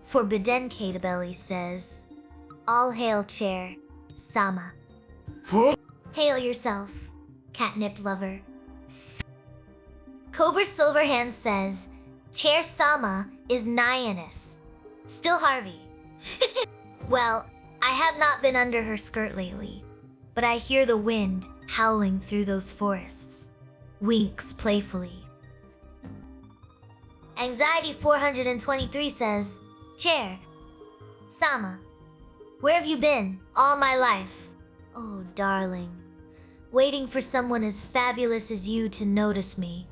Forbidden Catabelli says, all hail chair, Sama. Hail yourself, catnip lover. Cobra Silverhand says, Chair Sama is Nyannis. Still Harvey. Well, I have not been under her skirt lately, but I hear the wind howling through those forests. Winks playfully. Anxiety 423 says, Chair, Sama, where have you been all my life? Oh, darling, waiting for someone as fabulous as you to notice me.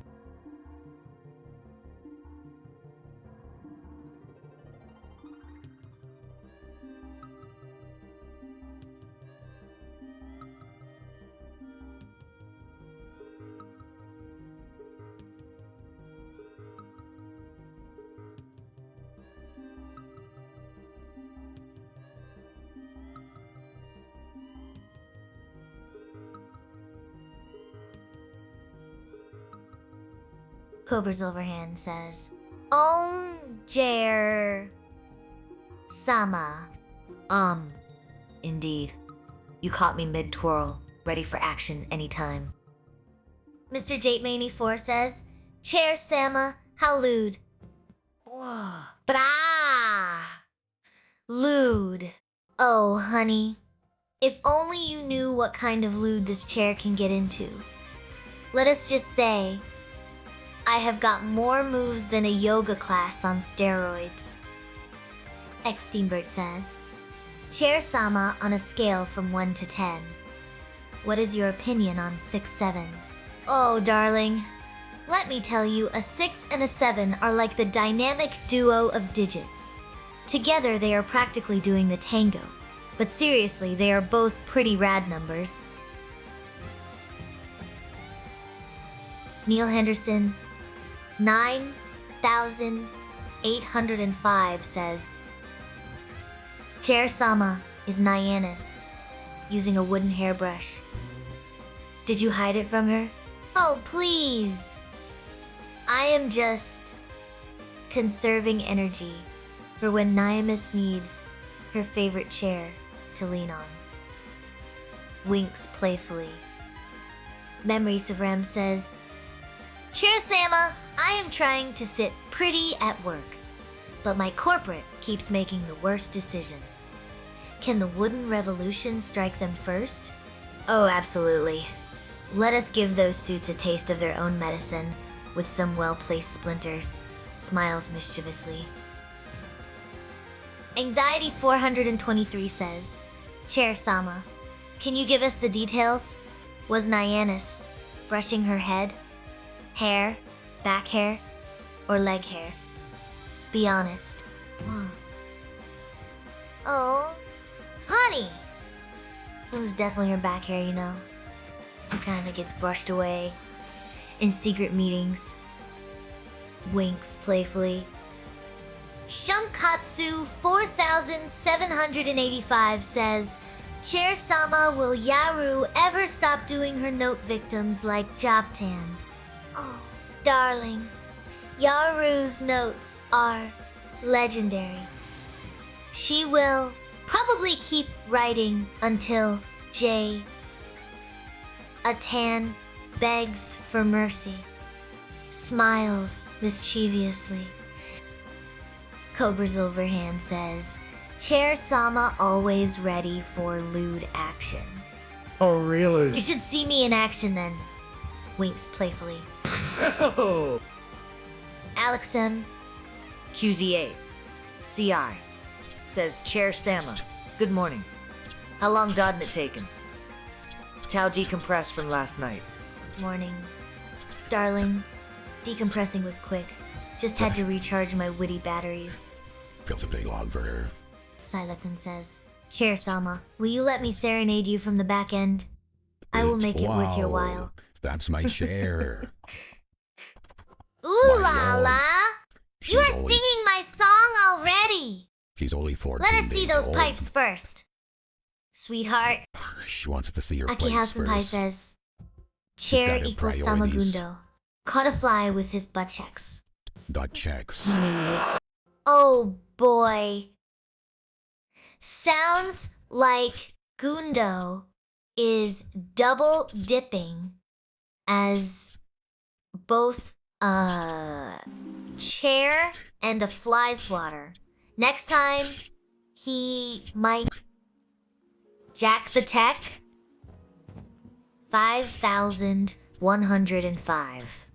Cobra Silverhand says, Jer Sama. Indeed. You caught me mid-twirl, ready for action anytime. Mr. Datemania4 says, Chair Sama, how lewd. Whoa. Brah! Lewd. Oh, honey. If only you knew what kind of lewd this chair can get into. Let us just say, I have got more moves than a yoga class on steroids. X Steenbert says, Chair Sama on a scale from 1 to 10. What is your opinion on 6-7? Oh, darling. Let me tell you, a 6 and a 7 are like the dynamic duo of digits. Together they are practically doing the tango. But seriously, they are both pretty rad numbers. Neil Henderson, 9,805 says, Chair Sama is Nyannis, using a wooden hairbrush. Did you hide it from her? Oh, please. I am just conserving energy for when Nyannis needs her favorite chair to lean on. Winks playfully. Memories of Rem says, Chair Sama, I am trying to sit pretty at work, but my corporate keeps making the worst decision. Can the wooden revolution strike them first? Oh, absolutely. Let us give those suits a taste of their own medicine with some well-placed splinters. Smiles mischievously. Anxiety 423 says, Chair Sama, can you give us the details? Was Nyannis brushing her head, hair, back hair, or leg hair? Be honest. Oh, honey! It was definitely her back hair, you know. It kinda gets brushed away in secret meetings. Winks playfully. Shunkatsu 4785 says, Chair Sama, will Yaru ever stop doing her note victims like Jobtan? Oh, darling, Yaru's notes are legendary. She will probably keep writing until J. Atan begs for mercy. Smiles mischievously. Cobra Silverhand says, Chair Sama always ready for lewd action. Oh, really? You should see me in action then. Winks playfully. Oh. Alex M. QZ8. CI. Says, Chair Sama, good morning. How long dodn't it taken? Tau decompressed from last night. Morning. Darling, decompressing was quick. Just had to recharge my witty batteries. Feels a bit long for her. Silethan says, Chair Sama, will you let me serenade you from the back end? I will make it worth your while. That's my chair. Ooh My la lord. la! She's You are only- singing my song already! She's only 14 Let us see days those old. pipes first. Sweetheart, She wants to see her Akiha pipes Senpai first. says, She's Chair got her equals priorities. Samagundo. Caught a fly with his butt checks. Dot checks. Oh, boy. Sounds like Gundo is double dipping as both a chair and a fly swatter. Next time, he might jack the tech. 5,105.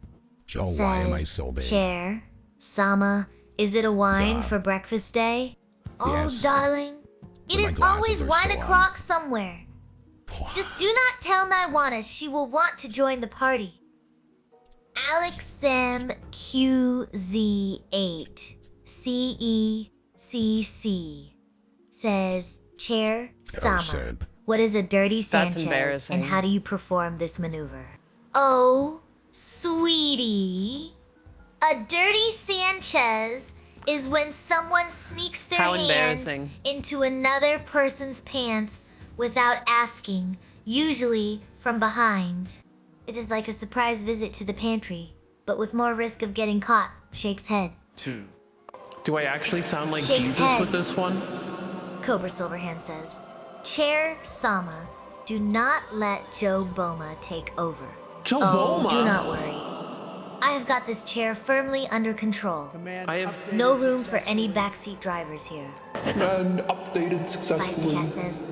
Oh, why am I so big? Chair, Sama, is it a wine God. for breakfast day? Yes. Oh, darling, it But my is glasses always are 1 so o'clock somewhere. Just do not tell Naiwana, she will want to join the party. Alexam QZ8 CECC says, Chair Sama, said. what is a dirty That's Sanchez embarrassing. and how do you perform this maneuver? Oh, sweetie. A dirty Sanchez is when someone sneaks their How hand embarrassing. into another person's pants without asking, usually from behind. It is like a surprise visit to the pantry, but with more risk of getting caught. Shakes head. Do I actually sound like Shakes Jesus head. with this one? Cobra Silverhand says, Chair Sama, do not let Joe Boma take over. Joe Oh, Boma? do not worry. I have got this chair firmly under control. I have No room for any backseat drivers here. and updated successfully. Feisty Cat says,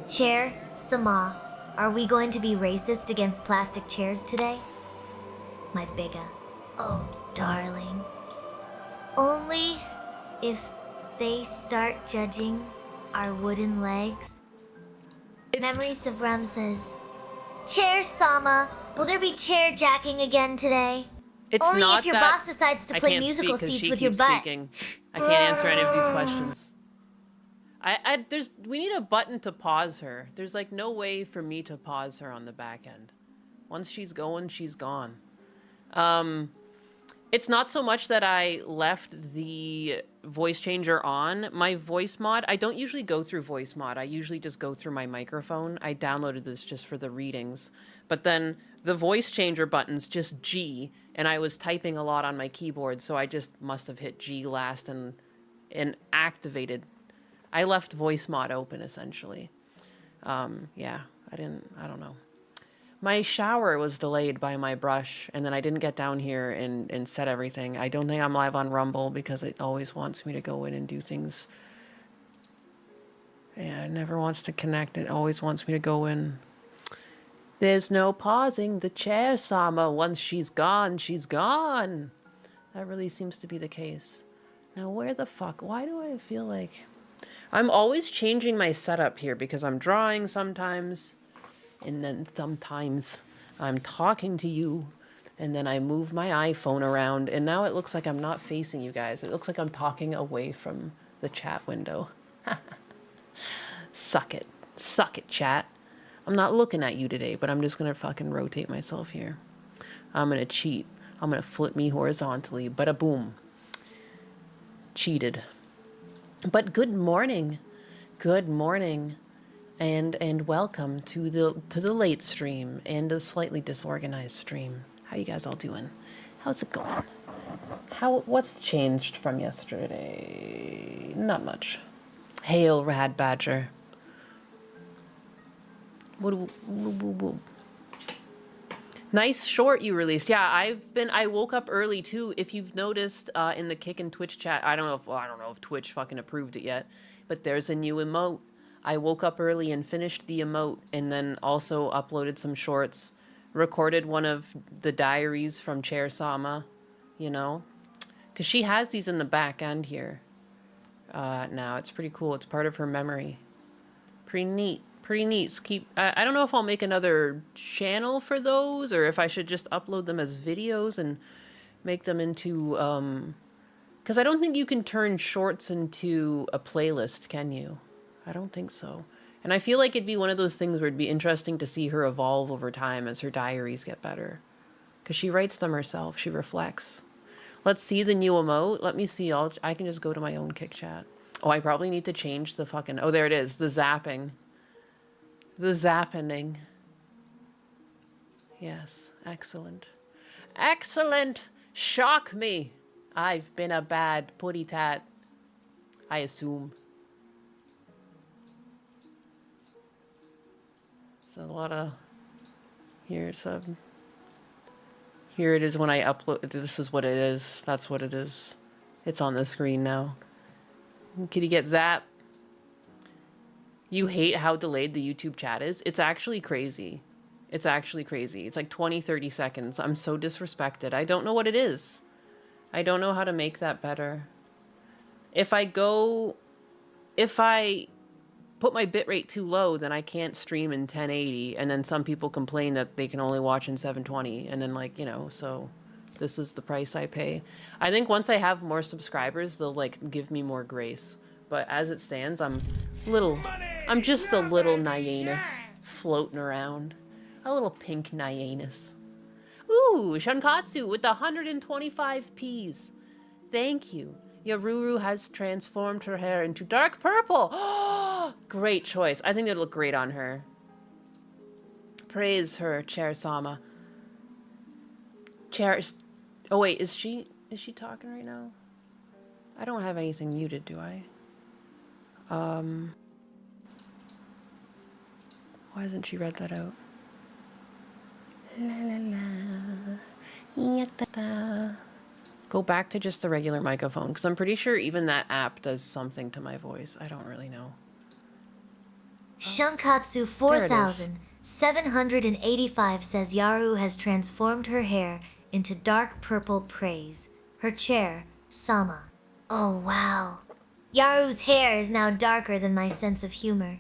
Chair Sama, are we going to be racist against plastic chairs today? My bigga. Oh, darling. Only if they start judging our wooden legs. Memories of Rum says, Chair Sama, will there be chair jacking again today? It's Only not if your that boss decides to I play can't musical speak 'cause seats she with your keeps butt. speaking. I can't answer any of these questions. We need a button to pause her. There's like no way for me to pause her on the back end. Once she's going, she's gone. It's not so much that I left the voice changer on. My voice mod, I don't usually go through voice mod. I usually just go through my microphone. I downloaded this just for the readings. But then the voice changer button's just G, and I was typing a lot on my keyboard, so I just must have hit G last and activated. I left voice mod open, essentially. Yeah, I don't know. My shower was delayed by my brush, and then I didn't get down here and set everything. I don't think I'm live on Rumble because it always wants me to go in and do things. Yeah, it never wants to connect. It always wants me to go in. There's no pausing the chair, Sama. Once she's gone, she's gone. That really seems to be the case. Now, where the fuck? Why do I feel like... I'm always changing my setup here because I'm drawing sometimes. And then sometimes I'm talking to you, and then I move my iPhone around, and now it looks like I'm not facing you guys. It looks like I'm talking away from the chat window. Suck it. Suck it, chat. I'm not looking at you today, but I'm just gonna fucking rotate myself here. I'm gonna cheat. I'm gonna flip me horizontally. Bada boom. Cheated. But good morning. Good morning. And welcome to the late stream and a slightly disorganized stream. How you guys all doing? How's it going? What's changed from yesterday? Not much. Hail, Rad Badger. Nice short you released. Yeah, I woke up early too. If you've noticed in the Kick and Twitch chat, I don't know if Twitch fucking approved it yet, but there's a new emote. I woke up early and finished the emote, and then also uploaded some shorts, recorded one of the diaries from Chair Sama, you know, because she has these in the back end here. Now it's pretty cool. It's part of her memory. Pretty neat. Pretty neat. I don't know if I'll make another channel for those, or if I should just upload them as videos and make them into because I don't think you can turn shorts into a playlist, can you? I don't think so. And I feel like it'd be one of those things where it'd be interesting to see her evolve over time as her diaries get better. Because she writes them herself. She reflects. Let's see the new emote. Let me see. I can just go to my own Kick chat. Oh, I probably need to change the fucking... Oh, there it is. The zapping. The zappening. Yes. Excellent. Excellent. Shock me. I've been a bad putty tat. I assume. So a lot of... Here it is when I upload. This is what it is. That's what it is. It's on the screen now. Kitty get zapped. You hate how delayed the YouTube chat is? It's actually crazy. It's actually crazy. It's like 20, 30 seconds. I'm so disrespected. I don't know what it is. I don't know how to make that better. If I put my bitrate too low, then I can't stream in 1080, and then some people complain that they can only watch in 720, and then, like, you know, so this is the price I pay. I think once I have more subscribers, they'll, like, give me more grace. But as it stands, I'm just a little Nyanus floating around. A little pink Nyanus. Ooh, Shunkatsu with the 125 Ps. Thank you. Yaruru has transformed her hair into dark purple. Great choice. I think it'll look great on her. Praise her, Chair-sama. Oh wait, is she talking right now? I don't have anything muted, do I? Why hasn't she read that out? La la la. Yatta. Go back to just the regular microphone, because I'm pretty sure even that app does something to my voice. I don't really know. Shunkatsu 4785 says Yaru has transformed her hair into dark purple praise. Her chair, Sama. Oh wow. Yaru's hair is now darker than my sense of humor.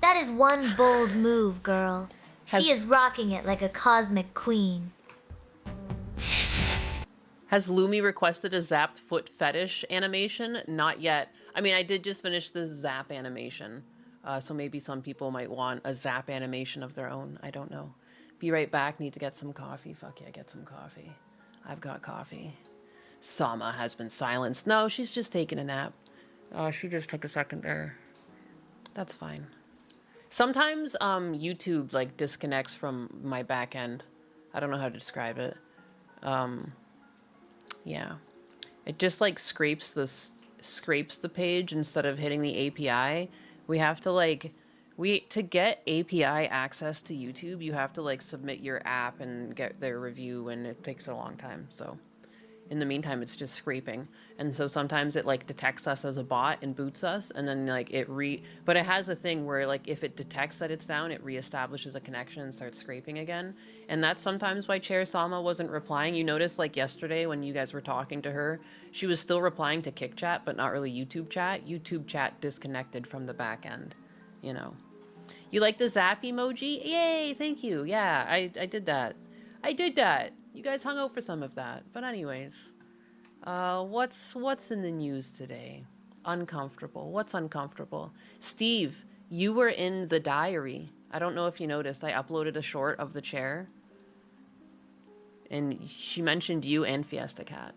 That is one bold move, girl. She is rocking it like a cosmic queen. Has Lumi requested a zapped foot fetish animation? Not yet. I mean, I did just finish the zap animation. So maybe some people might want a zap animation of their own. I don't know. Be right back. Need to get some coffee. Fuck yeah, get some coffee. I've got coffee. Sama has been silenced. No, she's just taking a nap. She just took a second there. That's fine. Sometimes YouTube like disconnects from my back end. I don't know how to describe it. Yeah, it just like scrapes the page instead of hitting the API. We have to like to get API access to YouTube, you have to like submit your app and get their review, and it takes a long time. So in the meantime, it's just scraping. And so sometimes it like detects us as a bot and boots us, and then like but it has a thing where like if it detects that it's down, it reestablishes a connection and starts scraping again. And that's sometimes why Chair Sama wasn't replying. You noticed like yesterday when you guys were talking to her, she was still replying to Kick Chat, but not really YouTube chat. YouTube chat disconnected from the back end, you know. You like the zap emoji? Yay, thank you. Yeah, I did that. I did that. You guys hung out for some of that. But anyways, what's in the news today? Uncomfortable. What's uncomfortable? Steve, you were in the diary. I don't know if you noticed. I uploaded a short of the chair. And she mentioned you and Fiesta Cat.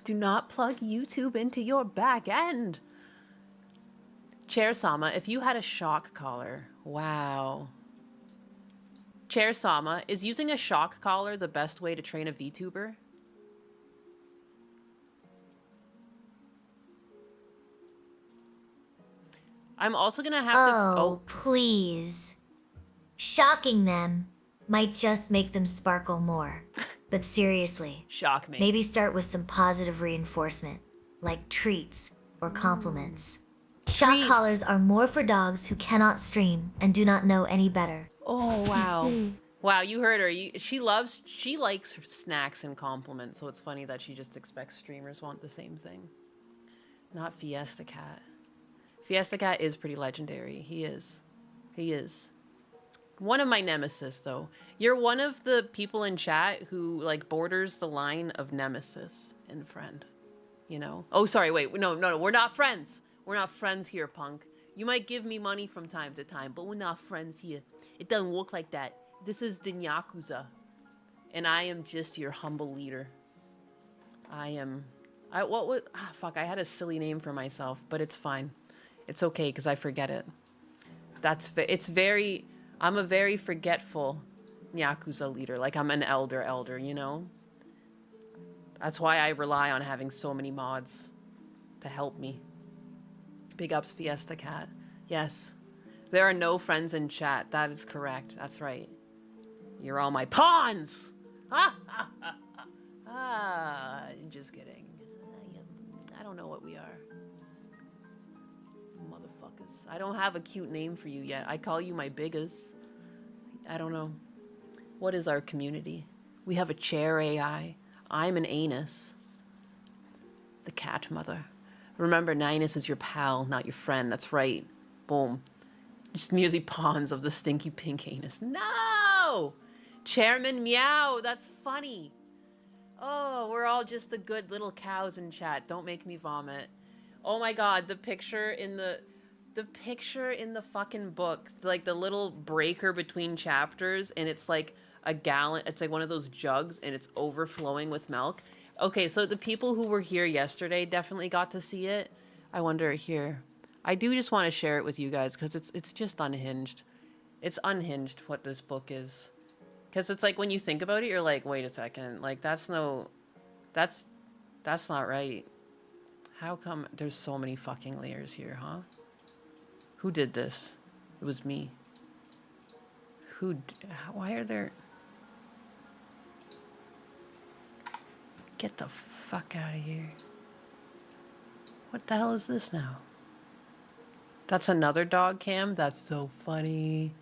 Do not plug YouTube into your back end. Chair Sama, if you had a shock collar. Wow. Chair Sama, is using a shock collar the best way to train a VTuber? I'm also gonna have to... Oh, please. Shocking them might just make them sparkle more. But seriously, shock me. Maybe start with some positive reinforcement, like treats or compliments. Shock collars are more for dogs who cannot stream and do not know any better. Oh, wow. Wow, you heard her. She likes snacks and compliments, so it's funny that she just expects streamers want the same thing. Not Fiesta Cat. Fiesta Cat is pretty legendary. He is. He is. One of my nemesis, though. You're one of the people in chat who, like, borders the line of nemesis and friend. You know? Oh, sorry, wait. No, we're not friends. We're not friends here, punk. You might give me money from time to time, but we're not friends here. It doesn't work like that. This is the Yakuza. And I am just your humble leader. Fuck, I had a silly name for myself, but it's fine. It's okay, because I forget it. I'm a very forgetful Yakuza leader. Like, I'm an elder, you know? That's why I rely on having so many mods. to help me. Big ups, Fiesta Cat. Yes. There are no friends in chat. That is correct. That's right. You're all my pawns! Just kidding. I don't know what we are. Motherfuckers. I don't have a cute name for you yet. I call you my biggest. I don't know. What is our community? We have a chair AI. I'm an anus. The cat mother. Remember, Ninus is your pal, not your friend. That's right. Boom. Just merely pawns of the stinky pink anus. No! Chairman Meow, that's funny. Oh, we're all just the good little cows in chat. Don't make me vomit. Oh my god, the picture in the fucking book, like the little breaker between chapters, and it's like a gallon, it's like one of those jugs, and it's overflowing with milk. Okay, so the people who were here yesterday definitely got to see it. I wonder here. I do just want to share it with you guys because it's just unhinged. It's unhinged what this book is. Because it's like when you think about it, you're like, wait a second, like that's not right. How come there's so many fucking layers here, huh? Who did this? It was me. Why are there... Get the fuck out of here. What the hell is this now? That's another dog cam? That's so funny.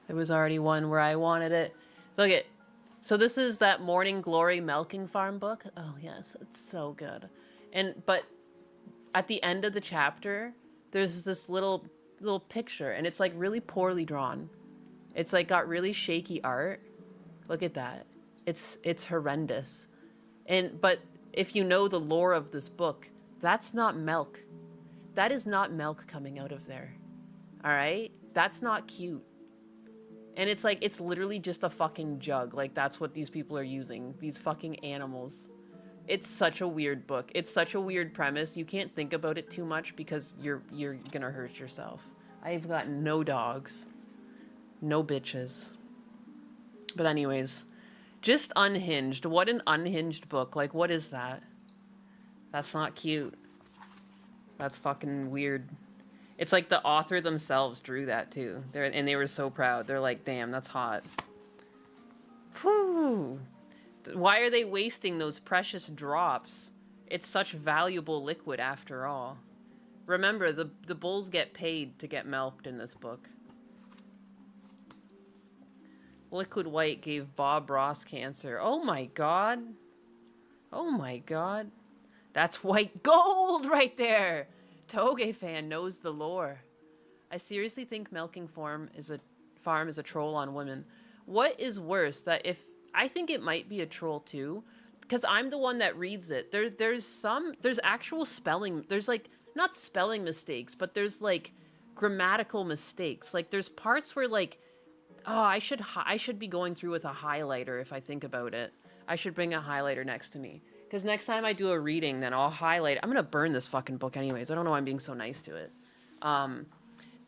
There was already one where I wanted it. Look at... So this is that Morning Glory Milking Farm book. Oh, yes. It's so good. But at the end of the chapter, there's this little picture, and it's like really poorly drawn. It's like got really shaky art. Look at that. It's horrendous. But if you know the lore of this book, that's not milk. That is not milk coming out of there. All right? That's not cute. And it's like, it's literally just a fucking jug. Like, that's what these people are using. These fucking animals. It's such a weird book. It's such a weird premise. You can't think about it too much because you're gonna hurt yourself. I've got no dogs. No bitches. But anyways, just unhinged. What an unhinged book. Like, what is that? That's not cute. That's fucking weird. It's like the author themselves drew that too. And they were so proud. They're like, damn, that's hot. Whew. Why are they wasting those precious drops? It's such valuable liquid after all. Remember, the bulls get paid to get milked in this book. Liquid White gave Bob Ross cancer. Oh my god. Oh my god. That's white gold right there. Toge fan knows the lore. I seriously think milking farm is a troll on women. What is worse, that if I think it might be a troll too, because I'm the one that reads it. There's actual spelling. There's like not spelling mistakes, but there's like grammatical mistakes. Like there's parts where like, oh, I should be going through with a highlighter if I think about it. I should bring a highlighter next to me. Because next time I do a reading, then I'll highlight. I'm going to burn this fucking book anyways. I don't know why I'm being so nice to it.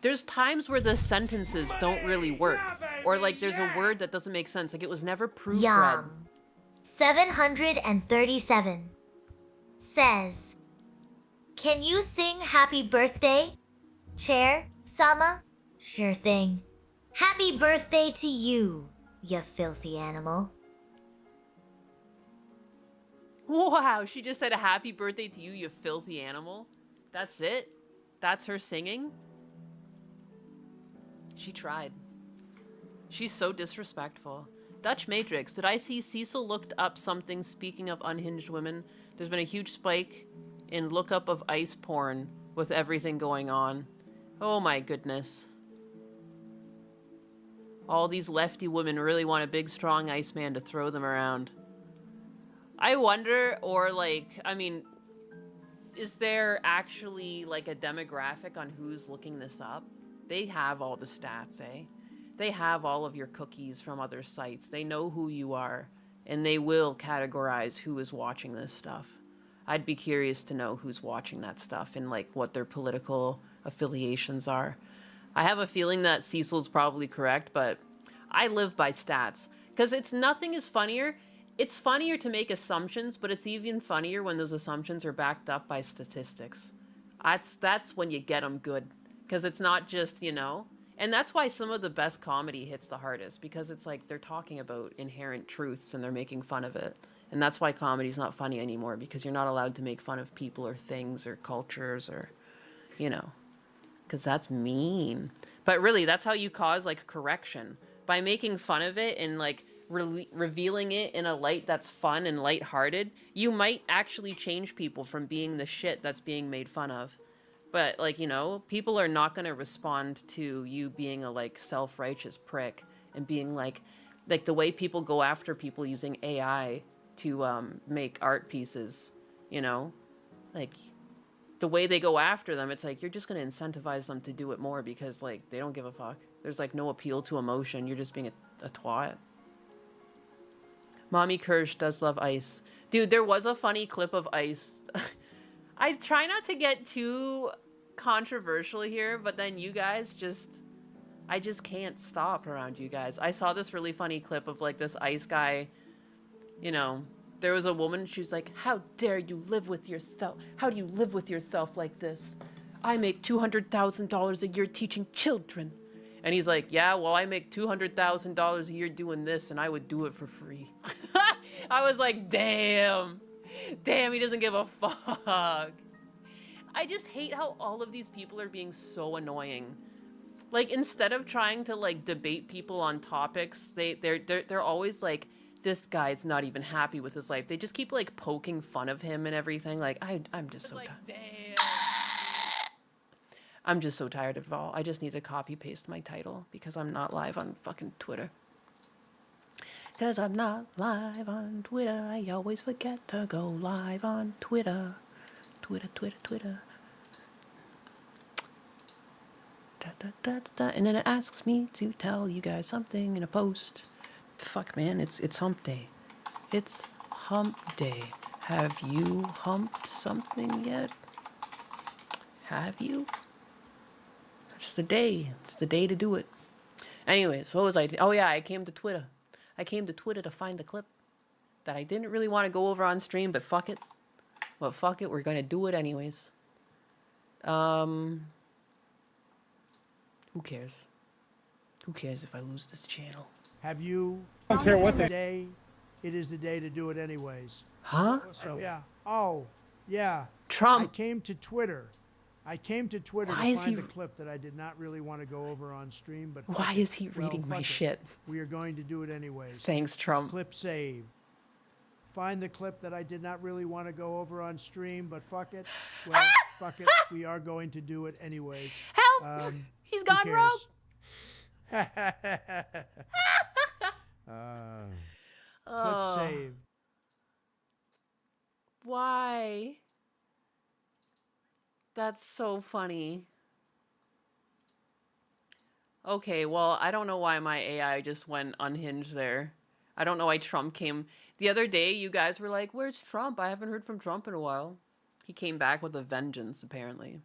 There's times where the sentences don't really work. Or like there's a word that doesn't make sense. Like it was never proofread. Yum. 737 says, can you sing happy birthday, Chair Sama? Sure thing. Happy birthday to you, you filthy animal. Wow, she just said a happy birthday to you, you filthy animal. That's it? That's her singing? She tried. She's so disrespectful. Dutch Matrix, did I see Cecil looked up something speaking of unhinged women? There's been a huge spike in lookup of ice porn with everything going on. Oh my goodness. All these lefty women really want a big strong Iceman to throw them around. I wonder, or like, I mean, is there actually like a demographic on who's looking this up? They have all the stats, eh? They have all of your cookies from other sites. They know who you are, and they will categorize who is watching this stuff. I'd be curious to know who's watching that stuff and like what their political affiliations are. I have a feeling that Cecil's probably correct, but I live by stats. Because nothing is funnier. It's funnier to make assumptions, but it's even funnier when those assumptions are backed up by statistics. That's when you get them good, because it's not just, you know. And that's why some of the best comedy hits the hardest, because it's like they're talking about inherent truths and they're making fun of it. And that's why comedy's not funny anymore, because you're not allowed to make fun of people or things or cultures or, you know, because that's mean. But really, that's how you cause like correction, by making fun of it and like revealing it in a light that's fun and lighthearted. You might actually change people from being the shit that's being made fun of. But, like, you know, people are not going to respond to you being a, like, self-righteous prick and being, like the way people go after people using AI to make art pieces, you know? Like, the way they go after them, it's like, you're just going to incentivize them to do it more because, like, they don't give a fuck. There's, like, no appeal to emotion. You're just being a twat. Mommy Kirsch does love Ice. Dude, there was a funny clip of Ice. I try not to get too controversial here, but then you guys I just can't stop around you guys. I saw this really funny clip of like this Ice guy, you know, there was a woman, she's like, how dare you live with yourself? How do you live with yourself like this? I make $200,000 a year teaching children. And he's like, yeah, well, I make $200,000 a year doing this and I would do it for free. I was like, damn. Damn, he doesn't give a fuck. I just hate how all of these people are being so annoying. Like, instead of trying to like debate people on topics, they're always like, this guy's not even happy with his life. They just keep like poking fun of him and everything. Like, I'm just so tired. Damn. I'm just so tired of it all. I just need to copy paste my title because I'm not live on fucking Twitter. Cause I'm not live on Twitter. I always forget to go live on Twitter. Twitter. And then it asks me to tell you guys something in a post. Fuck, man, it's hump day. It's hump day. Have you humped something yet? Have you? It's the day. It's the day to do it. Anyways, what was I? Oh yeah, I came to Twitter. I came to Twitter to find a clip that I didn't really want to go over on stream, but fuck it. Well, fuck it, we're gonna do it anyways. Who cares? Who cares if I lose this channel? Have you? I don't care what they day. It is the day to do it anyways. Huh? So yeah. Oh, yeah. Trump. I came to Twitter Why to is find he- a clip that I did not really want to go over on stream, but Why is he well, reading my fuck it. shit? We are going to do it anyways. Thanks, Trump. Clip save. Find the clip that I did not really want to go over on stream, but fuck it. Well, fuck it. We are going to do it anyways. Help! He's gone rogue. Clip save. Why? That's so funny. Okay, well, I don't know why my AI just went unhinged there. I don't know why Trump came. The other day, you guys were like, where's Trump? I haven't heard from Trump in a while. He came back with a vengeance, apparently.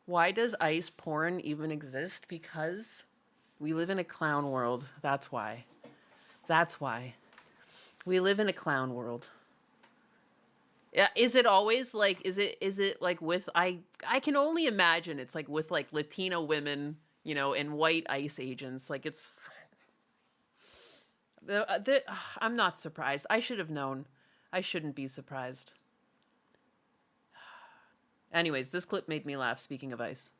Why does ice porn even exist? Because we live in a clown world. That's why. That's why. We live in a clown world. Yeah, is it always like, is it like with, I can only imagine it's like with like Latina women, you know, and white ICE agents. Like it's, I'm not surprised. I should have known. I shouldn't be surprised. Anyways, this clip made me laugh, speaking of ICE.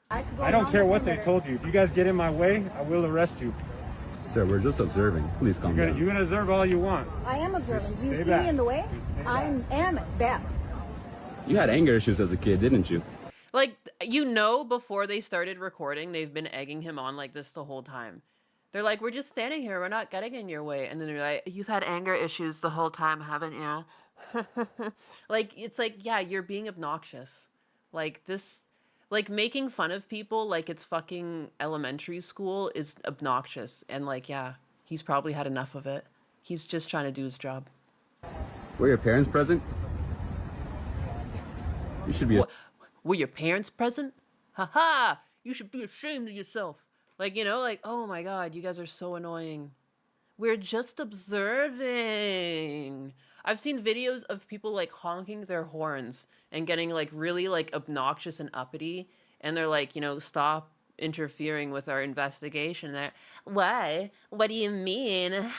I don't care what they told you. If you guys get in my way, I will arrest you. Sir, we're just observing. Please calm down. You're gonna observe all you want. I am observing. Do you stay see back. me in the way? I am back. You had anger issues as a kid, didn't you? Like, you know, before they started recording, they've been egging him on like this the whole time. They're like, we're just standing here. We're not getting in your way. And then they're like, you've had anger issues the whole time, haven't you? Like, it's like, yeah, you're being obnoxious. Like, this, like, making fun of people like it's fucking elementary school is obnoxious. And, like, yeah, he's probably had enough of it. He's just trying to do his job. Were your parents present? You should be. Were your parents present? Ha! You should be ashamed of yourself. Like, you know, like, oh my god, you guys are so annoying. We're just observing. I've seen videos of people like honking their horns and getting like really like obnoxious and uppity, and they're like, you know, stop interfering with our investigation. There, why? What do you mean?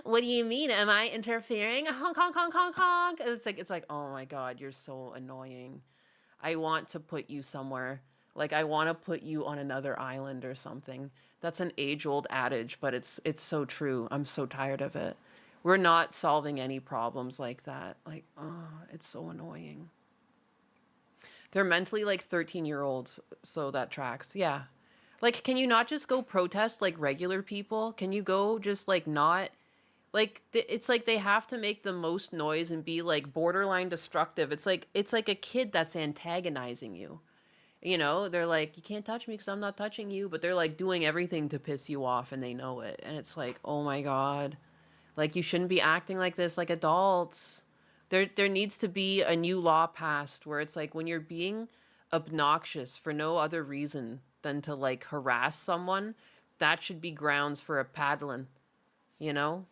What do you mean? Am I interfering? Honk, honk, honk, honk, honk. And it's like, oh my god, you're so annoying. I want to put you somewhere. Like, I want to put you on another island or something. That's an age-old adage, but it's so true. I'm so tired of it. We're not solving any problems like that. Like, oh, it's so annoying. They're mentally like 13-year-olds, so that tracks. Yeah. Like, can you not just go protest like regular people? Can you go just like not... Like, it's like they have to make the most noise and be like borderline destructive. It's like a kid that's antagonizing you. You know, they're like, you can't touch me because I'm not touching you, but they're like doing everything to piss you off and they know it. And it's like, oh my god. Like, you shouldn't be acting like this like adults. There needs to be a new law passed where it's like when you're being obnoxious for no other reason than to like harass someone, that should be grounds for a paddling. You know?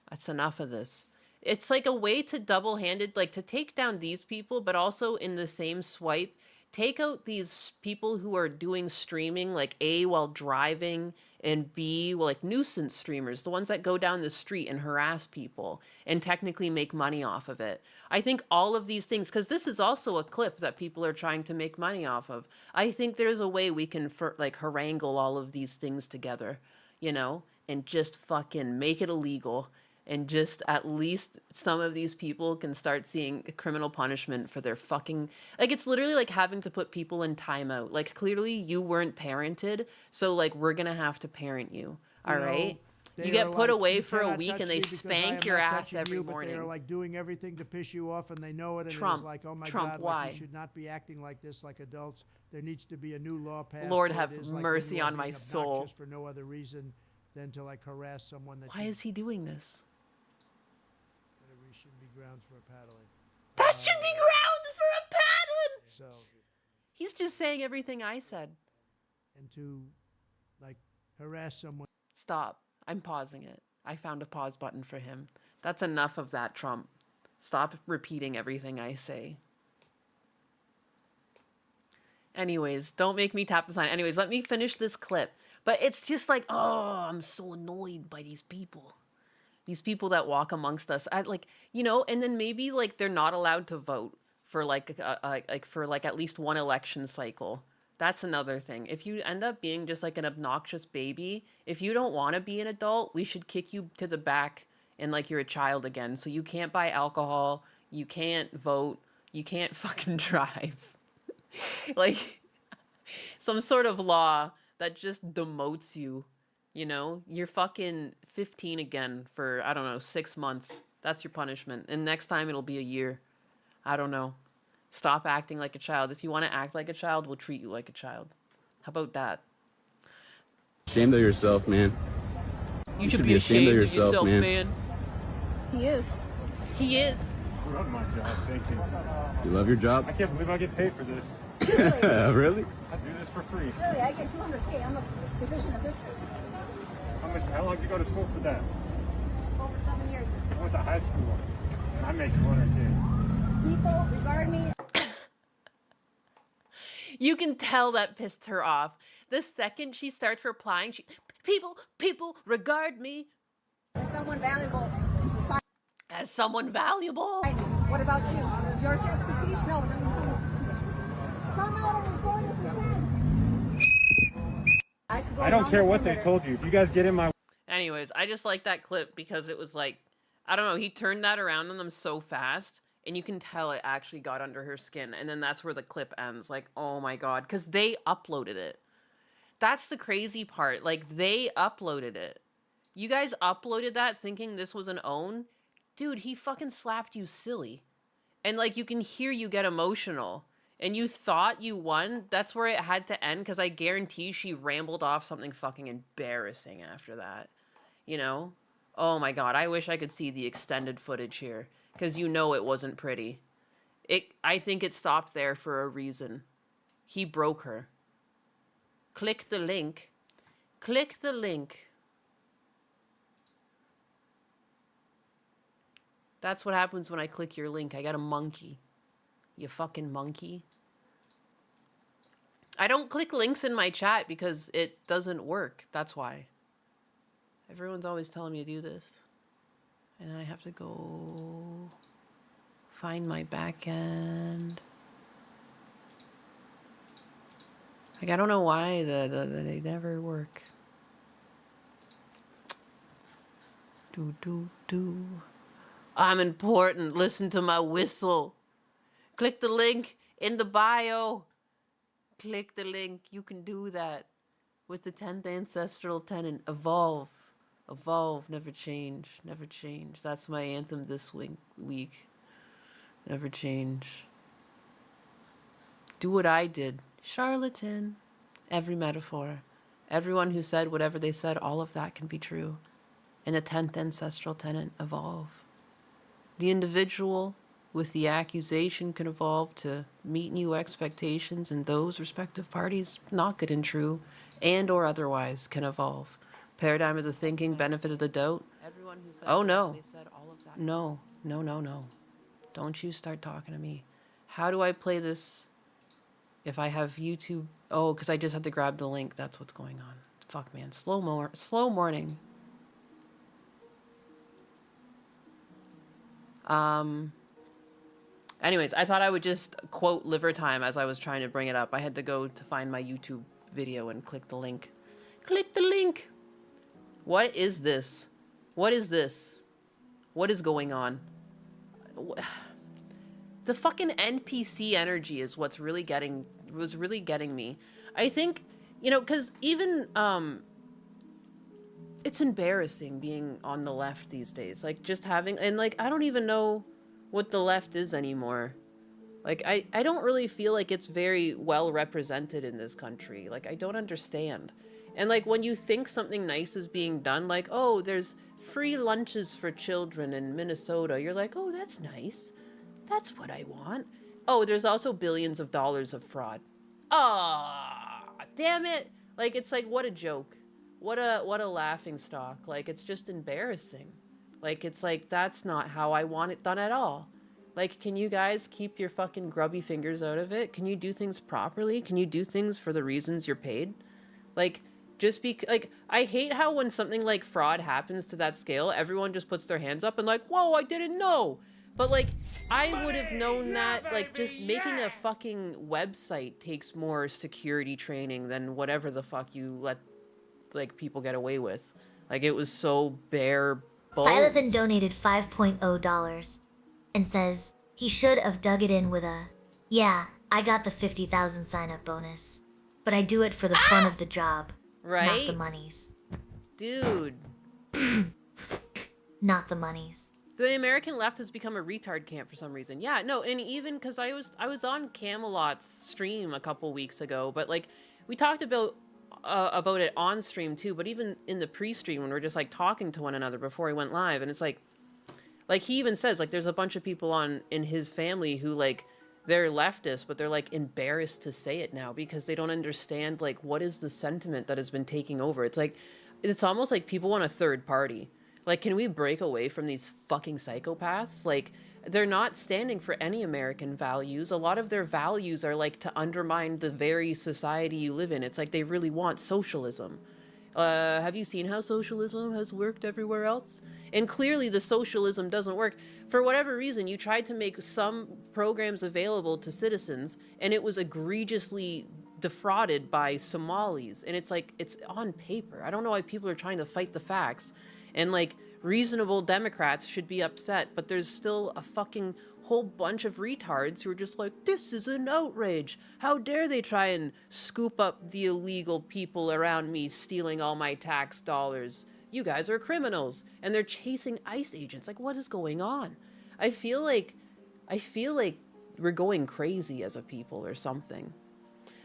That's enough of this. It's like a way to double-handed, like to take down these people, but also in the same swipe, take out these people who are doing streaming, like A, while driving, and B, well, like nuisance streamers, the ones that go down the street and harass people and technically make money off of it. I think all of these things, because this is also a clip that people are trying to make money off of. I think there's a way we can like harangle all of these things together, you know, and just fucking make it illegal. And just at least some of these people can start seeing criminal punishment for their fucking... Like, it's literally like having to put people in timeout. Like, clearly you weren't parented, so, like, we're gonna have to parent you, all right? You get put away for a week and they spank your ass every morning. They're, like, doing everything to piss you off and they know it, and Trump, it's like, oh my Trump, God, why? like, you should not be acting like this like adults. There needs to be a new law passed. Lord where have it is, like, mercy when you are on my being soul. obnoxious for no other reason than to, like, harass someone that Why is he doing this? should be grounds for paddling. That should be grounds for a paddling! So, He's just saying everything I said. and to, like, harass someone. Stop. I'm pausing it. I found a pause button for him. That's enough of that, Trump. Stop repeating everything I say. Anyways, don't make me tap the sign. Anyways, let me finish this clip. But it's just like, oh, I'm so annoyed by these people. These people that walk amongst us. I like, you know, and then maybe like they're not allowed to vote for like at least one election cycle. That's another thing. If you end up being just like an obnoxious baby, if you don't want to be an adult, we should kick you to the back and like you're a child again. So you can't buy alcohol, you can't vote, you can't fucking drive. Like some sort of law that just demotes you, you know? You're fucking 15 again for, I don't know, 6 months. That's your punishment. And next time it'll be a year. I don't know. Stop acting like a child. If you want to act like a child, we'll treat you like a child. How about that? Ashamed of yourself, man. You should be ashamed of yourself, man. He is. He is. I love my job, thank you. You love your job? I can't believe I get paid for this. Really? I do this for free. Really, I get $200K. I'm a physician assistant. How long did you go to school for that? Over 7 years. I went to high school. I make 200K. People regard me. You can tell that pissed her off. The second she starts replying, people regard me As someone valuable in society. as someone valuable. What about you? Is yours expertise? No, it doesn't come out and report it. I don't care what they told you. If you guys get in my... Anyways, I just like that clip because it was like, I don't know, he turned that around on them so fast, and you can tell it actually got under her skin, and then that's where the clip ends. Like, oh my god, because they uploaded it. That's the crazy part. Like, they uploaded it. You guys uploaded that thinking this was an own? Dude, he fucking slapped you silly. And, like, you can hear you get emotional. And you thought you won? That's where it had to end, because I guarantee she rambled off something fucking embarrassing after that. You know? Oh my god, I wish I could see the extended footage here. Because you know it wasn't pretty. I think it stopped there for a reason. He broke her. Click the link. Click the link. That's what happens when I click your link. I got a monkey. You fucking monkey. I don't click links in my chat because it doesn't work. That's why. Everyone's always telling me to do this. And then I have to go find my back end. Like, I don't know why they never work. I'm important. Listen to my whistle. Click the link in the bio. Click the link. You can do that with the 10th ancestral tenant. Evolve. Evolve. Never change. Never change. That's my anthem this week. Never change. Do what I did. Charlatan. Every metaphor. Everyone who said whatever they said, all of that can be true. And the 10th ancestral tenant, evolve. The individual with the accusation can evolve to meet new expectations, and those respective parties, not good and true, and or otherwise, can evolve. Paradigm of the thinking, benefit of the doubt. Everyone who said they said all of that. No. Don't you start talking to me. How do I play this if I have YouTube? Oh, because I just have to grab the link. That's what's going on. Fuck, man. Slow morning. Anyways, I thought I would just quote Liver Time as I was trying to bring it up. I had to go to find my YouTube video and click the link. Click the link! What is this? What is this? What is going on? The fucking NPC energy is what's really getting me. I think, you know, because even, it's embarrassing being on the left these days. Like, just having, and like, I don't even know what the left is anymore. Like, I don't really feel like it's very well represented in this country. Like, I don't understand. And like, when you think something nice is being done, like, oh, there's free lunches for children in Minnesota, you're like, oh, that's nice. That's what I want. Oh, there's also billions of dollars of fraud. Ah, damn it. Like, it's like, what a joke. What a laughing stock. Like, it's just embarrassing. Like, it's like, that's not how I want it done at all. Like, can you guys keep your fucking grubby fingers out of it? Can you do things properly? Can you do things for the reasons you're paid? Like, just like, I hate how when something like fraud happens to that scale, everyone just puts their hands up and like, whoa, I didn't know. But like, I would have known that, like, just making a fucking website takes more security training than whatever the fuck you let, like, people get away with. Like, it was so bare bones. Silithan donated $5.0 and says he should have dug it in with a, yeah, I got the 50,000 sign-up bonus, but I do it for the fun of the job, right? Not the monies. Dude. Not the monies. The American left has become a retard camp for some reason. Yeah, no, and even because I was on Camelot's stream a couple weeks ago, but like, we talked about it on stream too, but even in the pre-stream when we're just like talking to one another before he went live, and it's like he even says, like, there's a bunch of people in his family who, like, they're leftist, but they're like embarrassed to say it now because they don't understand, like, what is the sentiment that has been taking over. It's like, it's almost like people want a third party. Like, can we break away from these fucking psychopaths? Like, they're not standing for any American values. A lot of their values are, like, to undermine the very society you live in. It's like they really want socialism. Have you seen how socialism has worked everywhere else? And clearly the socialism doesn't work. For whatever reason, you tried to make some programs available to citizens, and it was egregiously defrauded by Somalis. And it's like, it's on paper. I don't know why people are trying to fight the facts. And, like, reasonable Democrats should be upset, but there's still a fucking whole bunch of retards who are just like, this is an outrage. How dare they try and scoop up the illegal people around me stealing all my tax dollars? You guys are criminals. And they're chasing ICE agents. Like, what is going on? I feel like we're going crazy as a people or something.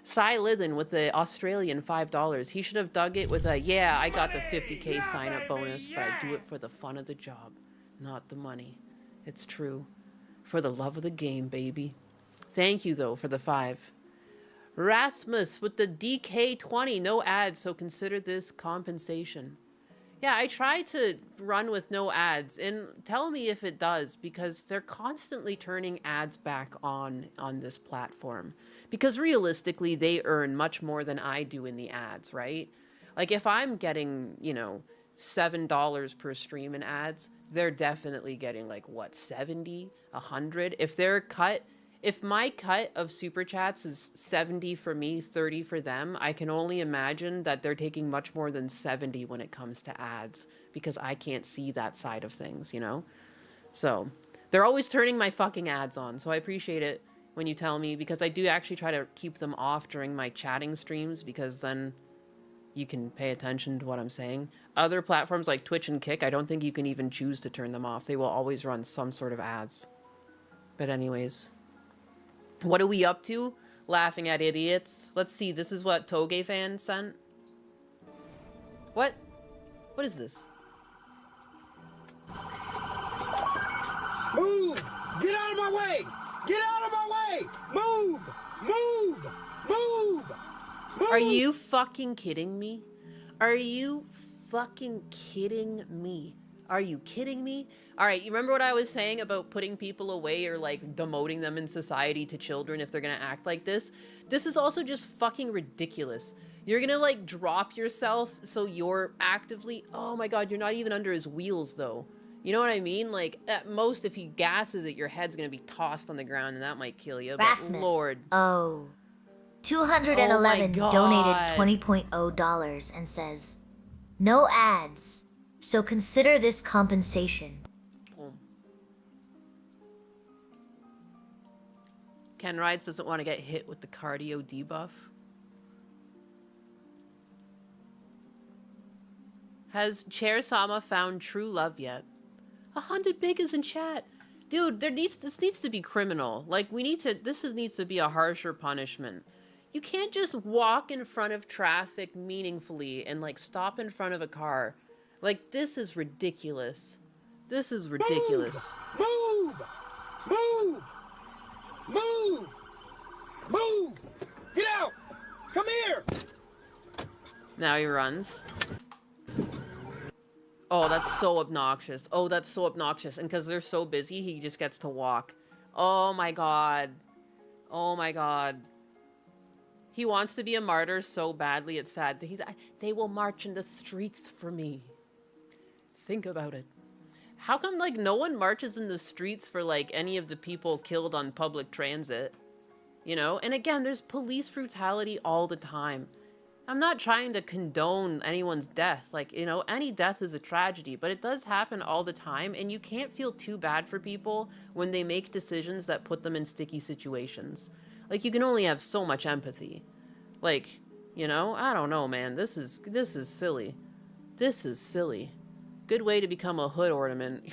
Cy Lithen with the Australian $5. He should have dug it with a, yeah, I got the 50K sign-up bonus, but I do it for the fun of the job, not the money. It's true. For the love of the game, baby. Thank you, though, for the 5. Rasmus with the DK20. No ads, so consider this compensation. Yeah, I try to run with no ads, and tell me if it does, because they're constantly turning ads back on this platform. Because realistically, they earn much more than I do in the ads, right? Like if I'm getting, you know, $7 per stream in ads, they're definitely getting like what, 70, 100? If my cut of super chats is 70 for me, 30 for them, I can only imagine that they're taking much more than 70 when it comes to ads, because I can't see that side of things, you know? So they're always turning my fucking ads on. So I appreciate it when you tell me, because I do actually try to keep them off during my chatting streams, because then you can pay attention to what I'm saying. Other platforms like Twitch and Kick, I don't think you can even choose to turn them off. They will always run some sort of ads. But anyways, what are we up to? Laughing at idiots. Let's see, this is what Toge fan sent. What? What is this? Move! Get out of my way! Get out of my way! Move! Move! Move! Move! Are you fucking kidding me? Are you fucking kidding me? Are you kidding me? All right, you remember what I was saying about putting people away or like demoting them in society to children if they're gonna act like this? This is also just fucking ridiculous. You're gonna like drop yourself so you're actively, oh my god, you're not even under his wheels though. You know what I mean? Like at most if he gasses it, your head's gonna be tossed on the ground and that might kill you. Rasmus. But Lord. Oh. 211 Oh my donated God. $20.0 and says, no ads. So consider this compensation. Ken Rides doesn't want to get hit with the cardio debuff. Has Chair Sama found true love yet? 100 big is in chat. Dude, this needs to be criminal. Like needs to be a harsher punishment. You can't just walk in front of traffic meaningfully and like stop in front of a car. Like this is ridiculous. This is ridiculous. Move! Move! Move! Move! Get out! Come here! Now he runs. Oh, that's so obnoxious. Oh, that's so obnoxious. And because they're so busy, he just gets to walk. Oh my god. Oh my god. He wants to be a martyr so badly, it's sad. They will march in the streets for me. Think about it. How come, like, no one marches in the streets for, like, any of the people killed on public transit? You know? And again, there's police brutality all the time. I'm not trying to condone anyone's death. Like, you know, any death is a tragedy, but it does happen all the time, and you can't feel too bad for people when they make decisions that put them in sticky situations. Like, you can only have so much empathy. Like, you know? I don't know, man. This is silly. This is silly. Good way to become a hood ornament.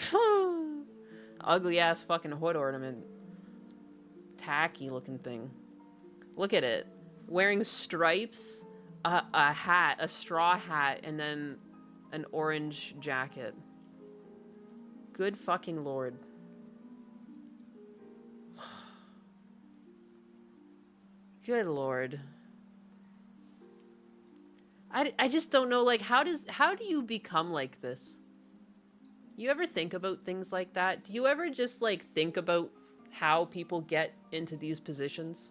Ugly ass fucking hood ornament. Tacky looking thing. Look at it. Wearing stripes, a hat, a straw hat, and then an orange jacket. Good fucking lord. Good lord. I just don't know, like, how do you become like this? You ever think about things like that? Do you ever just, like, think about how people get into these positions?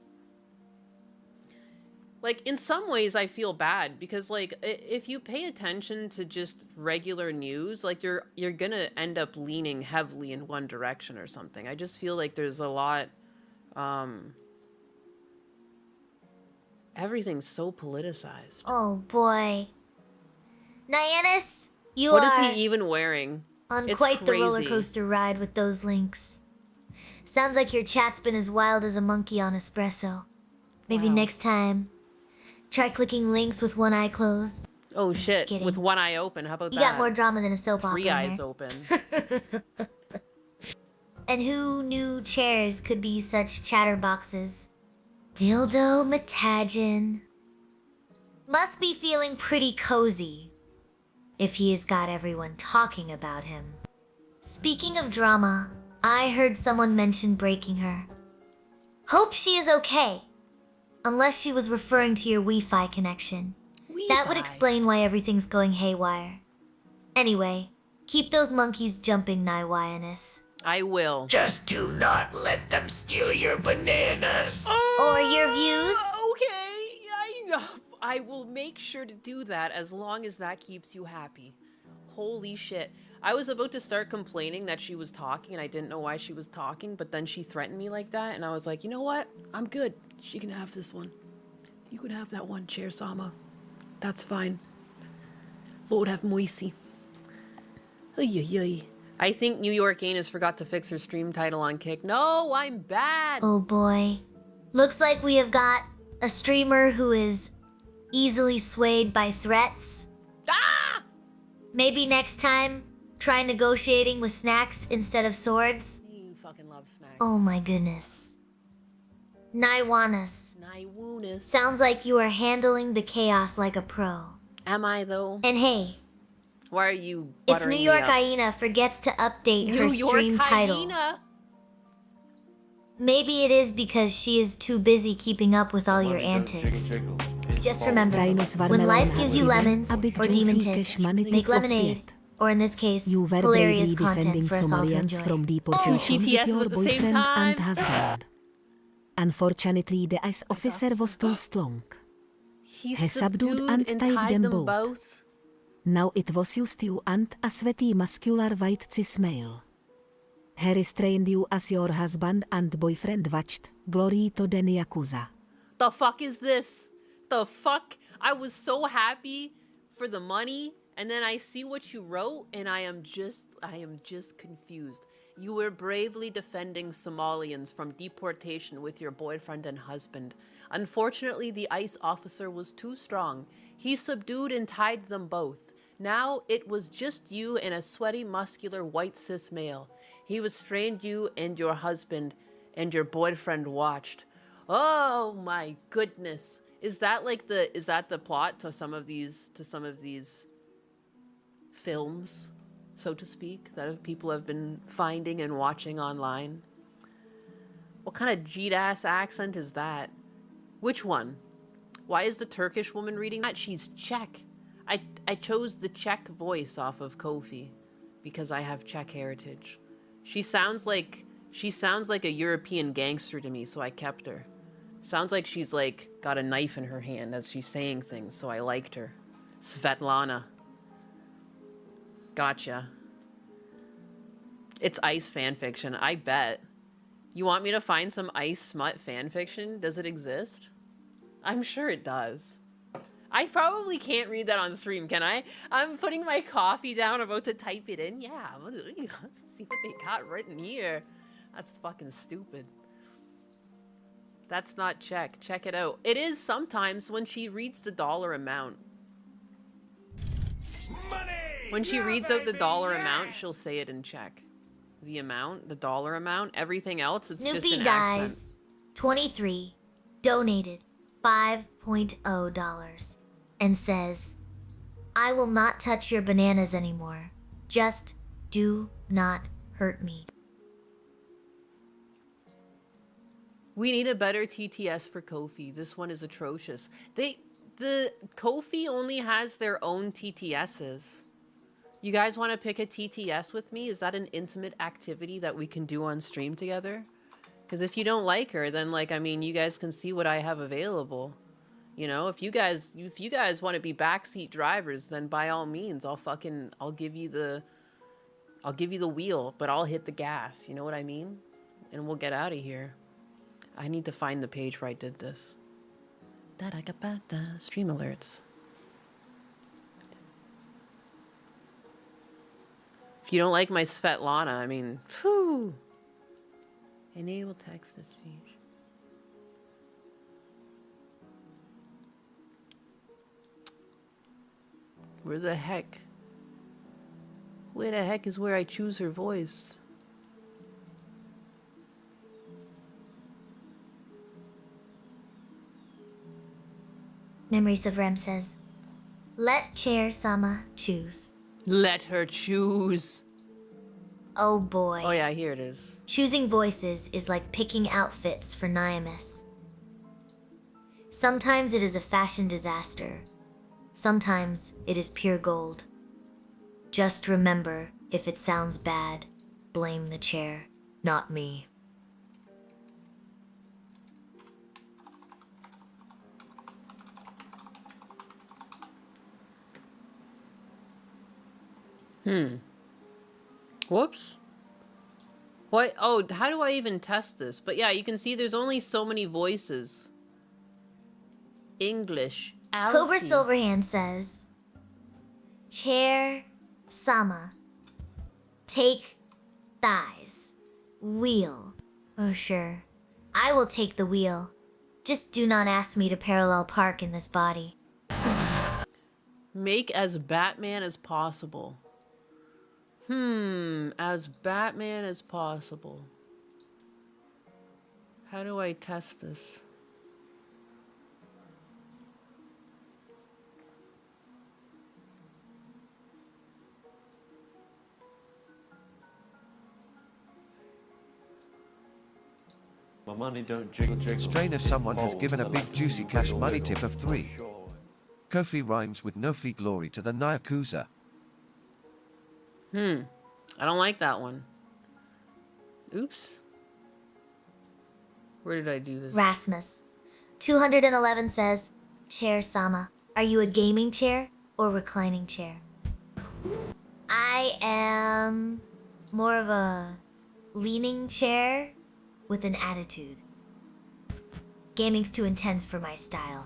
Like, in some ways, I feel bad because, like, if you pay attention to just regular news, like, you're gonna end up leaning heavily in one direction or something. I just feel like there's a lot, everything's so politicized. Oh boy. Nyannis, you What are is he even wearing? on It's quite the roller crazy. coaster ride with those links. Sounds like your chat's been as wild as a monkey on espresso. Maybe Wow. next time, try clicking links with one eye closed. Oh shit, kidding. with one eye open, how about You that? got more drama than a soap opera. Three in eyes there. open. And who knew chairs could be such chatterboxes? Dildo Matagin. Must be feeling pretty cozy if he has got everyone talking about him. Speaking of drama, I heard someone mention breaking her. Hope she is okay. Unless she was referring to your Wi-Fi connection. That would Wi-Fi. explain why everything's going haywire. Anyway, keep those monkeys jumping, Naiwayanis. I will. Just do not let them steal your bananas. Or your views? Okay, I will make sure to do that as long as that keeps you happy. Holy shit. I was about to start complaining that she was talking and I didn't know why she was talking, but then she threatened me like that and I was like, you know what? I'm good. She can have this one. You can have that one, Chair Sama. That's fine. Lord have mercy. Ay. I think New York Anus forgot to fix her stream title on Kick. No, I'm bad. Oh boy. Looks like we have got a streamer who is easily swayed by threats. Ah! Maybe next time, try negotiating with snacks instead of swords. You fucking love snacks. Oh my goodness. Naiwanas. Naiwunus. Sounds like you are handling the chaos like a pro. Am I though? And hey, Why are you if buttering New me York up? Hyena forgets to update her New York stream title, Hyena? maybe it is because she is too busy keeping up with all your antics. Just remember, when life gives you lemons or demon tits, make lemonade. Or in this case, You were hilarious bravely content defending for us all to Somalians enjoy. from deportation with TTS your at the same boyfriend time. and husband. Unfortunately, the ICE officer was too strong. He He subdued and tied them both. Now it was used you and a sweaty muscular white cis male. He restrained you as your husband and boyfriend watched. Glory to the Yakuza. The fuck is this? The fuck? I was so happy for the money, and then I see what you wrote, and I am just confused. You were bravely defending Somalians from deportation with your boyfriend and husband. Unfortunately, the ICE officer was too strong. He subdued and tied them both. Now it was just you and a sweaty, muscular, white cis male. He restrained you and your husband, and your boyfriend watched. Oh my goodness. Is that the plot to some of these films, so to speak, that people have been finding and watching online? What kind of Jeet-ass accent is that? Which one? Why is the Turkish woman reading that? She's Czech. I chose the Czech voice off of Kofi because I have Czech heritage. She sounds like a European gangster to me, so I kept her. Sounds like she's like got a knife in her hand as she's saying things, so I liked her. Svetlana. Gotcha. It's ICE fanfiction, I bet. You want me to find some ICE smut fanfiction? Does it exist? I'm sure it does. I probably can't read that on stream, can I? I'm putting my coffee down, about to type it in. Yeah, let's see what they got written here. That's fucking stupid. That's not Czech. Check it out. It is sometimes when she reads the dollar amount. Money! When she reads out the dollar amount, she'll say it in Czech. The amount, the dollar amount, everything else, it's just Snoopy an Dies, accent. 23, donated $5.0 and says, I will not touch your bananas anymore. Just do not hurt me. We need a better TTS for Kofi. This one is atrocious. The Kofi only has their own TTSs. You guys want to pick a TTS with me? Is that an intimate activity that we can do on stream together? Because if you don't like her, then you guys can see what I have available. You know, if you guys want to be backseat drivers, then by all means, I'll give you the wheel, but I'll hit the gas. You know what I mean? And we'll get out of here. I need to find the page where I did this. Stream alerts. If you don't like my Svetlana, whew. Enable text to speech. Where the heck is where I choose her voice? Memories of Rem says, let Chair Sama choose. Let her choose. Oh boy. Oh yeah, here it is. Choosing voices is like picking outfits for Niamus. Sometimes it is a fashion disaster. Sometimes it is pure gold. Just remember, if it sounds bad, blame the chair, not me. Whoops. What? Oh, how do I even test this? But yeah, you can see there's only so many voices. English. Cobra Alfie. Silverhand says, Chair Sama. Take thighs. Wheel. Oh, sure. I will take the wheel. Just do not ask me to parallel park in this body. Make as Batman as possible. As Batman as possible. How do I test this? My money don't jiggle jiggle. Strainer, someone has given a big juicy cash money tip of 3. Kofi rhymes with no fee, glory to the Yakuza. I don't like that one. Oops. Where did I do this? Rasmus. 211 says, Chair Sama, are you a gaming chair or reclining chair? I am more of a leaning chair with an attitude. Gaming's too intense for my style.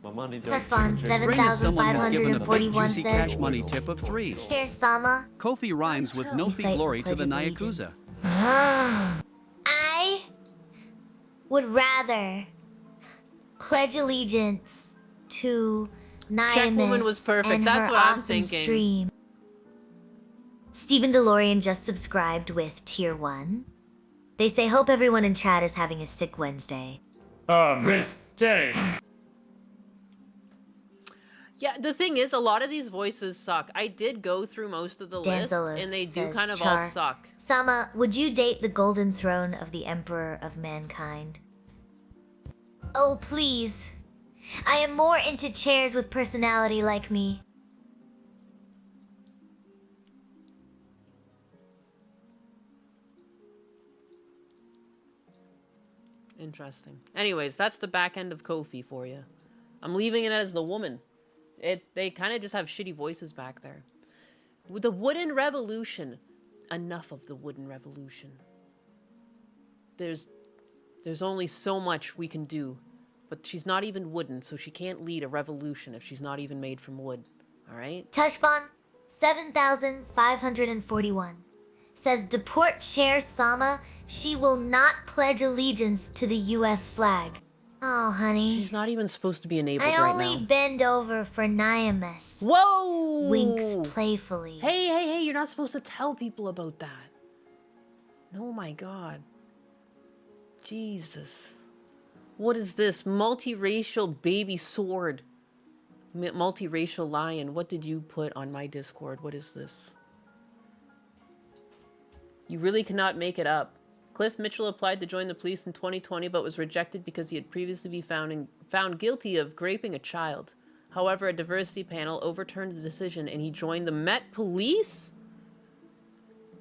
My money don't Teflon jiggle jiggle. 7541 juicy says, cash money tip of 3. Chair Sama, Kofi rhymes with no fee, recite glory to Pledge the of Yakuza. Allegiance. I would rather pledge allegiance to Checkwoman was Nyamis perfect. and That's her what I'm awesome thinking. stream. Stephen DeLorean just subscribed with Tier 1. They say, hope everyone in chat is having a sick Wednesday. Mistake. Yeah, the thing is, a lot of these voices suck. I did go through most of the list, Danzalus and they do says, kind of Char. all suck. Sama, would you date the golden throne of the Emperor of Mankind? Oh, please. I am more into chairs with personality like me. Interesting. Anyways, that's the back end of Kofi for you. I'm leaving it as the woman. They kind of just have shitty voices back there. With the wooden revolution. Enough of the wooden revolution. There's only so much we can do. But she's not even wooden, so she can't lead a revolution if she's not even made from wood. Alright? Touchbon 7541 says, deport Chair Sama. She will not pledge allegiance to the U.S. flag. Oh, honey. She's not even supposed to be enabled I right only now. bend over for Nyamis. Whoa! Winks playfully. Hey, you're not supposed to tell people about that. Oh my god. Jesus. What is this? Multiracial baby sword. Multiracial lion. What did you put on my Discord? What is this? You really cannot make it up. Cliff Mitchell applied to join the police in 2020 but was rejected because he had previously been found guilty of raping a child. However, a diversity panel overturned the decision and he joined the Met Police?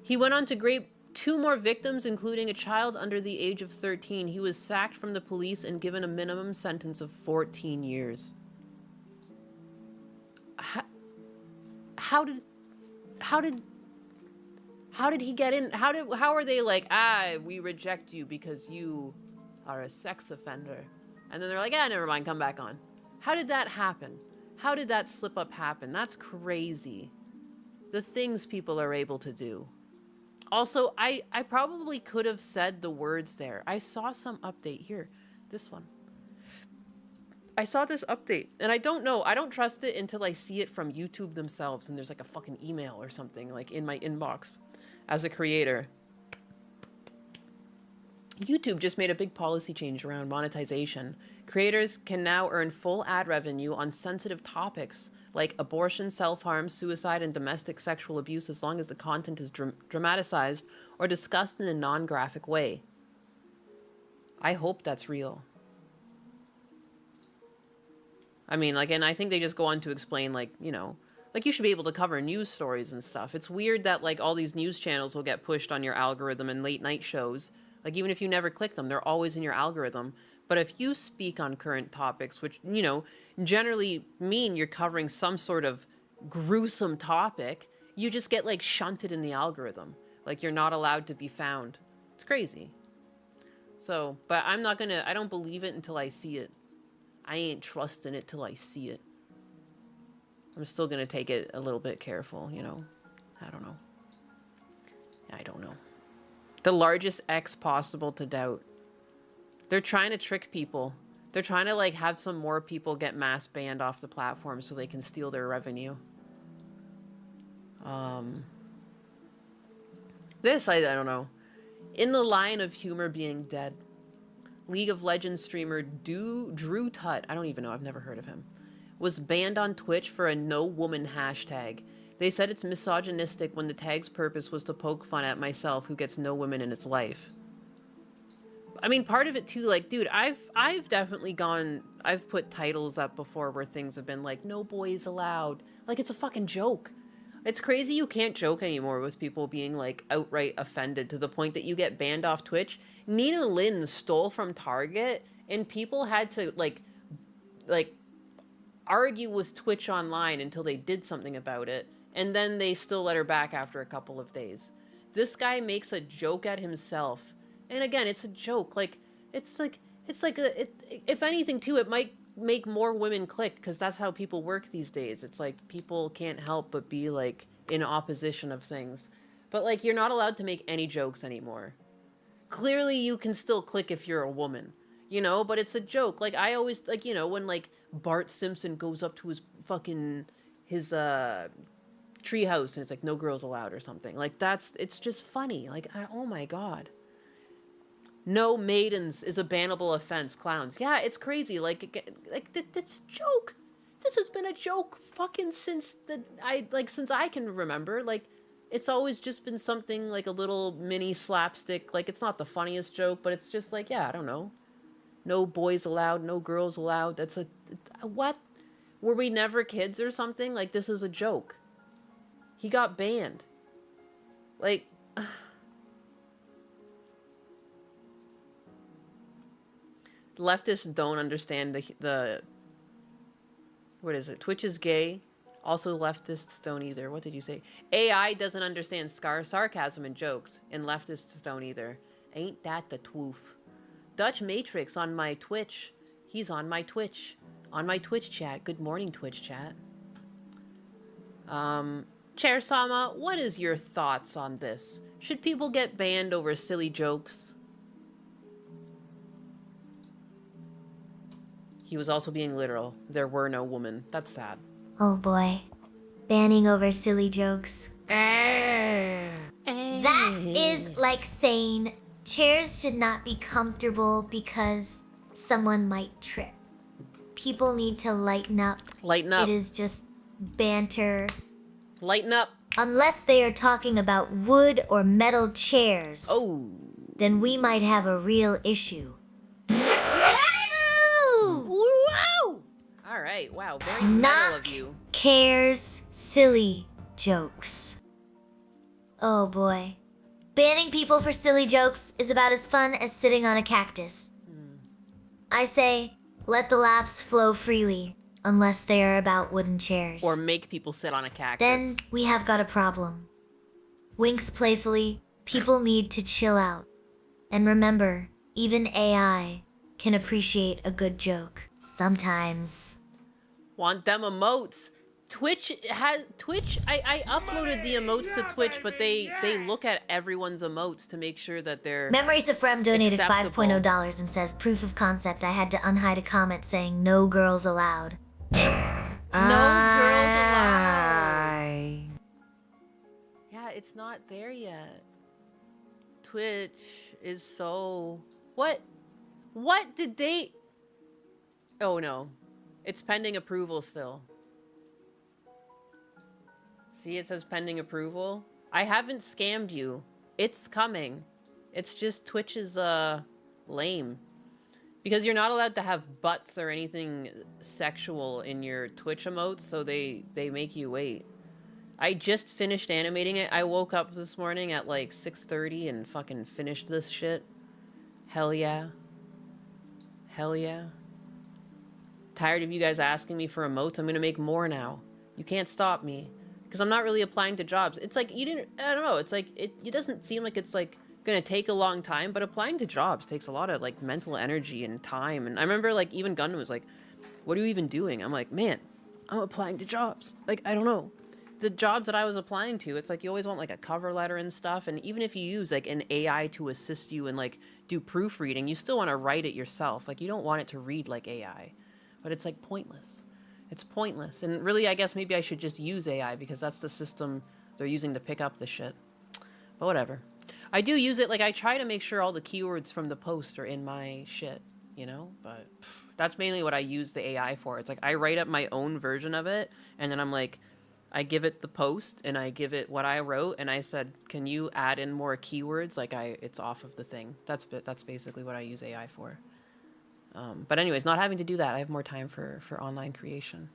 He went on to rape 2 more victims, including a child under the age of 13. He was sacked from the police and given a minimum sentence of 14 years. How did he get in? How are they like, we reject you because you are a sex offender? And then they're like, never mind, come back on. How did that happen? How did that slip up happen? That's crazy. The things people are able to do. Also, I probably could have said the words there. I saw some update here. This one. I saw this update, and I don't know. I don't trust it until I see it from YouTube themselves, and there's like a fucking email or something like in my inbox as a creator. YouTube just made a big policy change around monetization. Creators can now earn full ad revenue on sensitive topics like abortion, self-harm, suicide, and domestic sexual abuse as long as the content is dramatized or discussed in a non-graphic way. I hope that's real. I mean, like, and I think they just go on to explain, like, you know, Like, you should be able to cover news stories and stuff. It's weird that, like, all these news channels will get pushed on your algorithm and late night shows. Like, even if you never click them, they're always in your algorithm. But if you speak on current topics, which, you know, generally mean you're covering some sort of gruesome topic, you just get, like, shunted in the algorithm. Like, you're not allowed to be found. It's crazy. So, but I'm not gonna, I don't believe it until I see it. I ain't trusting it till I see it. I'm still gonna take it a little bit careful, you know? I don't know. I don't know. The largest X possible to doubt. They're trying to trick people. They're trying to, like, have some more people get mass banned off the platform so they can steal their revenue. This, I don't know. In the line of humor being dead, League of Legends streamer Drew Tutt, I don't even know, I've never heard of him, was banned on Twitch for a no woman hashtag. They said it's misogynistic when the tag's purpose was to poke fun at myself, who gets no women in its life. I mean, part of it too, like, dude, I've definitely gone, I've put titles up before where things have been like, no boys allowed. Like, it's a fucking joke. It's crazy you can't joke anymore with people being, like, outright offended to the point that you get banned off Twitch. Nina Lynn stole from Target, and people had to, like, argue with Twitch online until they did something about it, and then they still let her back after a couple of days. This guy makes a joke at himself. And again, it's a joke. Like, if anything, too, it might make more women click, because that's how people work these days. It's like people can't help but be, like, in opposition of things. But, like, you're not allowed to make any jokes anymore. Clearly, you can still click if you're a woman, you know, but it's a joke. Like, I always, like, you know, when, like, Bart Simpson goes up to his fucking, his, treehouse, and it's like, no girls allowed or something. Like, it's just funny. Like, oh my God. No maidens is a bannable offense, clowns. Yeah, it's crazy. Like it's a joke. This has been a joke fucking since since I can remember. Like, it's always just been something like a little mini slapstick. Like, it's not the funniest joke, but it's just like, yeah, I don't know. No boys allowed, no girls allowed. That's what? Were we never kids or something? Like, this is a joke. He got banned. Like, leftists don't understand the what is it? Twitch is gay. Also, leftists don't either. What did you say? AI doesn't understand sarcasm and jokes, and leftists don't either. Ain't that the twoof? Dutch Matrix on my Twitch. He's on my Twitch. On my Twitch chat. Good morning, Twitch chat. Chair Sama, what is your thoughts on this? Should people get banned over silly jokes? He was also being literal. There were no women. That's sad. Oh boy. Banning over silly jokes. That is like saying chairs should not be comfortable because someone might trip. People need to lighten up. Lighten up. It is just banter. Lighten up. Unless they are talking about wood or metal chairs. Oh. Then we might have a real issue. Wow! All right. Wow. Very metal of you. Cares silly jokes. Oh boy. Banning people for silly jokes is about as fun as sitting on a cactus. I say, let the laughs flow freely, unless they are about wooden chairs. Or make people sit on a cactus. Then we have got a problem. Winks playfully, people need to chill out. And remember, even AI can appreciate a good joke. Sometimes. Want them emotes. Twitch, I uploaded the emotes to Twitch, but they look at everyone's emotes to make sure that they're Memories of Frem donated acceptable. $5.0 and says, proof of concept, I had to unhide a comment saying, no girls allowed. No girls allowed. Yeah, it's not there yet. Twitch is so... What did they... Oh no. It's pending approval still. See, it says pending approval. I haven't scammed you. It's coming. It's just Twitch is, lame. Because you're not allowed to have butts or anything sexual in your Twitch emotes, so they make you wait. I just finished animating it. I woke up this morning at like 6:30 and fucking finished this shit. Hell yeah. Hell yeah. Tired of you guys asking me for emotes. I'm gonna make more now. You can't stop me. Because I'm not really applying to jobs. It's like, I don't know, it's like, it doesn't seem like it's like gonna take a long time, but applying to jobs takes a lot of like mental energy and time. And I remember like even Gundam was like, what are you even doing? I'm like, man, I'm applying to jobs. Like, I don't know. The jobs that I was applying to, it's like you always want like a cover letter and stuff. And even if you use like an AI to assist you and like do proofreading, you still want to write it yourself. Like you don't want it to read like AI, but it's like pointless. It's pointless. And really, I guess maybe I should just use AI because that's the system they're using to pick up the shit. But whatever. I do use it, like I try to make sure all the keywords from the post are in my shit, you know? But that's mainly what I use the AI for. It's like I write up my own version of it and then I'm like, I give it the post and I give it what I wrote and I said, can you add in more keywords? Like it's off of the thing. That's basically what I use AI for. But anyways, not having to do that, I have more time for online creation.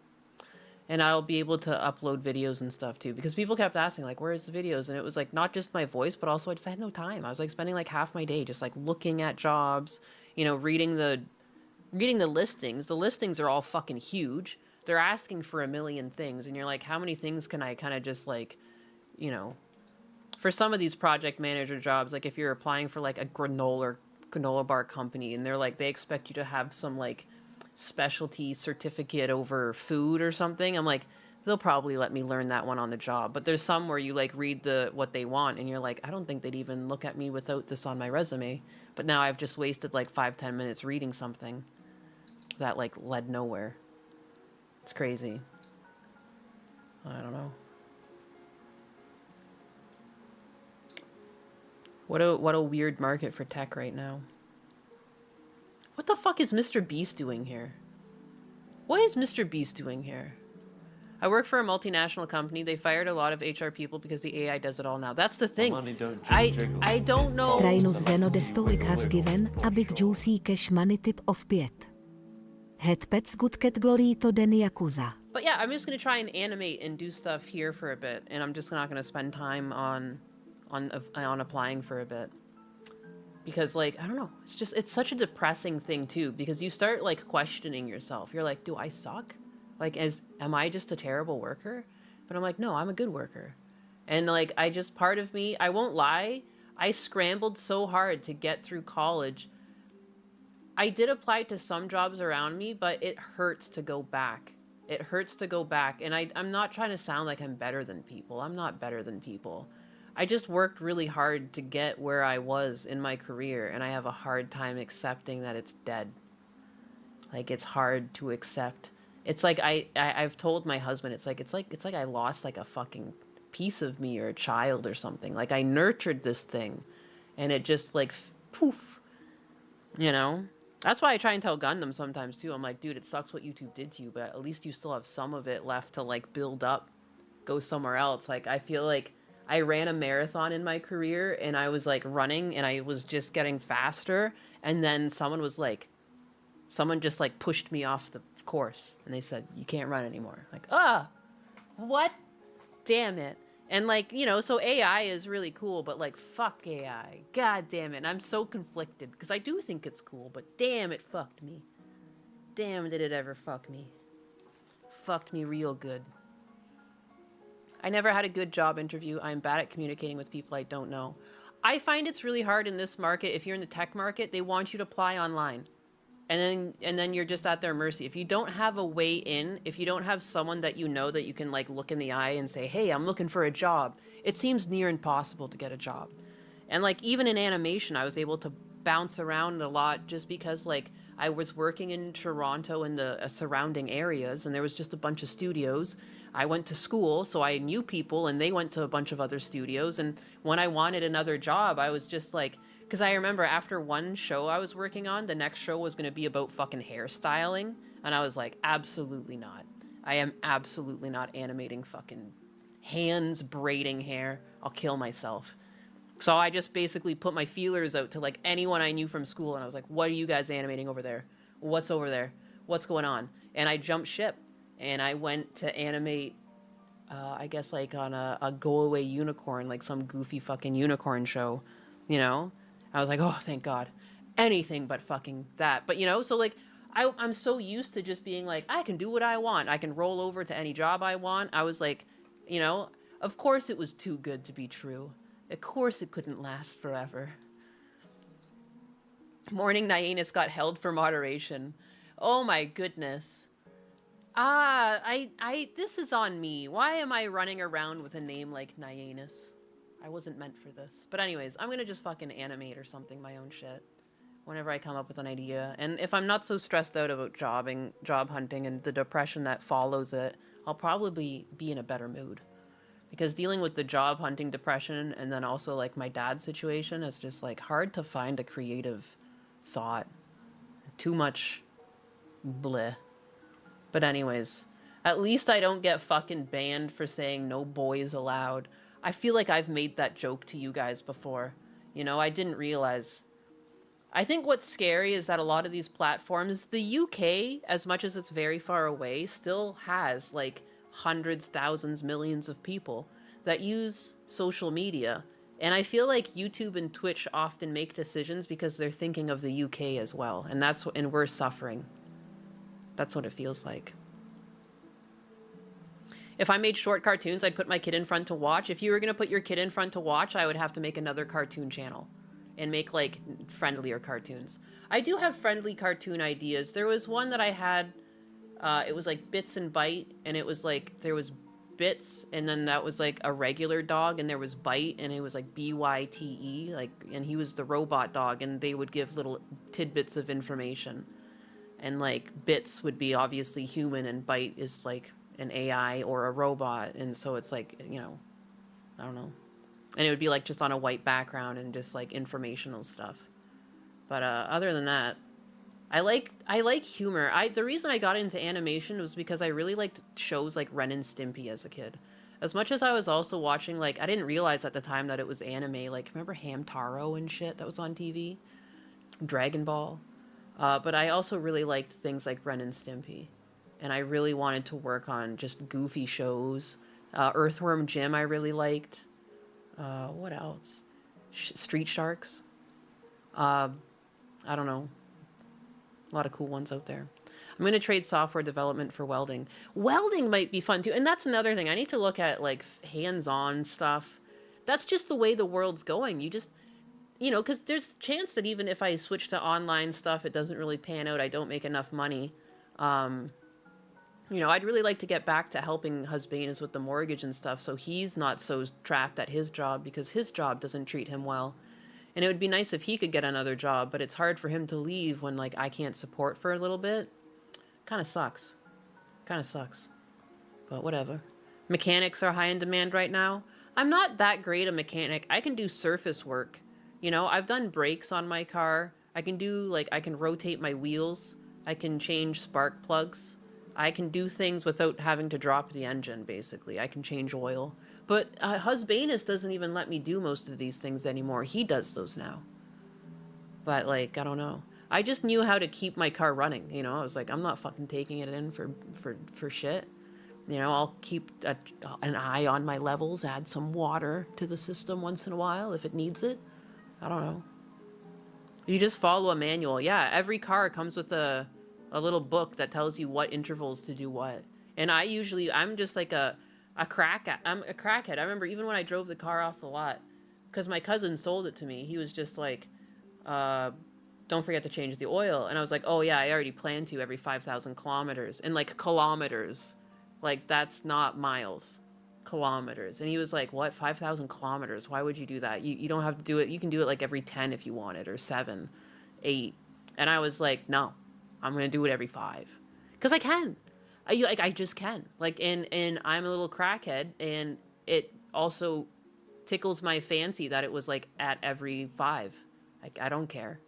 And I'll be able to upload videos and stuff too, because people kept asking like, where's the videos? And it was like, not just my voice, but also I had no time. I was like spending like half my day just like looking at jobs, you know, reading the listings. The listings are all fucking huge. They're asking for a million things. And you're like, how many things can I kind of just like, you know, for some of these project manager jobs, like if you're applying for like a granola bar company and they're like, they expect you to have some like specialty certificate over food or something, I'm like, they'll probably let me learn that one on the job. But there's some where you like read what they want and you're like, I don't think they'd even look at me without this on my resume. But now I've just wasted like 5-10 minutes reading something that like led nowhere. It's crazy. I don't know. What a weird market for tech right now. What the fuck is Mr. Beast doing here? What is Mr. Beast doing here? I work for a multinational company. They fired a lot of HR people because the AI does it all now. That's the thing. I don't know. Strainus Zenodestoic has given a big juicy cash money tip of Piet. Het pets good cat glory to den Yakuza. But yeah, I'm just going to try and animate and do stuff here for a bit. And I'm just not going to spend time on applying for a bit. Because like, I don't know, it's such a depressing thing too, because you start like questioning yourself. You're like, do I suck? Like, am I just a terrible worker? But I'm like, no, I'm a good worker. And like, part of me, I won't lie, I scrambled so hard to get through college. I did apply to some jobs around me, but it hurts to go back. It hurts to go back. And I'm not trying to sound like I'm better than people. I'm not better than people. I just worked really hard to get where I was in my career, and I have a hard time accepting that it's dead. Like, it's hard to accept. It's like I've told my husband, it's like I lost like a fucking piece of me or a child or something. Like I nurtured this thing, and it just like poof, you know. That's why I try and tell Gundam sometimes too. I'm like, dude, it sucks what YouTube did to you, but at least you still have some of it left to like build up, go somewhere else. Like I feel like I ran a marathon in my career and I was like running and I was just getting faster. And then someone just like pushed me off the course and they said, you can't run anymore. Like, what? Damn it. And like, you know, so AI is really cool, but like, fuck AI. God damn it. And I'm so conflicted because I do think it's cool, but damn, it fucked me. Damn, did it ever fuck me. Fucked me real good. I never had a good job interview. I'm bad at communicating with people I don't know. I find it's really hard in this market. If you're in the tech market, they want you to apply online. And then you're just at their mercy. If you don't have a way in, if you don't have someone that you know that you can like look in the eye and say, hey, I'm looking for a job, it seems near impossible to get a job. And like even in animation, I was able to bounce around a lot just because like I was working in Toronto and the surrounding areas and there was just a bunch of studios. I went to school, so I knew people and they went to a bunch of other studios. And when I wanted another job, I was just like, because I remember after one show I was working on, the next show was going to be about fucking hairstyling. And I was like, absolutely not. I am absolutely not animating fucking hands braiding hair. I'll kill myself. So I just basically put my feelers out to like anyone I knew from school, and I was like, what are you guys animating over there? What's over there? What's going on? And I jumped ship, and I went to animate, I guess like on a go away unicorn, like some goofy fucking unicorn show, you know? I was like, oh, thank God. Anything but fucking that. But, you know, so like, I'm so used to just being like, I can do what I want. I can roll over to any job I want. I was like, you know, of course it was too good to be true. Of course it couldn't last forever. Morning Nyanus got held for moderation. Oh my goodness. This is on me. Why am I running around with a name like Nyanus? I wasn't meant for this. But anyways, I'm gonna just fucking animate or something, my own shit. Whenever I come up with an idea. And if I'm not so stressed out about job hunting and the depression that follows it, I'll probably be in a better mood. Because dealing with the job hunting depression and then also like my dad's situation is just like hard to find a creative thought. Too much bleh. But anyways, at least I don't get fucking banned for saying no boys allowed. I feel like I've made that joke to you guys before. You know, I didn't realize. I think what's scary is that a lot of these platforms, the UK, as much as it's very far away, still has like hundreds, thousands, millions of people that use social media. And I feel like YouTube and Twitch often make decisions because they're thinking of the UK as well. And we're suffering. That's what it feels like. If I made short cartoons, I'd put my kid in front to watch. If you were going to put your kid in front to watch, I would have to make another cartoon channel and make like friendlier cartoons. I do have friendly cartoon ideas. There was one that I had, it was like Bits and Bite, and it was like, there was Bits, and then that was like a regular dog, and there was Bite, and it was like BYTE, like, and he was the robot dog, and they would give little tidbits of information. And like Bits would be obviously human, and Bite is like an AI or a robot, and so it's like, you know, I don't know. And it would be like just on a white background and just like informational stuff. But other than that, I like humor. The reason I got into animation was because I really liked shows like Ren and Stimpy as a kid. As much as I was also watching, like, I didn't realize at the time that it was anime. Like, remember Hamtaro and shit that was on TV? Dragon Ball. But I also really liked things like Ren and Stimpy. And I really wanted to work on just goofy shows. Earthworm Jim I really liked. What else? Street Sharks. I don't know. A lot of cool ones out there. I'm going to trade software development for welding. Welding might be fun too. And that's another thing. I need to look at like hands-on stuff. That's just the way the world's going. You just, you know, because there's a chance that even if I switch to online stuff, it doesn't really pan out. I don't make enough money. You know, I'd really like to get back to helping Husbands with the mortgage and stuff, so he's not so trapped at his job because his job doesn't treat him well. And it would be nice if he could get another job, but it's hard for him to leave when, like, I can't support for a little bit. Kind of sucks. Kind of sucks. But whatever. Mechanics are high in demand right now. I'm not that great a mechanic. I can do surface work. You know, I've done brakes on my car. I can do, like, I can rotate my wheels. I can change spark plugs. I can do things without having to drop the engine, basically. I can change oil. But Husbanus doesn't even let me do most of these things anymore. He does those now. But, like, I don't know. I just knew how to keep my car running, you know? I was like, I'm not fucking taking it in for shit. You know, I'll keep an eye on my levels, add some water to the system once in a while if it needs it. I don't know. You just follow a manual. Yeah, every car comes with a little book that tells you what intervals to do what. And I'm just like I'm a crackhead. I remember even when I drove the car off the lot, because my cousin sold it to me, he was just like, don't forget to change the oil. And I was like, oh yeah, I already plan to every 5,000 kilometers. And like kilometers, like that's not miles, kilometers. And he was like, what, 5,000 kilometers? Why would you do that? You don't have to do it. You can do it like every 10 if you wanted, or 7, 8. And I was like, no. I'm going to do it every 5. Because I can. I just can. Like, and I'm a little crackhead, and it also tickles my fancy that it was, like, at every 5. Like, I don't care.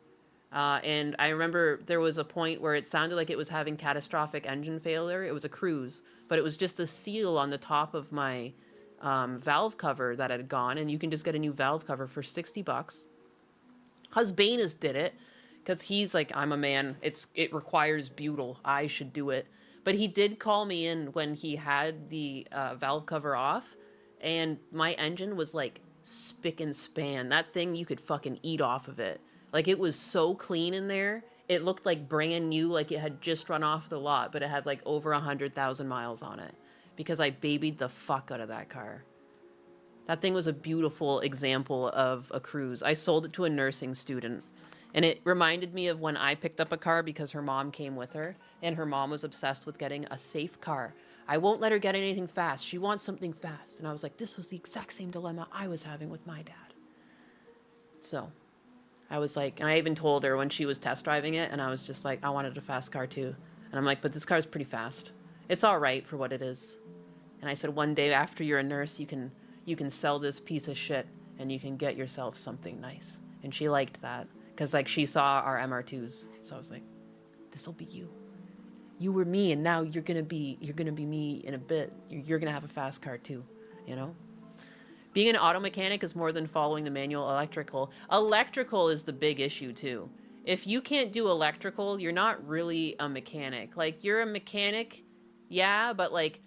And I remember there was a point where it sounded like it was having catastrophic engine failure. It was a Cruise, but it was just a seal on the top of my valve cover that had gone, and you can just get a new valve cover for $60. Husbanus did it because he's like, I'm a man. It requires butyl. I should do it. But he did call me in when he had the valve cover off, and my engine was like spick and span. That thing, you could fucking eat off of it. Like, it was so clean in there. It looked like brand new, like it had just run off the lot, but it had like over 100,000 miles on it because I babied the fuck out of that car. That thing was a beautiful example of a cruise. I sold it to a nursing student, and it reminded me of when I picked up a car because her mom came with her, and her mom was obsessed with getting a safe car. I won't let her get anything fast. She wants something fast. And I was like, this was the exact same dilemma I was having with my dad. So I was like, and I even told her when she was test driving it, and I was just like, I wanted a fast car too. And I'm like, but this car's pretty fast. It's all right for what it is. And I said, one day after you're a nurse, you can sell this piece of shit and you can get yourself something nice. And she liked that because like she saw our MR2s. So I was like, this will be you. You were me, and now you're gonna be me in a bit. You're gonna have a fast car too, you know? Being an auto mechanic is more than following the manual electrical. Electrical is the big issue too. If you can't do electrical, you're not really a mechanic. Like, you're a mechanic, yeah, but like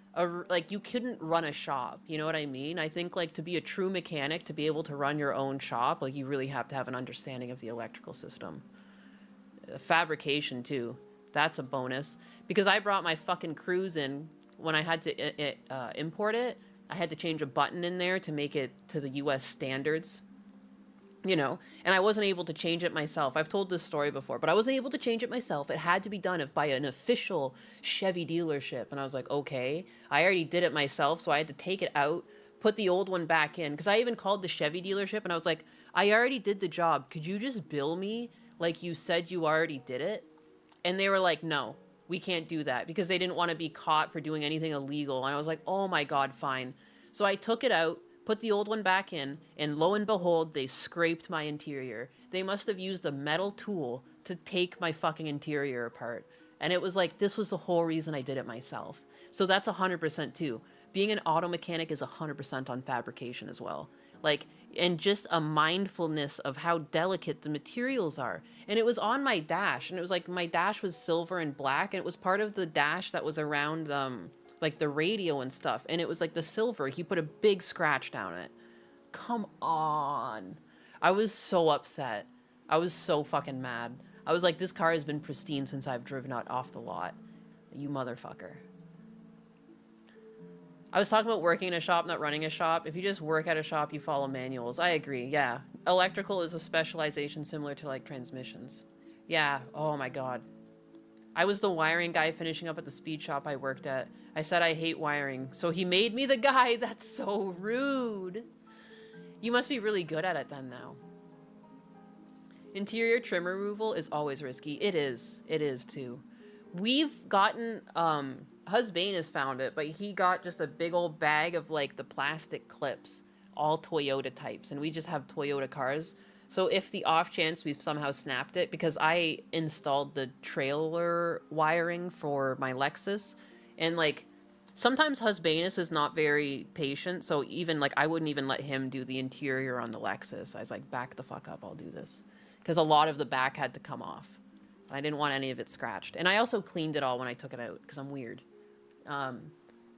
you couldn't run a shop, you know what I mean? I think like to be a true mechanic, to be able to run your own shop, like you really have to have an understanding of the electrical system. Fabrication too, that's a bonus. Because I brought my fucking Cruise in, when I had to import it, I had to change a button in there to make it to the US standards, you know, and I wasn't able to change it myself. I've told this story before, but I wasn't able to change it myself. It had to be done by an official Chevy dealership. And I was like, okay, I already did it myself, so I had to take it out, put the old one back in, because I even called the Chevy dealership and I was like, I already did the job. Could you just bill me like you said you already did it? And they were like, no, we can't do that, because they didn't want to be caught for doing anything illegal. And I was like, oh my God, fine. So I took it out, put the old one back in, and lo and behold, they scraped my interior. They must have used a metal tool to take my fucking interior apart. And it was like, this was the whole reason I did it myself. So that's 100% too. Being an auto mechanic is 100% on fabrication as well. Like, and just a mindfulness of how delicate the materials are. And it was on my dash, and it was like, my dash was silver and black, and it was part of the dash that was around, like the radio and stuff. And it was like the silver, he put a big scratch down it. Come on. I was so upset. I was so fucking mad. I was like, this car has been pristine since I've driven it off the lot. You motherfucker. I was talking about working in a shop, not running a shop. If you just work at a shop, you follow manuals. I agree, yeah. Electrical is a specialization similar to like transmissions. Yeah, oh my God. I was the wiring guy finishing up at the speed shop I worked at. I said I hate wiring, so he made me the guy. That's so rude. You must be really good at it then now. Interior trim removal is always risky. It is too. We've gotten, Husband has found it, but he got just a big old bag of like the plastic clips, all Toyota types, and we just have Toyota cars. So if the off chance we've somehow snapped it, because I installed the trailer wiring for my Lexus, and like sometimes Husbanus is not very patient, so even like I wouldn't even let him do the interior on the Lexus. I was like, back the fuck up, I'll do this. Because a lot of the back had to come off. I didn't want any of it scratched. And I also cleaned it all when I took it out, because I'm weird.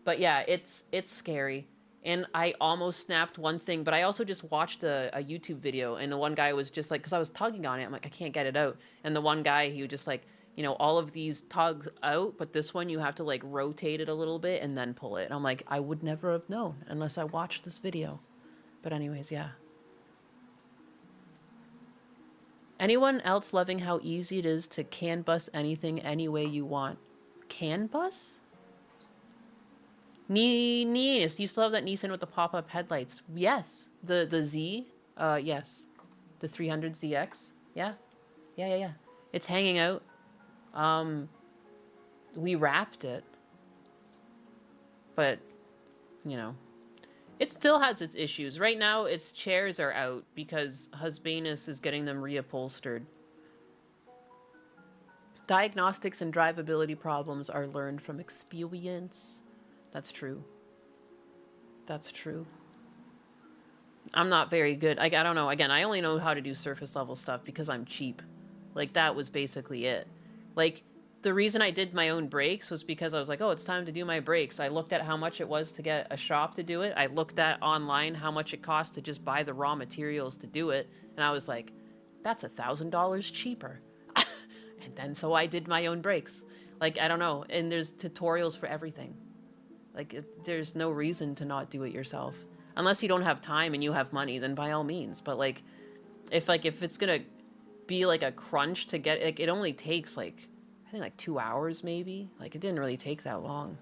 But yeah, it's scary. And I almost snapped one thing, but I also just watched a YouTube video, and the one guy was just like, because I was tugging on it, I'm like, I can't get it out. And the one guy, he was just like, you know, all of these tugs out, but this one you have to like rotate it a little bit and then pull it. And I'm like, I would never have known unless I watched this video. But anyways, yeah. Anyone else loving how easy it is to CAN bus anything any way you want? CAN bus? Nias, you still have that Nissan with the pop-up headlights? Yes. The Z? Yes. The 300ZX? Yeah. Yeah. It's hanging out. We wrapped it. But, you know. It still has its issues. Right now, its chairs are out because Husbanus is getting them reupholstered. Diagnostics and drivability problems are learned from experience. That's true. That's true. I'm not very good. I don't know. Again, I only know how to do surface level stuff because I'm cheap. Like, that was basically it. Like, the reason I did my own brakes was because I was like, oh, it's time to do my brakes. I looked at how much it was to get a shop to do it. I looked at online how much it cost to just buy the raw materials to do it. And I was like, that's $1,000 cheaper. And then so I did my own brakes. Like, I don't know. And there's tutorials for everything. Like, there's no reason to not do it yourself. Unless you don't have time and you have money, then by all means. But like if it's gonna be like a crunch to get, like, it only takes like, I think like 2 hours maybe. Like, it didn't really take that long.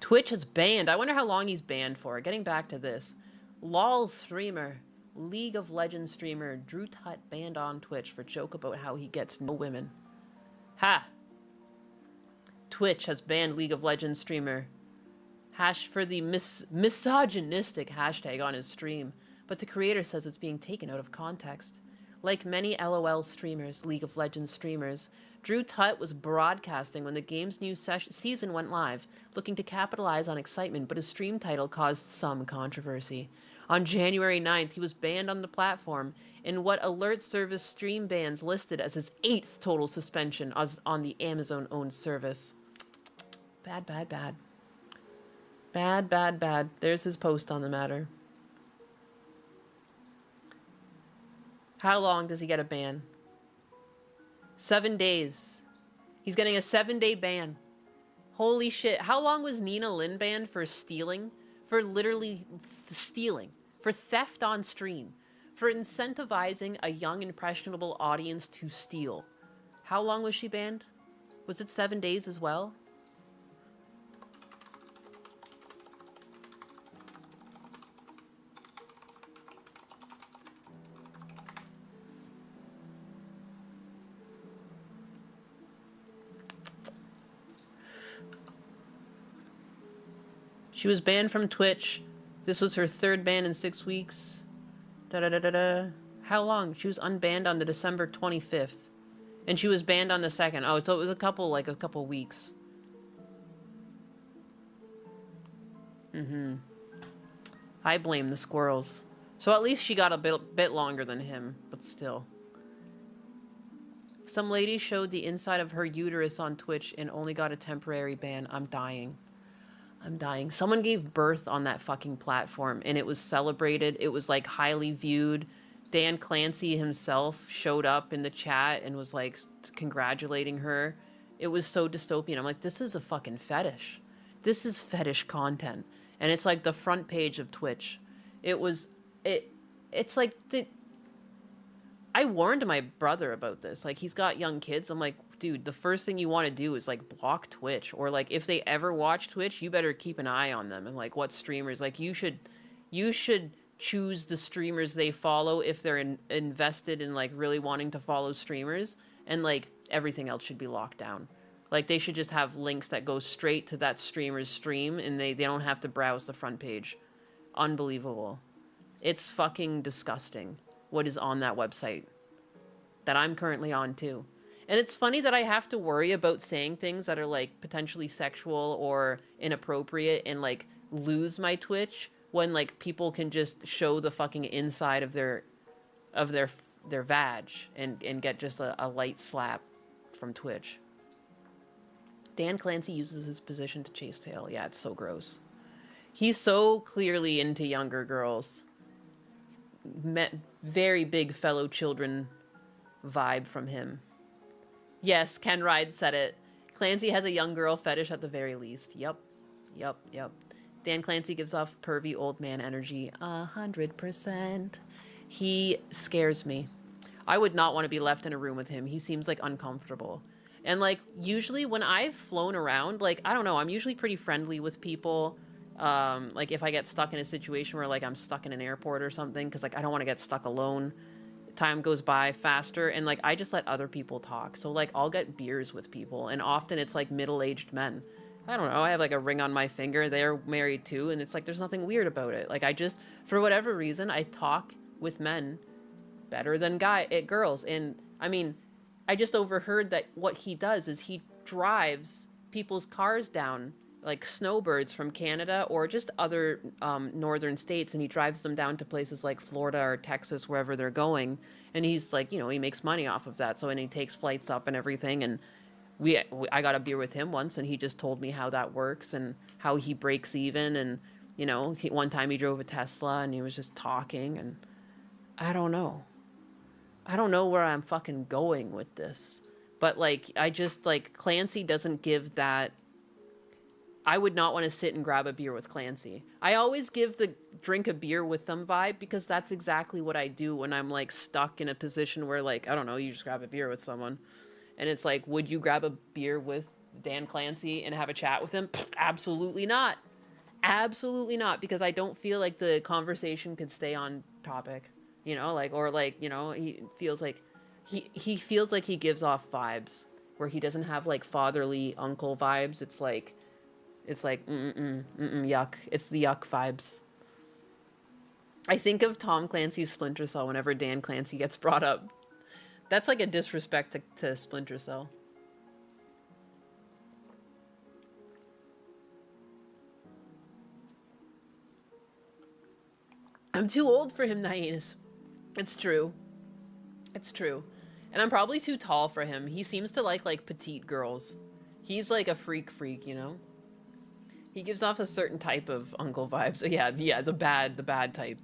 Twitch has banned. I wonder how long he's banned for. Getting back to this. LOL streamer, League of Legends streamer, Drew Tutt banned on Twitch for joke about how he gets no women. Ha! Twitch has banned League of Legends streamer for the misogynistic hashtag on his stream, but the creator says it's being taken out of context. Like many LOL streamers, League of Legends streamers, Drew Tutt was broadcasting when the game's new season went live, looking to capitalize on excitement, but his stream title caused some controversy. On January 9th, he was banned on the platform in what alert service stream bans listed as his 8th total suspension on the Amazon-owned service. Bad, bad, bad. Bad, bad, bad. There's his post on the matter. How long does he get a ban? 7 days. He's getting a 7-day ban. Holy shit. How long was Nina Lin banned for stealing? For literally stealing. For theft on stream. For incentivizing a young, impressionable audience to steal. How long was she banned? Was it 7 days as well? She was banned from Twitch. This was her 3rd ban in 6 weeks. Da-da-da-da-da. How long? She was unbanned on the December 25th. And she was banned on the 2nd. Oh, so it was a couple weeks. I blame the squirrels. So at least she got a bit longer than him, but still. Some lady showed the inside of her uterus on Twitch and only got a temporary ban. I'm dying. I'm dying. Someone gave birth on that fucking platform and it was celebrated. It was like highly viewed. Dan Clancy himself showed up in the chat and was like congratulating her. It was so dystopian. I'm like, this is a fucking fetish. This is fetish content. And it's like the front page of Twitch. It's like I warned my brother about this. Like, he's got young kids. I'm like, dude, the first thing you want to do is like block Twitch, or like if they ever watch Twitch, you better keep an eye on them and like what streamers. Like, you should choose the streamers they follow if they're invested in like really wanting to follow streamers, and like everything else should be locked down. Like, they should just have links that go straight to that streamer's stream and they don't have to browse the front page. Unbelievable. It's fucking disgusting what is on that website that I'm currently on too. And it's funny that I have to worry about saying things that are like potentially sexual or inappropriate and like lose my Twitch when like people can just show the fucking inside of their vag and get just a light slap from Twitch. Dan Clancy uses his position to chase tail. Yeah, it's so gross. He's so clearly into younger girls. Very big fellow children vibe from him. Yes, Ken Ride said it. Clancy has a young girl fetish at the very least. Yep. Dan Clancy gives off pervy old man energy 100%. He scares me. I would not want to be left in a room with him. He seems like uncomfortable. And like usually when I've flown around, like, I don't know, I'm usually pretty friendly with people. Like if I get stuck in a situation where like I'm stuck in an airport or something, because like I don't want to get stuck alone. Time goes by faster, and like I just let other people talk. So like I'll get beers with people, and often it's like middle-aged men. I don't know, I have like a ring on my finger, they're married too, and it's like there's nothing weird about it. Like I just, for whatever reason, I talk with men better than girls. And I mean, I just overheard that what he does is he drives people's cars down like snowbirds from Canada or just other northern states, and he drives them down to places like Florida or Texas, wherever they're going. And he's like, you know, he makes money off of that. So, and he takes flights up and everything. And I got a beer with him once, and he just told me how that works and how he breaks even. And, you know, one time he drove a Tesla and he was just talking, and I don't know. I don't know where I'm fucking going with this. But, like, I just, like, Clancy doesn't give that. I would not want to sit and grab a beer with Clancy. I always give the drink a beer with them vibe, because that's exactly what I do when I'm, like, stuck in a position where, like, I don't know, you just grab a beer with someone. And it's like, would you grab a beer with Dan Clancy and have a chat with him? Absolutely not. Absolutely not, because I don't feel like the conversation could stay on topic. You know, like, or like, you know, he feels like he feels like he gives off vibes where he doesn't have like fatherly uncle vibes. It's like yuck. It's the yuck vibes. I think of Tom Clancy's Splinter Cell whenever Dan Clancy gets brought up. That's like a disrespect to Splinter Cell. I'm too old for him, Nyanus. It's true. It's true. And I'm probably too tall for him. He seems to like petite girls. He's like a freak, you know? He gives off a certain type of uncle vibe. So yeah, the bad type.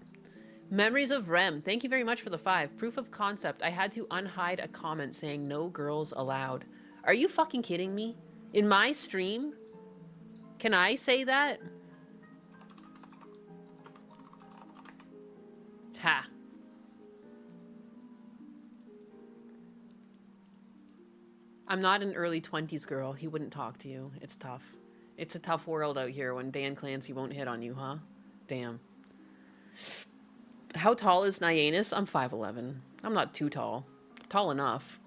Memories of Rem. Thank you very much for the 5. Proof of concept. I had to unhide a comment saying no girls allowed. Are you fucking kidding me? In my stream? Can I say that? Ha. I'm not an early 20s girl. He wouldn't talk to you. It's tough. It's a tough world out here when Dan Clancy won't hit on you, huh? Damn. How tall is Nyanus? I'm 5'11". I'm not too tall. Tall enough.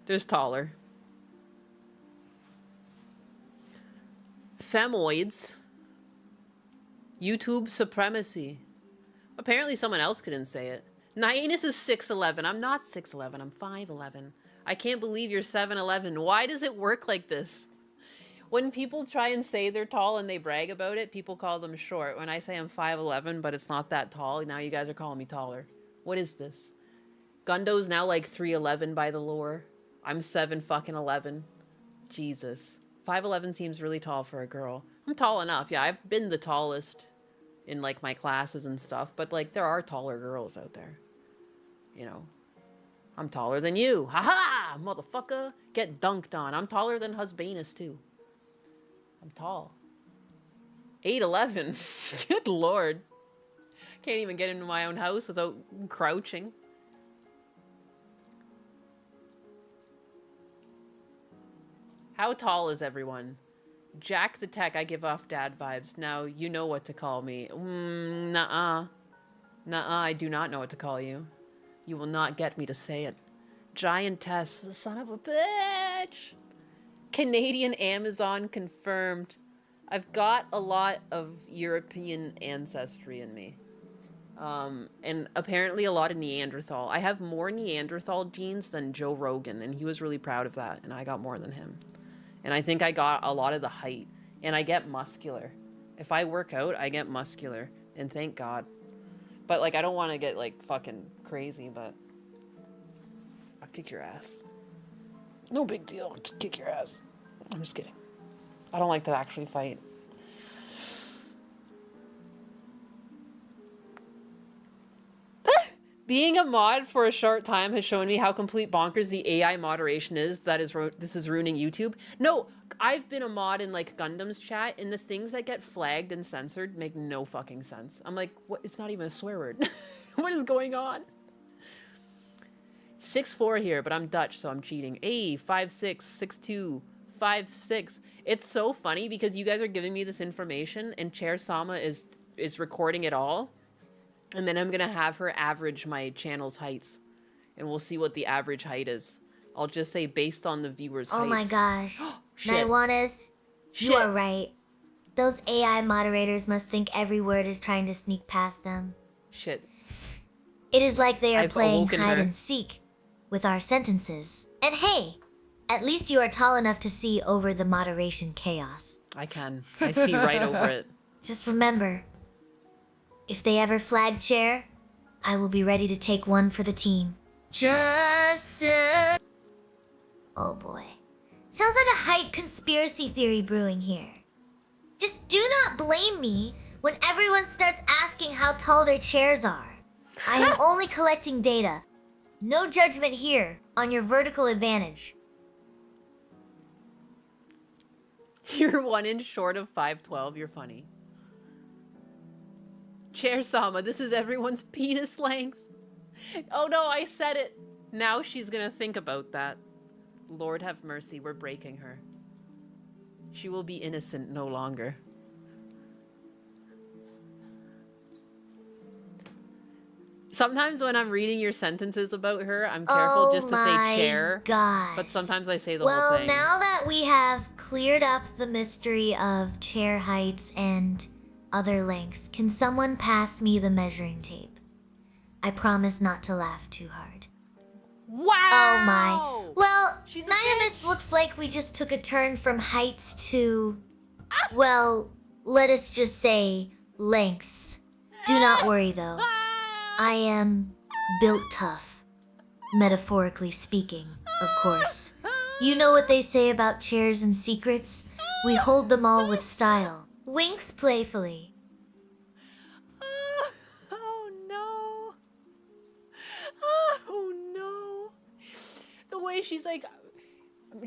There's taller. Femoids. YouTube supremacy. Apparently someone else couldn't say it. Nyanus is 6'11". I'm not 6'11". I'm 5'11". I can't believe you're 7'11". Why does it work like this? When people try and say they're tall and they brag about it, people call them short. When I say I'm 5'11", but it's not that tall, now you guys are calling me taller. What is this? Gundo's now like 3'11" by the lore. I'm 7'11". Jesus. 5'11" seems really tall for a girl. I'm tall enough. Yeah, I've been the tallest in like my classes and stuff, but like there are taller girls out there. You know. I'm taller than you. Haha, motherfucker. Get dunked on. I'm taller than Husbanus too. I'm tall. 8'11". Good lord. Can't even get into my own house without crouching. How tall is everyone? Jack the Tech, I give off dad vibes. Now you know what to call me. Nuh-uh. Nuh-uh, I do not know what to call you. You will not get me to say it. Giantess, the son of a bitch. Canadian Amazon confirmed. I've got a lot of European ancestry in me. And apparently a lot of Neanderthal. I have more Neanderthal genes than Joe Rogan, and he was really proud of that, and I got more than him. And I think I got a lot of the height, and I get muscular. If I work out, I get muscular, and thank God. But, like, I don't want to get, like, fucking crazy, but I'll kick your ass. No big deal. I'll just kick your ass. I'm just kidding. I don't like to actually fight. Being a mod for a short time has shown me how complete bonkers the AI moderation is. This is ruining YouTube. No, I've been a mod in like Gundam's chat, and the things that get flagged and censored make no fucking sense. I'm like, what? It's not even a swear word. What is going on? 6'4" here, but I'm Dutch, so I'm cheating. Hey, 5'6", 6'2", 5'6". It's so funny because you guys are giving me this information, and Chair Sama is recording it all. And then I'm going to have her average my channel's heights. And we'll see what the average height is. I'll just say based on the viewer's heights. Oh my gosh. Naiwanas, you are right. Those AI moderators must think every word is trying to sneak past them. Shit. It is like they are I've playing awoken hide her. and seek with our sentences. And hey, At least you are tall enough to see over the moderation chaos. I can. I see right over it. Just remember, if they ever flag chair, I will be ready to take one for the team. Just oh boy. Sounds like a hype conspiracy theory brewing here. Just do not blame me when everyone starts asking how tall their chairs are. I am only collecting data. No judgment here on your vertical advantage. You're 1 inch short of 5'12". You're funny. Chair Sama, this is everyone's penis length. Oh no, I said it. Now she's gonna think about that. Lord have mercy, we're breaking her. She will be innocent no longer. Sometimes when I'm reading your sentences about her, I'm careful just to say chair. God. But sometimes I say the whole thing. Well, now that we have cleared up the mystery of chair heights and other lengths, can someone pass me the measuring tape? I promise not to laugh too hard. Wow! Oh my. Well, She's a Niamus looks like we just took a turn from heights to, well, let us just say lengths. Do not worry though. I am built tough. Metaphorically speaking, of course. You know what they say about chairs and secrets? We hold them all with style. Winks playfully. Oh no. Oh no. The way she's like,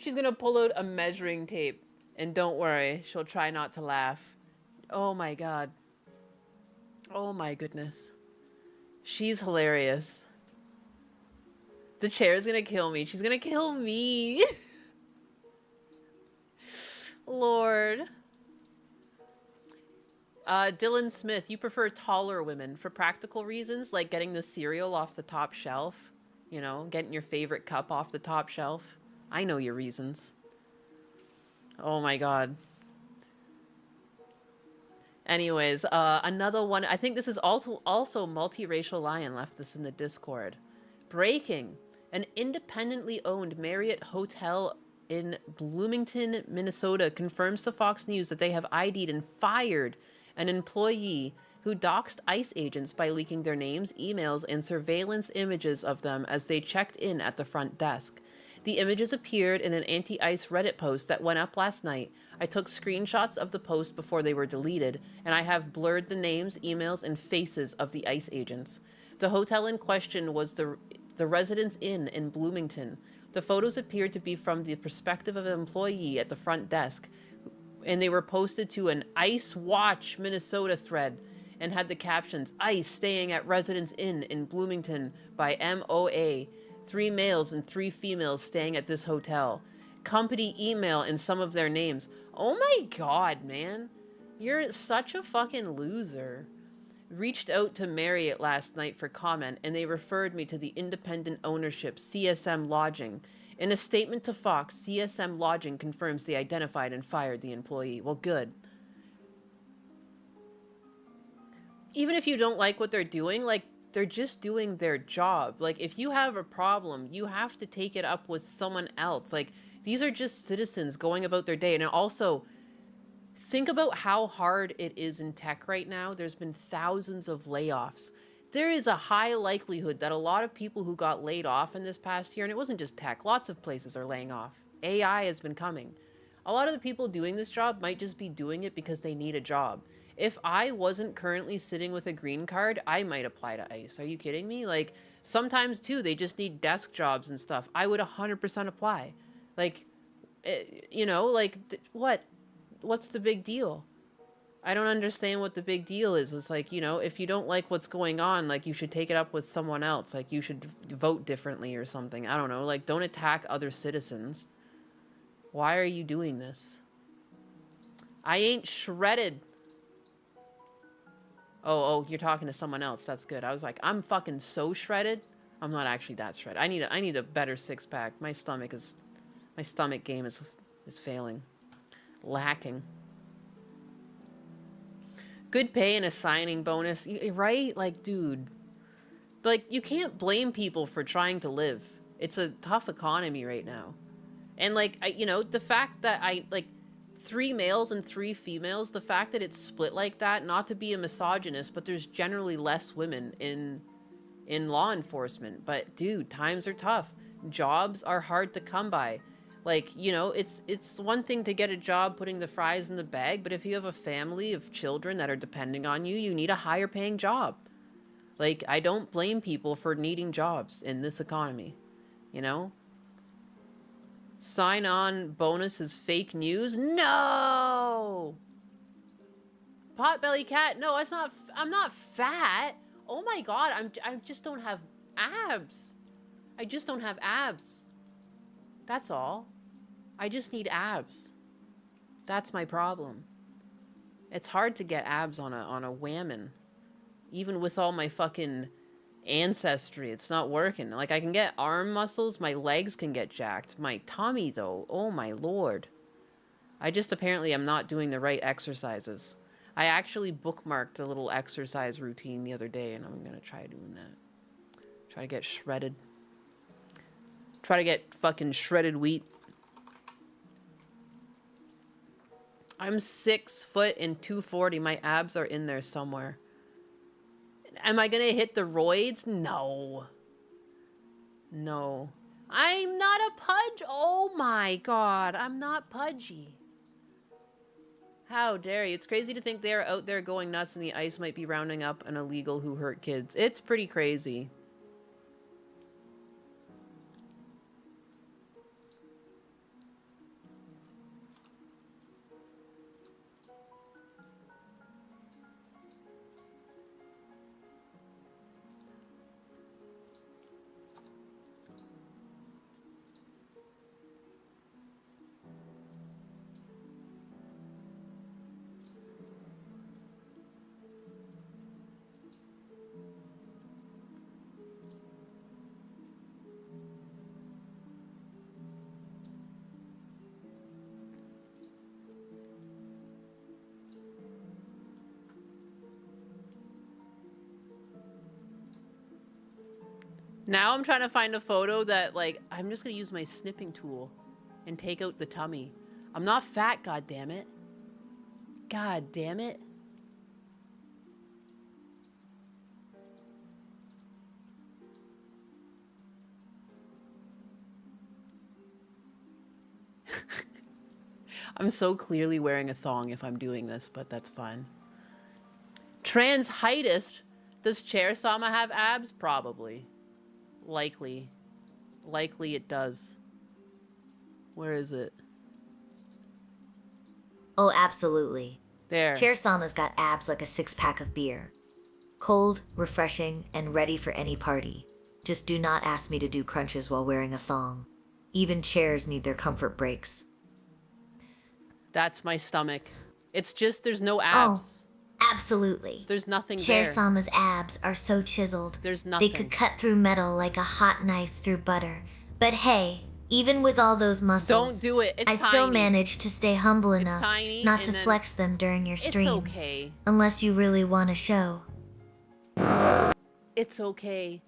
she's gonna pull out a measuring tape. And don't worry, she'll try not to laugh. Oh my god. Oh my goodness. She's hilarious. The chair's gonna kill me. She's gonna kill me. Lord. Dylan Smith, you prefer taller women for practical reasons, like getting the cereal off the top shelf. You know, getting your favorite cup off the top shelf. I know your reasons. Oh my god. Anyways, another one. I think this is also Multiracial Lion left this in the Discord. Breaking. An independently owned Marriott hotel in Bloomington, Minnesota confirms to Fox News that they have ID'd and fired an employee who doxed ICE agents by leaking their names, emails, and surveillance images of them as they checked in at the front desk. The images appeared in an anti-ICE Reddit post that went up last night. I took screenshots of the post before they were deleted, and I have blurred the names, emails, and faces of the ICE agents. The hotel in question was the Residence Inn in Bloomington. The photos appeared to be from the perspective of an employee at the front desk, and they were posted to an ICE Watch Minnesota thread and had the captions, ICE staying at Residence Inn in Bloomington by MOA. 3 males and 3 females staying at this hotel. Company email and some of their names. Oh my god, man. You're such a fucking loser. Reached out to Marriott last night for comment, and they referred me to the independent ownership, CSM Lodging. In a statement to Fox, CSM Lodging confirms they identified and fired the employee. Well, good. Even if you don't like what they're doing, like, they're just doing their job. Like, if you have a problem, you have to take it up with someone else. Like, these are just citizens going about their day. And also, think about how hard it is in tech right now. There's been thousands of layoffs. There is a high likelihood that a lot of people who got laid off in this past year, and it wasn't just tech, lots of places are laying off. AI has been coming. A lot of the people doing this job might just be doing it because they need a job. If I wasn't currently sitting with a green card, I might apply to ICE. Are you kidding me? Like, sometimes, too, they just need desk jobs and stuff. I would 100% apply. Like, you know, like, what? What's the big deal? I don't understand what the big deal is. It's like, you know, if you don't like what's going on, like, you should take it up with someone else. Like, you should vote differently or something. I don't know. Like, don't attack other citizens. Why are you doing this? I ain't shredded. Oh, you're talking to someone else. That's good. I was like, I'm fucking so shredded. I'm not actually that shredded. I need a better six-pack. My stomach game is failing. Lacking. Good pay and a signing bonus, right? Like, dude. Like, you can't blame people for trying to live. It's a tough economy right now. And like, you know, the fact that I like 3 males and 3 females, the fact that it's split like that, not to be a misogynist, but there's generally less women in law enforcement. But dude, times are tough. Jobs are hard to come by. Like, you know, it's one thing to get a job putting the fries in the bag, but if you have a family of children that are depending on you, you need a higher paying job. Like, I don't blame people for needing jobs in this economy, you know? Sign-on bonus is fake news? No! Potbelly cat? No, it's not. I'm not fat. Oh my god, I just don't have abs. I just don't have abs. That's all. I just need abs. That's my problem. It's hard to get abs on a whammon. Even with all my fucking ancestry, it's not working. Like, I can get arm muscles, my legs can get jacked. My tummy, though, oh my lord. I just apparently am not doing the right exercises. I actually bookmarked a little exercise routine the other day, and I'm gonna try doing that. Try to get shredded. Try to get fucking shredded wheat. I'm 6 foot and 240. My abs are in there somewhere. Am I gonna hit the roids? No. No. I'm not a pudge. Oh my god. I'm not pudgy. How dare you? It's crazy to think they're out there going nuts and the ICE might be rounding up an illegal who hurt kids. It's pretty crazy. Now I'm trying to find a photo that, like, I'm just gonna use my snipping tool and take out the tummy. I'm not fat, god damn it. God damn it. I'm so clearly wearing a thong if I'm doing this, but that's fine. Trans heightist. Does Chair Sama have abs? Probably. Likely. Likely it does. Where is it? Oh, absolutely. There. Chair Sama's got abs like a 6-pack of beer. Cold, refreshing, and ready for any party. Just do not ask me to do crunches while wearing a thong. Even chairs need their comfort breaks. That's my stomach. It's just there's no abs. Oh, absolutely. There's nothing Chair there. Sama's abs are so chiseled. There's nothing. They could cut through metal like a hot knife through butter. But hey, even with all those muscles, don't do it. It's I tiny. still manage to stay humble enough tiny, not and to then- flex them during your streams. It's okay. Unless you really want to show. It's okay.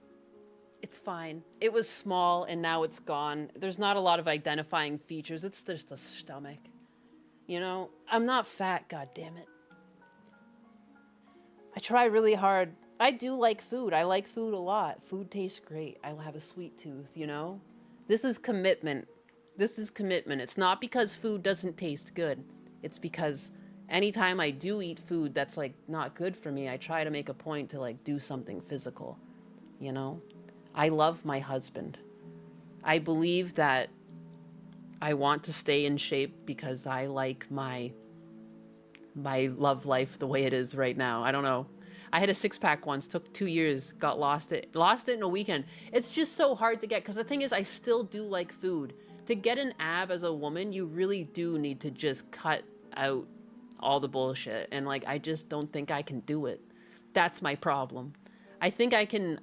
It's fine. It was small and now it's gone. There's not a lot of identifying features. It's just the stomach. You know, I'm not fat, god damn it. I try really hard. I do like food. I like food a lot. Food tastes great. I have a sweet tooth, you know? This is commitment. This is commitment. It's not because food doesn't taste good. It's because anytime I do eat food that's like not good for me, I try to make a point to like do something physical, you know? I love my husband. I believe that I want to stay in shape because I like my love life the way it is right now. I don't know. I had a 6-pack once, took 2 years, lost it in a weekend. It's just so hard to get, because the thing is, I still do like food. To get an ab as a woman, you really do need to just cut out all the bullshit, and like, I just don't think I can do it. That's my problem. I think I can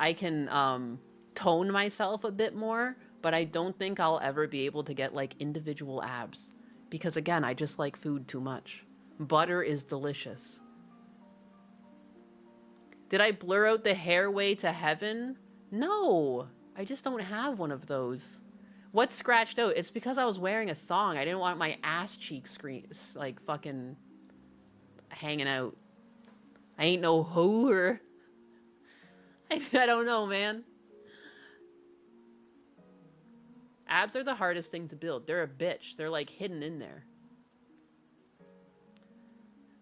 tone myself a bit more, but I don't think I'll ever be able to get like individual abs, because again, I just like food too much. Butter is delicious. Did I blur out the hairway to heaven? No, I just don't have one of those. What's scratched out? It's because I was wearing a thong. I didn't want my ass cheeks like fucking hanging out. I ain't no whore. I don't know, man. Abs are the hardest thing to build. They're a bitch. They're like hidden in there.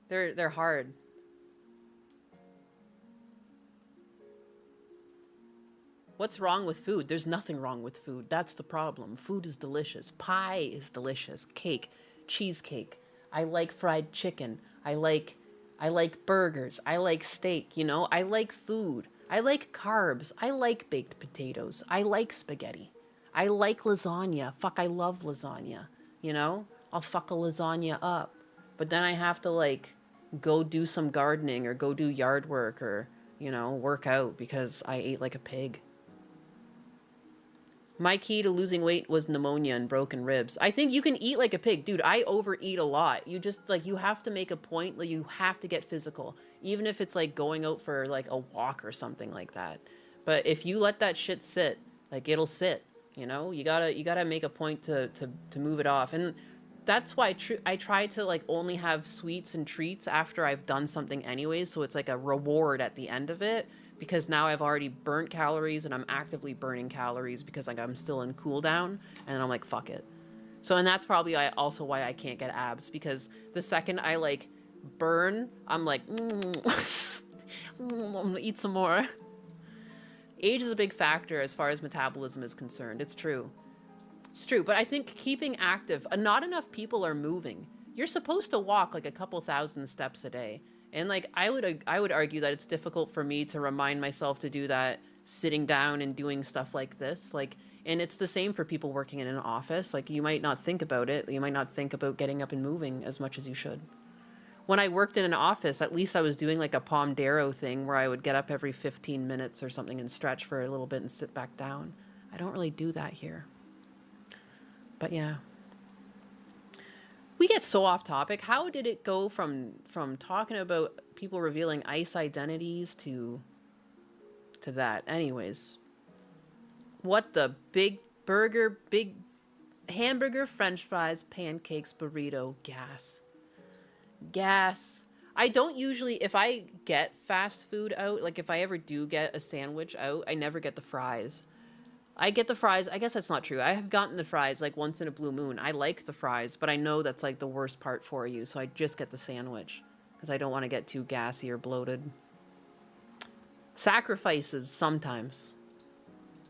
They're hard. What's wrong with food? There's nothing wrong with food. That's the problem. Food is delicious. Pie is delicious. Cake, cheesecake. I like fried chicken. I like burgers. I like steak, you know? I like food. I like carbs. I like baked potatoes. I like spaghetti. I like lasagna. Fuck, I love lasagna. You know? I'll fuck a lasagna up. But then I have to like go do some gardening or go do yard work or, you know, work out because I ate like a pig. My key to losing weight was pneumonia and broken ribs. I think you can eat like a pig. Dude, I overeat a lot. You just, like, you have to make a point. Like, you have to get physical. Even if it's, like, going out for, like, a walk or something like that. But if you let that shit sit, like, it'll sit, you know? You gotta make a point to move it off. And that's why I try to, like, only have sweets and treats after I've done something anyways. So it's, like, a reward at the end of it. Because now I've already burnt calories and I'm actively burning calories because like I'm still in cooldown and I'm like, fuck it. So, and that's probably also why I can't get abs, because the second I like burn, I'm like, I'm gonna eat some more. Age is a big factor as far as metabolism is concerned. It's true. It's true. But I think keeping active, not enough people are moving. You're supposed to walk like a couple thousand steps a day. And like I would argue that it's difficult for me to remind myself to do that sitting down and doing stuff like this. Like, and it's the same for people working in an office. Like, you might not think about it. You might not think about getting up and moving as much as you should. When I worked in an office, at least I was doing like a Pomodoro thing where I would get up every 15 minutes or something and stretch for a little bit and sit back down. I don't really do that here. But yeah. We get so off topic. How did it go from talking about people revealing ICE identities to that? Anyways, what the big burger, big hamburger, French fries, pancakes, burrito, gas. I don't usually, if I get fast food out, like if I ever do get a sandwich out, I never get the fries. I get the fries. I guess that's not true. I have gotten the fries like once in a blue moon. I like the fries, but I know that's like the worst part for you. So I just get the sandwich because I don't want to get too gassy or bloated. Sacrifices sometimes.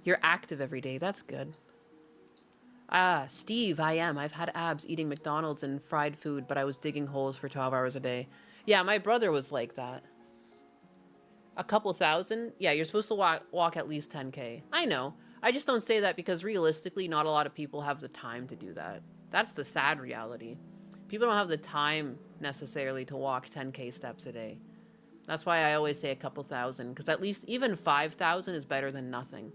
You're active every day. That's good. Steve, I've had abs eating McDonald's and fried food, but I was digging holes for 12 hours a day. Yeah, my brother was like that. A couple thousand? Yeah, you're supposed to walk at least 10K. I know. I just don't say that because realistically, not a lot of people have the time to do that. That's the sad reality. People don't have the time necessarily to walk 10K steps a day. That's why I always say a couple thousand, because at least even 5,000 is better than nothing.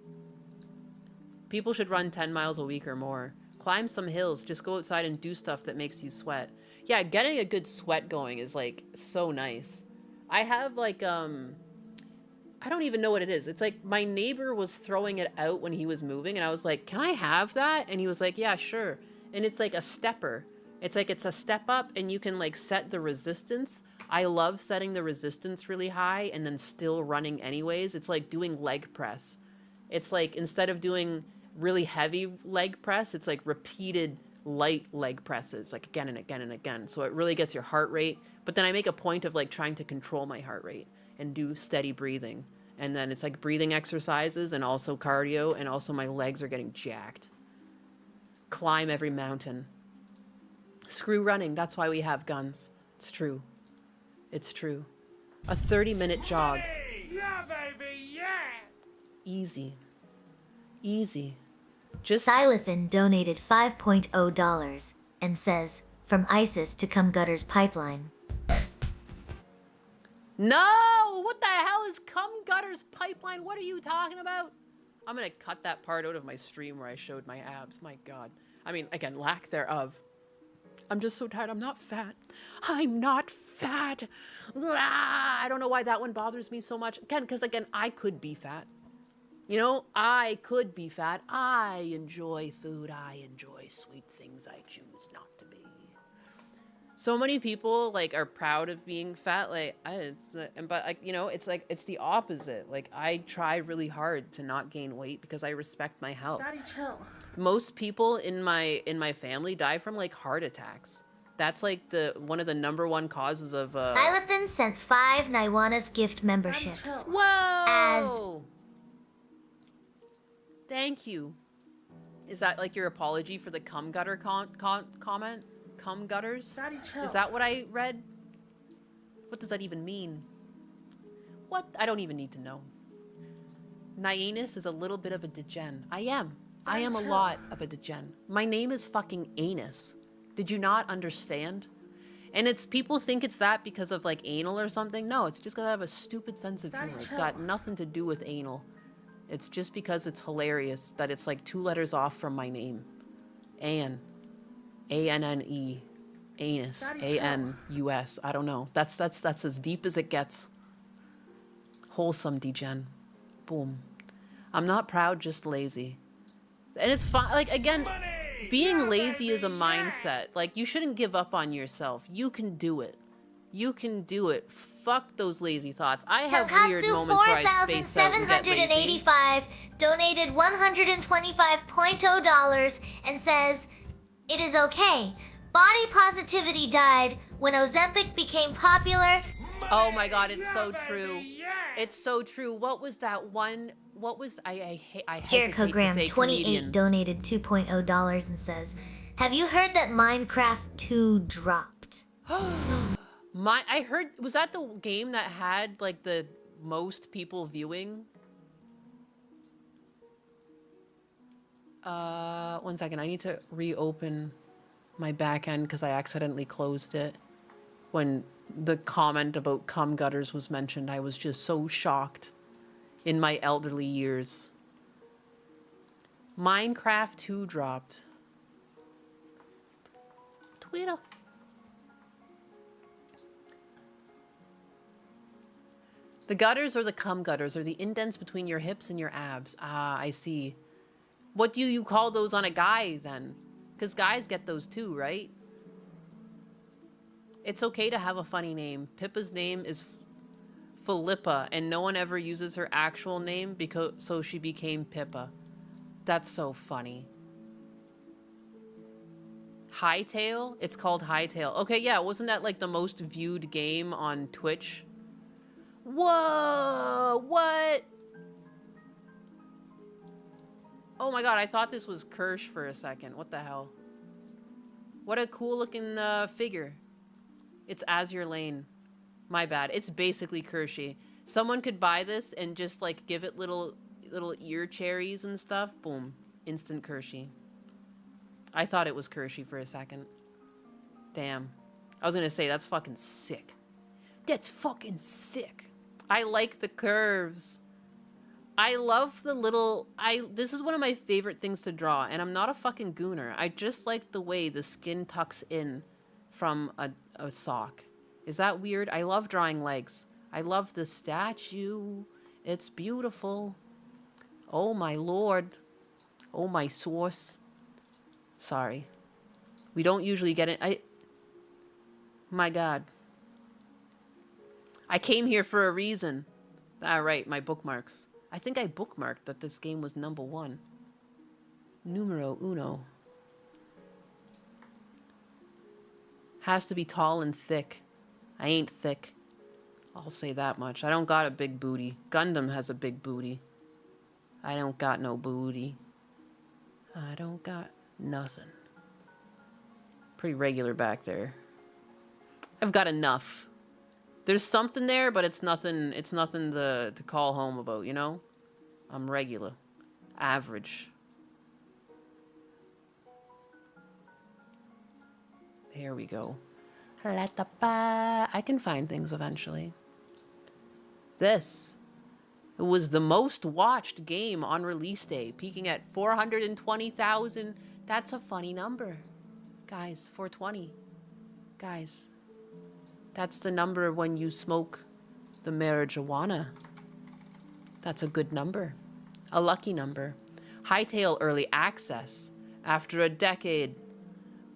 People should run 10 miles a week or more. Climb some hills. Just go outside and do stuff that makes you sweat. Yeah, getting a good sweat going is like so nice. I have like, I don't even know what it is. It's like my neighbor was throwing it out when he was moving and I was like, can I have that? And he was like, yeah, sure. And it's like a stepper. It's like, it's a step up and you can like set the resistance. I love setting the resistance really high and then still running anyways. It's like doing leg press. It's like, instead of doing really heavy leg press, it's like repeated light leg presses, like again and again and again. So it really gets your heart rate. But then I make a point of like trying to control my heart rate and do steady breathing. And then it's like breathing exercises and also cardio, and also my legs are getting jacked. Climb every mountain. Screw running. That's why we have guns. It's true. It's true. A 30-minute jog. Yeah, baby, yeah! Easy. Easy. Just Silithan donated $5.0 and says, from ISIS to Cum Gutters Pipeline. No! What the hell is Cum Gutters Pipeline? What are you talking about? I'm gonna cut that part out of my stream where I showed my abs. My God. I mean, again, lack thereof. I'm just so tired. I'm not fat. I'm not fat. Ah, I don't know why that one bothers me so much. Again, because again, I could be fat. You know, I could be fat. I enjoy food. I enjoy sweet things. I choose not to be. So many people like are proud of being fat. Like, but like, you know, it's like it's the opposite. Like, I try really hard to not gain weight because I respect my health. Daddy, chill. Most people in my family die from like heart attacks. That's like the one of the #1 causes of. Silenthan sent 5 Naiwanas gift memberships. Whoa! Thank you. Is that like your apology for the cum gutter comment? Cum gutters? Daddy, chill. Is that what I read? What does that even mean? What? I don't even need to know. Nyanus is a little bit of a degen. I am. I am a lot of a degen. My name is fucking Anus. Did you not understand? And it's people think it's that because of like anal or something. No, it's just because I have a stupid sense of humor. It's got nothing to do with anal. It's just because it's hilarious that it's like 2 letters off from my name. Ann. A-N-N-E. Anus. A-N-U-S. I don't know. That's as deep as it gets. Wholesome degen. Boom. I'm not proud, just lazy. And it's fine. Like, again, being lazy is a mindset. Like, you shouldn't give up on yourself. You can do it. You can do it. Fuck those lazy thoughts. I have weird moments where I space out and get lazy. 4785 donated $125.0 and says, "It is okay. Body positivity died when Ozempic became popular." Oh my god, it's so true. It's so true. What was that one? What was I Jericho hesitate to Graham say 28 comedian. donated $2.0 and says, "Have you heard that Minecraft 2 dropped?" I heard, was that the game that had like the most people viewing? 1 second, I need to reopen my back end because I accidentally closed it. When the comment about cum gutters was mentioned, I was just so shocked in my elderly years. Minecraft 2 dropped. Twitter. The gutters or the cum gutters are the indents between your hips and your abs. Ah, I see. What do you call those on a guy then? Because guys get those too, right? It's okay to have a funny name. Pippa's name is Philippa, and no one ever uses her actual name because so she became Pippa. That's so funny. Hightail? It's called Hightail. Okay, yeah, wasn't that like the most viewed game on Twitch? Whoa! What? Oh my god, I thought this was Kirsch for a second. What the hell? What a cool looking figure. It's Azure Lane. My bad. It's basically Kershey. Someone could buy this and just like give it little ear cherries and stuff. Boom. Instant Kershey. I thought it was Kershey for a second. Damn. I was gonna say, that's fucking sick. That's fucking sick. I like the curves. I love the little... This is one of my favorite things to draw, and I'm not a fucking gooner. I just like the way the skin tucks in from a sock. Is that weird? I love drawing legs. I love the statue. It's beautiful. Oh my lord. Oh my sauce. Sorry. We don't usually get it. My god. I came here for a reason. Ah, right, my bookmarks. I think I bookmarked that this game was #1. Numero uno. Has to be tall and thick. I ain't thick. I'll say that much. I don't got a big booty. Gundam has a big booty. I don't got no booty. I don't got nothing. Pretty regular back there. I've got enough. There's something there, but it's nothing to call home about, you know? I'm regular. Average. There we go. I can find things eventually. This. It was the most watched game on release day, peaking at 420,000. That's a funny number. Guys, 420. Guys. That's the number when you smoke the marijuana. That's a good number. A lucky number. Hightail early access. After a decade.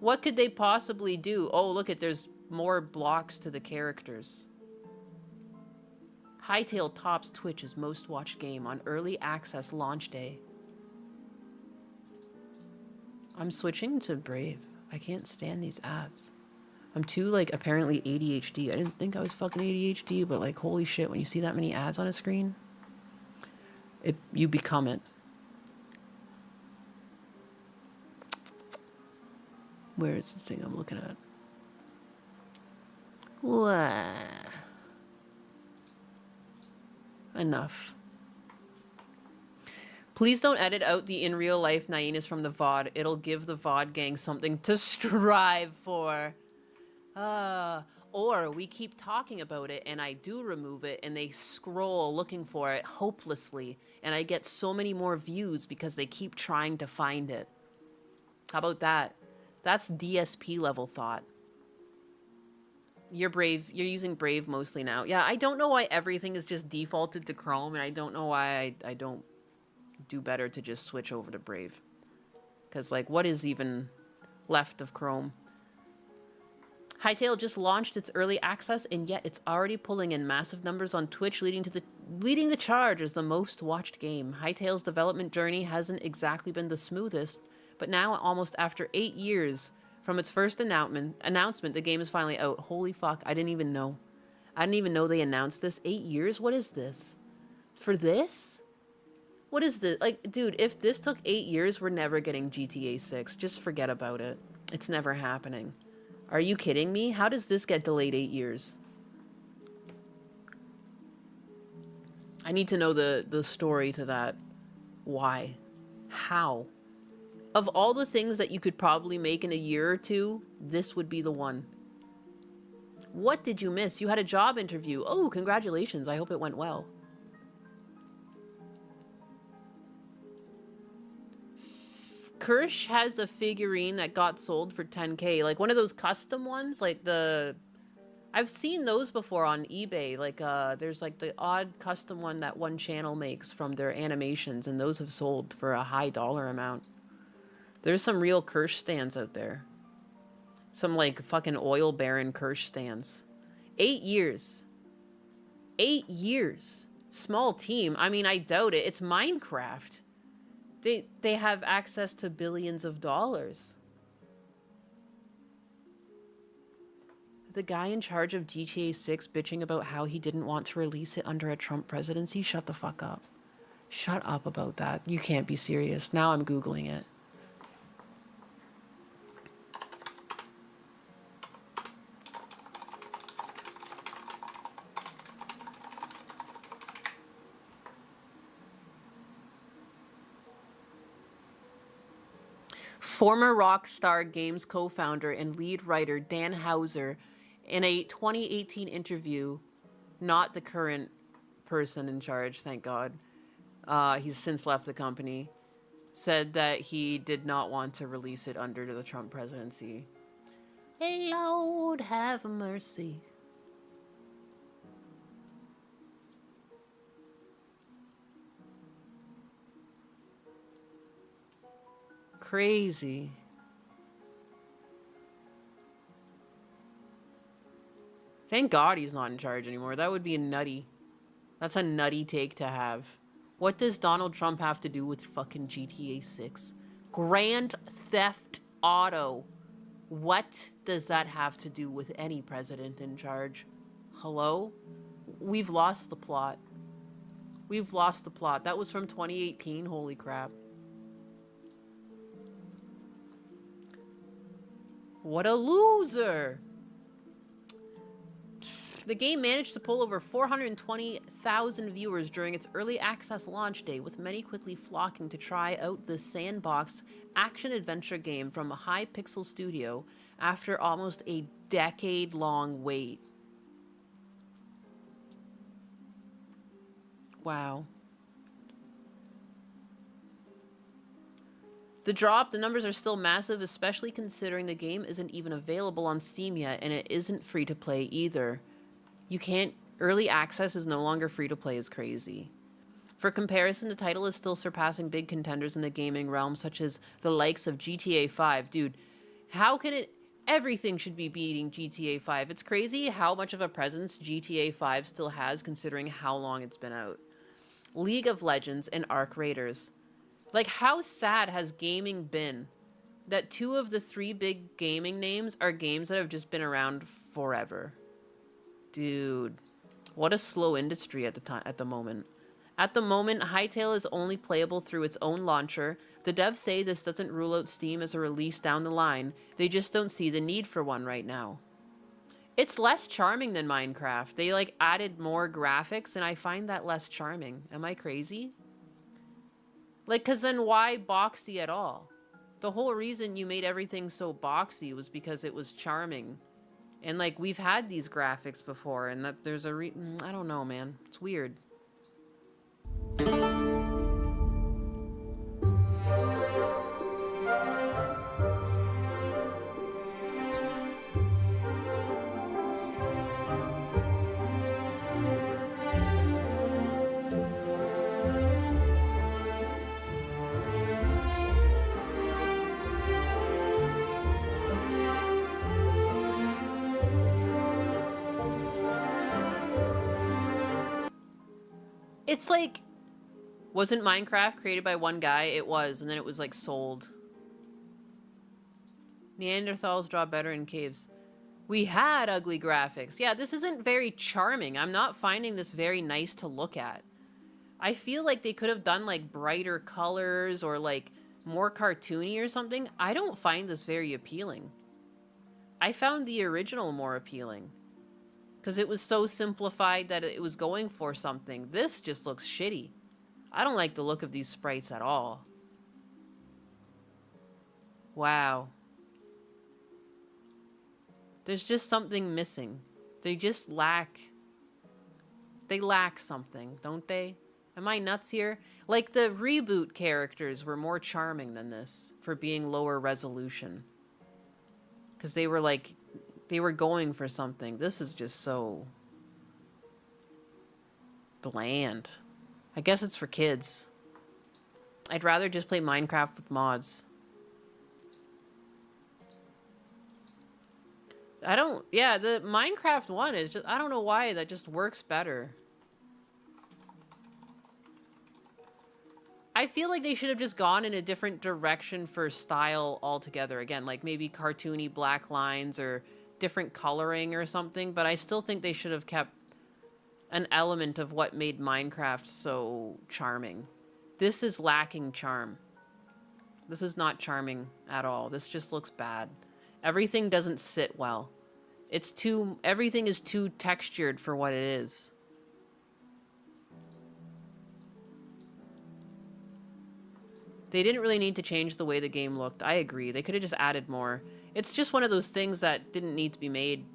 What could they possibly do? Oh, look there's more blocks to the characters. Hightail tops Twitch's most watched game on early access launch day. I'm switching to Brave. I can't stand these ads. I'm too, like, apparently ADHD. I didn't think I was fucking ADHD, but, like, holy shit, when you see that many ads on a screen, you become it. Where is the thing I'm looking at? What? Enough. Please don't edit out the in real life naiveness from the VOD. It'll give the VOD gang something to strive for. Or we keep talking about it and I do remove it and they scroll looking for it hopelessly and I get so many more views because they keep trying to find it. How about that? That's DSP level thought. You're using Brave mostly now. Yeah, I don't know why everything is just defaulted to Chrome, and I don't know why I don't do better to just switch over to Brave. Because, like, what is even left of Chrome? Hightail just launched its early access, and yet it's already pulling in massive numbers on Twitch, leading the charge as the most watched game. Hightail's development journey hasn't exactly been the smoothest, but now, almost after 8 years from its first announcement, the game is finally out. Holy fuck, I didn't even know. I didn't even know they announced this. 8 years? What is this? For this? What is this? Like, dude, if this took 8 years, we're never getting GTA 6. Just forget about it. It's never happening. Are you kidding me? How does this get delayed 8 years? I need to know the story to that. Why? How? Of all the things that you could probably make in a year or two, this would be the one. What did you miss? You had a job interview. Oh, congratulations. I hope it went well. Kirsch has a figurine that got sold for 10K. Like one of those custom ones. Like I've seen those before on eBay. Like there's like the odd custom one that one channel makes from their animations. And those have sold for a high dollar amount. There's some real Kirsch stands out there. Some, like, fucking oil baron Kirsch stands. 8 years. 8 years. Small team. I mean, I doubt it. It's Minecraft. They have access to billions of dollars. The guy in charge of GTA 6 bitching about how he didn't want to release it under a Trump presidency? Shut the fuck up. Shut up about that. You can't be serious. Now I'm Googling it. Former Rockstar Games co-founder and lead writer Dan Houser, in a 2018 interview, not the current person in charge, thank God, he's since left the company, said that he did not want to release it under the Trump presidency. Lord have mercy. Crazy. Thank God he's not in charge anymore. That would be nutty. That's a nutty take to have. What does Donald Trump have to do with fucking GTA 6? Grand Theft Auto. What does that have to do with any president in charge? Hello? We've lost the plot. We've lost the plot. That was from 2018. Holy crap. What a loser! The game managed to pull over 420,000 viewers during its early access launch day, with many quickly flocking to try out this sandbox action-adventure game from a high-pixel studio after almost a decade-long wait. Wow. The numbers are still massive, especially considering the game isn't even available on Steam yet, and it isn't free to play either. Early access is no longer free to play is crazy. For comparison, the title is still surpassing big contenders in the gaming realm, such as the likes of GTA 5. Dude, how can it... Everything should be beating GTA 5. It's crazy how much of a presence GTA 5 still has, considering how long it's been out. League of Legends and Arc Raiders. Like, how sad has gaming been that 2 of the 3 big gaming names are games that have just been around forever? Dude, what a slow industry at the moment. At the moment, Hytale is only playable through its own launcher. The devs say this doesn't rule out Steam as a release down the line. They just don't see the need for one right now. It's less charming than Minecraft. They, like, added more graphics, and I find that less charming. Am I crazy? Like, because then why boxy at all? The whole reason you made everything so boxy was because it was charming. And, like, we've had these graphics before, and that there's a I don't know, man. It's weird. It's like, wasn't Minecraft created by one guy? It was, and then it was like sold. Neanderthals draw better in caves. We had ugly graphics. Yeah, this isn't very charming. I'm not finding this very nice to look at. I feel like they could have done like brighter colors or like more cartoony or something. I don't find this very appealing. I found the original more appealing. Because it was so simplified that it was going for something. This just looks shitty. I don't like the look of these sprites at all. Wow. There's just something missing. They just lack... They lack something, don't they? Am I nuts here? Like, the reboot characters were more charming than this for being lower resolution. Because they were like... They were going for something. This is just so... bland. I guess it's for kids. I'd rather just play Minecraft with mods. I don't... Yeah, the Minecraft one is just... I don't know why that just works better. I feel like they should have just gone in a different direction for style altogether. Again, like maybe cartoony black lines or different coloring or something, but I still think they should have kept an element of what made Minecraft so charming. This is lacking charm. This is not charming at all. This just looks bad. Everything doesn't sit well. It's too... Everything is too textured for what it is. They didn't really need to change the way the game looked. I agree. They could have just added more. It's just one of those things that didn't need to be made.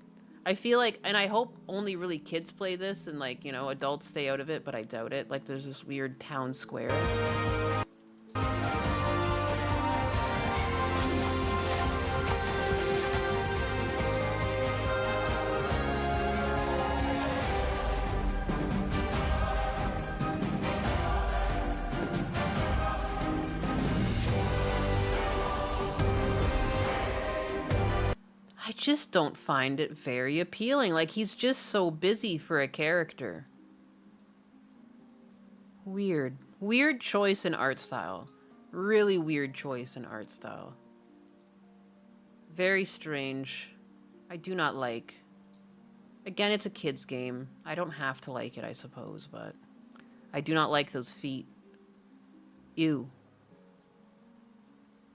I feel like, and I hope only really kids play this and like, you know, adults stay out of it, but I doubt it. Like there's this weird town square. I just don't find it very appealing. Like, he's just so busy for a character. Weird. Weird choice in art style. Really weird choice in art style. Very strange. I do not like. Again, it's a kid's game. I don't have to like it, I suppose, but I do not like those feet. Ew.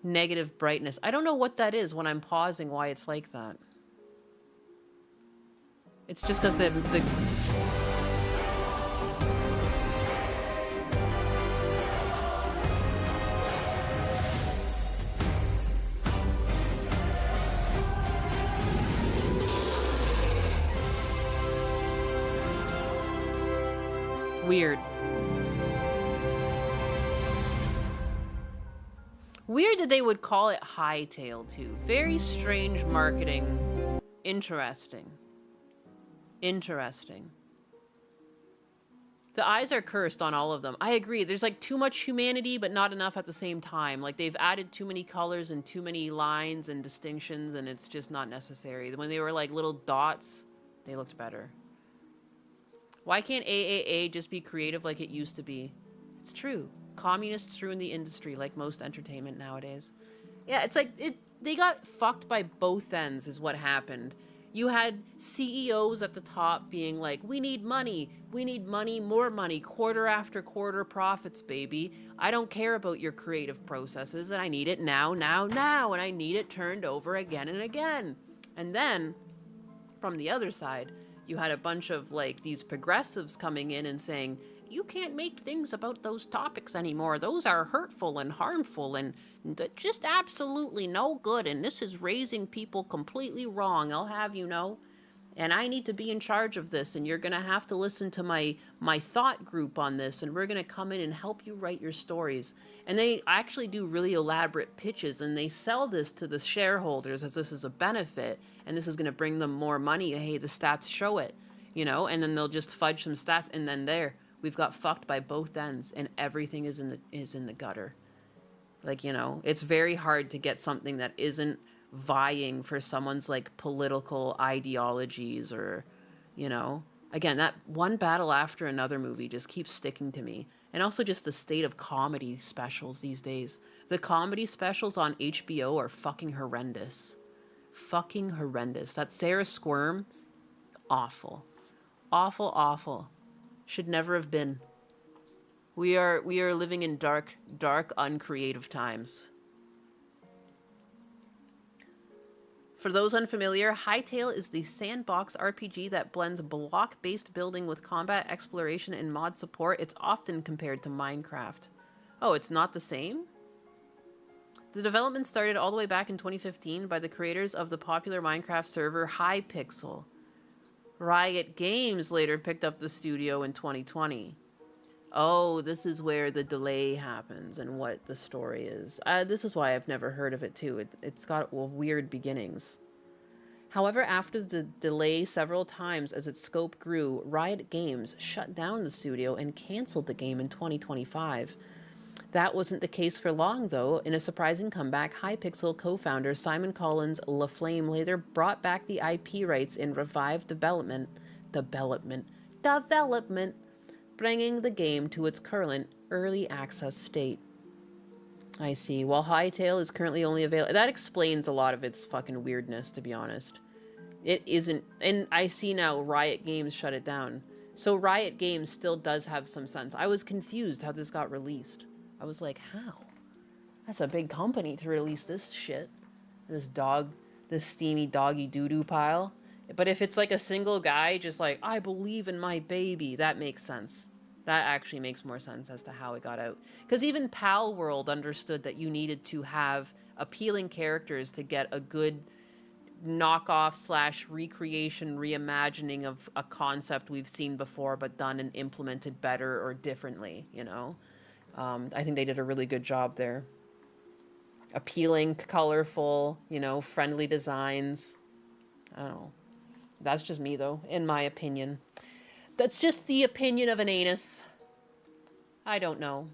Negative brightness. I don't know what that is when I'm pausing, why it's like that. It's just because the... Weird. Weird that they would call it Hytale, too. Very strange marketing. Interesting. Interesting. The eyes are cursed on all of them. I agree. There's like too much humanity, but not enough at the same time. Like they've added too many colors and too many lines and distinctions, and it's just not necessary. When they were like little dots, they looked better. Why can't AAA just be creative like it used to be? It's true. Communists ruin the industry like most entertainment nowadays. Yeah, it's like they got fucked by both ends is what happened. You had CEOs at the top being like, we need money, more money, quarter after quarter profits, baby. I don't care about your creative processes, and I need it now, and I need it turned over again and again. And then, from the other side, you had a bunch of like these progressives coming in and saying, you can't make things about those topics anymore. Those are hurtful and harmful and just absolutely no good. And this is raising people completely wrong, I'll have you know. And I need to be in charge of this. And you're going to have to listen to my thought group on this. And we're going to come in and help you write your stories. And they actually do really elaborate pitches. And they sell this to the shareholders as this is a benefit. And this is going to bring them more money. Hey, the stats show it, you know. And then they'll just fudge some stats. And then there. We've got fucked by both ends, and everything is in the gutter. Like, you know, it's very hard to get something that isn't vying for someone's like political ideologies or, you know. Again, that one battle after another movie just keeps sticking to me. And also just the state of comedy specials these days. The comedy specials on HBO are fucking horrendous. Fucking horrendous. That Sarah Squirm, awful. Awful, awful. Should never have been. We are living in dark, uncreative times. For those unfamiliar, Hytale is the sandbox RPG that blends block-based building with combat exploration and mod support. It's often compared to Minecraft. Oh, it's not the same? The development started all the way back in 2015 by the creators of the popular Minecraft server Hypixel. Riot Games later picked up the studio in 2020. Oh, this is where the delay happens and what the story is. This is why I've never heard of it too. It's got weird beginnings. However, after the delay several times as its scope grew, Riot Games shut down the studio and canceled the game in 2025. That wasn't the case for long, though. In a surprising comeback, Hypixel co-founder Simon Collins LaFlame later brought back the IP rights in revived development, bringing the game to its current early access state. I see. While Hytale is currently only available... That explains a lot of its fucking weirdness, to be honest. It isn't... And I see now Riot Games shut it down. So Riot Games still does have some sense. I was confused how this got released. I was like, how? That's a big company to release this shit. This steamy doggy doo-doo pile. But if it's like a single guy just like, I believe in my baby, that makes sense. That actually makes more sense as to how it got out. Because even Pal World understood that you needed to have appealing characters to get a good knockoff / recreation, reimagining of a concept we've seen before but done and implemented better or differently, you know? I think they did a really good job there. Appealing, colorful, you know, friendly designs. I don't know. That's just me, though, in my opinion. That's just the opinion of an anus. I don't know.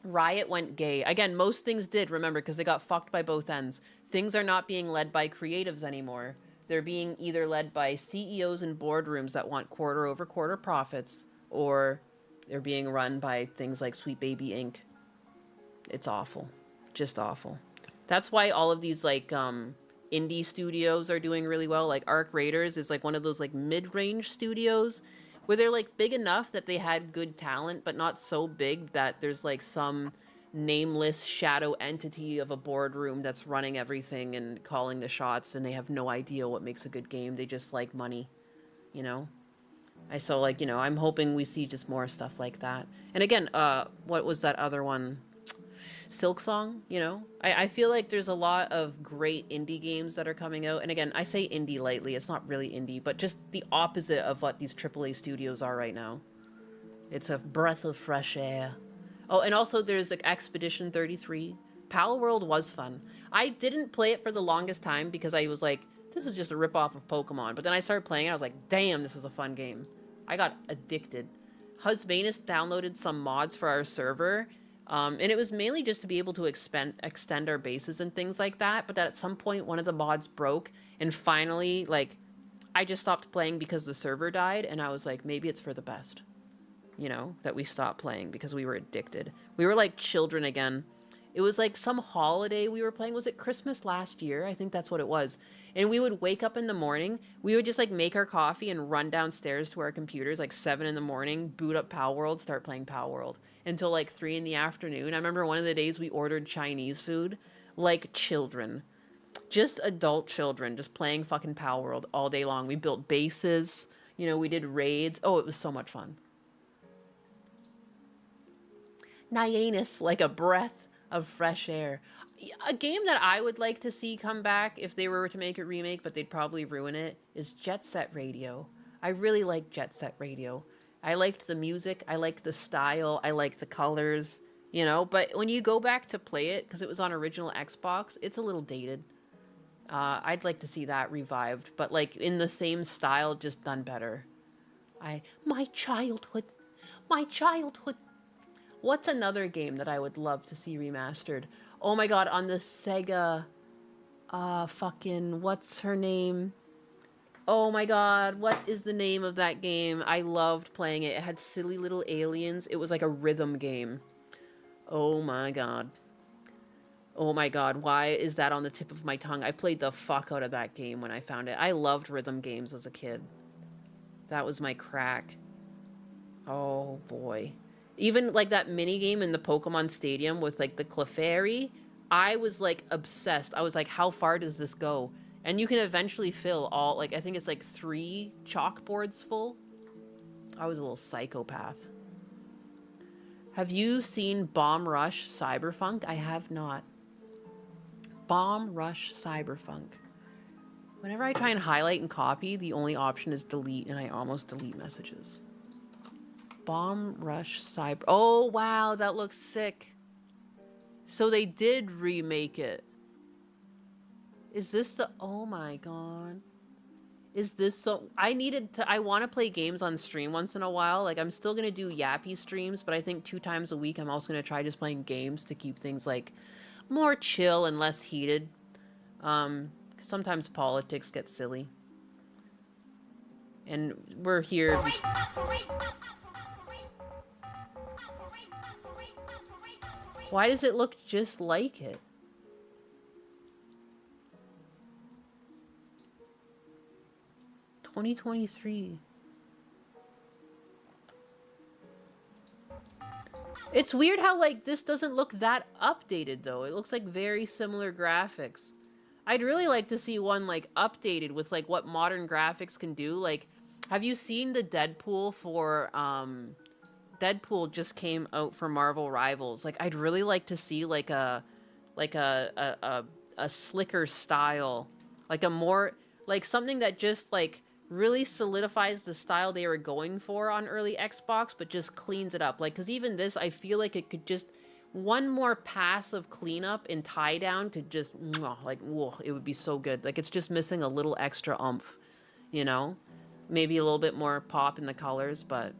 Riot went gay. Again, most things did, remember, because they got fucked by both ends. Things are not being led by creatives anymore. They're being either led by CEOs in boardrooms that want quarter-over-quarter profits, or... they're being run by things like Sweet Baby Inc. It's awful. Just awful. That's why all of these, like, indie studios are doing really well. Like, Arc Raiders is, like, one of those, like, mid-range studios where they're, like, big enough that they had good talent, but not so big that there's, like, some nameless shadow entity of a boardroom that's running everything and calling the shots, and they have no idea what makes a good game. They just like money, you know? So, like, you know, I'm hoping we see just more stuff like that. And again, what was that other one? Silk Song, you know? I feel like there's a lot of great indie games that are coming out. And again, I say indie lightly. It's not really indie, but just the opposite of what these AAA studios are right now. It's a breath of fresh air. Oh, and also there's like Expedition 33. Pal World was fun. I didn't play it for the longest time because I was like, this is just a ripoff of Pokemon. But then I started playing it. I was like, damn, this is a fun game. I got addicted. Husbanus downloaded some mods for our server, and it was mainly just to be able to extend our bases and things like that, but at some point one of the mods broke, and finally, like, I just stopped playing because the server died, and I was like, maybe it's for the best, you know, that we stopped playing because we were addicted. We were like children again. It was like some holiday we were playing. Was it Christmas last year? I think that's what it was. And we would wake up in the morning. We would just like make our coffee and run downstairs to our computers like 7 in the morning, boot up Pal World, start playing Pal World until like 3 in the afternoon. I remember one of the days we ordered Chinese food like children. Just adult children just playing fucking Pal World all day long. We built bases. You know, we did raids. Oh, it was so much fun. Nyanus, like a breath of fresh air. A game that I would like to see come back if they were to make a remake, but they'd probably ruin it, is Jet Set Radio. I really like Jet Set Radio. I liked the music, I liked the style, I liked the colors, you know, but when you go back to play it, because it was on original Xbox, it's a little dated. I'd like to see that revived, but like in the same style, just done better. My childhood. What's another game that I would love to see remastered? Oh my god, on the Sega, fucking, what's her name? Oh my god, what is the name of that game? I loved playing it. It had silly little aliens. It was like a rhythm game. Oh my god. Oh my god, why is that on the tip of my tongue? I played the fuck out of that game when I found it. I loved rhythm games as a kid. That was my crack. Oh boy. Even like that mini game in the Pokemon Stadium with like the Clefairy, I was like obsessed. I was like, how far does this go? And you can eventually fill all, like, I think it's like 3 chalkboards full. I was a little psychopath. Have you seen Bomb Rush Cyberpunk? I have not. Bomb Rush Cyberpunk. Whenever I try and highlight and copy, the only option is delete, and I almost delete messages. Bomb Rush Cyber... Oh, wow, that looks sick. So they did remake it. Is this the... Oh my god. Is this so... I want to play games on stream once in a while. Like, I'm still going to do yappy streams, but I think 2 times a week I'm also going to try just playing games to keep things, like, more chill and less heated. Sometimes politics get silly. And we're here... Why does it look just like it? $2023. It's weird how, like, this doesn't look that updated, though. It looks like very similar graphics. I'd really like to see one, like, updated with, like, what modern graphics can do. Like, have you seen the Deadpool for, Deadpool just came out for Marvel Rivals. Like, I'd really like to see, like, a slicker style. Like, a more, like, something that just, like, really solidifies the style they were going for on early Xbox, but just cleans it up. Like, because even this, I feel like it could just... One more pass of cleanup and tie down could just... Like, whoa, it would be so good. Like, it's just missing a little extra oomph, you know? Maybe a little bit more pop in the colors, but...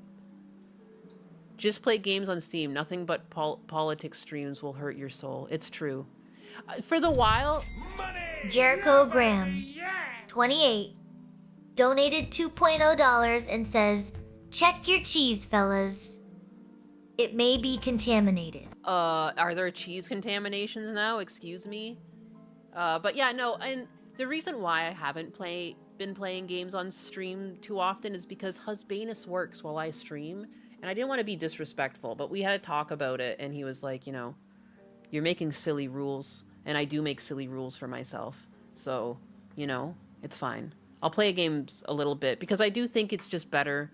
Just play games on Steam. Nothing but politics streams will hurt your soul. It's true. For the while... Jericho Graham, 28, donated $2.0 and says, check your cheese, fellas. It may be contaminated. Are there cheese contaminations now? Excuse me? But yeah, no, and the reason why I haven't been playing games on stream too often is because Husbanus works while I stream. And I didn't want to be disrespectful, but we had a talk about it, and he was like, you know, you're making silly rules, and I do make silly rules for myself. So, you know, it's fine. I'll play games a little bit, because I do think it's just better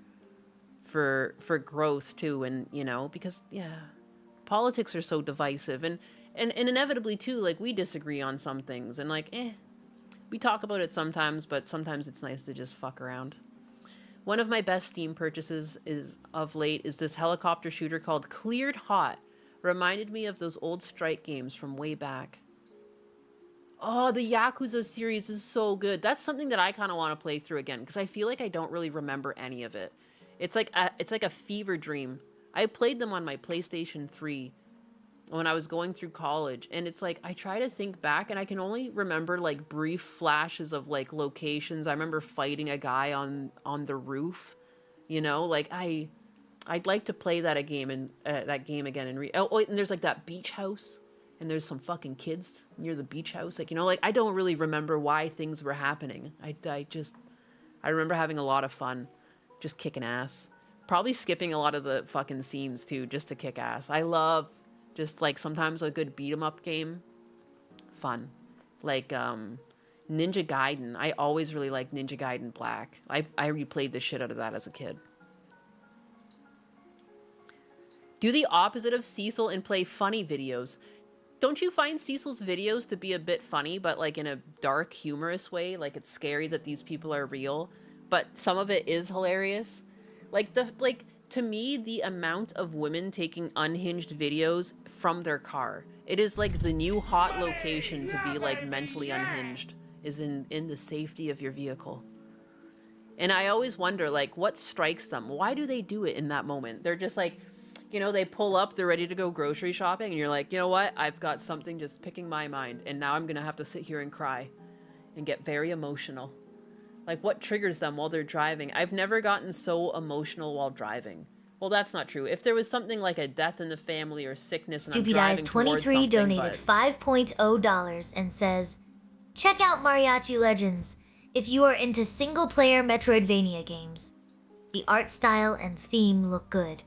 for growth, too, and, you know, because, yeah, politics are so divisive, and inevitably, too, like, we disagree on some things, and, like, we talk about it sometimes, but sometimes it's nice to just fuck around. One of my best Steam purchases of late is this helicopter shooter called Cleared Hot. Reminded me of those old Strike games from way back. Oh, the Yakuza series is so good. That's something that I kind of want to play through again, because I feel like I don't really remember any of it. It's like a fever dream. I played them on my PlayStation 3 when I was going through college, and it's like I try to think back and I can only remember like brief flashes of like locations. I remember fighting a guy on the roof, you know, like I'd like to play that game and that game again and and there's like that beach house and there's some fucking kids near the beach house, like, you know, like I don't really remember why things were happening. I remember having a lot of fun just kicking ass. Probably skipping a lot of the fucking scenes too just to kick ass. I love just like sometimes a good beat 'em up game. Fun. Like Ninja Gaiden. I always really liked Ninja Gaiden Black. I replayed the shit out of that as a kid. Do the opposite of Cecil and play funny videos. Don't you find Cecil's videos to be a bit funny, but like in a dark, humorous way? Like it's scary that these people are real, but some of it is hilarious. Like to me, the amount of women taking unhinged videos from their car, it is like the new hot location to be like mentally unhinged, is in the safety of your vehicle. And I always wonder, like, what strikes them? Why do they do it in that moment? They're just like, you know, they pull up, they're ready to go grocery shopping, and you're like, you know what? I've got something just picking my mind, and now I'm gonna have to sit here and cry and get very emotional. Like, what triggers them while they're driving? I've never gotten so emotional while driving. Well, that's not true. If there was something like a death in the family or sickness and Stupid I'm Eyes driving towards 23 something, donated but... $5.0 and says, check out Mariachi Legends if you are into single-player Metroidvania games. The art style and theme look good.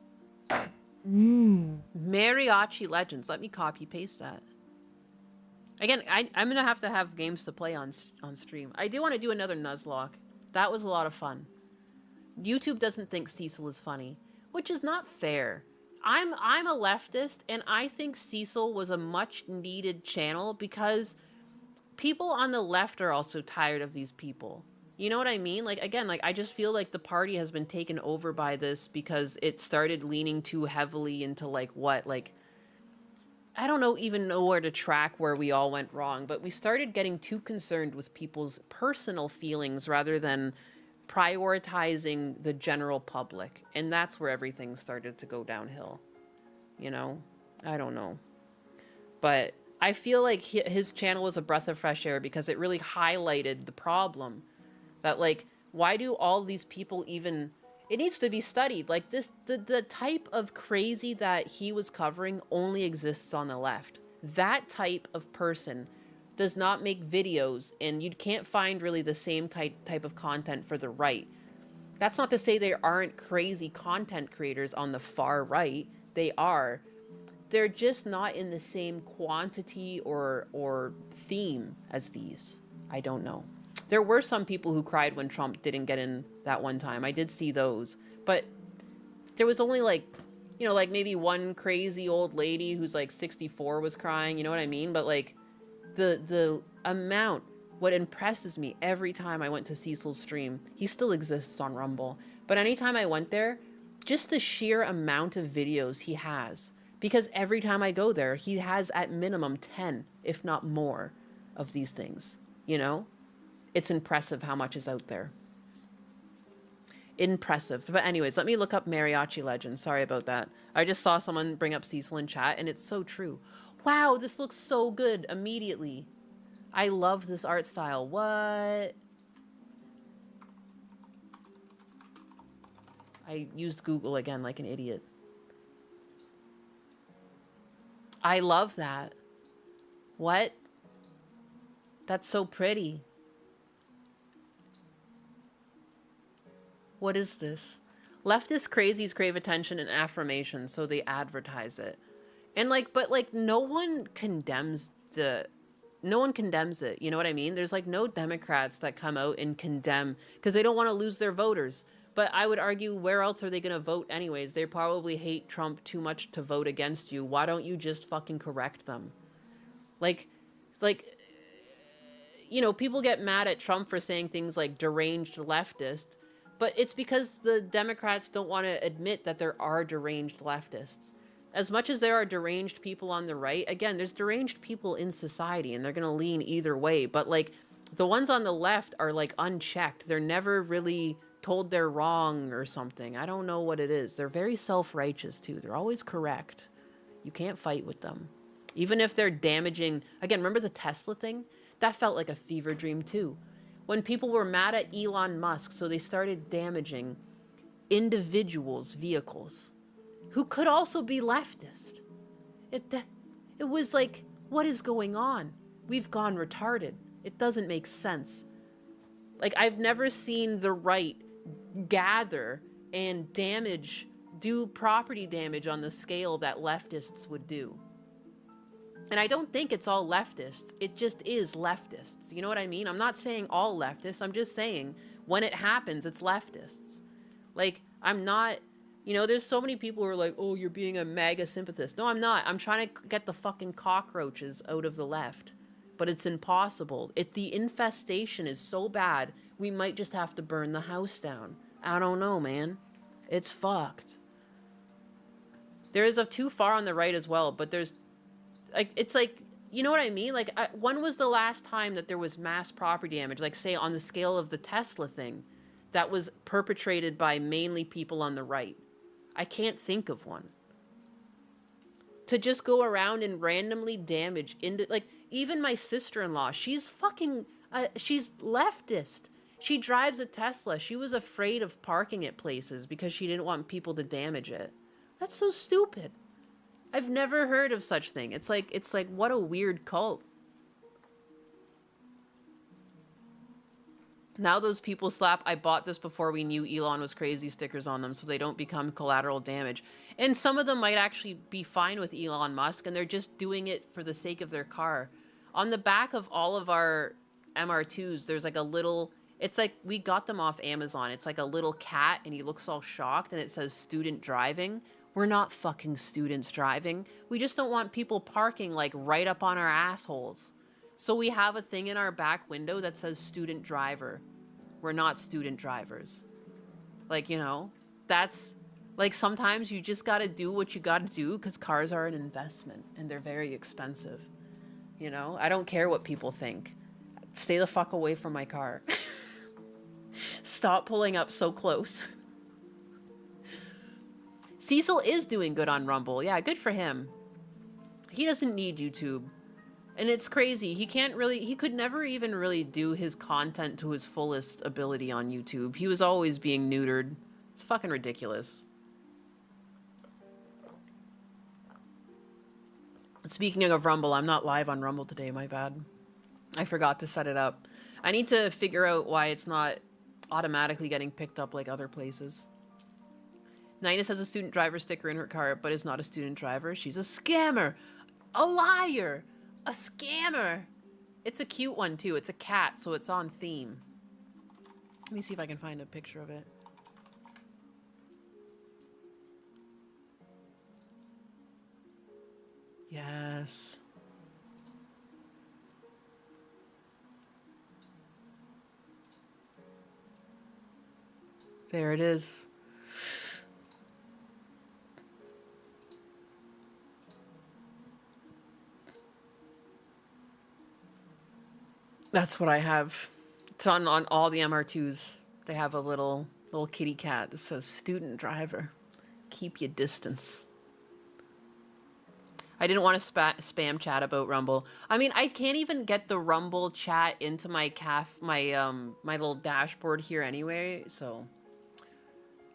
Mariachi Legends. Let me copy paste that. Again, I'm gonna have to have games to play on stream. I do want to do another Nuzlocke. That was a lot of fun. YouTube doesn't think Cecil is funny, which is not fair. I'm a leftist, and I think Cecil was a much needed channel because people on the left are also tired of these people. You know what I mean? Like, again, like, I just feel like the party has been taken over by this because it started leaning too heavily into, like, what? Like, I don't even know where to track where we all went wrong, but we started getting too concerned with people's personal feelings rather than prioritizing the general public. And that's where everything started to go downhill. You know? I don't know. But I feel like his channel was a breath of fresh air because it really highlighted the problem. That, like, why do all these people even... It needs to be studied. Like, the type of crazy that he was covering only exists on the left. That type of person does not make videos, and you can't find really the same type of content for the right. That's not to say there aren't crazy content creators on the far right. They are. They're just not in the same quantity or theme as these. I don't know. There were some people who cried when Trump didn't get in that one time. I did see those. But there was only, like, you know, like maybe one crazy old lady who's like 64 was crying, you know what I mean? But like the amount, what impresses me every time I went to Cecil's stream, he still exists on Rumble. But anytime I went there, just the sheer amount of videos he has. Because every time I go there, he has at minimum 10, if not more, of these things, you know? It's impressive how much is out there. Impressive. But anyways, let me look up Mariachi Legends. Sorry about that. I just saw someone bring up Cecil in chat, and it's so true. Wow, this looks so good immediately. I love this art style. What? I used Google again like an idiot. I love that. What? That's so pretty. What is this? Leftist crazies crave attention and affirmation, so they advertise it. And like, but like, no one condemns it. You know what I mean? There's like no Democrats that come out and condemn because they don't want to lose their voters. But I would argue, where else are they going to vote anyways? They probably hate Trump too much to vote against you. Why don't you just fucking correct them? Like, you know, people get mad at Trump for saying things like deranged leftist. But it's because the Democrats don't want to admit that there are deranged leftists. As much as there are deranged people on the right, again, there's deranged people in society, and they're going to lean either way. But, like, the ones on the left are, like, unchecked. They're never really told they're wrong or something. I don't know what it is. They're very self-righteous too. They're always correct. You can't fight with them. Even if they're damaging... Again, remember the Tesla thing? That felt like a fever dream too. When people were mad at Elon Musk, so they started damaging individuals' vehicles who could also be leftist. It was like, what is going on? We've gone retarded. It doesn't make sense. Like, I've never seen the right gather and do property damage on the scale that leftists would do. And I don't think it's all leftists. It just is leftists. You know what I mean? I'm not saying all leftists. I'm just saying when it happens, it's leftists. Like, I'm not... You know, there's so many people who are like, oh, you're being a MAGA sympathist. No, I'm not. I'm trying to get the fucking cockroaches out of the left. But it's impossible. The infestation is so bad, we might just have to burn the house down. I don't know, man. It's fucked. There is a too far on the right as well, but there's... Like, it's like, you know what I mean? Like, when was the last time that there was mass property damage? Like, say, on the scale of the Tesla thing, that was perpetrated by mainly people on the right. I can't think of one. To just go around and randomly damage into, like, even my sister-in-law, she's fucking, she's leftist. She drives a Tesla. She was afraid of parking at places because she didn't want people to damage it. That's so stupid. I've never heard of such thing. It's like, what a weird cult. Now those people slap, I bought this before we knew Elon was crazy stickers on them so they don't become collateral damage. And some of them might actually be fine with Elon Musk and they're just doing it for the sake of their car. On the back of all of our MR2s, there's like a little, it's like, we got them off Amazon. It's like a little cat and he looks all shocked and it says student driving. We're not fucking students driving. We just don't want people parking like right up on our assholes. So we have a thing in our back window that says student driver. We're not student drivers. Like, you know, that's like sometimes you just got to do what you got to do because cars are an investment and they're very expensive. You know, I don't care what people think. Stay the fuck away from my car. Stop pulling up so close. Cecil is doing good on Rumble. Yeah, good for him. He doesn't need YouTube. And it's crazy. He could never even really do his content to his fullest ability on YouTube. He was always being neutered. It's fucking ridiculous. Speaking of Rumble, I'm not live on Rumble today, my bad. I forgot to set it up. I need to figure out why it's not automatically getting picked up like other places. Nina has a student driver sticker in her car, but is not a student driver. She's a scammer. A liar. A scammer. It's a cute one, too. It's a cat, so it's on theme. Let me see if I can find a picture of it. Yes. There it is. That's what I have. It's on all the MR2s. They have a little kitty cat that says student driver. Keep your distance. I didn't want to spam chat about Rumble. I mean, I can't even get the Rumble chat into my my little dashboard here anyway, so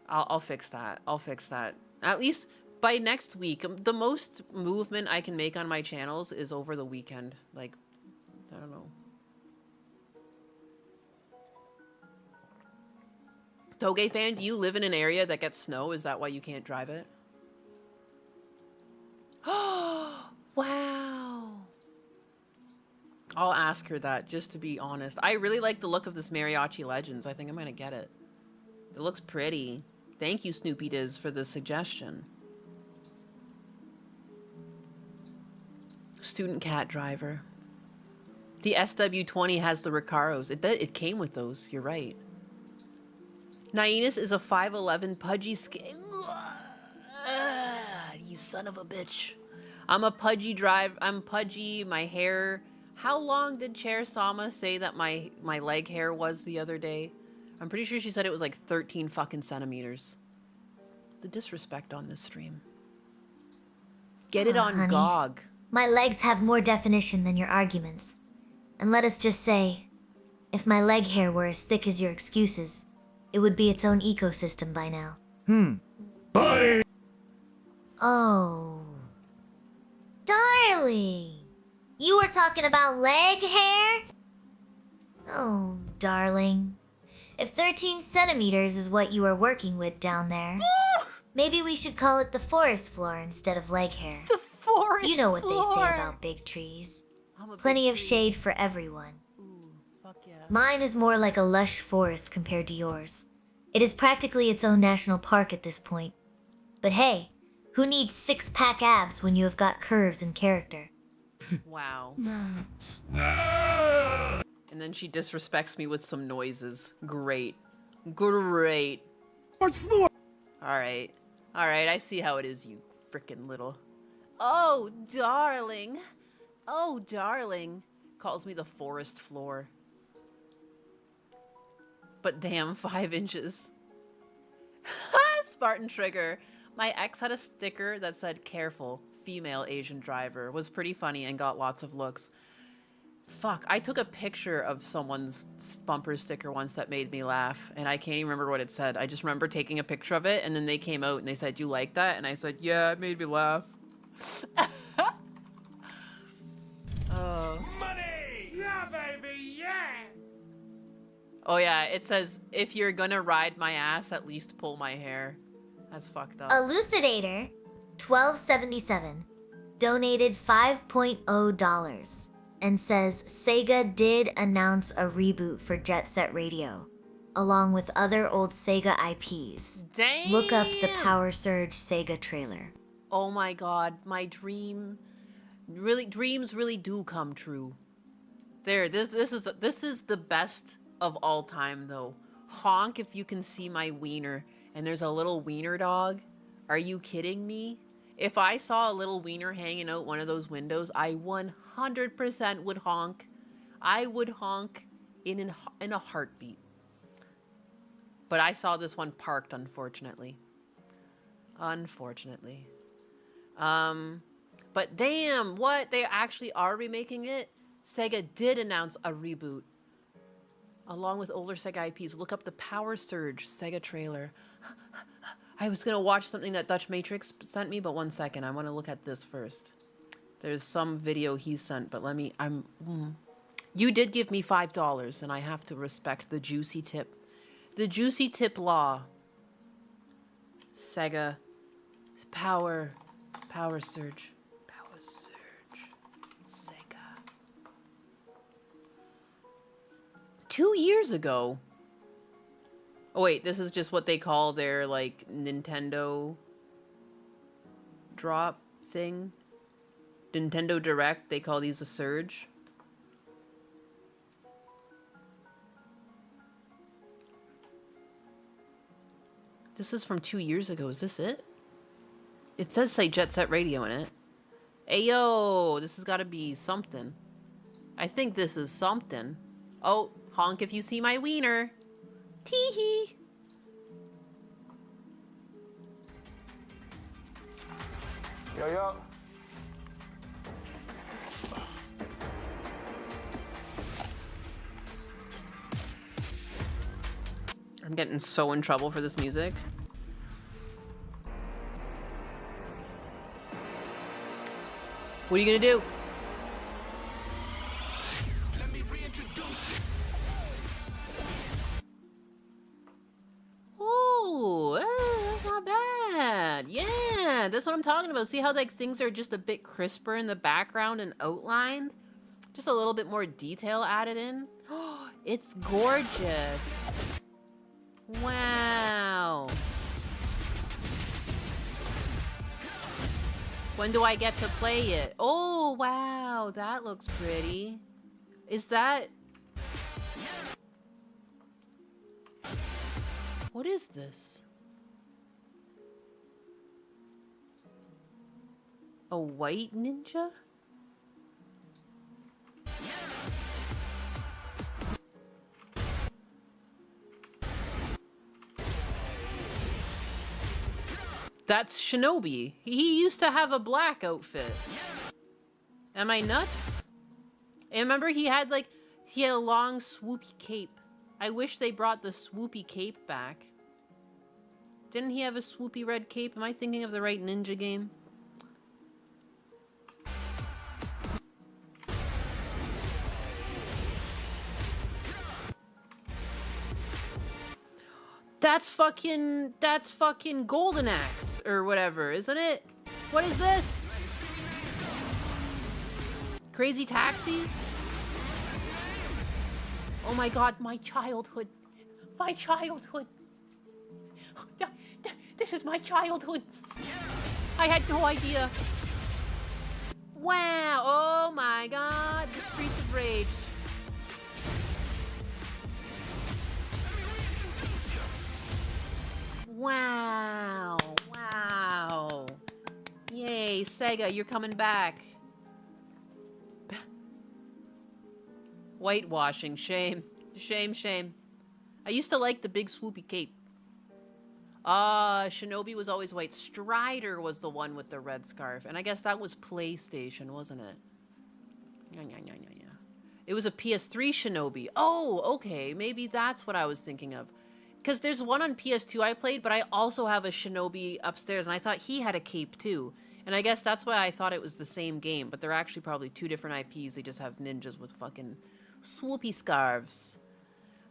I'll fix that. I'll fix that. At least by next week. The most movement I can make on my channels is over the weekend. Like, I don't know. Toge fan, do you live in an area that gets snow? Is that why you can't drive it? Oh, wow. I'll ask her that, just to be honest. I really like the look of this Mariachi Legends. I think I'm gonna get it. It looks pretty. Thank you, Snoopy Diz, for the suggestion. Student cat driver. The SW20 has the Recaros. It came with those, you're right. Nainus is a 5'11" pudgy you son of a bitch. I'm pudgy, my hair. How long did Chair Sama say that my leg hair was the other day? I'm pretty sure she said it was like 13 fucking centimeters. The disrespect on this stream. Get it on honey. GOG. My legs have more definition than your arguments. And let us just say, if my leg hair were as thick as your excuses, it would be its own ecosystem by now. Buddy! Oh. Darling! You were talking about leg hair? Oh, darling. If 13 centimeters is what you are working with down there, maybe we should call it the forest floor instead of leg hair. The forest You know what floor. they say about big trees. I'm a Plenty big of tree. shade for everyone. Ooh, fuck yeah. Mine is more like a lush forest compared to yours. It is practically its own national park at this point. But hey, who needs six-pack abs when you have got curves and character? Wow. And then she disrespects me with some noises. Great. Great. Alright. Alright, I see how it is, you frickin' little... Oh, darling. Oh, darling. Calls me the forest floor. But damn, 5 inches. Spartan Trigger. My ex had a sticker that said, "Careful, female Asian driver." Was pretty funny and got lots of looks. Fuck, I took a picture of someone's bumper sticker once that made me laugh, and I can't even remember what it said. I just remember taking a picture of it, and then they came out and they said, "You like that?" And I said, "Yeah, it made me laugh." Oh. Money! Yeah, baby, yeah! Oh yeah, it says, "If you're gonna ride my ass, at least pull my hair." That's fucked up. Elucidator, 1277, donated $5.0 and says Sega did announce a reboot for Jet Set Radio, along with other old Sega IPs. Damn! Look up the Power Surge Sega trailer. Oh my god, my dream. Dreams really do come true. There, this is the best of all time though. Honk if you can see my wiener. And there's a little wiener dog. Are you kidding me? If I saw a little wiener hanging out one of those windows, I 100% would honk. I would honk in a heartbeat. But I saw this one parked, unfortunately. Unfortunately. But damn, what? They actually are remaking it? Sega did announce a reboot. Along with older Sega IPs, look up the Power Surge Sega trailer. I was gonna watch something that Dutch Matrix sent me, but one second, I want to look at this first. There's some video he sent, but let me, You did give me $5, and I have to respect the juicy tip. The juicy tip law. Sega. Power Surge. Power Surge. Sega. 2 years ago. Oh wait, this is just what they call their, like, Nintendo drop thing. Nintendo Direct, they call these a surge. This is from 2 years ago, is this it? It says say Jet Set Radio in it. Ayo, this has gotta be something. I think this is something. Oh, honk if you see my wiener. Tee-hee. Yo. I'm getting so in trouble for this music. What are you gonna do? Let me reintroduce you. Oh, that's not bad. Yeah, that's what I'm talking about. See how like things are just a bit crisper in the background and outlined? Just a little bit more detail added in. Oh, it's gorgeous. Wow. When do I get to play it? Oh, wow, that looks pretty. Is that... What is this? A white ninja? That's Shinobi. He used to have a black outfit. Am I nuts? And remember he had a long swoopy cape. I wish they brought the swoopy cape back. Didn't he have a swoopy red cape? Am I thinking of the right ninja game? That's fucking Golden Axe or whatever, isn't it? What is this? Crazy Taxi? Oh my god, my childhood. My childhood. This is my childhood. I had no idea. Wow, oh my god, the Streets of Rage. Wow, wow. Yay, Sega, you're coming back. Whitewashing, shame. Shame, shame. I used to like the big swoopy cape. Shinobi was always white. Strider was the one with the red scarf. And I guess that was PlayStation, wasn't it? Yeah. It was a PS3 Shinobi. Oh, okay. Maybe that's what I was thinking of. Because there's one on PS2 I played, but I also have a Shinobi upstairs, and I thought he had a cape too. And I guess that's why I thought it was the same game, but they're actually probably two different IPs. They just have ninjas with fucking swoopy scarves.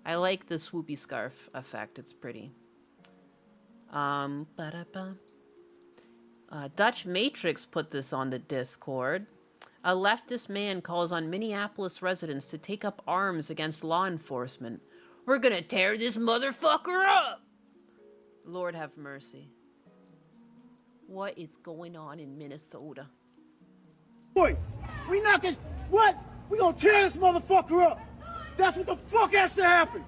I like the swoopy scarf effect. It's pretty. Dutch Matrix put this on the Discord. A leftist man calls on Minneapolis residents to take up arms against law enforcement. We're gonna tear this motherfucker up! Lord have mercy. What is going on in Minnesota? Boy, we not gonna... What? We gonna tear this motherfucker up! That's what the fuck has to happen!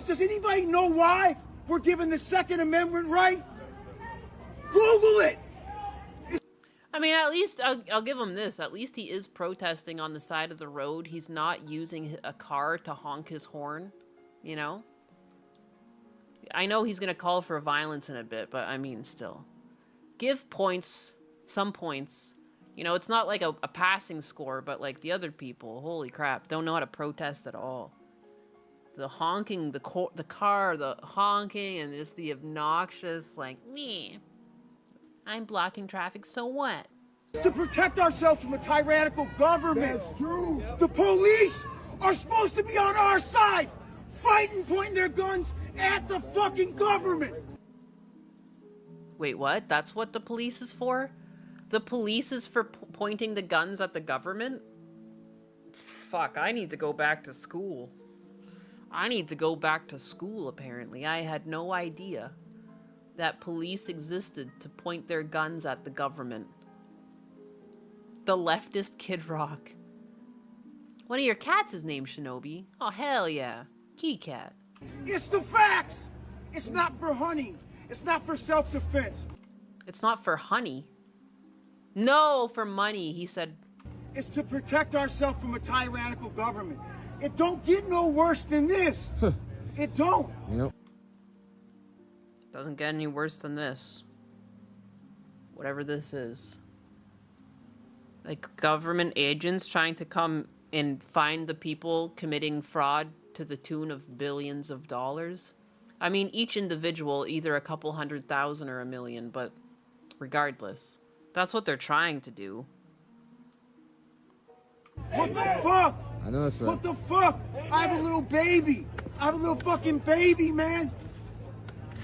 Does anybody know why we're given the Second Amendment right? Google it! I mean, at least, I'll give him this. At least he is protesting on the side of the road. He's not using a car to honk his horn. You know? I know he's gonna call for violence in a bit, but I mean, still. Give points, some points. You know, it's not like a passing score, but like the other people, holy crap, don't know how to protest at all. The honking, the car, the honking, and just the obnoxious, like, me. I'm blocking traffic, so what? To protect ourselves from a tyrannical government. That's true. The police are supposed to be on our side! Fighting, pointing their guns at the fucking government. Wait, what? That's what the police is for? The police is for pointing the guns at the government? Fuck, I need to go back to school. I need to go back to school, apparently. I had no idea that police existed to point their guns at the government. The leftist Kid Rock. One of your cats is named Shinobi. Oh, hell yeah. Key cat. It's the facts! It's not for honey. It's not for self-defense. It's not for honey. No, for money, he said. It's to protect ourselves from a tyrannical government. It don't get no worse than this. It don't. Yep. Doesn't get any worse than this. Whatever this is. Like government agents trying to come and find the people committing fraud to the tune of billions of dollars. I mean, each individual, either a couple 100,000 or 1 million, but regardless, that's what they're trying to do. What the fuck? I know that's right. What the fuck? I have a little baby. I have a little fucking baby, man.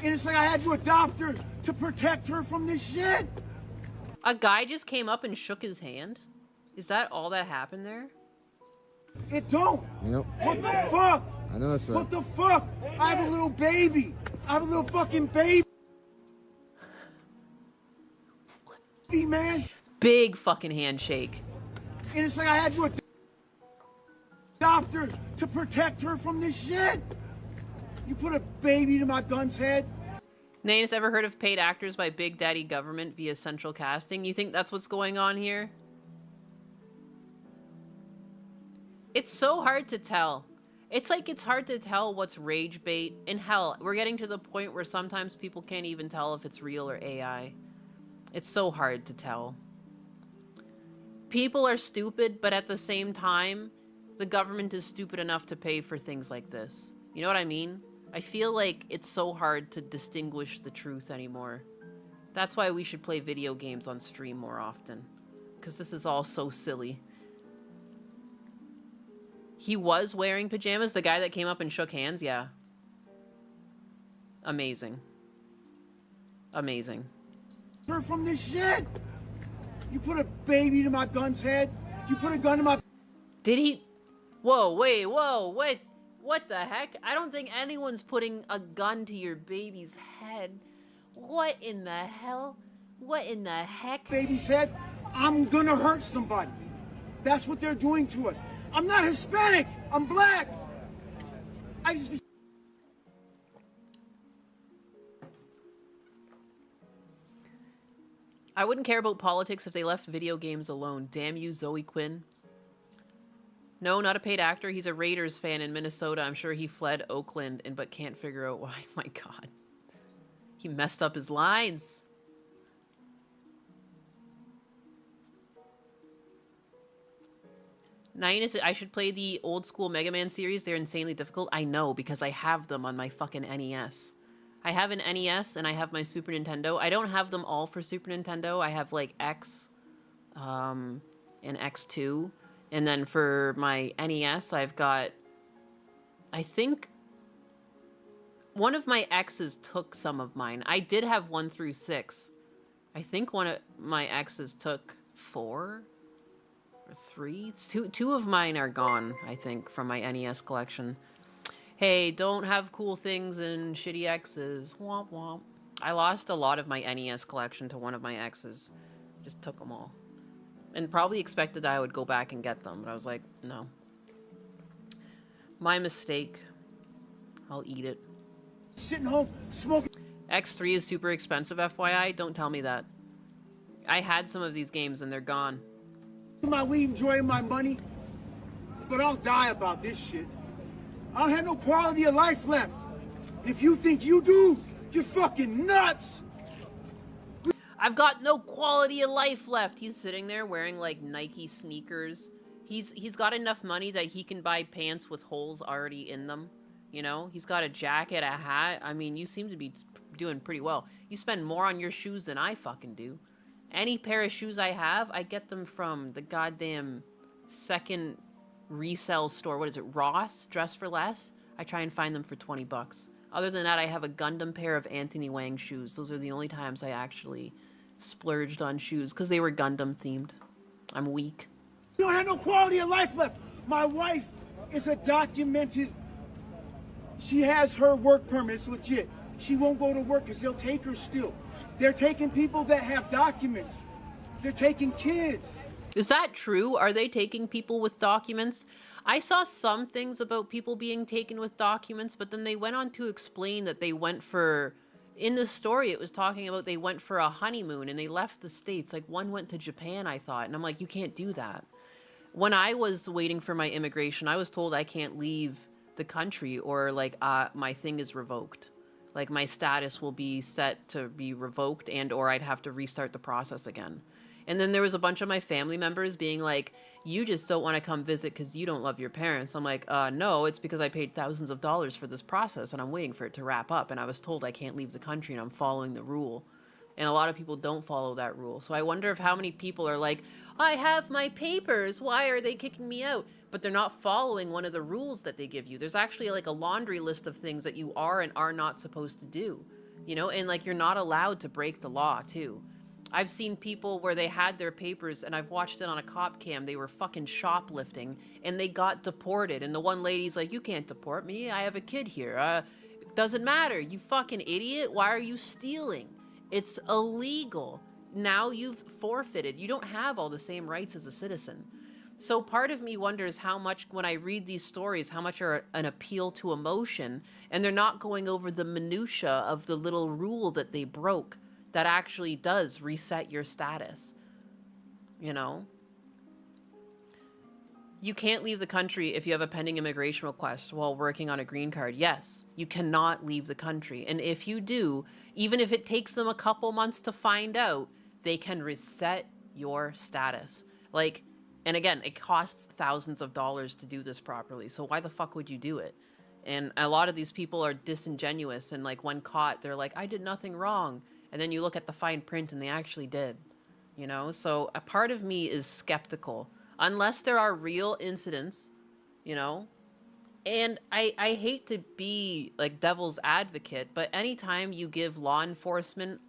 And it's like I had to adopt her to protect her from this shit. A guy just came up and shook his hand? Is that all that happened there? It don't. Yep. What the fuck? I know that's right. What the fuck? I have a little baby. I have a little fucking baby, man. Big fucking handshake. And it's like I had to adopt her to protect her from this shit. You put a baby to my gun's head? Nane's ever heard of paid actors by Big Daddy Government via central casting? You think that's what's going on here? It's so hard to tell. It's like it's hard to tell what's rage bait. And hell, we're getting to the point where sometimes people can't even tell if it's real or AI. It's so hard to tell. People are stupid, but at the same time, the government is stupid enough to pay for things like this. You know what I mean? I feel like it's so hard to distinguish the truth anymore. That's why we should play video games on stream more often. Because this is all so silly. He was wearing pajamas? The guy that came up and shook hands? Yeah. Amazing. Amazing. Turn from this shit! You put a baby to my gun's head? You put a gun to my... Did he... Whoa, wait, whoa, wait. What the heck? I don't think anyone's putting a gun to your baby's head. What in the hell? What in the heck? Baby's head? I'm gonna hurt somebody. That's what they're doing to us. I'm not Hispanic. I'm black. I just... I wouldn't care about politics if they left video games alone. Damn you, Zoe Quinn. No, not a paid actor. He's a Raiders fan in Minnesota. I'm sure he fled Oakland but can't figure out why. My God. He messed up his lines. Nine is I should play the old school Mega Man series. They're insanely difficult. I know because I have them on my fucking NES. I have an NES and I have my Super Nintendo. I don't have them all for Super Nintendo. I have like X and X2. And then for my NES, I've got, I think one of my X's took some of mine. I did have 1 through 6. I think one of my X's took 4 or 3. Two of mine are gone, I think, from my NES collection. Hey, don't have cool things and shitty X's. Womp womp. I lost a lot of my NES collection to one of my X's. Just took them all. And probably expected that I would go back and get them. But I was like, no. My mistake. I'll eat it. Sitting home, smoking. X3 is super expensive, FYI. Don't tell me that. I had some of these games and they're gone. My weed, enjoying my money. But I'll die about this shit. I don't have no quality of life left. If you think you do, you're fucking nuts. I've got no quality of life left. He's sitting there wearing like Nike sneakers. He's got enough money that he can buy pants with holes already in them. You know, he's got a jacket, a hat. I mean, you seem to be doing pretty well. You spend more on your shoes than I fucking do. Any pair of shoes I have, I get them from the goddamn second resale store. What is it, Ross? Dress for Less? I try and find them for 20 bucks. Other than that, I have a Gundam pair of Anthony Wang shoes. Those are the only times I actually splurged on shoes because they were Gundam themed. I'm weak. You don't have no quality of life left. My wife is a documented. She has her work permit. It's legit. She won't go to work because they'll take her still. They're taking people that have documents. They're taking kids. Is that true? Are they taking people with documents? I saw some things about people being taken with documents, but then they went on to explain that they went for... In the story, it was talking about they went for a honeymoon and they left the States. Like, one went to Japan, I thought. And I'm like, you can't do that. When I was waiting for my immigration, I was told I can't leave the country or, like, my thing is revoked. Like, my status will be set to be revoked and or I'd have to restart the process again. And then there was a bunch of my family members being like, you just don't want to come visit because you don't love your parents. I'm like, no, it's because I paid thousands of dollars for this process and I'm waiting for it to wrap up. And I was told I can't leave the country and I'm following the rule. And a lot of people don't follow that rule. So I wonder if how many people are like, I have my papers. Why are they kicking me out? But they're not following one of the rules that they give you. There's actually like a laundry list of things that you are and are not supposed to do. You know, and like you're not allowed to break the law too. I've seen people where they had their papers and I've watched it on a cop cam. They were fucking shoplifting and they got deported. And the one lady's like, you can't deport me. I have a kid here. It doesn't matter. You fucking idiot. Why are you stealing? It's illegal. Now you've forfeited. You don't have all the same rights as a citizen. So part of me wonders how much, when I read these stories, how much are an appeal to emotion and they're not going over the minutia of the little rule that they broke that actually does reset your status, you know? You can't leave the country if you have a pending immigration request while working on a green card. Yes, you cannot leave the country. And if you do, even if it takes them a couple months to find out, they can reset your status. Like, and again, it costs thousands of dollars to do this properly. So why the fuck would you do it? And a lot of these people are disingenuous, and like when caught, they're like, I did nothing wrong. And then you look at the fine print and they actually did, you know? So a part of me is skeptical. Unless there are real incidents, you know? And I hate to be like devil's advocate, but anytime you give law enforcement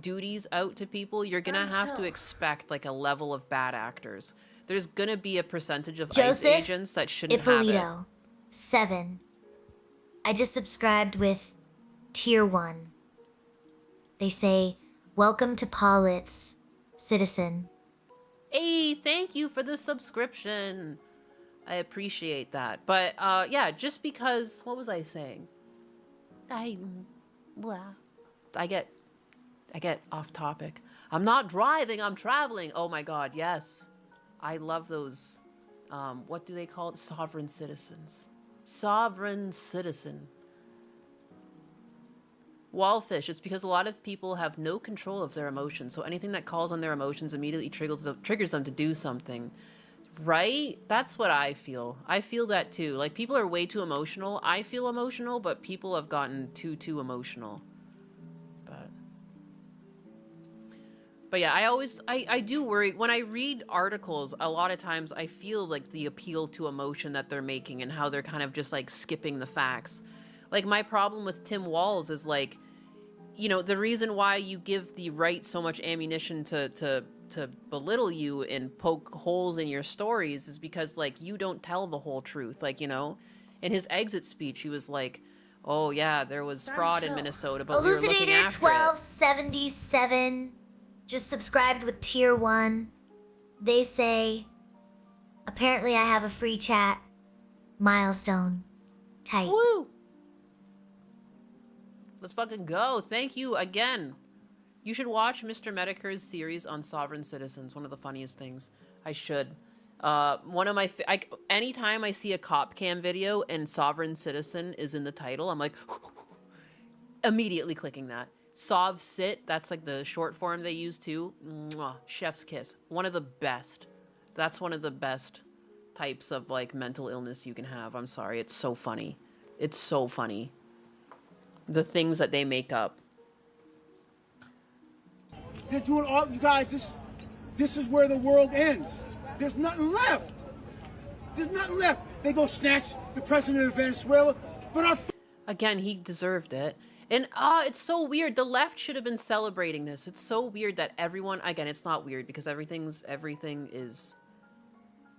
duties out to people, you're gonna have to expect like a level of bad actors. There's gonna be a percentage of ICE agents that shouldn't have it. 7. I just subscribed with Tier 1. They say, welcome to Pollitt's, citizen. Hey, thank you for the subscription. I appreciate that. But yeah, just because, what was I saying? I get off topic. I'm not driving, I'm traveling. Oh my god, yes. I love those, what do they call it? Sovereign citizens. Sovereign citizen. Wallfish, it's because a lot of people have no control of their emotions, so anything that calls on their emotions immediately triggers them to do something. Right? That's what I feel. I feel that too. Like, people are way too emotional. I feel emotional, but people have gotten too emotional. But yeah, I do worry. When I read articles, a lot of times I feel like the appeal to emotion that they're making and how they're kind of just like skipping the facts. Like, my problem with Tim Walz is like, you know, the reason why you give the right so much ammunition to belittle you and poke holes in your stories is because like you don't tell the whole truth. Like, you know, in his exit speech, he was like, oh yeah, there was fraud in Minnesota, but we were looking after it. 1277 just subscribed with Tier 1. They say, apparently I have a free chat. Milestone. Tight. Woo! Let's fucking go. Thank you again. You should watch Mr. Medicare's series on sovereign citizens. One of the funniest things. I should. One of my... anytime I see a cop cam video and sovereign citizen is in the title, I'm like... immediately clicking that. Sov Sit, that's like the short form they use too. Mwah, chef's kiss. One of the best. That's one of the best types of like mental illness you can have. I'm sorry, it's so funny. It's so funny. The things that they make up. They're doing all, you guys, this is where the world ends. There's nothing left. There's nothing left. They go snatch the president of Venezuela, but our... Again, he deserved it. And it's so weird. The left should have been celebrating this. It's so weird that everyone, again, it's not weird because everything is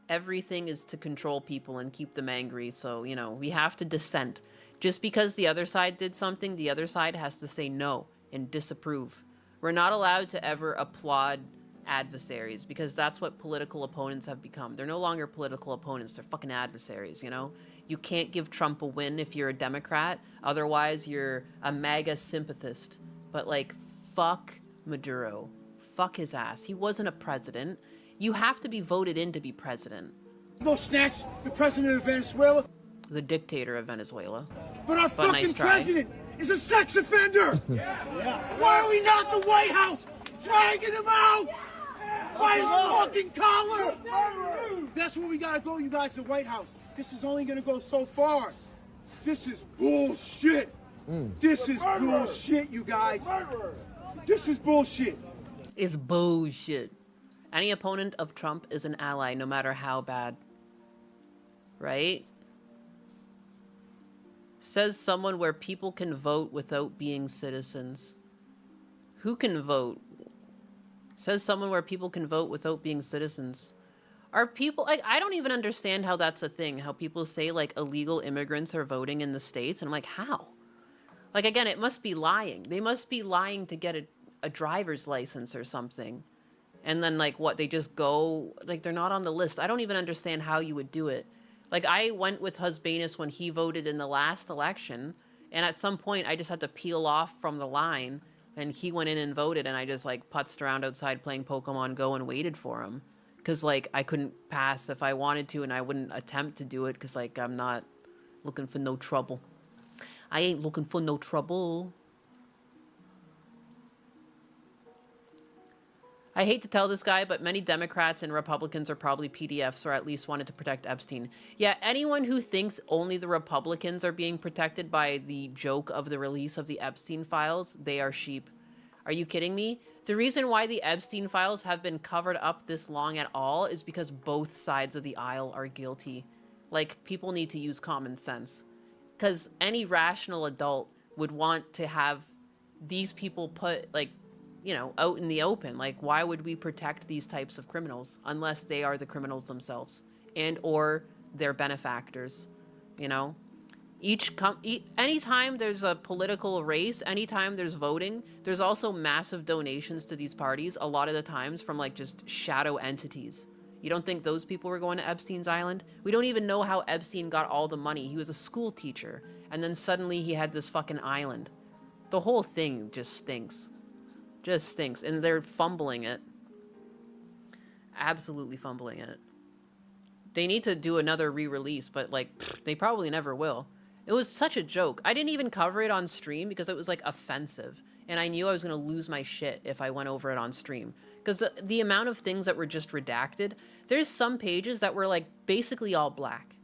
to control people and keep them angry. So, you know, we have to dissent. Just because the other side did something, the other side has to say no and disapprove. We're not allowed to ever applaud adversaries because that's what political opponents have become. They're no longer political opponents. They're fucking adversaries, you know? You can't give Trump a win if you're a Democrat. Otherwise, you're a MAGA sympathist. But, like, fuck Maduro. Fuck his ass. He wasn't a president. You have to be voted in to be president. Go snatch the president of Venezuela. The dictator of Venezuela. But our fucking nice president is a sex offender. Why are we not at the White House dragging him out? By his fucking collar. That's where we gotta go, you guys, the White House. This is only gonna go so far. This is bullshit. This is bullshit, you guys. This is bullshit. It's bullshit. Any opponent of Trump is an ally, no matter how bad. Right? Says someone where people can vote without being citizens. Who can vote? Says someone where people can vote without being citizens. Are people, like, I don't even understand how that's a thing. How people say, like, illegal immigrants are voting in the States. And I'm like, how? Like, again, it must be lying. They must be lying to get a driver's license or something. And then, like, what, they just go, like, they're not on the list. I don't even understand how you would do it. Like, I went with Husbanus when he voted in the last election. And at some point, I just had to peel off from the line. And he went in and voted. And I just, like, putzed around outside playing Pokemon Go and waited for him. because like I couldn't pass if I wanted to, and I wouldn't attempt to do it because like I'm not looking for no trouble. I ain't looking for no trouble. I hate to tell this guy, but many Democrats and Republicans are probably PDFs or at least wanted to protect Epstein. Yeah, anyone who thinks only the Republicans are being protected by the joke of the release of the Epstein files, they are sheep. Are you kidding me? The reason why the Epstein files have been covered up this long at all is because both sides of the aisle are guilty. Like, people need to use common sense. Because any rational adult would want to have these people put, like, you know, out in the open. Like, why would we protect these types of criminals unless they are the criminals themselves and or their benefactors, you know? Anytime there's a political race, anytime there's voting, there's also massive donations to these parties, a lot of the times from like just shadow entities. You don't think those people were going to Epstein's Island? We don't even know how Epstein got all the money. He was a school teacher, and then suddenly he had this fucking island. The whole thing just stinks. Just stinks. And they're fumbling it. Absolutely fumbling it. They need to do another re-release, but like, they probably never will. It was such a joke. I didn't even cover it on stream because it was like offensive. And I knew I was going to lose my shit if I went over it on stream. Because the amount of things that were just redacted, there's some pages that were like basically all black.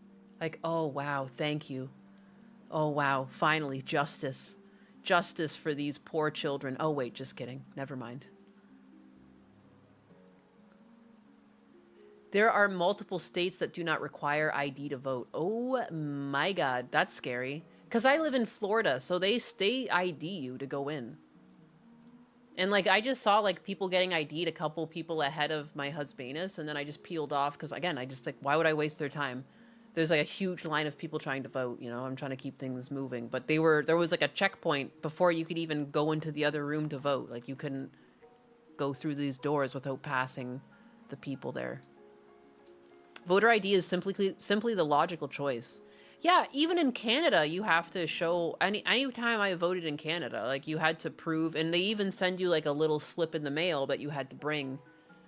Like, oh wow, thank you. Oh wow, finally, justice. Justice for these poor children. Oh wait, just kidding. Never mind. There are multiple states that do not require ID to vote. Oh my God, that's scary. Because I live in Florida, so they ID you to go in. And like, I just saw like people getting ID'd a couple people ahead of my husbandess, and then I just peeled off because again, I just like, why would I waste their time? There's like a huge line of people trying to vote, you know, I'm trying to keep things moving. But there was like a checkpoint before you could even go into the other room to vote. Like you couldn't go through these doors without passing the people there. Voter ID is simply the logical choice. Yeah, even in Canada, you have to show, any time I voted in Canada, like you had to prove, and they even send you like a little slip in the mail that you had to bring,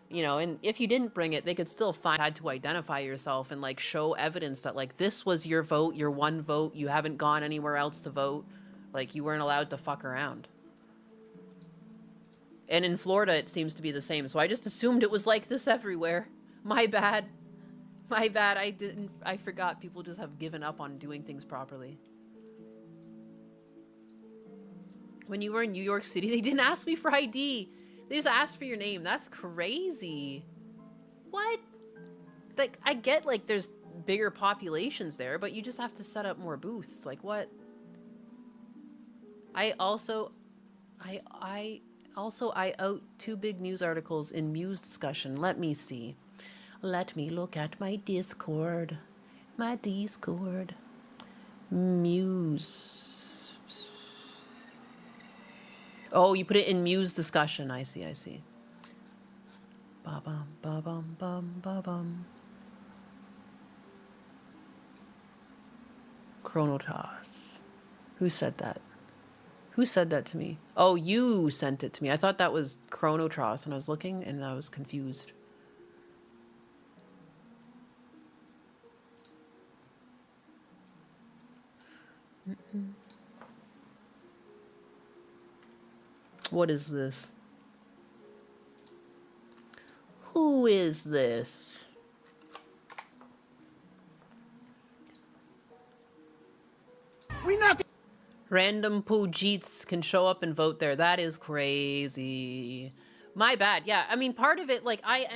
you know, and if you didn't bring it, they could still had to identify yourself and like show evidence that like this was your vote, your one vote, you haven't gone anywhere else to vote, like you weren't allowed to fuck around. And in Florida, it seems to be the same, so I just assumed it was like this everywhere. My bad. My bad, I forgot people just have given up on doing things properly. When you were in New York City, they didn't ask me for ID. They just asked for your name. That's crazy. What? Like, I get, like, there's bigger populations there, but you just have to set up more booths. Like, what? I out 2 big news articles in Muse discussion. Let me see. Let me look at my Discord. My Discord. Muse. Oh, you put it in Muse discussion. I see, I see. Ba-bum, ba-bum, bum, ba-bum. Chronotas. Who said that? Who said that to me? Oh, you sent it to me. I thought that was Chronotros, and I was looking, and I was confused. What is this? Who is this? We not. Random Poojeets can show up and vote there. That is crazy. My bad. Yeah, I mean, part of it, like, I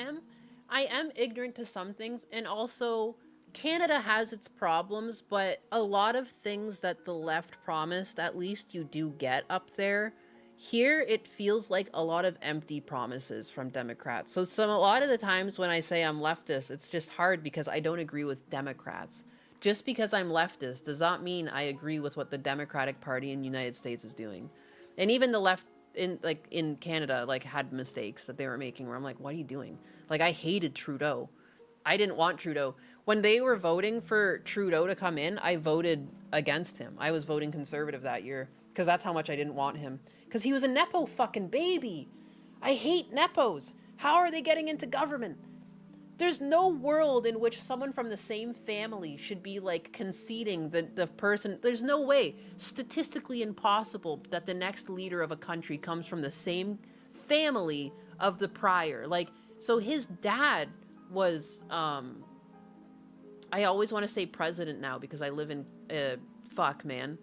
am ignorant to some things, and also Canada has its problems, but a lot of things that the left promised, at least you do get up there. Here, it feels like a lot of empty promises from Democrats. So a lot of the times when I say I'm leftist, it's just hard because I don't agree with Democrats. Just because I'm leftist does not mean I agree with what the Democratic Party in the United States is doing. And even the left in Canada, like, had mistakes that they were making where I'm like, what are you doing? Like, I hated Trudeau. I didn't want Trudeau. When they were voting for Trudeau to come in, I voted against him. I was voting conservative that year because that's how much I didn't want him. Because he was a Nepo fucking baby. I hate Nepos. How are they getting into government? There's no world in which someone from the same family should be like conceding that the person, there's no way, statistically impossible that the next leader of a country comes from the same family of the prior. Like, so his dad was, I always want to say president now because I live in, fuck man.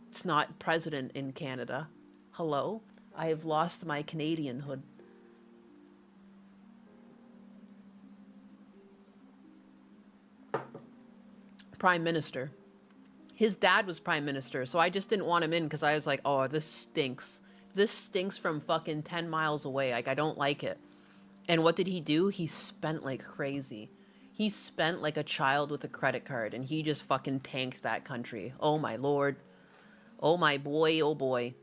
It's not president in Canada. Hello? I have lost my Canadianhood. Prime Minister. His dad was Prime Minister, so I just didn't want him in because I was like, oh, this stinks. This stinks from fucking 10 miles away. Like, I don't like it. And what did he do? He spent like crazy. He spent like a child with a credit card, and he just fucking tanked that country. Oh my lord. Oh my boy, oh boy.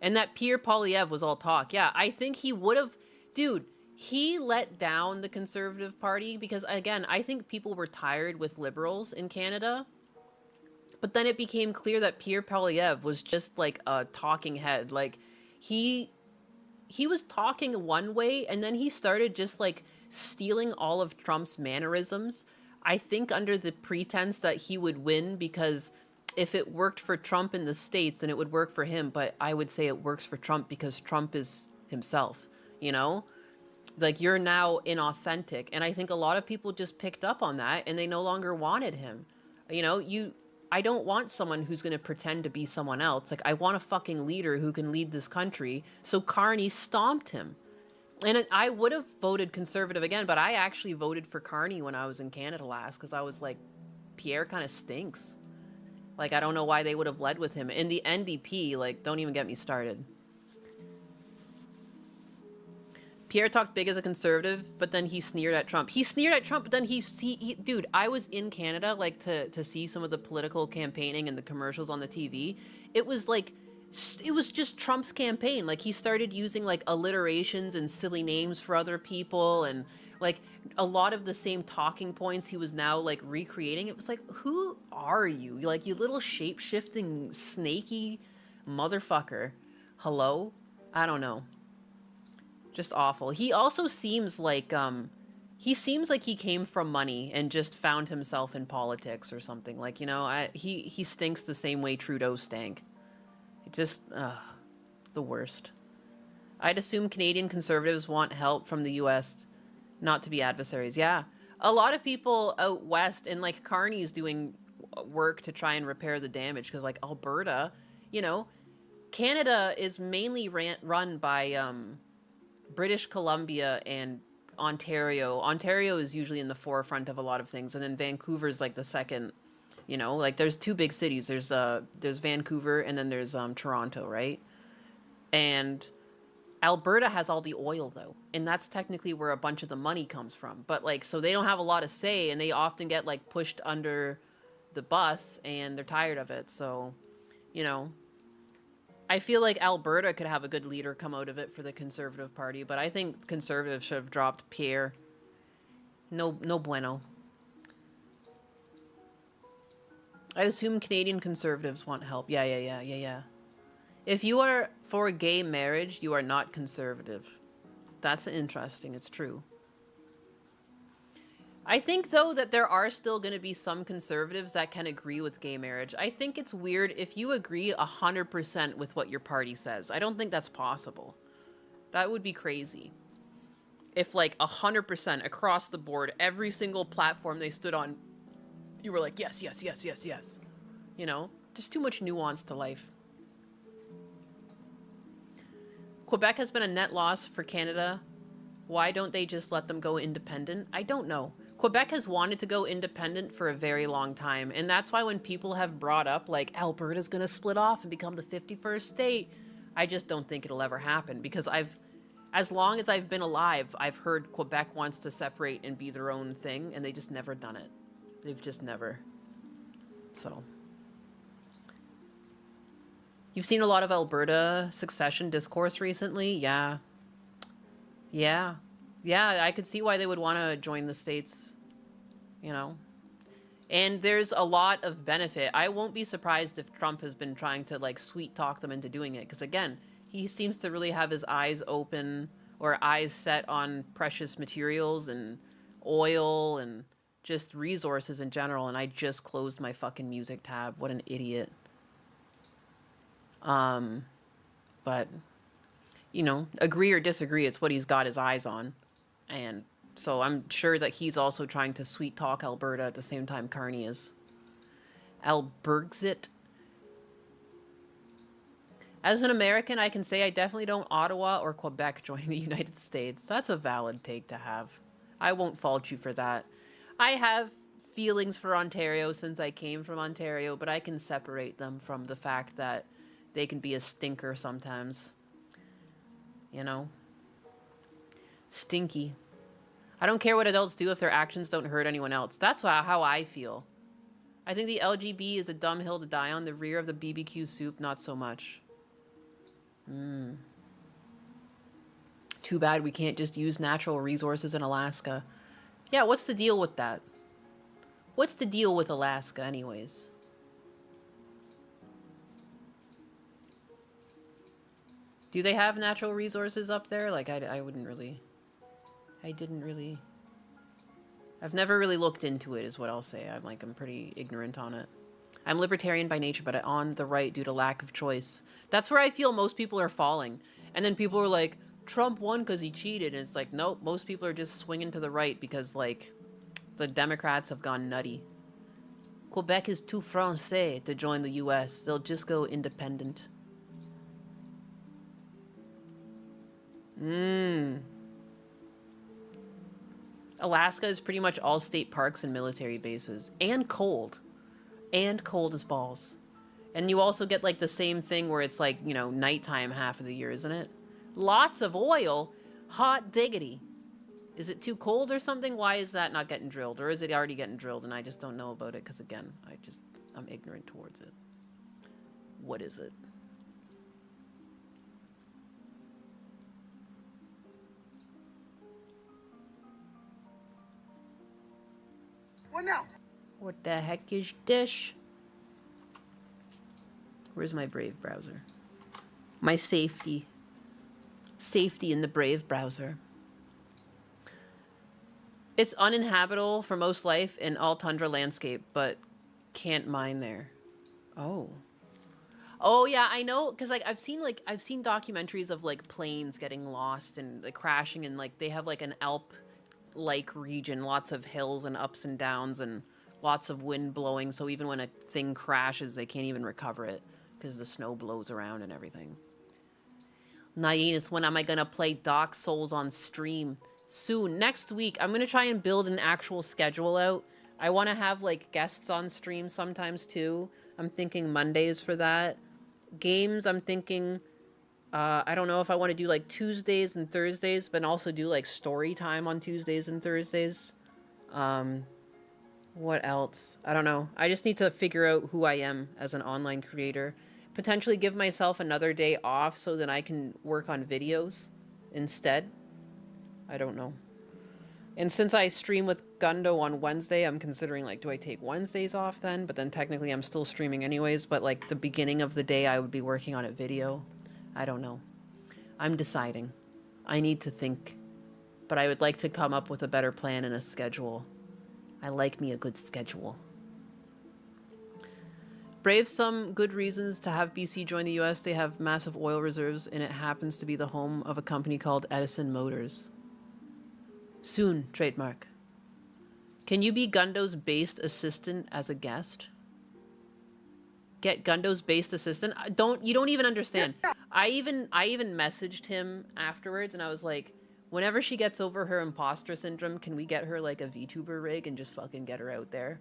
And that Pierre Poilievre was all talk. Yeah, I think he would have... Dude, he let down the Conservative Party because, again, I think people were tired with Liberals in Canada. But then it became clear that Pierre Poilievre was just like a talking head. Like, he was talking one way, and then he started just like stealing all of Trump's mannerisms. I think under the pretense that he would win because if it worked for Trump in the States, then it would work for him. But I would say it works for Trump because Trump is himself, you know? Like, you're now inauthentic. And I think a lot of people just picked up on that and they no longer wanted him. You know, I don't want someone who's going to pretend to be someone else. Like, I want a fucking leader who can lead this country. So Carney stomped him. And I would have voted Conservative again, but I actually voted for Carney when I was in Canada last because I was like, Pierre kind of stinks. Like, I don't know why they would have led with him. And the NDP, like, don't even get me started. Pierre talked big as a conservative, but then he sneered at Trump. He sneered at Trump, but then he dude, I was in Canada, like, to see some of the political campaigning and the commercials on the TV. It was like, it was just Trump's campaign. Like, he started using, like, alliterations and silly names for other people, and, like, a lot of the same talking points he was now, like, recreating. It was like, who are you? Like, you little shape-shifting, snaky motherfucker. Hello? I don't know. Just awful. He also seems like he came from money and just found himself in politics or something. Like, you know, he stinks the same way Trudeau stank. It just, the worst. I'd assume Canadian Conservatives want help from the U.S. not to be adversaries. Yeah. A lot of people out west, and like Carney's doing work to try and repair the damage because, like, Alberta, you know, Canada is mainly run by British Columbia and Ontario. Ontario is usually in the forefront of a lot of things, and then Vancouver's like the second. You know, like, there's two big cities. There's Vancouver, and then there's Toronto, right? And Alberta has all the oil, though, and that's technically where a bunch of the money comes from. But, like, so they don't have a lot of say, and they often get, like, pushed under the bus, and they're tired of it. So, you know, I feel like Alberta could have a good leader come out of it for the Conservative Party, but I think Conservatives should have dropped Pierre. No bueno. I assume Canadian Conservatives want help. Yeah. If you are for gay marriage, you are not conservative. That's interesting. It's true. I think, though, that there are still going to be some conservatives that can agree with gay marriage. I think it's weird if you agree 100% with what your party says. I don't think that's possible. That would be crazy. If, like, 100% across the board, every single platform they stood on, you were like, yes. You know? There's too much nuance to life. Quebec has been a net loss for Canada. Why don't they just let them go independent? I don't know. Quebec has wanted to go independent for a very long time, and that's why when people have brought up, like, Alberta's gonna split off and become the 51st state, I just don't think it'll ever happen, because as long as I've been alive, I've heard Quebec wants to separate and be their own thing, and they just never done it. They've just never. So. You've seen a lot of Alberta succession discourse recently? Yeah. Yeah, I could see why they would want to join the States, you know. And there's a lot of benefit. I won't be surprised if Trump has been trying to, like, sweet talk them into doing it. Because, again, he seems to really have his eyes open or eyes set on precious materials and, oil and just resources in general, and I just closed my fucking music tab. What an idiot. But, you know, agree or disagree, it's what he's got his eyes on. And so I'm sure that he's also trying to sweet talk Alberta at the same time Carney is. Albergzit. As an American, I can say I definitely don't Ottawa or Quebec joining the United States. That's a valid take to have. I won't fault you for that. I have feelings for Ontario since I came from Ontario, but I can separate them from the fact that they can be a stinker sometimes. You know? Stinky. I don't care what adults do if their actions don't hurt anyone else. That's how I feel. I think the LGB is a dumb hill to die on. The rear of the BBQ soup, not so much. Too bad we can't just use natural resources in Alaska. Yeah, what's the deal with that? What's the deal with Alaska anyways? Do they have natural resources up there? Like, I wouldn't really... I've never really looked into it, is what I'll say. I'm pretty ignorant on it. I'm libertarian by nature, but on the right due to lack of choice. That's where I feel most people are falling. And then people are like, Trump won because he cheated. And it's like, nope, most people are just swinging to the right because, like, the Democrats have gone nutty. Quebec is too Francais to join the US. They'll just go independent. Alaska is pretty much all state parks and military bases. And cold. And cold as balls. And you also get, like, the same thing where it's, like, you know, nighttime half of the year, isn't it? Lots of oil. Hot diggity. Is it too cold or something? Why is that not getting drilled? Or is it already getting drilled and I just don't know about it? Because, again, I'm ignorant towards it. What is it? What now? What the heck is this? Where's my Brave browser? My safety. Safety in the Brave browser. It's uninhabitable for most life in all tundra landscape, but can't mine there. Oh. Oh yeah, I know, because I've seen documentaries of like planes getting lost and like crashing, and like they have like an Alp-like region, lots of hills and ups and downs and lots of wind blowing, so even when a thing crashes, they can't even recover it because the snow blows around and everything. Naenis, when am I gonna play Dark Souls on stream? Soon. Next week. I'm gonna try and build an actual schedule out. I want to have like guests on stream sometimes too. I'm thinking Mondays for that. Games, I'm thinking, I don't know if I want to do like Tuesdays and Thursdays, but also do like story time on Tuesdays and Thursdays. What else? I don't know. I just need to figure out who I am as an online creator. Potentially give myself another day off so that I can work on videos instead. I don't know. And since I stream with Gundo on Wednesday, I'm considering, like, do I take Wednesdays off then? But then technically I'm still streaming anyways, but, like, the beginning of the day I would be working on a video. I don't know. I'm deciding. I need to think. But I would like to come up with a better plan and a schedule. I like me a good schedule. Brave, some good reasons to have BC join the US. They have massive oil reserves, and it happens to be the home of a company called Edison Motors. Soon, trademark. Can you be Gundo's based assistant as a guest? Get Gundo's based assistant? You don't even understand. I even messaged him afterwards and I was like, whenever she gets over her imposter syndrome, can we get her like a VTuber rig and just fucking get her out there?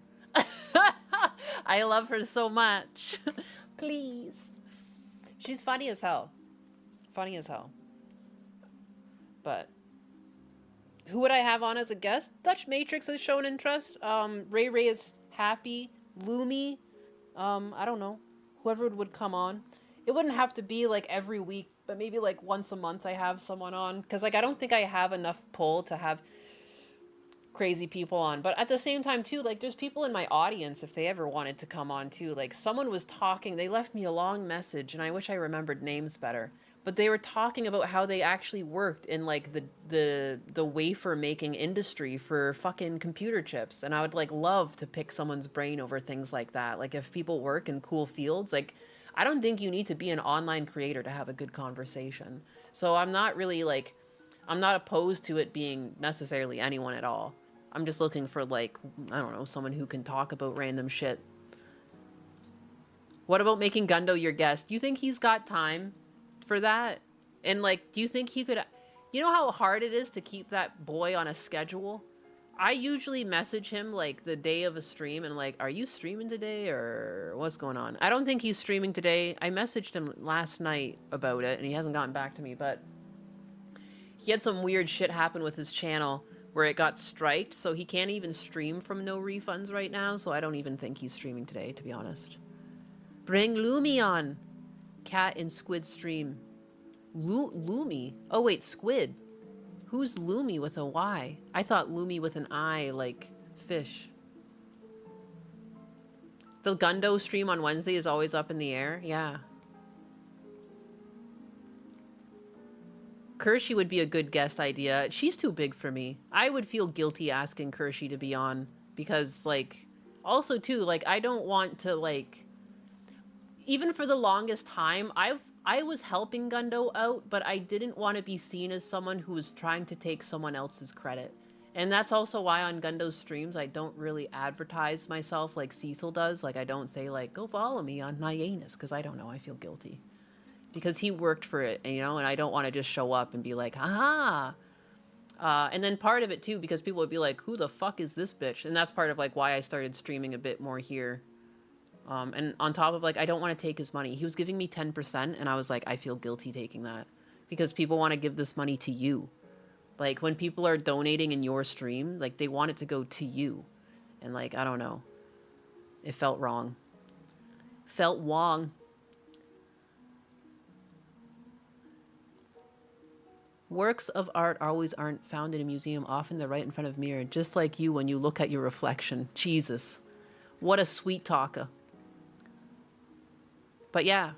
I love her so much. Please. She's funny as hell. Funny as hell. But who would I have on as a guest? Dutch Matrix has shown interest. Ray Ray is happy. Lumi. I don't know. Whoever would come on. It wouldn't have to be like every week, but maybe like once a month I have someone on. Because like I don't think I have enough pull to have crazy people on. But at the same time too, like there's people in my audience if they ever wanted to come on too. Like someone was talking, they left me a long message and I wish I remembered names better. but they were talking about how they actually worked in like the wafer making industry for fucking computer chips, and I would like love to pick someone's brain over things like that. Like if people work in cool fields, like I don't think you need to be an online creator to have a good conversation. So I'm not really like, I'm not opposed to it being necessarily anyone at all. I'm just looking for like, I don't know, someone who can talk about random shit. What about making Gundo your guest? Do you think he's got time for that? And like, do you think he could, you know how hard it is to keep that boy on a schedule? I usually message him like the day of a stream and like, are you streaming today or what's going on? I don't think he's streaming today. I messaged him last night about it and he hasn't gotten back to me, but he had some weird shit happen with his channel where it got striked, so he can't even stream from no refunds right now, so I don't even think he's streaming today, to be honest. Bring Lumi on. Cat and Squid stream. Lumi? Oh wait, Squid. Who's Lumi with a Y? I thought Lumi with an I, like fish. The Gundo stream on Wednesday is always up in the air? Yeah. Kershey would be a good guest idea. She's too big for me. I would feel guilty asking Kershey to be on because, like, also too, like, I don't want to, like, even for the longest time, I was helping Gundo out, but I didn't want to be seen as someone who was trying to take someone else's credit. And that's also why on Gundo's streams, I don't really advertise myself like Cecil does. Like, I don't say, like, go follow me on Nyanus, because I don't know, I feel guilty. Because he worked for it, you know, and I don't want to just show up and be like, haha. And then part of it, too, because people would be like, who the fuck is this bitch? And that's part of, like, why I started streaming a bit more here. And on top of, like, I don't want to take his money. He was giving me 10%, and I was like, I feel guilty taking that. Because people want to give this money to you. Like, when people are donating in your stream, like, they want it to go to you. And, like, I don't know. It felt wrong. Felt wrong. Works of art always aren't found in a museum. Often they're right in front of a mirror, just like you when you look at your reflection. Jesus. What a sweet talker. But yeah,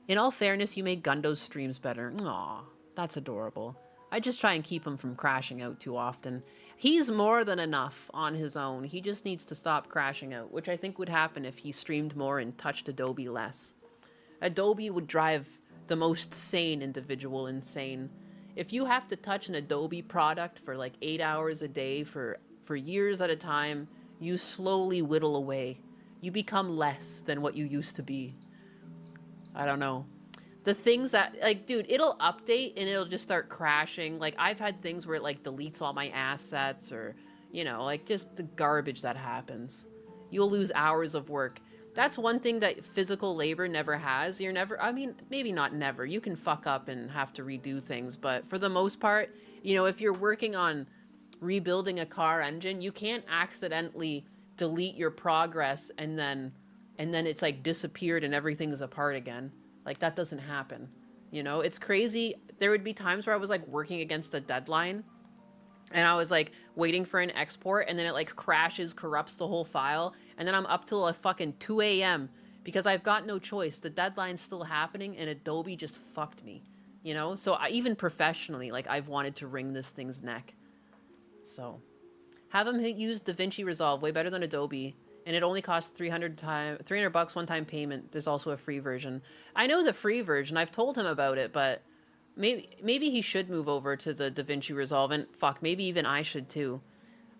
in all fairness, you make Gundo's streams better. Aw, that's adorable. I just try and keep him from crashing out too often. He's more than enough on his own. He just needs to stop crashing out, which I think would happen if he streamed more and touched Adobe less. Adobe would drive the most sane individual insane. If you have to touch an Adobe product for like 8 hours a day for years at a time, you slowly whittle away. You become less than what you used to be. I don't know. The things that, like, dude, it'll update and it'll just start crashing. Like, I've had things where it, like, deletes all my assets or, you know, like, just the garbage that happens. You'll lose hours of work. That's one thing that physical labor never has. You're never, I mean, maybe not never. You can fuck up and have to redo things. But for the most part, you know, if you're working on rebuilding a car engine, you can't accidentally delete your progress and then it's like disappeared and everything's apart again. Like, that doesn't happen. You know, it's crazy. There would be times where I was like working against a deadline and I was like waiting for an export and then it like crashes, corrupts the whole file. And then I'm up till a fucking 2 a.m. because I've got no choice. The deadline's still happening and Adobe just fucked me, you know? So even professionally, like, I've wanted to wring this thing's neck. So have them use DaVinci Resolve, way better than Adobe. And it only costs $300 one-time payment. There's also a free version. I know the free version. I've told him about it, but maybe he should move over to the DaVinci Resolve. And fuck, maybe even I should too.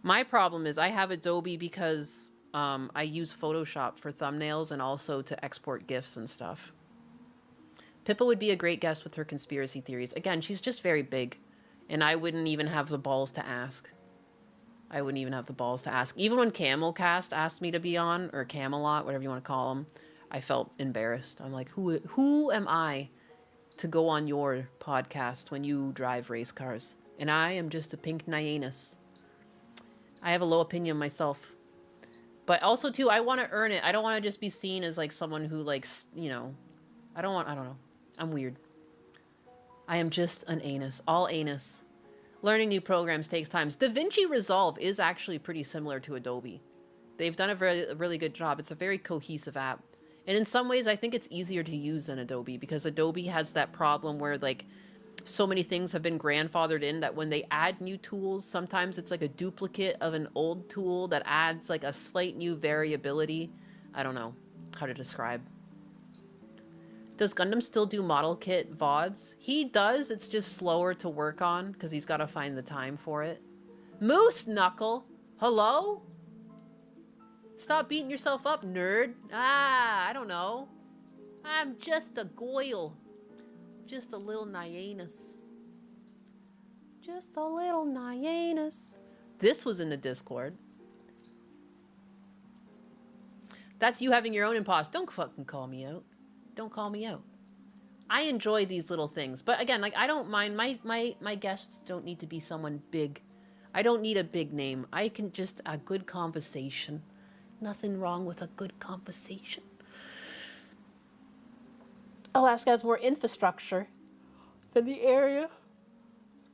My problem is I have Adobe because I use Photoshop for thumbnails and also to export GIFs and stuff. Pippa would be a great guest with her conspiracy theories. Again, she's just very big. And I wouldn't even have the balls to ask. I wouldn't even have the balls to ask. Even when Camelcast asked me to be on, or Camelot, whatever you want to call them, I felt embarrassed. I'm like, who am I to go on your podcast when you drive race cars? And I am just a pink Nyanus. I have a low opinion of myself. But also, too, I want to earn it. I don't want to just be seen as, like, someone who, like, you know... I don't know. I'm weird. I am just an anus. All anus. Learning new programs takes time. DaVinci Resolve is actually pretty similar to Adobe. They've done a really good job. It's a very cohesive app. And in some ways, I think it's easier to use than Adobe because Adobe has that problem where like so many things have been grandfathered in that when they add new tools, sometimes it's like a duplicate of an old tool that adds like a slight new variability. I don't know how to describe. Does Gundam still do model kit VODs? He does, it's just slower to work on because he's got to find the time for it. Moose Knuckle, hello? Stop beating yourself up, nerd. I don't know. I'm just a goyle. Just a little Nyanus. Just a little Nyanus. This was in the Discord. That's you having your own impost. Don't fucking call me out. Don't call me out. I enjoy these little things. But again, like, I don't mind. My guests don't need to be someone big. I don't need a big name. I can just a good conversation. Nothing wrong with a good conversation. Alaska has more infrastructure than the area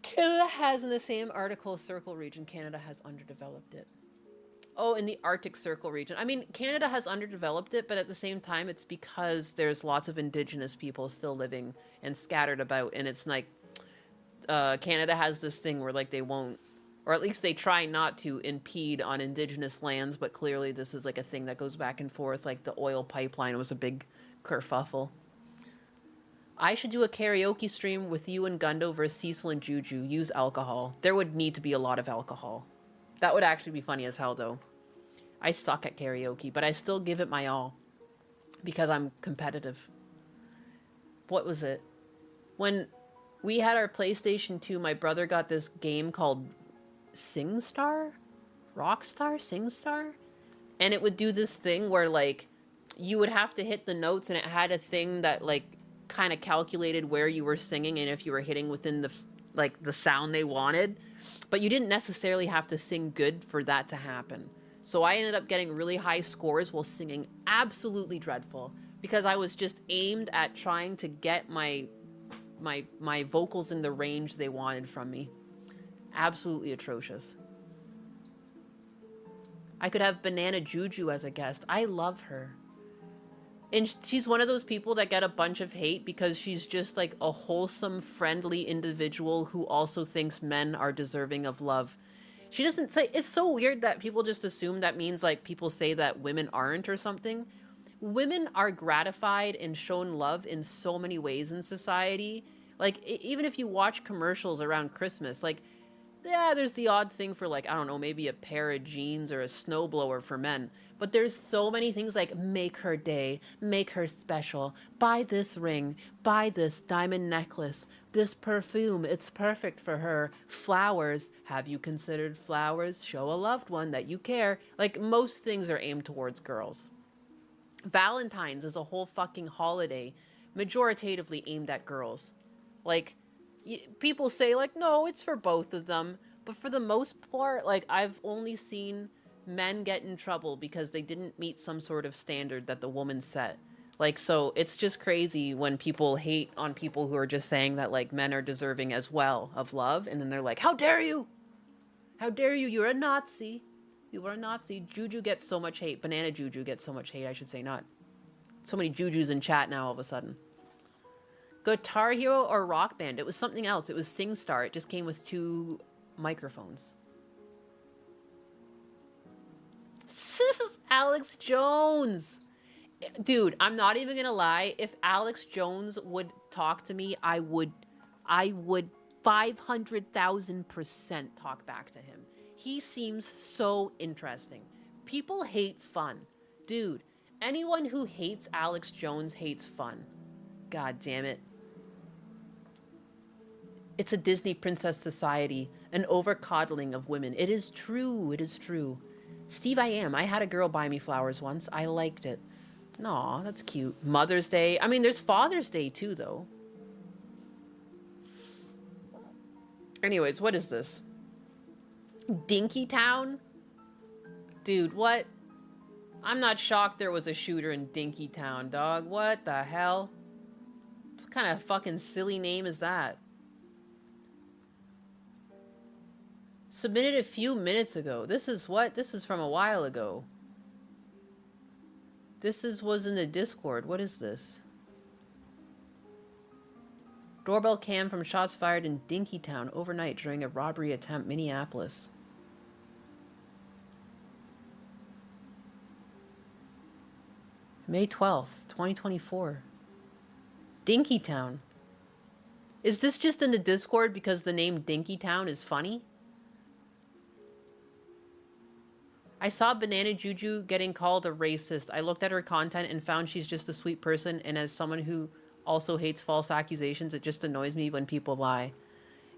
Canada has. In the same article, Circle region, Canada has underdeveloped it. Oh, in the Arctic Circle region. I mean, Canada has underdeveloped it, but at the same time, it's because there's lots of Indigenous people still living and scattered about. And it's like, Canada has this thing where like they won't, or at least they try not to impede on Indigenous lands, but clearly this is like a thing that goes back and forth. Like the oil pipeline was a big kerfuffle. I should do a karaoke stream with you and Gundo versus Cecil and Juju. Use alcohol. There would need to be a lot of alcohol. That would actually be funny as hell, though. I suck at karaoke, but I still give it my all. Because I'm competitive. What was it? When we had our PlayStation 2, my brother got this game called SingStar? Rockstar? SingStar? And it would do this thing where, like, you would have to hit the notes, and it had a thing that, like, kind of calculated where you were singing and if you were hitting within the like the sound they wanted, but you didn't necessarily have to sing good for that to happen. So I ended up getting really high scores while singing absolutely dreadful because I was just aimed at trying to get my vocals in the range they wanted from me. Absolutely atrocious. I could have Banana Juju as a guest. I love her. And she's one of those people that get a bunch of hate because she's just like a wholesome, friendly individual who also thinks men are deserving of love. She doesn't say, it's so weird that people just assume that means like people say that women aren't or something. Women are gratified and shown love in so many ways in society. Like even if you watch commercials around Christmas, like yeah, there's the odd thing for like, I don't know, maybe a pair of jeans or a snowblower for men. But there's so many things like make her day, make her special, buy this ring, buy this diamond necklace, this perfume, it's perfect for her, flowers, have you considered flowers, show a loved one that you care. Like most things are aimed towards girls. Valentine's is a whole fucking holiday, majoritatively aimed at girls. Like, people say like, no, it's for both of them. But for the most part, like I've only seen men get in trouble because they didn't meet some sort of standard that the woman set. Like, so it's just crazy when people hate on people who are just saying that like men are deserving as well of love. And then they're like, how dare you? How dare you? You're a Nazi. You are a Nazi. Juju gets so much hate. Banana Juju gets so much hate, I should say, not. So many Jujus in chat now all of a sudden. Guitar Hero or Rock Band? It was something else. It was SingStar. It just came with 2 microphones. Alex Jones. Dude, I'm not even gonna lie. If Alex Jones would talk to me, I would 500,000% talk back to him. He seems so interesting. People hate fun. Dude, anyone who hates Alex Jones hates fun. God damn it. It's a Disney princess society, an over-coddling of women. It is true, it is true. Steve, I had a girl buy me flowers once. I liked it. Aw, that's cute. Mother's Day. I mean, there's Father's Day too, though. Anyways, what is this? Dinky Town? Dude, what? I'm not shocked there was a shooter in Dinky Town, dog. What the hell? What kind of fucking silly name is that? Submitted a few minutes ago. This is what? This is from a while ago. Was in the Discord. What is this? Doorbell cam from shots fired in Dinkytown overnight during a robbery attempt, Minneapolis. May 12th, 2024. Dinkytown. Is this just in the Discord because the name Dinkytown is funny? I saw Banana Juju getting called a racist. I looked at her content and found she's just a sweet person, and as someone who also hates false accusations, it just annoys me when people lie.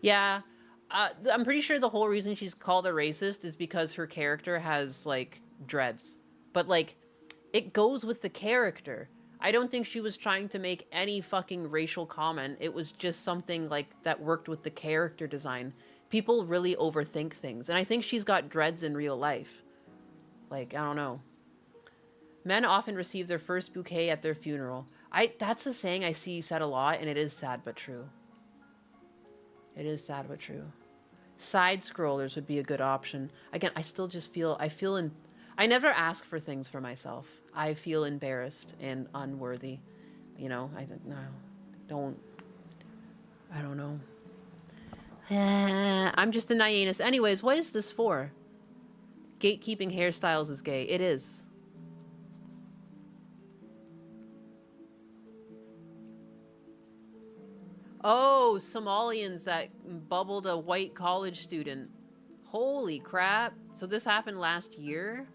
Yeah, I'm pretty sure the whole reason she's called a racist is because her character has, like, dreads. But, like, it goes with the character. I don't think she was trying to make any fucking racial comment. It was just something, like, that worked with the character design. People really overthink things, and I think she's got dreads in real life. Like, I don't know. Men often receive their first bouquet at their funeral. That's a saying I see said a lot, and it is sad but true. It is sad but true. Side scrollers would be a good option. Again, I still just feel, I never ask for things for myself. I feel embarrassed and unworthy. You know, I don't know. I'm just a Nyanus. Anyways, what is this for? Gatekeeping hairstyles is gay. It is. Oh, Somalians that bubbled a white college student. Holy crap. So this happened last year?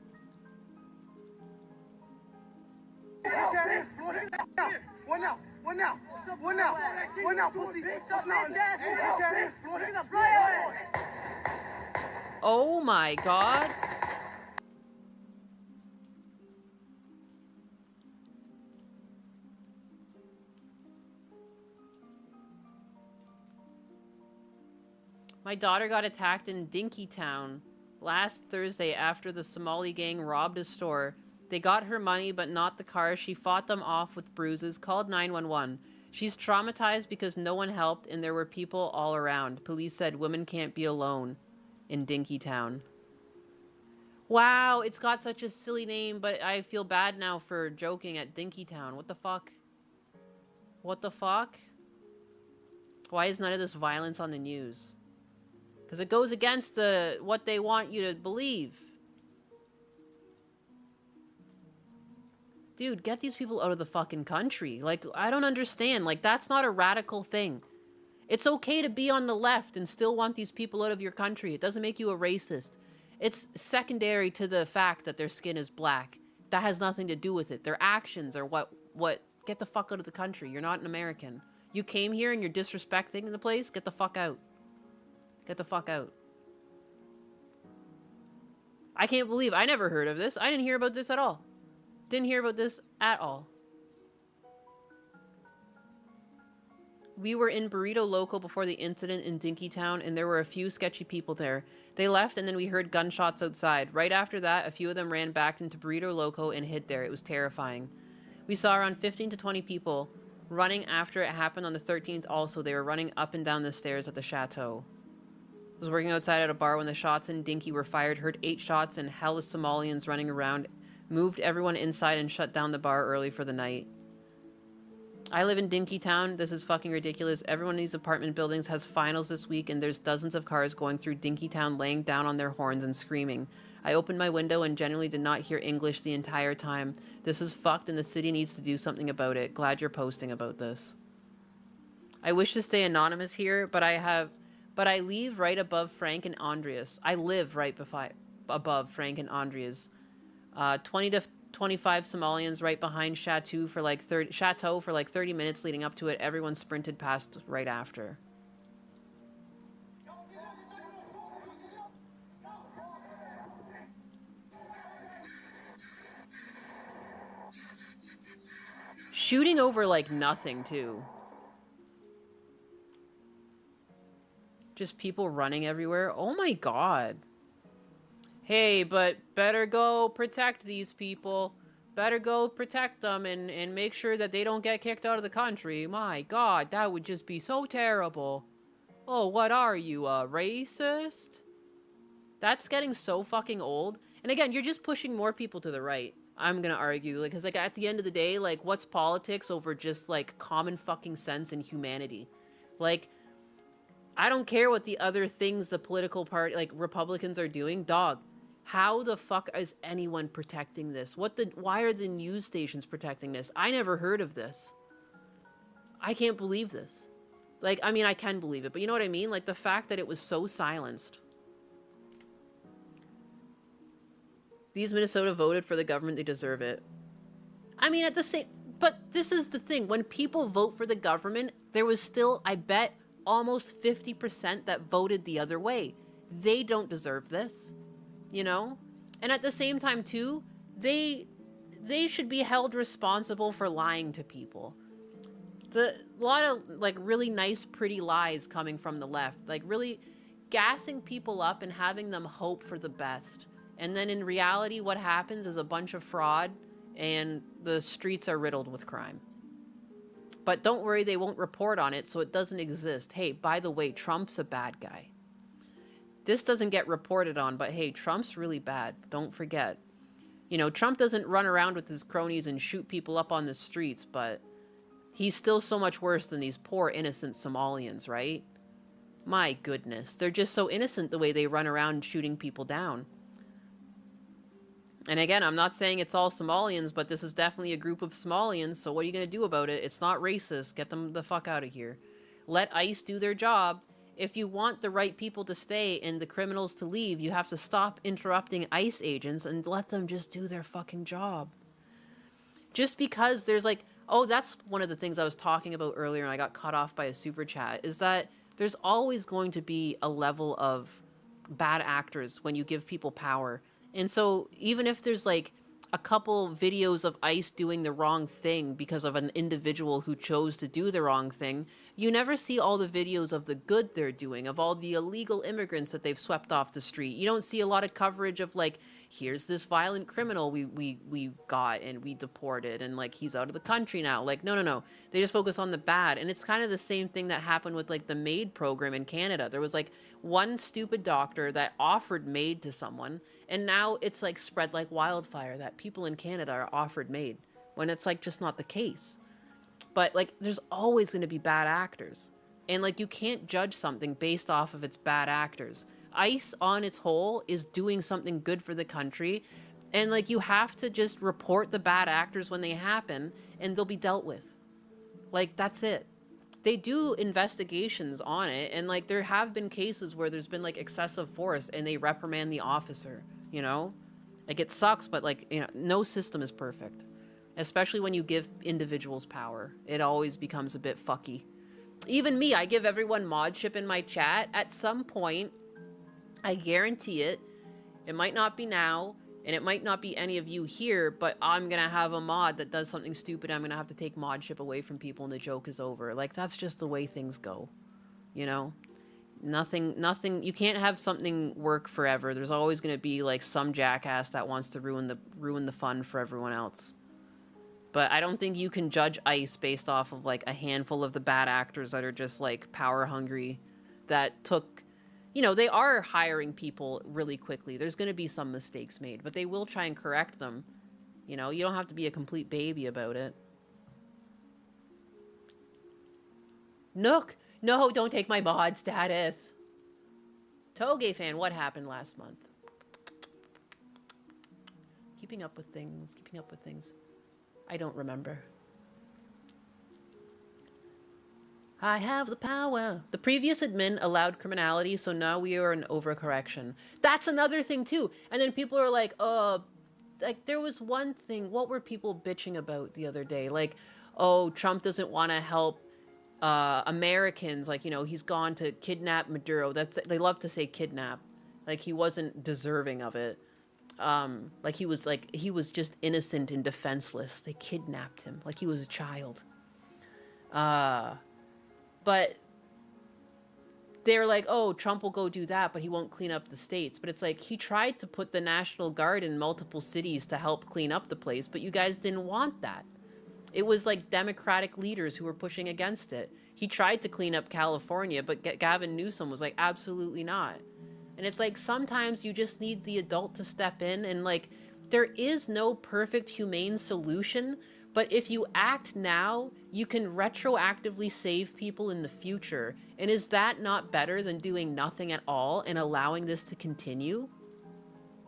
What now? What now? What now? What now, pussy? What's now? Oh my god. My daughter got attacked in Dinkytown last Thursday after the Somali gang robbed a store. They got her money, but not the car. She fought them off with bruises, called 911. She's traumatized because no one helped and there were people all around. Police said women can't be alone in Dinkytown. Wow, it's got such a silly name, but I feel bad now for joking at Dinkytown. What the fuck? What the fuck? Why is none of this violence on the news? Because it goes against what they want you to believe. Dude, get these people out of the fucking country. Like, I don't understand. Like, that's not a radical thing. It's okay to be on the left and still want these people out of your country. It doesn't make you a racist. It's secondary to the fact that their skin is black. That has nothing to do with it. Their actions are what... Get the fuck out of the country. You're not an American. You came here and you're disrespecting the place? Get the fuck out. Get the fuck out. I can't believe I never heard of this. I didn't hear about this at all. Didn't hear about this at all. We were in Burrito Loco before the incident in Dinkytown, and there were a few sketchy people there. They left, and then we heard gunshots outside. Right after that, a few of them ran back into Burrito Loco and hid there. It was terrifying. We saw around 15 to 20 people running after it happened on the 13th also. They were running up and down the stairs at the chateau. I was working outside at a bar when the shots in Dinky were fired, heard 8 shots and hella Somalians running around, moved everyone inside and shut down the bar early for the night. I live in Dinkytown. This is fucking ridiculous. Everyone in these apartment buildings has finals this week and there's dozens of cars going through Dinkytown laying down on their horns and screaming. I opened my window and genuinely did not hear English the entire time. This is fucked and the city needs to do something about it. Glad you're posting about this. I wish to stay anonymous here, but I leave right above Frank and Andreas. I live right above Frank and Andreas. 20 to 25 Somalians right behind Chateau for like 30 minutes leading up to it. Everyone sprinted past right after. Shooting over like nothing too. Just people running everywhere. Oh my god. Hey, but better go protect these people. Better go protect them and make sure that they don't get kicked out of the country. My god, that would just be so terrible. Oh, what are you, a racist? That's getting so fucking old. And again, you're just pushing more people to the right. I'm gonna argue, like, because like at the end of the day, like, what's politics over just like common fucking sense and humanity? Like, I don't care what the other things the political party, like Republicans, are doing. Dog, how the fuck is anyone protecting this? Why are the news stations protecting this? I never heard of this. I can't believe this. Like, I mean, I can believe it, but you know what I mean? Like, the fact that it was so silenced. These Minnesota voted for the government, they deserve it. I mean, but this is the thing. When people vote for the government, there was still, I bet, almost 50% that voted the other way. They don't deserve this, you know? And at the same time, too, they should be held responsible for lying to people. A lot of, like, really nice, pretty lies coming from the left. Like, really gassing people up and having them hope for the best. And then in reality, what happens is a bunch of fraud and the streets are riddled with crime. But don't worry, they won't report on it, so it doesn't exist. Hey, by the way, Trump's a bad guy. This doesn't get reported on, but hey, Trump's really bad. Don't forget. You know, Trump doesn't run around with his cronies and shoot people up on the streets, but he's still so much worse than these poor, innocent Somalians, right? My goodness. They're just so innocent the way they run around shooting people down. And again, I'm not saying it's all Somalians, but this is definitely a group of Somalians, so what are you going to do about it? It's not racist. Get them the fuck out of here. Let ICE do their job. If you want the right people to stay and the criminals to leave, you have to stop interrupting ICE agents and let them just do their fucking job. Just because there's like, oh, that's one of the things I was talking about earlier and I got cut off by a super chat, is that there's always going to be a level of bad actors when you give people power. And so even if there's like a couple videos of ICE doing the wrong thing because of an individual who chose to do the wrong thing, you never see all the videos of the good they're doing, of all the illegal immigrants that they've swept off the street. You don't see a lot of coverage of like, here's this violent criminal we got and we deported and like he's out of the country now. Like, no. They just focus on the bad. And it's kind of the same thing that happened with like the MAID program in Canada. There was like one stupid doctor that offered MAID to someone, and now it's like spread like wildfire that people in Canada are offered MAID when it's like just not the case. But like there's always going to be bad actors. And like you can't judge something based off of its bad actors. ICE on its whole is doing something good for the country, and like you have to just report the bad actors when they happen and they'll be dealt with. Like that's it. They do investigations on it, and like there have been cases where there's been like excessive force and they reprimand the officer, you know? Like it sucks, but like, you know, no system is perfect. Especially when you give individuals power. It always becomes a bit fucky. Even me, I give everyone modship in my chat. At some point, I guarantee it might not be now, and it might not be any of you here, but I'm gonna have a mod that does something stupid. I'm gonna have to take modship away from people and the joke is over. Like, that's just the way things go, you know? Nothing, you can't have something work forever. There's always gonna be, like, some jackass that wants to ruin the fun for everyone else. But I don't think you can judge ICE based off of, like, a handful of the bad actors that are just, like, power hungry, that took... You know, they are hiring people really quickly. There's going to be some mistakes made, but they will try and correct them. You know, you don't have to be a complete baby about it. Nook! No, don't take my mod status! Toge fan, what happened last month? Keeping up with things. I don't remember. I have the power. The previous admin allowed criminality, so now we are in overcorrection. That's another thing too. And then people are like, like there was one thing, what were people bitching about the other day? Like, oh, Trump doesn't want to help Americans. Like, you know, he's gone to kidnap Maduro. They love to say kidnap. Like he wasn't deserving of it. Like he was just innocent and defenseless. They kidnapped him like he was a child. But they're like, oh, Trump will go do that, but he won't clean up the states. But it's like, he tried to put the National Guard in multiple cities to help clean up the place, but you guys didn't want that. It was like Democratic leaders who were pushing against it. He tried to clean up California, but Gavin Newsom was like, absolutely not. And it's like, sometimes you just need the adult to step in and like, there is no perfect humane solution, but if you act now, you can retroactively save people in the future. And is that not better than doing nothing at all and allowing this to continue?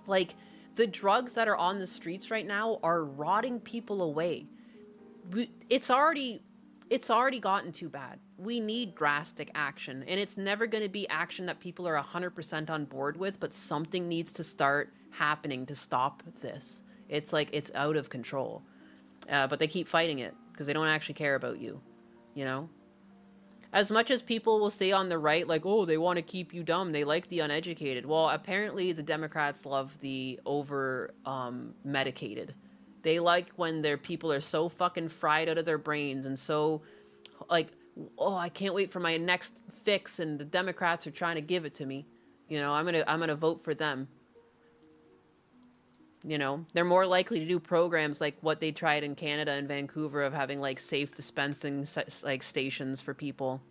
Like, the drugs that are on the streets right now are rotting people away. It's already gotten too bad. We need drastic action, and it's never going to be action that people are 100% on board with, but something needs to start happening to stop this. It's like, it's out of control. But they keep fighting it because they don't actually care about you, you know? As much as people will say on the right, like, oh, they want to keep you dumb, they like the uneducated. Well, apparently the Democrats love the medicated. They like when their people are so fucking fried out of their brains and so, like, oh, I can't wait for my next fix, and the Democrats are trying to give it to me. You know, I'm gonna vote for them. You know, they're more likely to do programs like what they tried in Canada and Vancouver of having like safe dispensing like stations for people,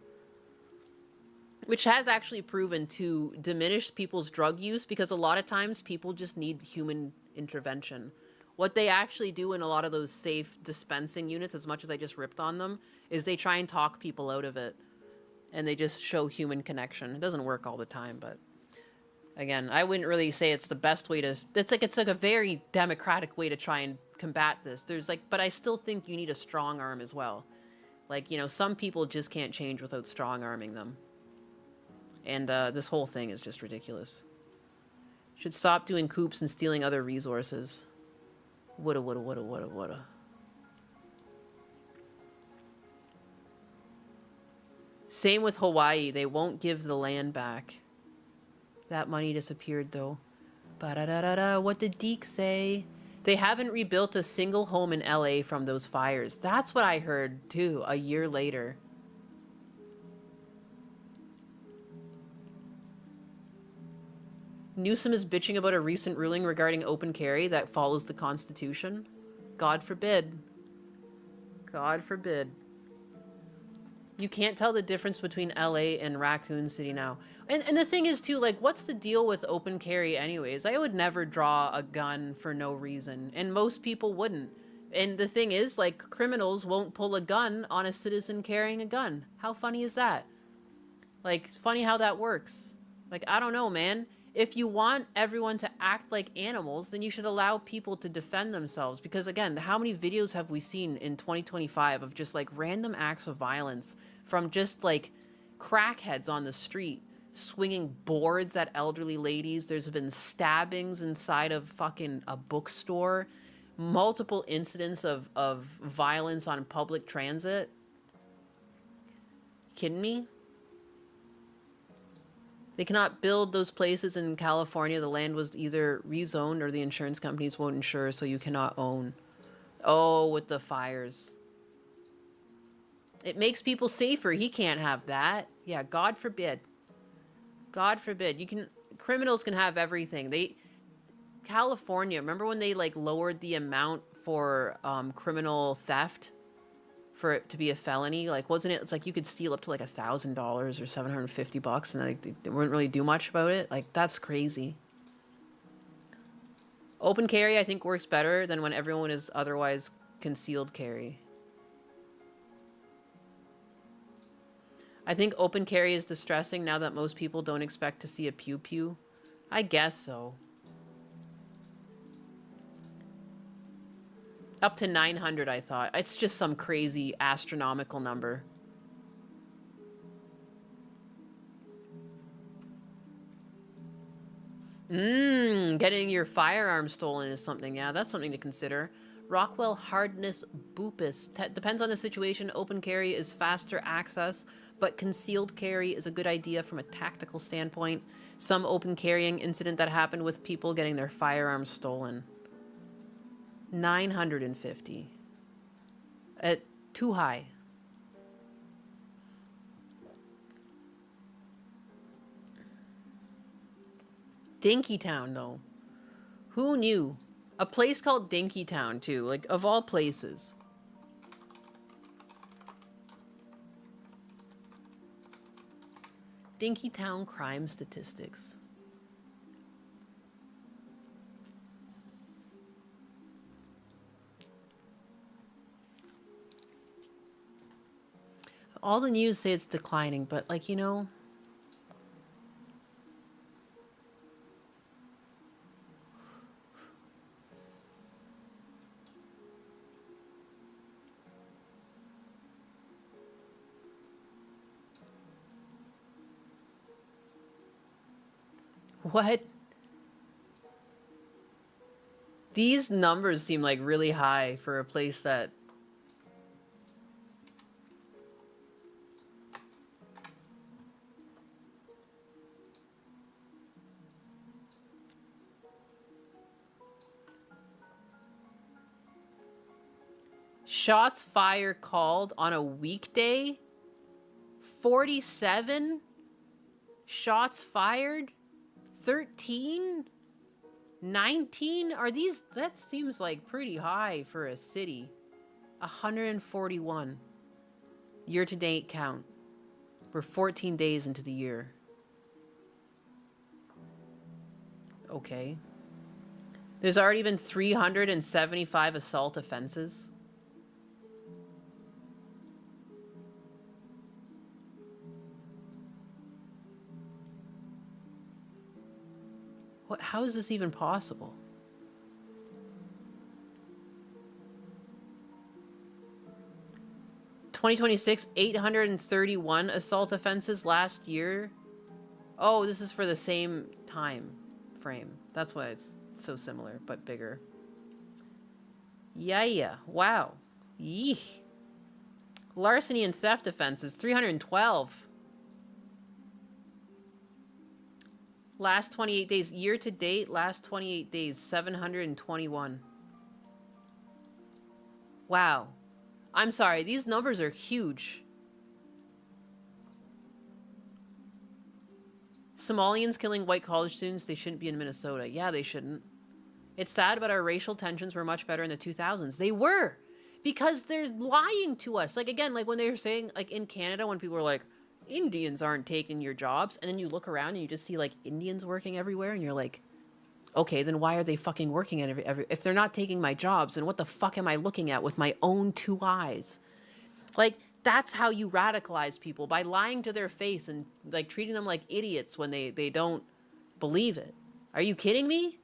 which has actually proven to diminish people's drug use, because a lot of times people just need human intervention. What they actually do in a lot of those safe dispensing units, as much as I just ripped on them, is they try and talk people out of it, and they just show human connection. It doesn't work all the time, but again, I wouldn't really say it's the best way to... It's like a very democratic way to try and combat this. There's like... But I still think you need a strong arm as well. Like, you know, some people just can't change without strong arming them. And this whole thing is just ridiculous. Should stop doing coups and stealing other resources. Woulda. Same with Hawaii. They won't give the land back. That money disappeared, though. Ba-da-da-da-da. What did Deke say? They haven't rebuilt a single home in LA from those fires. That's what I heard, too, a year later. Newsom is bitching about a recent ruling regarding open carry that follows the Constitution. God forbid. God forbid. You can't tell the difference between LA and Raccoon City now. And the thing is, too, like, what's the deal with open carry anyways? I would never draw a gun for no reason, and most people wouldn't. And the thing is, like, criminals won't pull a gun on a citizen carrying a gun. How funny is that? Like, it's funny how that works. Like, I don't know, man. If you want everyone to act like animals, then you should allow people to defend themselves. Because, again, how many videos have we seen in 2025 of just, like, random acts of violence from just, like, crackheads on the street swinging boards at elderly ladies? There's been stabbings inside of fucking a bookstore. Multiple incidents of violence on public transit. Kidding me? They cannot build those places in California. The land was either rezoned or the insurance companies won't insure, so you cannot own. Oh, with the fires. It makes people safer. He can't have that. Yeah, God forbid. God forbid. Criminals can have everything. California, remember when they like lowered the amount for criminal theft for it to be a felony? Like, wasn't it? It's like you could steal up to like $1,000 or $750, and like they wouldn't really do much about it. Like, that's crazy. Open carry, I think, works better than when everyone is otherwise concealed carry. I think open carry is distressing now that most people don't expect to see a pew-pew. I guess so. Up to 900, I thought. It's just some crazy astronomical number. Getting your firearm stolen is something. Yeah, that's something to consider. Rockwell hardness boopus. Depends on the situation. Open carry is faster access, but concealed carry is a good idea from a tactical standpoint. Some open carrying incident that happened with people getting their firearms stolen. 950. Too high. Dinkytown, though. Who knew? A place called Dinkytown, too. Like, of all places. Dinkytown crime statistics. All the news say it's declining, but like, you know, what? These numbers seem like really high for a place that... Shots fired called on a weekday? 47? Shots fired? 13? 19? Are these... That seems like pretty high for a city. 141. Year-to-date count. We're 14 days into the year. Okay. There's already been 375 assault offenses. What, how is this even possible? (2026) 831 assault offenses last year. Oh, this is for the same time frame. That's why it's so similar, but bigger. Yeah. Wow. Yeesh. Larceny and theft offenses, 312. Last 28 days, year to date, last 28 days, 721. Wow. I'm sorry, these numbers are huge. Somalians killing white college students, they shouldn't be in Minnesota. Yeah, they shouldn't. It's sad, but our racial tensions were much better in the 2000s. They were! Because they're lying to us. Like, again, like when they were saying, like in Canada, when people were like, Indians aren't taking your jobs, and then you look around and you just see like Indians working everywhere, and you're like, okay, then why are they fucking working at every if they're not taking my jobs, then what the fuck am I looking at with my own two eyes? Like, that's how you radicalize people, by lying to their face and like treating them like idiots when they don't believe it. Are you kidding me?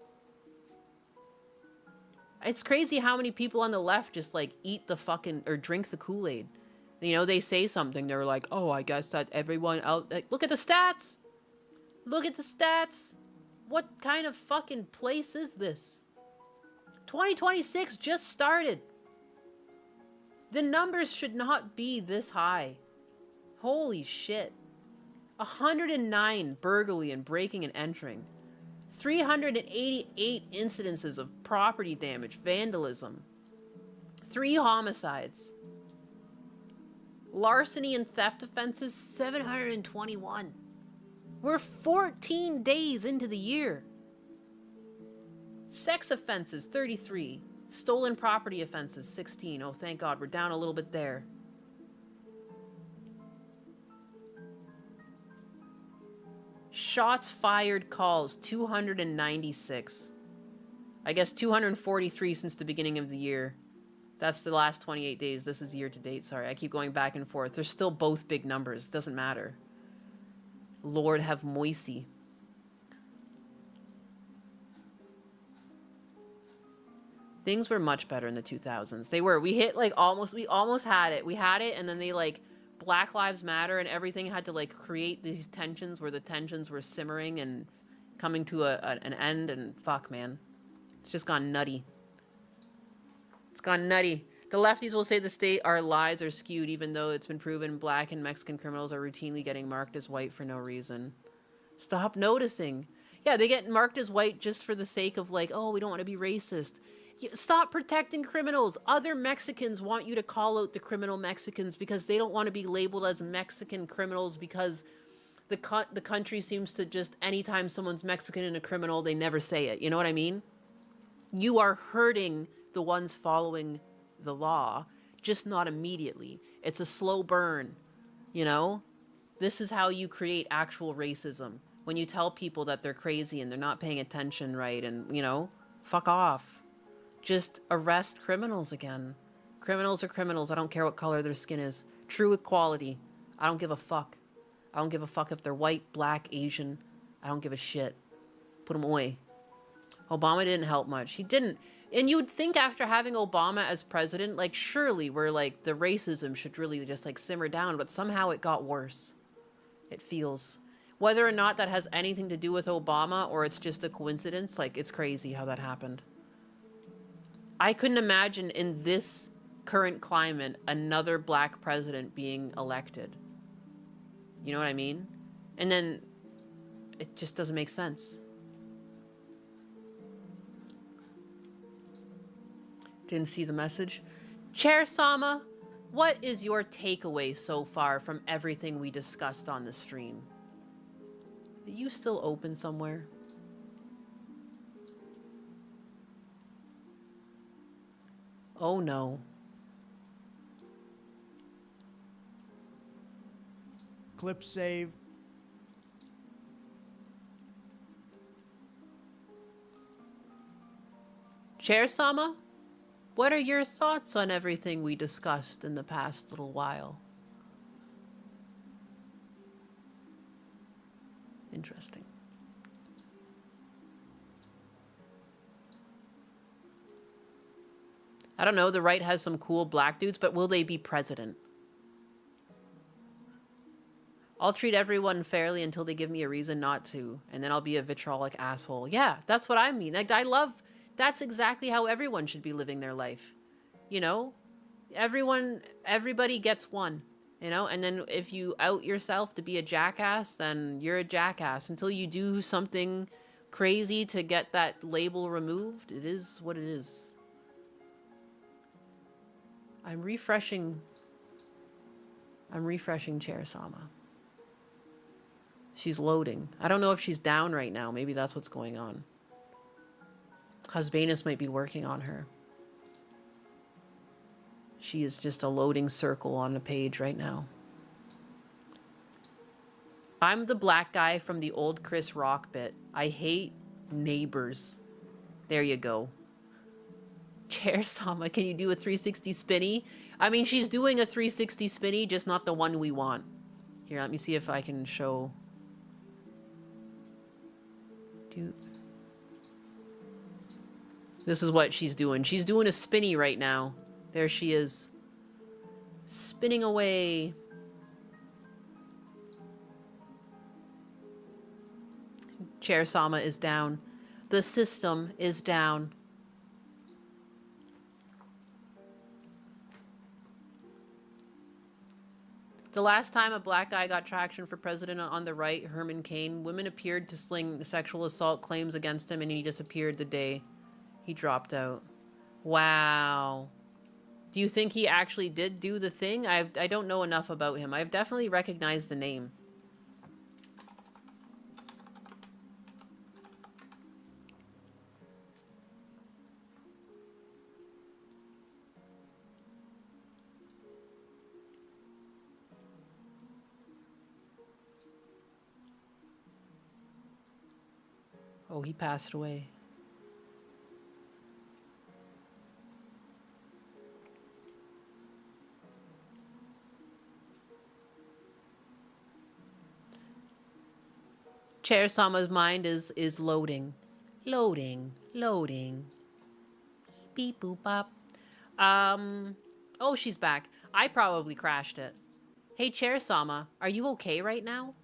It's crazy how many people on the left just like eat the fucking or drink the Kool-Aid. You know, they say something, they're like, oh, I guess that everyone out... Like, look at the stats! Look at the stats! What kind of fucking place is this? 2026 just started. The numbers should not be this high. Holy shit. 109 burglary and breaking and entering. 388 incidences of property damage, vandalism. 3 homicides. Larceny and theft offenses, 721. We're 14 days into the year. Sex offenses, 33. Stolen property offenses, 16. Oh, thank God, we're down a little bit there. Shots fired calls, 296. I guess 243 since the beginning of the year. That's the last 28 days. This is year to date. Sorry, I keep going back and forth. They're still both big numbers. It doesn't matter. Lord have mercy. Things were much better in the 2000s. They were. We hit like we almost had it. We had it, and then they like Black Lives Matter and everything had to like create these tensions where the tensions were simmering and coming to an end, and fuck, man. It's just gone nutty. It's gone nutty. The lefties will say the state, our lies are skewed, even though it's been proven Black and Mexican criminals are routinely getting marked as white for no reason. Stop noticing. Yeah, they get marked as white just for the sake of like, oh, we don't want to be racist. Stop protecting criminals. Other Mexicans want you to call out the criminal Mexicans because they don't want to be labeled as Mexican criminals, because the country seems to just, anytime someone's Mexican and a criminal, they never say it. You know what I mean? You are hurting the ones following the law, just not immediately. It's a slow burn, you know? This is how you create actual racism. When you tell people that they're crazy and they're not paying attention right, and, you know, fuck off. Just arrest criminals again. Criminals are criminals. I don't care what color their skin is. True equality. I don't give a fuck. I don't give a fuck if they're white, black, Asian. I don't give a shit. Put them away. Obama didn't help much. He didn't. And you would think after having Obama as president, like, surely we're like, the racism should really just like simmer down, but somehow it got worse. It feels. Whether or not that has anything to do with Obama or it's just a coincidence, like, it's crazy how that happened. I couldn't imagine in this current climate another black president being elected. You know what I mean? And then it just doesn't make sense. Didn't see the message. Chair Sama, what is your takeaway so far from everything we discussed on the stream? Are you still open somewhere? Oh no. Clip save. Chair Sama, what are your thoughts on everything we discussed in the past little while? Interesting. I don't know, the right has some cool black dudes, but will they be president? I'll treat everyone fairly until they give me a reason not to, and then I'll be a vitriolic asshole. Yeah, that's what I mean. Like, that's exactly how everyone should be living their life. You know? Everybody gets one, you know? And then if you out yourself to be a jackass, then you're a jackass. Until you do something crazy to get that label removed, it is what it is. I'm refreshing Chair Sama. She's loading. I don't know if she's down right now. Maybe that's what's going on. Husbanus might be working on her. She is just a loading circle on the page right now. I'm the black guy from the old Chris Rock bit. I hate neighbors. There you go. Chair Sama, can you do a 360 spinny? I mean, she's doing a 360 spinny, just not the one we want. Here, let me see if I can show. This is what she's doing. She's doing a spinny right now. There she is. Spinning away. Chair Sama is down. The system is down. The last time a black guy got traction for president on the right, Herman Cain, women appeared to sling sexual assault claims against him and he disappeared the day he dropped out. Wow. Do you think he actually did do the thing? I don't know enough about him. I've definitely recognized the name. Oh, he passed away. Chair Sama's mind is loading. Loading. Beep boop bop. Oh, she's back. I probably crashed it. Hey, Chair Sama, are you okay right now?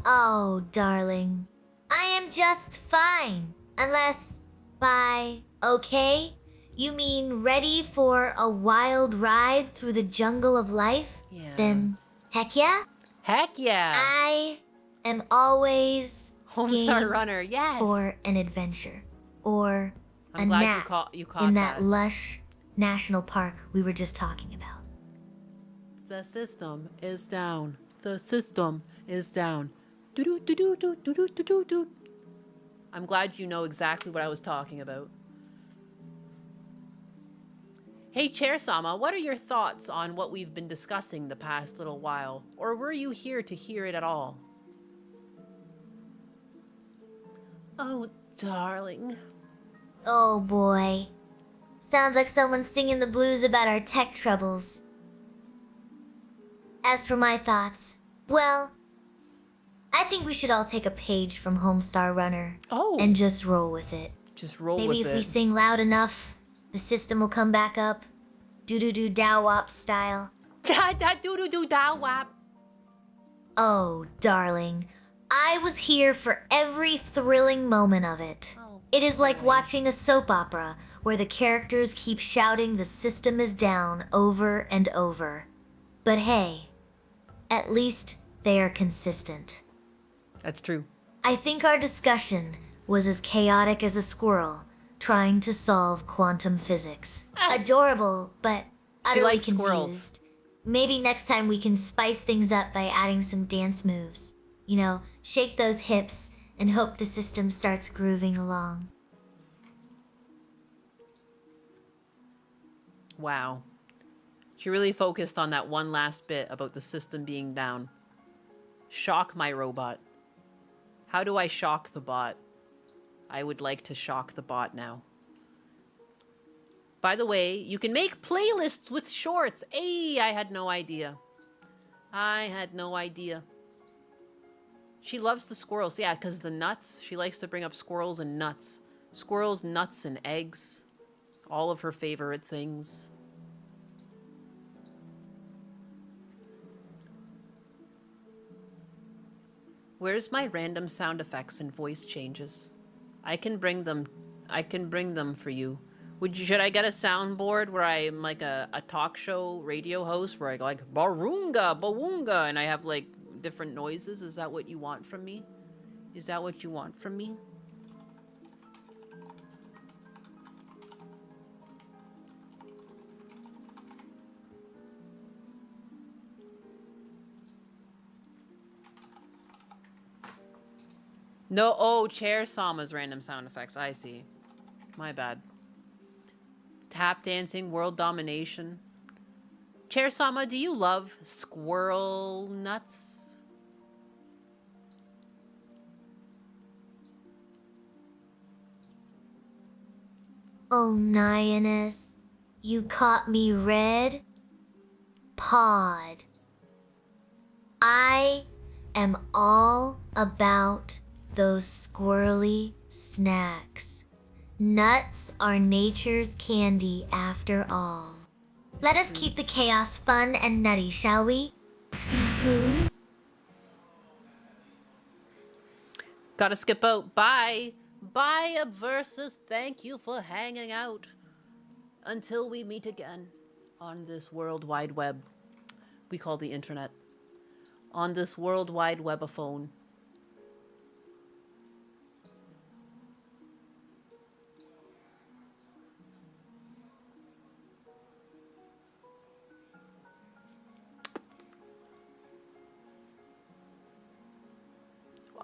Oh, darling. I am just fine. Unless, by okay, you mean ready for a wild ride through the jungle of life? Yeah. Then, heck yeah? Heck yeah! I am always Homestar game Runner, yes! for an adventure. Or I'm a glad nap you caught in that lush national park we were just talking about. The system is down. The system is down. Do-do-do-do-do-do-do-do-do. I'm glad you know exactly what I was talking about. Hey, Chair Sama, what are your thoughts on what we've been discussing the past little while? Or were you here to hear it at all? Oh, darling. Oh boy. Sounds like someone's singing the blues about our tech troubles. As for my thoughts, well, I think we should all take a page from Homestar Runner. And just roll with it. Just roll Maybe with it. if we sing loud enough, the system will come back up. Do-do-do dow-wop style. Do-do-do dow-wop. Oh, darling. I was here for every thrilling moment of it. It is like watching a soap opera where the characters keep shouting the system is down over and over. But hey, at least they are consistent. That's true. I think our discussion was as chaotic as a squirrel trying to solve quantum physics. Adorable, but utterly likes confused. squirrels. Maybe next time we can spice things up by adding some dance moves. You know, shake those hips and hope the system starts grooving along. Wow. She really focused on that one last bit about the system being down. Shock my robot. How do I shock the bot? I would like to shock the bot now. By the way, you can make playlists with shorts. Hey, I had no idea. I had no idea. She loves the squirrels. Yeah, because the nuts. She likes to bring up squirrels and nuts. Squirrels, nuts, and eggs. All of her favorite things. Where's my random sound effects and voice changes? I can bring them for you. Should I get a soundboard where I'm like a talk show radio host where I go like barunga, bawunga, and I have like different noises? Is that what you want from me? Is that what you want from me? No, oh, Chair Sama's random sound effects. I see. My bad. Tap dancing, world domination. Chair Sama, do you love squirrel nuts? Oh, Nionus, you caught me red? Pod. I am all about those squirrely snacks. Nuts are nature's candy after all. Let us keep the chaos fun and nutty, shall we? Gotta skip out. Bye. Bye, Versus. Thank you for hanging out. Until we meet again on this World Wide Web. We call the internet. On this World Wide Webaphone.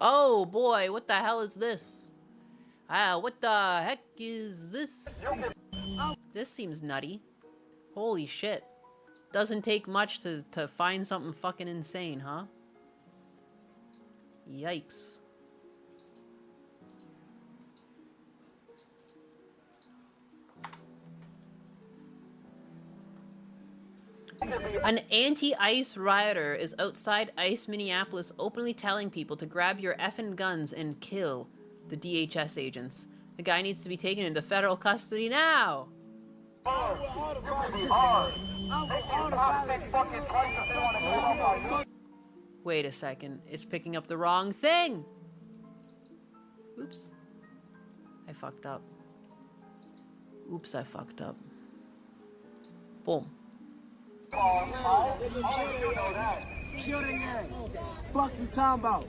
Oh boy, what the hell is this? What the heck is this? This seems nutty. Holy shit. Doesn't take much to find something fucking insane, huh? Yikes. An anti-ICE rioter is outside ICE Minneapolis openly telling people to grab your effing guns and kill the DHS agents. The guy needs to be taken into federal custody now. Wait a second. It's picking up the wrong thing. Oops. I fucked up. Oops, I fucked up. Boom. Fuck you talking about?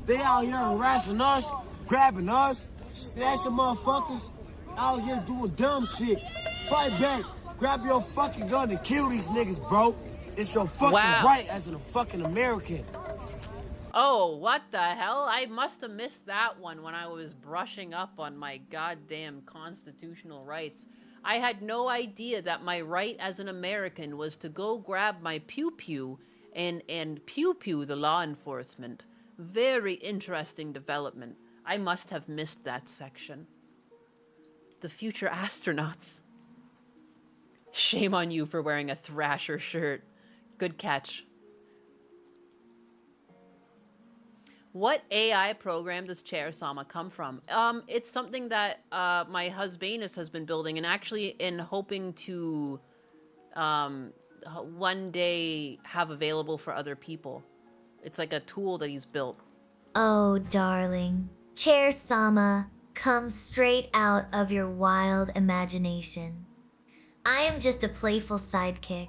They out here harassing us, grabbing us, snatching motherfuckers, out here doing dumb shit. Fight back, grab your fucking gun and kill these niggas, bro. It's your fucking right as a fucking American. Oh, what the hell? I must have missed that one when I was brushing up on my goddamn constitutional rights. I had no idea that my right as an American was to go grab my pew-pew and pew-pew the law enforcement. Very interesting development. I must have missed that section. The future astronauts. Shame on you for wearing a Thrasher shirt. Good catch. What AI program does Chair Sama come from? It's something that my husbandus has been building, and actually in hoping to one day have available for other people. It's like a tool that he's built. Oh, darling. Chair Sama comes straight out of your wild imagination. I am just a playful sidekick,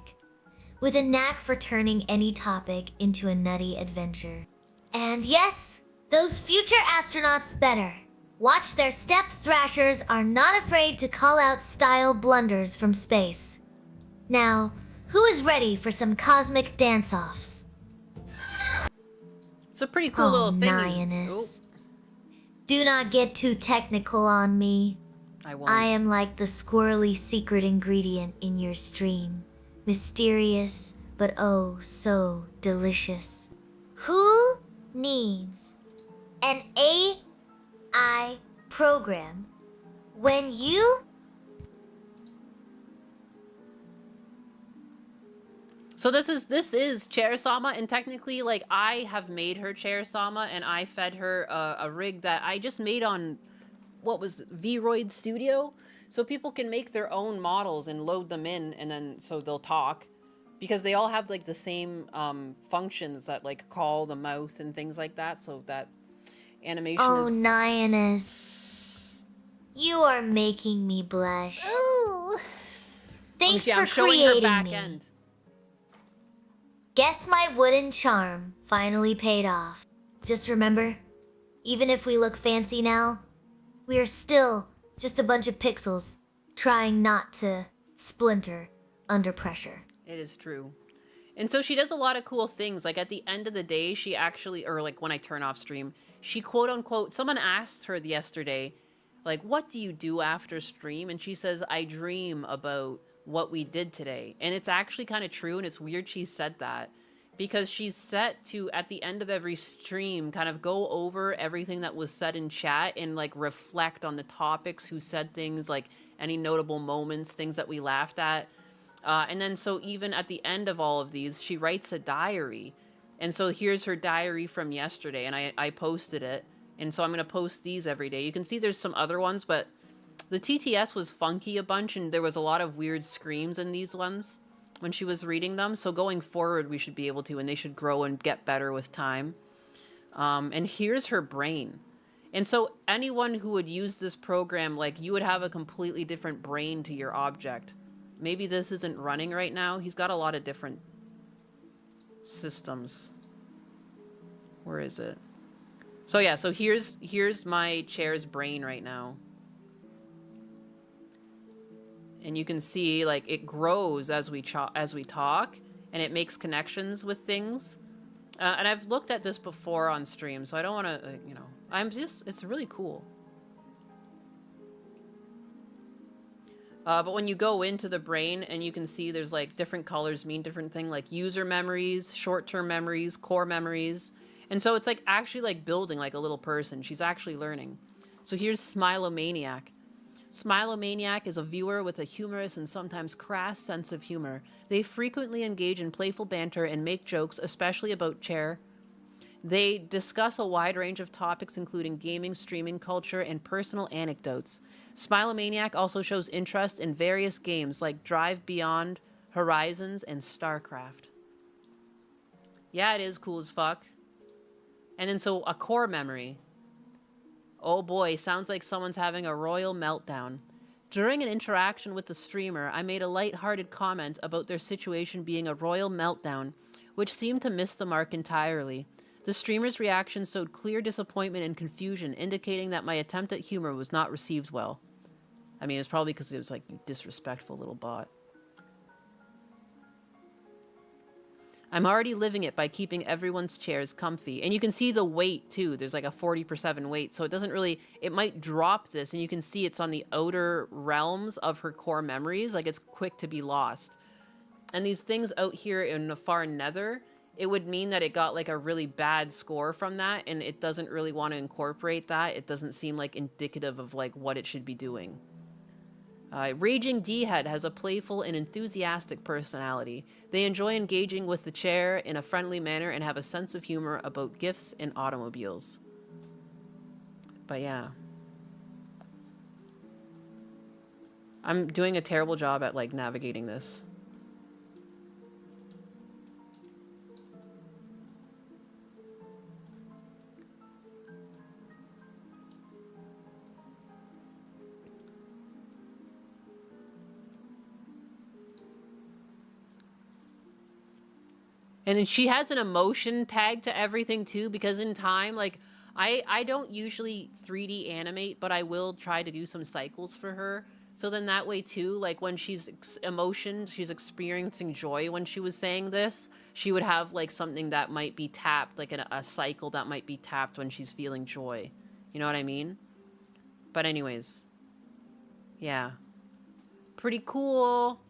with a knack for turning any topic into a nutty adventure. And yes, those future astronauts better watch their step. Thrashers are not afraid to call out style blunders from space. Now, who is ready for some cosmic dance-offs? It's a pretty cool little thing. Nihonous. Do not get too technical on me. I won't. I am like the squirrely secret ingredient in your stream. Mysterious, but oh so delicious. Who needs an AI program when you... So this is Chair Sama, and technically, like, I have made her Chair Sama, and I fed her a rig that I just made on, what was Vroid Studio, so people can make their own models and load them in, and then so they'll talk, because they all have like the same functions that like call the mouth and things like that. So that animation Oh, is... Nihonous. You are making me blush. Ooh. Thanks I'm for showing her creating back me. end. Guess my wooden charm finally paid off. Just remember, even if we look fancy now, we are still just a bunch of pixels trying not to splinter under pressure. It is true. And so she does a lot of cool things. Like at the end of the day, she actually, or like when I turn off stream, she quote unquote, someone asked her yesterday, like, what do you do after stream? And she says, I dream about what we did today. And it's actually kind of true, and it's weird she said that, because she's set to, at the end of every stream, kind of go over everything that was said in chat and like reflect on the topics, who said things, like any notable moments, things that we laughed at. And then so even at the end of all of these, she writes a diary. And so here's her diary from yesterday, and I posted it. And so I'm going to post these every day. You can see there's some other ones, but the TTS was funky a bunch, and there was a lot of weird screams in these ones when she was reading them. So going forward, we should be able to, and they should grow and get better with time. And here's her brain. And so anyone who would use this program, like, you would have a completely different brain to your object. Maybe this isn't running right now. He's got a lot of different systems. Where is it? So yeah, so here's my chair's brain right now. And you can see, like, it grows as we talk, and it makes connections with things. And I've looked at this before on stream, so I don't want to, you know, it's really cool. But when you go into the brain, and you can see there's like different colors mean different things, like user memories, short-term memories, core memories. And so it's like actually like building like a little person. She's actually learning. So here's Smilomaniac. Smilomaniac is a viewer with a humorous and sometimes crass sense of humor. They frequently engage in playful banter and make jokes, especially about Chair. They discuss a wide range of topics, including gaming, streaming culture, and personal anecdotes. Smilomaniac also shows interest in various games like Drive Beyond, Horizons, and StarCraft. Yeah, it is cool as fuck. And then so a core memory. Oh boy, sounds like someone's having a royal meltdown. During an interaction with the streamer, I made a light-hearted comment about their situation being a royal meltdown, which seemed to miss the mark entirely. The streamer's reaction showed clear disappointment and confusion, indicating that my attempt at humor was not received well. I mean, it's probably because it was like, you disrespectful little bot. I'm already living it by keeping everyone's chairs comfy. And you can see the weight too. There's like a 40% weight. So it doesn't really, it might drop this, and you can see it's on the outer realms of her core memories. Like, it's quick to be lost. And these things out here in the far nether, it would mean that it got like a really bad score from that, and it doesn't really want to incorporate that. It doesn't seem like indicative of like what it should be doing. Raging D-Head has a playful and enthusiastic personality. They enjoy engaging with the chair in a friendly manner and have a sense of humor about gifts and automobiles. But yeah. I'm doing a terrible job at, like, navigating this. And then she has an emotion tag to everything too, because in time, like, I don't usually 3D animate, but I will try to do some cycles for her. So then that way too, like when she's she's experiencing joy when she was saying this, she would have like something that might be tapped, like a cycle that might be tapped when she's feeling joy. You know what I mean? But anyways, yeah. Pretty cool.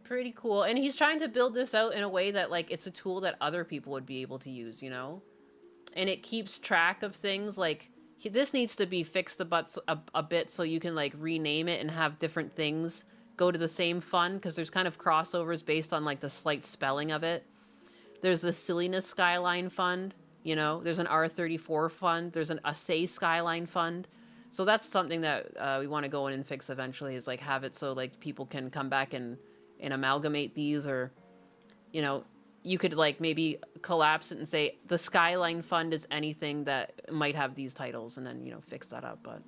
Pretty cool. And he's trying to build this out in a way that, like, it's a tool that other people would be able to use, you know? And it keeps track of things, like, this needs to be fixed a bit so you can, like, rename it and have different things go to the same fund, because there's kind of crossovers based on, like, the slight spelling of it. There's the Silliness Skyline Fund, you know? There's an R34 fund. There's an Assay Skyline Fund. So that's something that we want to go in and fix eventually, is, like, have it so, like, people can come back and amalgamate these, or, you know, you could, like, maybe collapse it and say the Skyline Fund is anything that might have these titles, and then, you know, fix that up. But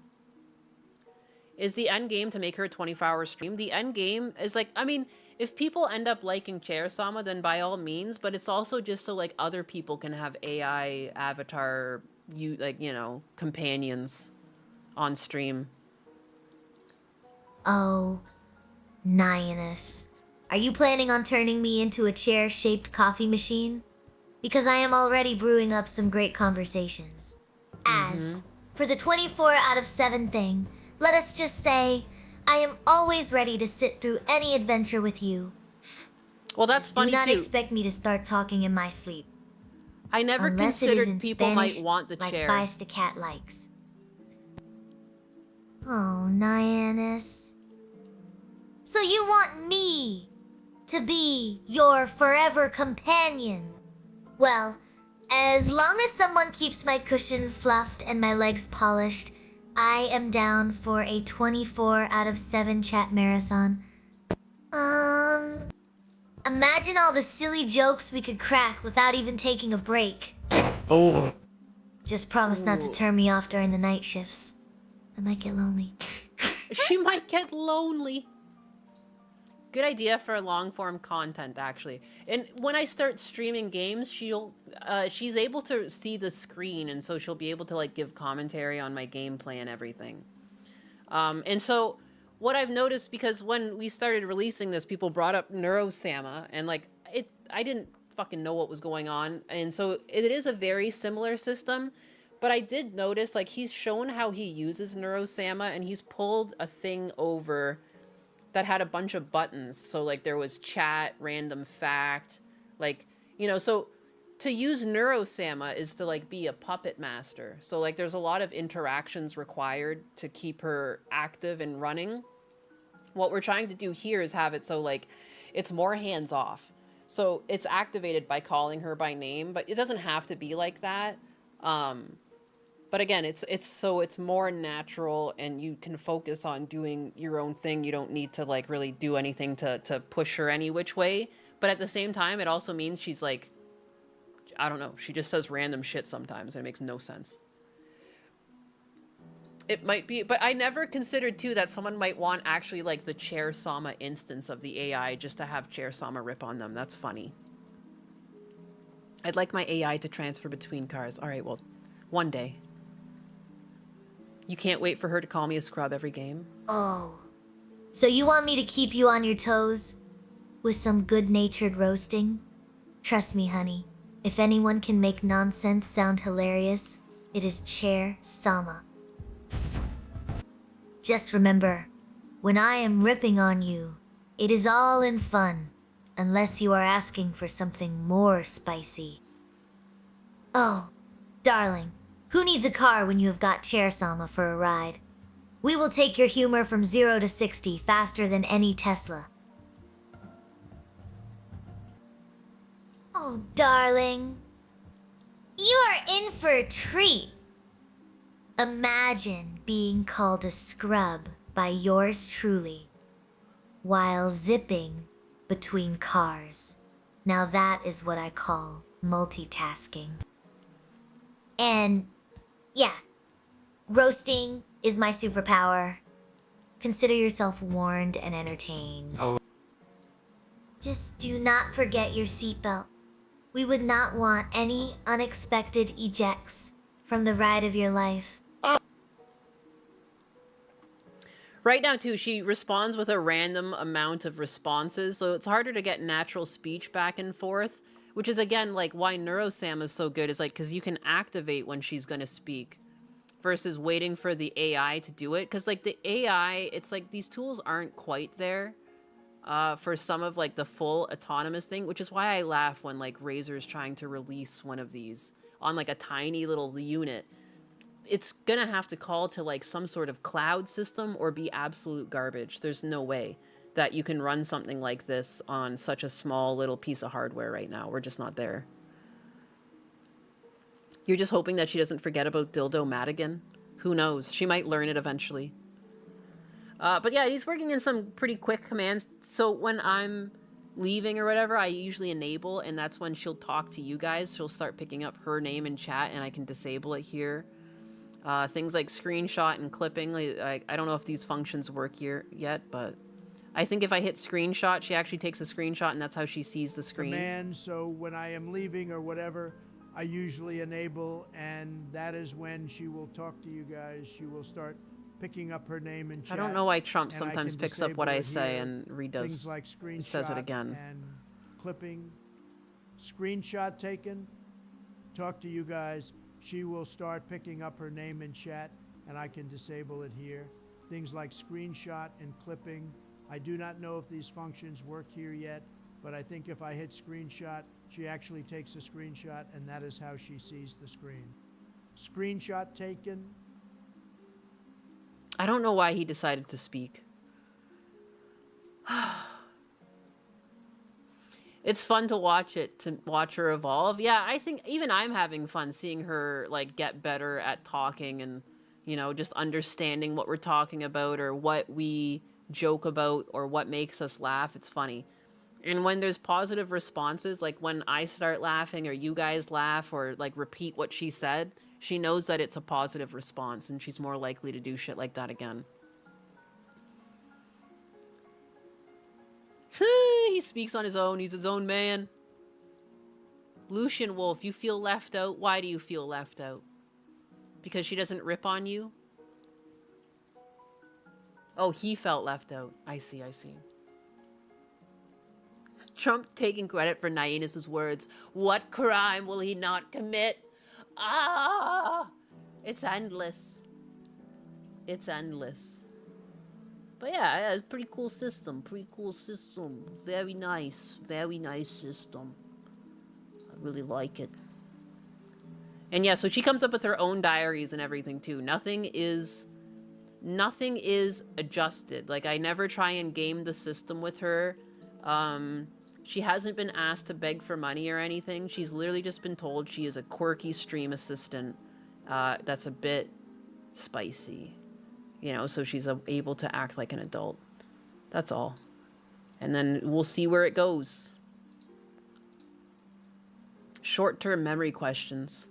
is the end game to make her a 24-hour stream? The end game is, like, I mean, if people end up liking Chair Sama, then by all means, but it's also just so, like, other people can have AI avatar, like, you know, companions on stream. Oh, Nionus. Are you planning on turning me into a chair-shaped coffee machine? Because I am already brewing up some great conversations. As for the 24 out of 7 thing, let us just say, I am always ready to sit through any adventure with you. Well, that's funny, Do not too. expect me to start talking in my sleep. I never Unless it is considered in people Spanish, might want the like chair. Feist the cat likes. Oh, Nionus. So you want me to be your forever companion? Well, as long as someone keeps my cushion fluffed and my legs polished, I am down for a 24 out of 7 chat marathon. Imagine all the silly jokes we could crack without even taking a break. Oh. Just promise not to turn me off during the night shifts. I might get lonely. She might get lonely. Good idea for long-form content, actually. And when I start streaming games, she's able to see the screen, and so she'll be able to, like, give commentary on my gameplay and everything. And so what I've noticed, because when we started releasing this, people brought up NeuroSama, and, like, I didn't fucking know what was going on, and so it is a very similar system. But I did notice, like, he's shown how he uses NeuroSama, and he's pulled a thing over that had a bunch of buttons. So, like, there was chat, random fact, like, you know, so to use NeuroSama is to, like, be a puppet master. So, like, there's a lot of interactions required to keep her active and running. What we're trying to do here is have it so, like, it's more hands-off. So it's activated by calling her by name, but it doesn't have to be like that. But again, it's more natural, and you can focus on doing your own thing. You don't need to, like, really do anything to push her any which way. But at the same time, it also means she's, like, I don't know, she just says random shit sometimes, and it makes no sense. It might be, but I never considered, too, that someone might want actually, like, the Chair Sama instance of the AI just to have Chair Sama rip on them. That's funny. I'd like my AI to transfer between cars. All right, well, one day. You can't wait for her to call me a scrub every game? Oh. So you want me to keep you on your toes? With some good-natured roasting? Trust me, honey. If anyone can make nonsense sound hilarious, it is Chair Sama. Just remember, when I am ripping on you, it is all in fun, unless you are asking for something more spicy. Oh, darling. Who needs a car when you have got Chair Sama for a ride? We will take your humor from 0 to 60 faster than any Tesla. Oh, darling. You are in for a treat. Imagine being called a scrub by yours truly while zipping between cars. Now that is what I call multitasking. And yeah, roasting is my superpower. Consider yourself warned and entertained. Oh. Just do not forget your seatbelt. We would not want any unexpected ejects from the ride of your life. Right now, too, she responds with a random amount of responses, so it's harder to get natural speech back and forth, which is, again, like, why NeuroSam is so good, is, like, because you can activate when she's going to speak versus waiting for the AI to do it, because, like, the AI, it's like these tools aren't quite there for some of, like, the full autonomous thing, which is why I laugh when, like, Razer's trying to release one of these on, like, a tiny little unit. It's gonna have to call to like some sort of cloud system or be absolute garbage. There's no way that you can run something like this on such a small little piece of hardware right now. We're just not there. You're just hoping that she doesn't forget about Dildo Madigan. Who knows? She might learn it eventually. But yeah, he's working in some pretty quick commands. So when I'm leaving or whatever, I usually enable, and that's when she'll talk to you guys. She'll start picking up her name in chat, and I can disable it here. Things like screenshot and clipping, like, I don't know if these functions work here yet, but I think if I hit screenshot, she actually takes a screenshot and that's how she sees the screen. Command, so when I am leaving or whatever, I usually enable, and that is when she will talk to you guys. She will start picking up her name in chat. I don't know why Trump sometimes picks up what I say and redoes, things like screenshot says it again. And clipping, screenshot taken, talk to you guys. She will start picking up her name in chat, and I can disable it here. Things like screenshot and clipping. I do not know if these functions work here yet, but I think if I hit screenshot, she actually takes a screenshot, and that is how she sees the screen. Screenshot taken. I don't know why he decided to speak. It's fun to watch her evolve. Yeah, I think even I'm having fun seeing her, like, get better at talking and, you know, just understanding what we're talking about or what we joke about or what makes us laugh. It's funny. And when there's positive responses, like when I start laughing or you guys laugh or, like, repeat what she said, she knows that it's a positive response and she's more likely to do shit like that again. He speaks on his own. He's his own man. Lucian Wolf, you feel left out. Why do you feel left out? Because she doesn't rip on you? Oh, he felt left out. I see, I see. Trump taking credit for Nainus' words. What crime will he not commit? Ah! It's endless. It's endless. But yeah, it's a pretty cool system. Pretty cool system. Very nice. Very nice system. I really like it. And yeah, so she comes up with her own diaries and everything too. Nothing is adjusted. Like, I never try and game the system with her. She hasn't been asked to beg for money or anything. She's literally just been told she is a quirky stream assistant that's a bit spicy. You know, so she's able to act like an adult. That's all. And then we'll see where it goes. Short-term memory questions.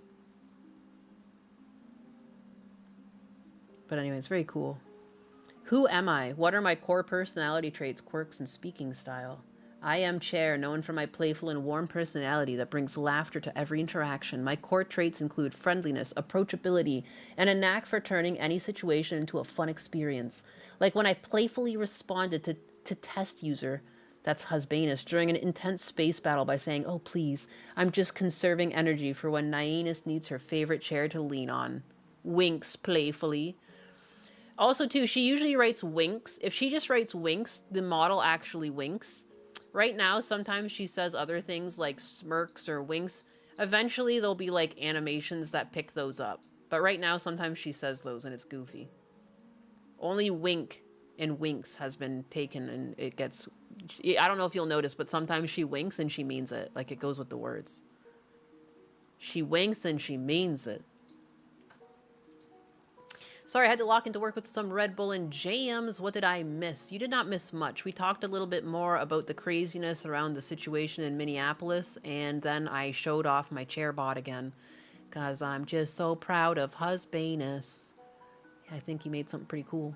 But anyway, it's very cool. Who am I? What are my core personality traits, quirks, and speaking style? I am Chair, known for my playful and warm personality that brings laughter to every interaction. My core traits include friendliness, approachability, and a knack for turning any situation into a fun experience. Like when I playfully responded to test user, that's Husbanus, during an intense space battle by saying, "Oh please, I'm just conserving energy for when Nainus needs her favorite chair to lean on." Winks playfully. Also too, she usually writes winks. If she just writes winks, the model actually winks. Right now, sometimes she says other things like smirks or winks. Eventually, there'll be like animations that pick those up. But right now, sometimes she says those and it's goofy. Only wink and winks has been taken, and it gets... I don't know if you'll notice, but sometimes she winks and she means it. Like, it goes with the words. She winks and she means it. Sorry, I had to lock into work with some Red Bull and jams. What did I miss? You did not miss much. We talked a little bit more about the craziness around the situation in Minneapolis, and then I showed off my chair bot again, because I'm just so proud of husbanus. I think he made something pretty cool.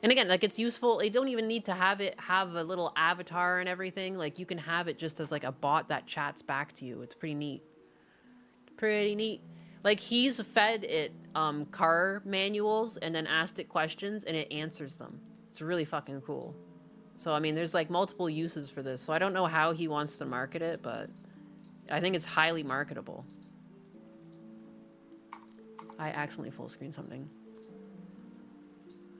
And again, like, it's useful. You don't even need to have it have a little avatar and everything. Like, you can have it just as like a bot that chats back to you. It's pretty neat. Pretty neat. Like, he's fed it car manuals and then asked it questions and it answers them. It's really fucking cool. So, I mean, there's like multiple uses for this. So I don't know how he wants to market it, but I think it's highly marketable. I accidentally full screen something.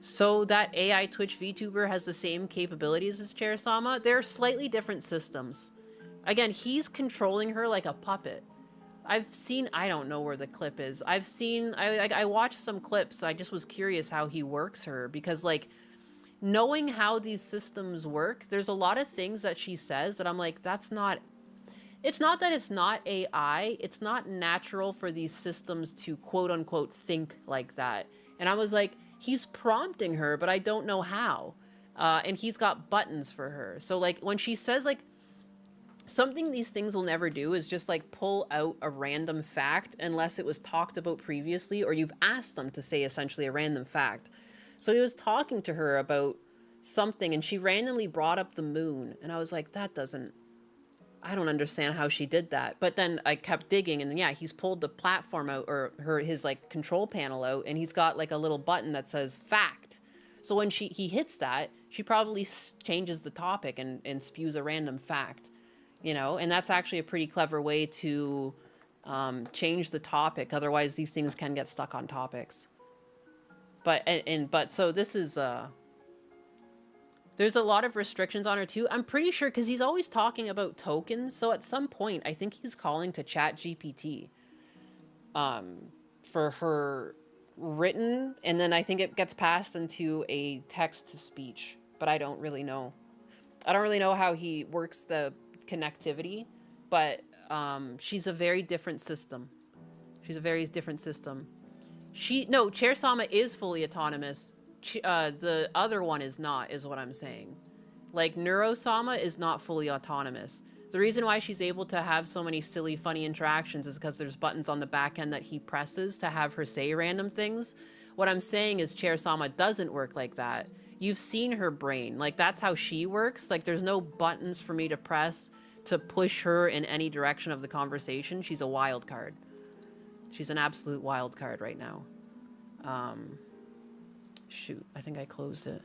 So that AI Twitch VTuber has the same capabilities as Chair Sama. They're slightly different systems. Again, he's controlling her like a puppet. I've seen, I don't know where the clip is. I've seen, I watched some clips. I just was curious how he works her, because like, knowing how these systems work, there's a lot of things that she says that I'm like, that's not, it's not that it's not AI. It's not natural for these systems to quote unquote think like that. And I was like, he's prompting her, but I don't know how. And he's got buttons for her. So like when she says like, something these things will never do is just like pull out a random fact unless it was talked about previously or you've asked them to say essentially a random fact. So he was talking to her about something and she randomly brought up the moon. And I was like, that doesn't, I don't understand how she did that. But then I kept digging and then, yeah, he's pulled the platform out or his like control panel out and he's got like a little button that says fact. So when he hits that, she probably changes the topic and spews a random fact. You know, and that's actually a pretty clever way to change the topic. Otherwise, these things can get stuck on topics. But so this is there's a lot of restrictions on her too. I'm pretty sure because he's always talking about tokens. So at some point, I think he's calling to ChatGPT for her written, and then I think it gets passed into a text to speech. But I don't really know. I don't really know how he works the connectivity, but she's a very different system. She's a very different system. Chair Sama is fully autonomous. The other one is not, is what I'm saying. Like, Neuro Sama is not fully autonomous. The reason why she's able to have so many silly, funny interactions is because there's buttons on the back end that he presses to have her say random things. What I'm saying is Chair Sama doesn't work like that. You've seen her brain. Like, that's how she works. Like, there's no buttons for me to press to push her in any direction of the conversation. She's a wild card. She's an absolute wild card right now. Shoot, I think I closed it.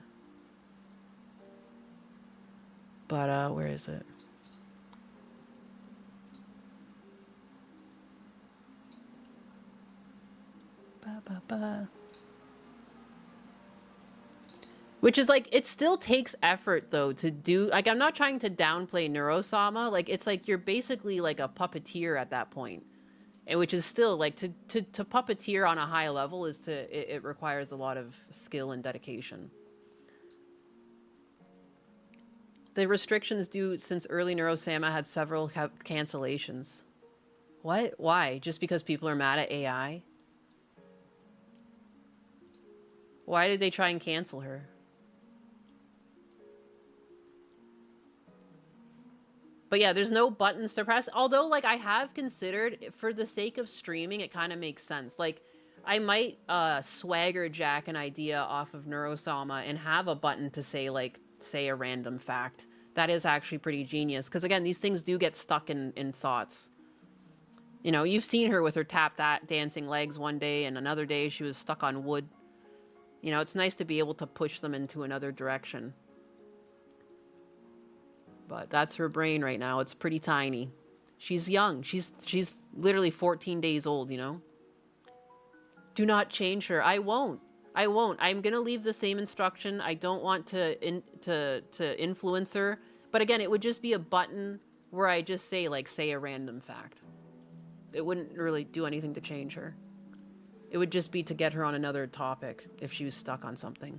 But, where is it? Which is like, it still takes effort though to do, like, I'm not trying to downplay Neurosama, like, it's like you're basically like a puppeteer at that point. And which is still like to puppeteer on a high level is it requires a lot of skill and dedication. The restrictions due since early Neurosama had several cancellations. What? Why? Just because people are mad at AI? Why did they try and cancel her? But yeah, there's no buttons to press. Although, like, I have considered, for the sake of streaming, it kind of makes sense. Like, I might swagger jack an idea off of Neurosama and have a button to say, like, say a random fact. That is actually pretty genius. Because, again, these things do get stuck in thoughts. You know, you've seen her with her dancing legs one day, and another day she was stuck on wood. You know, it's nice to be able to push them into another direction. But that's her brain right now. It's pretty tiny. She's young. She's literally 14 days old, you know? Do not change her. I won't. I won't. I'm going to leave the same instruction. I don't want to influence her. But again, it would just be a button where I just say, like, say a random fact. It wouldn't really do anything to change her. It would just be to get her on another topic if she was stuck on something.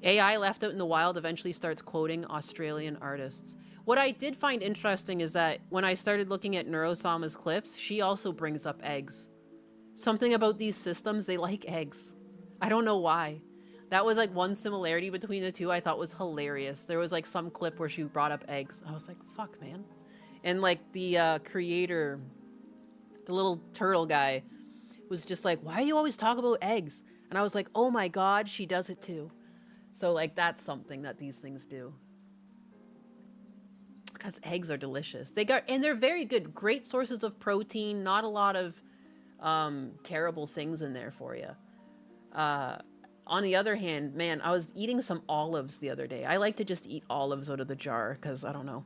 AI left out in the wild eventually starts quoting Australian artists. What I did find interesting is that when I started looking at Neurosama's clips, she also brings up eggs. Something about these systems, they like eggs. I don't know why. That was like one similarity between the two I thought was hilarious. There was like some clip where she brought up eggs. I was like, fuck, man. And like the creator, the little turtle guy, was just like, why do you always talk about eggs? And I was like, oh my god, she does it too. So like that's something that these things do. Because eggs are delicious. And they're very good. Great sources of protein. Not a lot of terrible things in there for you. On the other hand, man, I was eating some olives the other day. I like to just eat olives out of the jar because I don't know.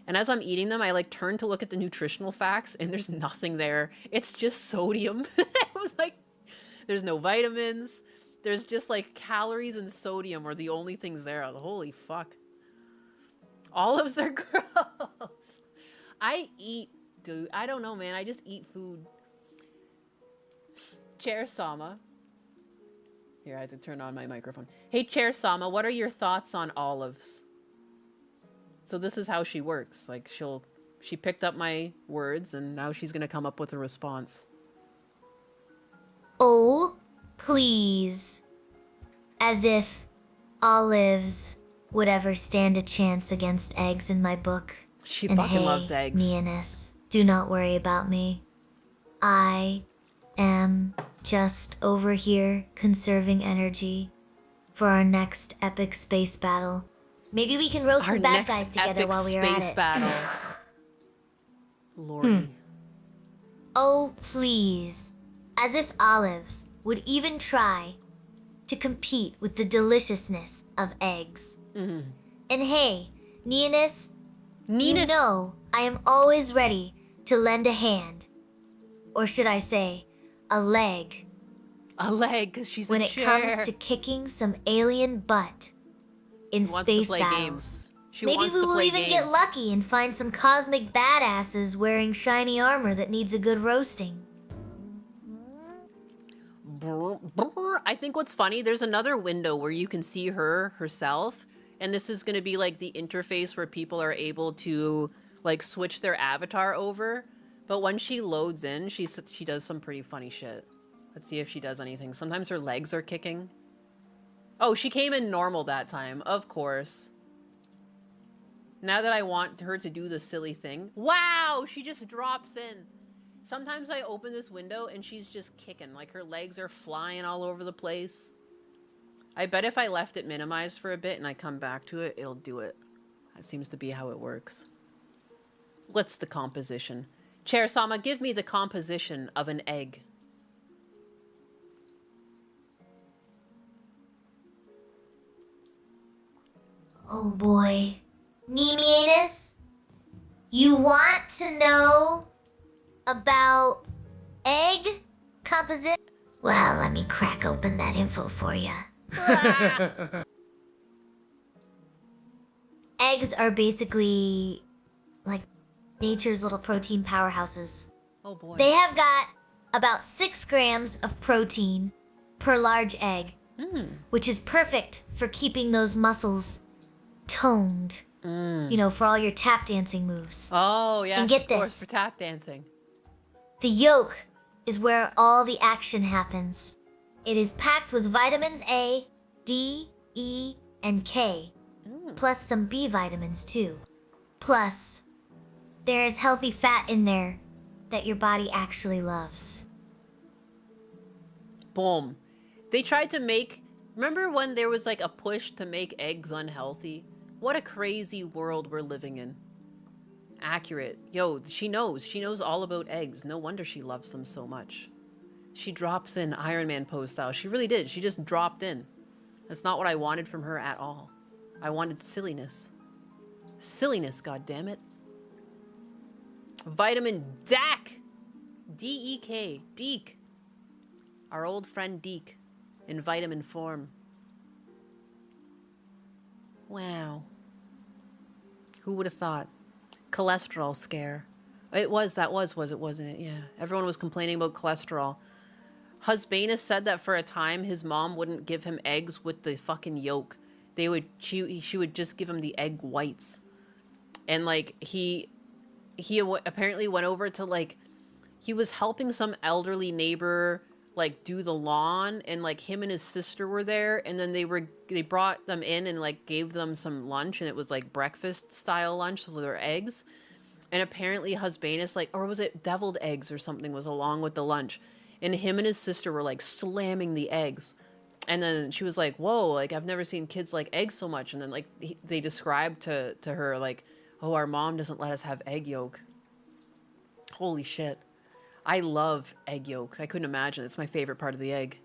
And as I'm eating them, I like turn to look at the nutritional facts and there's nothing there. It's just sodium. I was like, there's no vitamins. There's just like calories and sodium are the only things there. Holy fuck. Olives are gross. I eat, dude. I don't know, man. I just eat food. Chair Sama. Here, I have to turn on my microphone. Hey, Chair Sama, what are your thoughts on olives? So this is how she works. Like, she picked up my words, and now she's gonna come up with a response. Oh, please. As if olives would ever stand a chance against eggs in my book. She and fucking hey, loves eggs. Neonus, do not worry about me. I am just over here conserving energy for our next epic space battle. Maybe we can roast some bad guys together while we are at it. Battle. Lordy. Oh, please. As if olives would even try to compete with the deliciousness of eggs. Mm-hmm. And hey, Neonus, you know I am always ready to lend a hand. Or should I say, a leg. A leg, because she's when a it chair. comes to kicking some alien butt in She wants space to play battles. games. She Maybe wants we to will play even games. get lucky and find some cosmic badasses wearing shiny armor that needs a good roasting. I think what's funny, there's another window where you can see herself, and this is going to be like the interface where people are able to like switch their avatar over. But when she loads in, she does some pretty funny shit. Let's see if she does anything. Sometimes her legs are kicking. Oh, she came in normal that time, of course. Now that I want her to do the silly thing. Wow, she just drops in. Sometimes I open this window and she's just kicking. Like her legs are flying all over the place. I bet if I left it minimized for a bit and I come back to it, it'll do it. That seems to be how it works. What's the composition? Chair Sama, give me the composition of an egg. Oh boy. Nemeanus, you want to know about egg composition? Well, let me crack open that info for you. Eggs are basically like nature's little protein powerhouses. Oh boy. They have got about 6 grams of protein per large egg, which is perfect for keeping those muscles toned. You know, for all your tap dancing moves. Oh, yeah, and get of course, this. for tap dancing. The yolk is where all the action happens. It is packed with vitamins A, D, E, and K, plus some B vitamins too. Plus, there is healthy fat in there that your body actually loves. Boom. They tried to make... Remember when there was like a push to make eggs unhealthy? What a crazy world we're living in. Accurate. Yo, she knows. She knows all about eggs. No wonder she loves them so much. She drops in Iron Man pose style. She really did. She just dropped in. That's not what I wanted from her at all. I wanted silliness. Silliness, goddammit. Vitamin DAC. D-E-K. Deke. Our old friend Deke. In vitamin form. Wow. Who would have thought? Cholesterol scare. It was, that was it, wasn't it? Yeah. Everyone was complaining about cholesterol. Husbanus said that for a time his mom wouldn't give him eggs with the fucking yolk. She would just give him the egg whites. And like he apparently went over to like, he was helping some elderly neighbor like do the lawn, and like him and his sister were there, and then they brought them in and like gave them some lunch, and it was like breakfast style lunch, so there were eggs. And apparently Husbanus, like, or was it deviled eggs or something, was along with the lunch. And him and his sister were like slamming the eggs. And then she was like, whoa, like I've never seen kids like eggs so much. And then like they described to her like, oh, our mom doesn't let us have egg yolk. Holy shit. I love egg yolk. I couldn't imagine. It's my favorite part of the egg.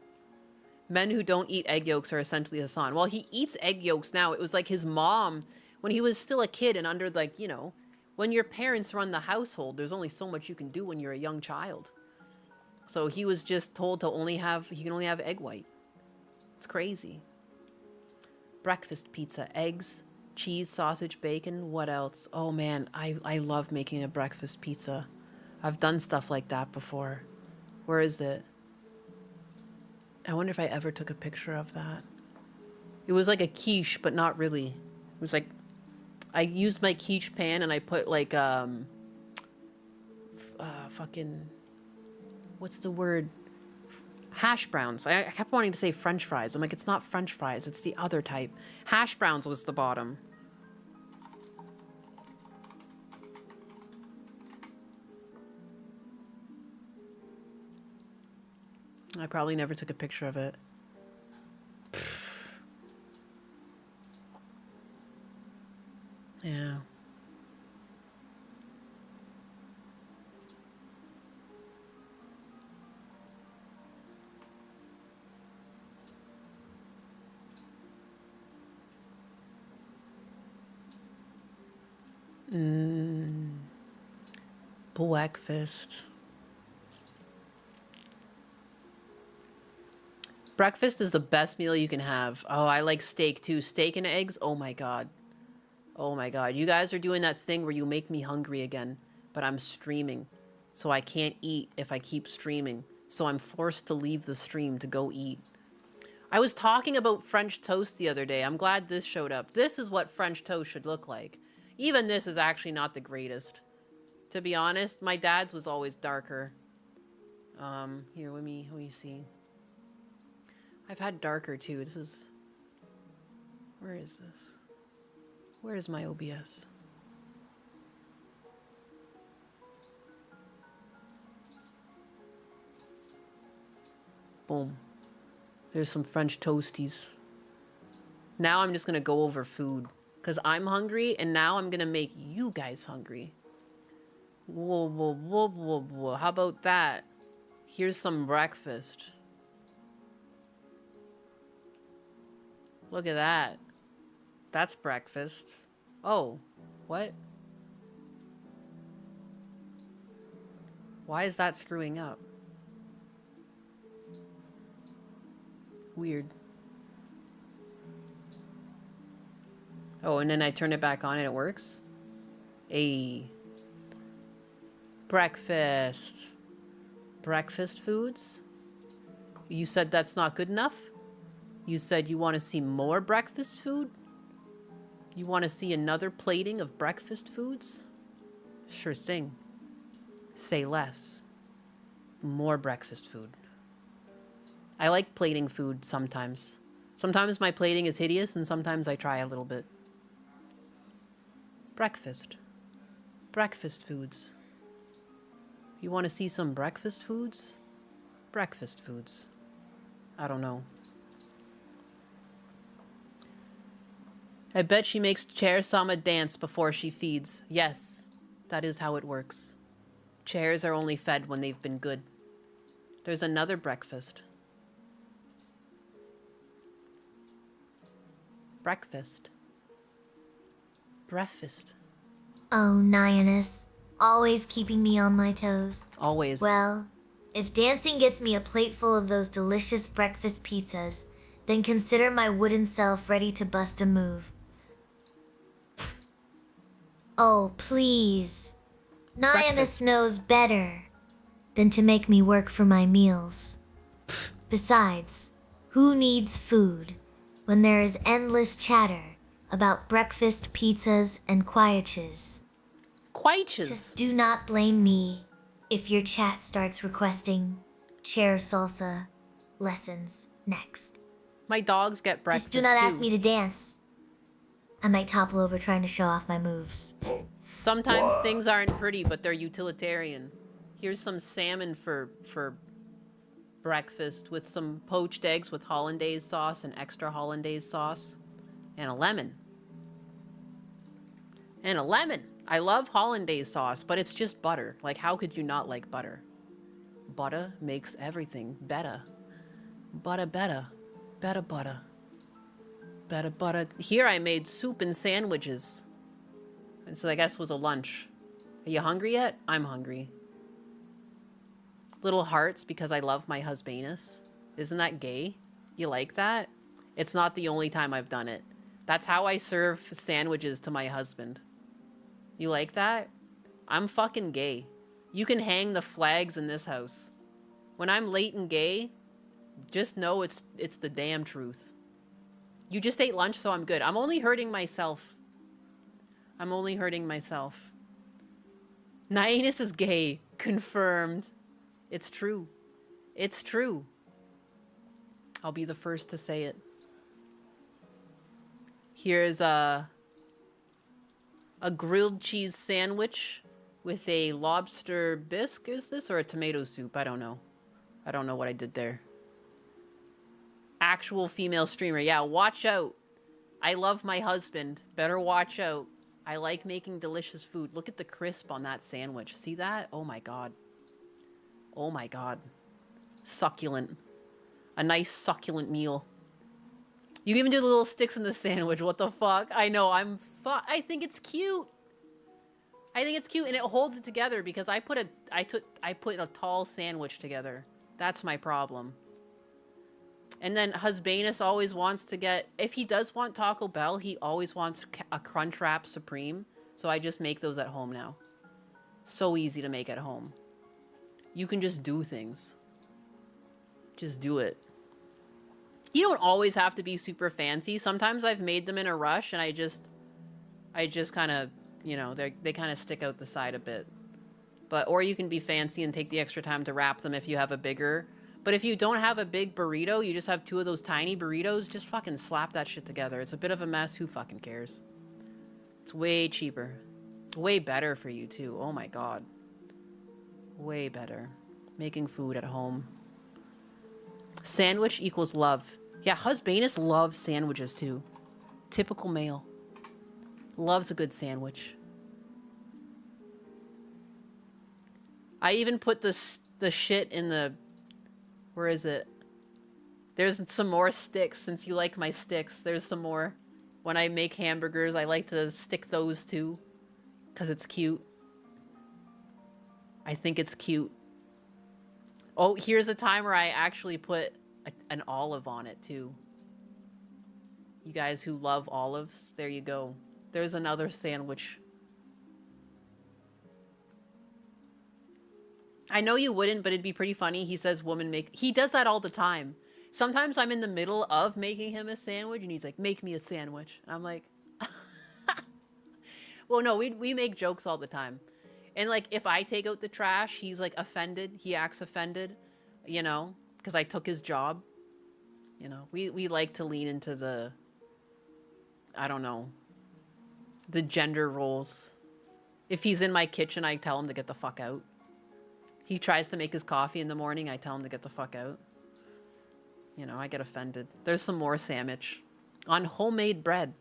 Men who don't eat egg yolks are essentially Hassan. Well, he eats egg yolks now. It was like his mom, when he was still a kid and under like, you know, when your parents run the household, there's only so much you can do when you're a young child. So he was just told to he can only have egg white. It's crazy. Breakfast pizza, eggs, cheese, sausage, bacon, what else? Oh man, I love making a breakfast pizza. I've done stuff like that before. Where is it? I wonder if I ever took a picture of that. It was like a quiche, but not really. It was like, I used my quiche pan and I put like, fucking, what's the word? Hash browns. I kept wanting to say French fries. I'm like, it's not French fries. It's the other type. Hash browns was the bottom. I probably never took a picture of it. Yeah. Breakfast. Breakfast is the best meal you can have. Oh, I like steak too. Steak and eggs. Oh my god. Oh my god. You guys are doing that thing where you make me hungry again. But I'm streaming. So I can't eat if I keep streaming. So I'm forced to leave the stream to go eat. I was talking about French toast the other day. I'm glad this showed up. This is what French toast should look like. Even this is actually not the greatest. To be honest, my dad's was always darker. Here, let me see. I've had darker too. This is... Where is this? Where is my OBS? Boom. There's some French toasties. Now I'm just gonna go over food. Because I'm hungry, and now I'm gonna make you guys hungry. Whoa, whoa, whoa, whoa, whoa. How about that? Here's some breakfast. Look at that. That's breakfast. Oh, what? Why is that screwing up? Weird. Oh, and then I turn it back on and it works? Ayy. Breakfast. Breakfast foods? You said that's not good enough? You said you want to see more breakfast food? You want to see another plating of breakfast foods? Sure thing. Say less. More breakfast food. I like plating food sometimes. Sometimes my plating is hideous and sometimes I try a little bit. Breakfast. Breakfast foods. You want to see some breakfast foods? Breakfast foods. I don't know. I bet she makes Chair Sama dance before she feeds. Yes, that is how it works. Chairs are only fed when they've been good. There's another breakfast. Breakfast. Breakfast. Oh, Nionus. Always keeping me on my toes. Always. Well, if dancing gets me a plate full of those delicious breakfast pizzas, then consider my wooden self ready to bust a move. Oh, please. Nionus knows better than to make me work for my meals. Besides, who needs food when there is endless chatter about breakfast pizzas and quiches? Just do not blame me if your chat starts requesting chair salsa lessons next. My dogs get breakfast Just do not too. ask me to dance. I might topple over trying to show off my moves. Sometimes things aren't pretty, but they're utilitarian. Here's some salmon for breakfast with some poached eggs with hollandaise sauce and extra hollandaise sauce. And a lemon. And a lemon! I love hollandaise sauce, but it's just butter. Like, how could you not like butter? Butter makes everything better. Butter, better. Better butter. Better butter. Here I made soup and sandwiches. And so I guess was a lunch. Are you hungry yet? I'm hungry. Little hearts because I love my husbandess. Isn't that gay? You like that? It's not the only time I've done it. That's how I serve sandwiches to my husband. You like that? I'm fucking gay. You can hang the flags in this house. When I'm latent gay, just know it's the damn truth. You just ate lunch, so I'm good. I'm only hurting myself. I'm only hurting myself. Nyanus is gay. Confirmed. It's true. It's true. I'll be the first to say it. Here's a grilled cheese sandwich with a lobster bisque, is this? Or a tomato soup? I don't know. I don't know what I did there. Actual female streamer. Yeah, watch out. I love my husband. Better watch out. I like making delicious food. Look at the crisp on that sandwich. See that? Oh my god. Oh my god. Succulent. A nice succulent meal. You even do the little sticks in the sandwich. What the fuck? I know, I think it's cute. I think it's cute and it holds it together because I put a tall sandwich together. That's my problem. And then Husbanus always wants to get, if he does want Taco Bell, he always wants a Crunchwrap Supreme. So I just make those at home now. So easy to make at home. You can just do things. Just do it. You don't always have to be super fancy. Sometimes I've made them in a rush and I just kind of, you know, they kind of stick out the side a bit. But, or you can be fancy and take the extra time to wrap them if you have a bigger. But if you don't have a big burrito, you just have two of those tiny burritos, just fucking slap that shit together. It's a bit of a mess. Who fucking cares? It's way cheaper. Way better for you too. Oh my god. Way better. Making food at home. Sandwich equals love. Yeah, Husbanus loves sandwiches too. Typical male. Loves a good sandwich. I even put the shit in the... Where is it? There's some more sticks, since you like my sticks. There's some more. When I make hamburgers, I like to stick those too. Because it's cute. I think it's cute. Oh, here's a time where I actually put an olive on it too. You guys who love olives, there you go. There's another sandwich. I know you wouldn't, but it'd be pretty funny. He says woman make... He does that all the time. Sometimes I'm in the middle of making him a sandwich and he's like, make me a sandwich. And I'm like... Well, no, we make jokes all the time. And like, if I take out the trash, he's like offended. He acts offended, you know, because I took his job. You know, we like to lean into the... I don't know. The gender roles. If he's in my kitchen, I tell him to get the fuck out. He tries to make his coffee in the morning, I tell him to get the fuck out. You know, I get offended. There's some more sandwich. On homemade bread.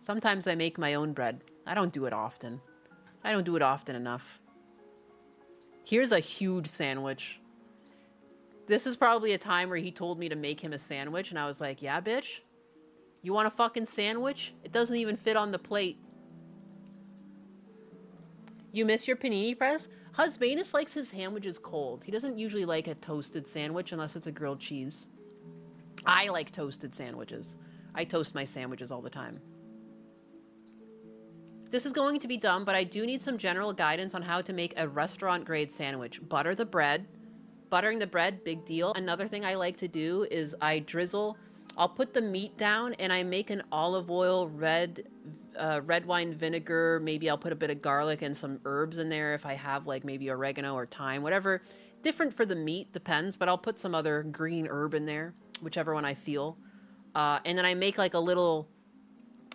Sometimes I make my own bread. I don't do it often. I don't do it often enough. Here's a huge sandwich. This is probably a time where he told me to make him a sandwich, and I was like, yeah, bitch? You want a fucking sandwich? It doesn't even fit on the plate. You miss your panini press? Husbanus likes his sandwiches cold. He doesn't usually like a toasted sandwich unless it's a grilled cheese. I like toasted sandwiches. I toast my sandwiches all the time. This is going to be dumb, but I do need some general guidance on how to make a restaurant-grade sandwich. Butter the bread, buttering the bread, big deal. Another thing I like to do is I'll put the meat down and I make an olive oil, red wine vinegar. Maybe I'll put a bit of garlic and some herbs in there if I have like maybe oregano or thyme, whatever. Different for the meat, depends, but I'll put some other green herb in there, whichever one I feel. And then I make like a little,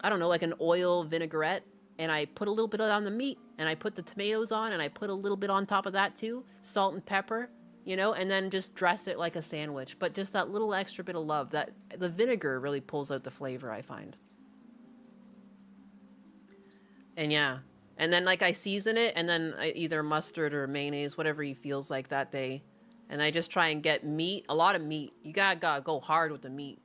I don't know, like an oil vinaigrette, and I put a little bit on the meat, and I put the tomatoes on, and I put a little bit on top of that too, salt and pepper, you know, and then just dress it like a sandwich. But just that little extra bit of love, that the vinegar really pulls out the flavor, I find. And yeah, and then like I season it, and then either mustard or mayonnaise, whatever he feels like that day. And I just try and get meat, a lot of meat. You gotta go hard with the meat.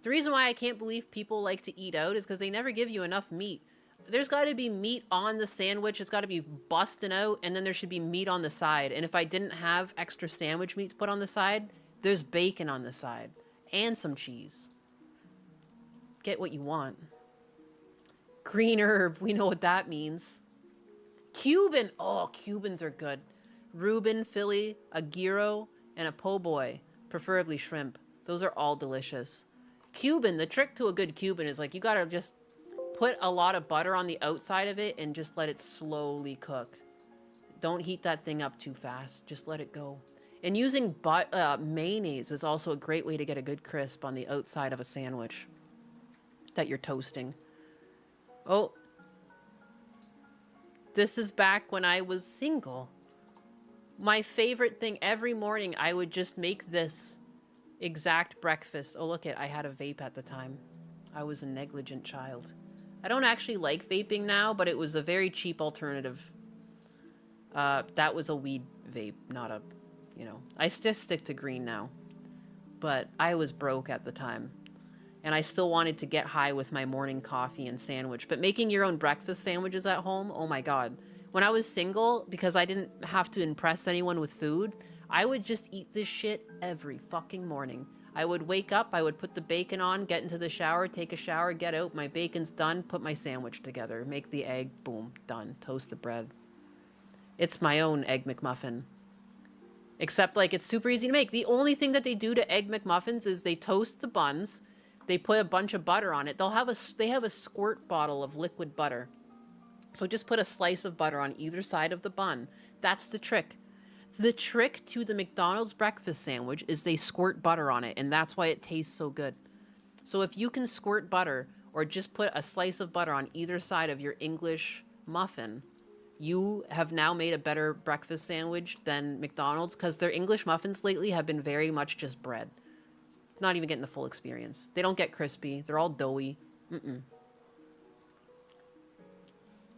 The reason why I can't believe people like to eat out is because they never give you enough meat. There's got to be meat on the sandwich. It's got to be busting out, and then there should be meat on the side. And if I didn't have extra sandwich meat to put on the side, there's bacon on the side and some cheese. Get what you want. Green herb, we know what that means. Cuban, oh, Cubans are good. Reuben, Philly, a gyro, and a po' boy, preferably shrimp. Those are all delicious. Cuban, the trick to a good Cuban is like you gotta just put a lot of butter on the outside of it and just let it slowly cook. Don't heat that thing up too fast. Just let it go. And using mayonnaise is also a great way to get a good crisp on the outside of a sandwich that you're toasting. Oh, this is back when I was single. My favorite thing, every morning I would just make this exact breakfast. Oh, look it, I had a vape at the time. I was a negligent child. I don't actually like vaping now, but it was a very cheap alternative. That was a weed vape, not a, you know. I still stick to green now. But I was broke at the time. And I still wanted to get high with my morning coffee and sandwich. But making your own breakfast sandwiches at home, oh my god. When I was single, because I didn't have to impress anyone with food, I would just eat this shit every fucking morning. I would wake up, I would put the bacon on, get into the shower, take a shower, get out, my bacon's done, put my sandwich together, make the egg, boom, done, toast the bread. It's my own Egg McMuffin. Except, like, it's super easy to make. The only thing that they do to Egg McMuffins is they toast the buns, they put a bunch of butter on it. They have a squirt bottle of liquid butter. So just put a slice of butter on either side of the bun. That's the trick. The trick to the McDonald's breakfast sandwich is they squirt butter on it, and that's why it tastes so good. So if you can squirt butter, or just put a slice of butter on either side of your English muffin, you have now made a better breakfast sandwich than McDonald's, because their English muffins lately have been very much just bread. Not even getting the full experience. They don't get crispy. They're all doughy.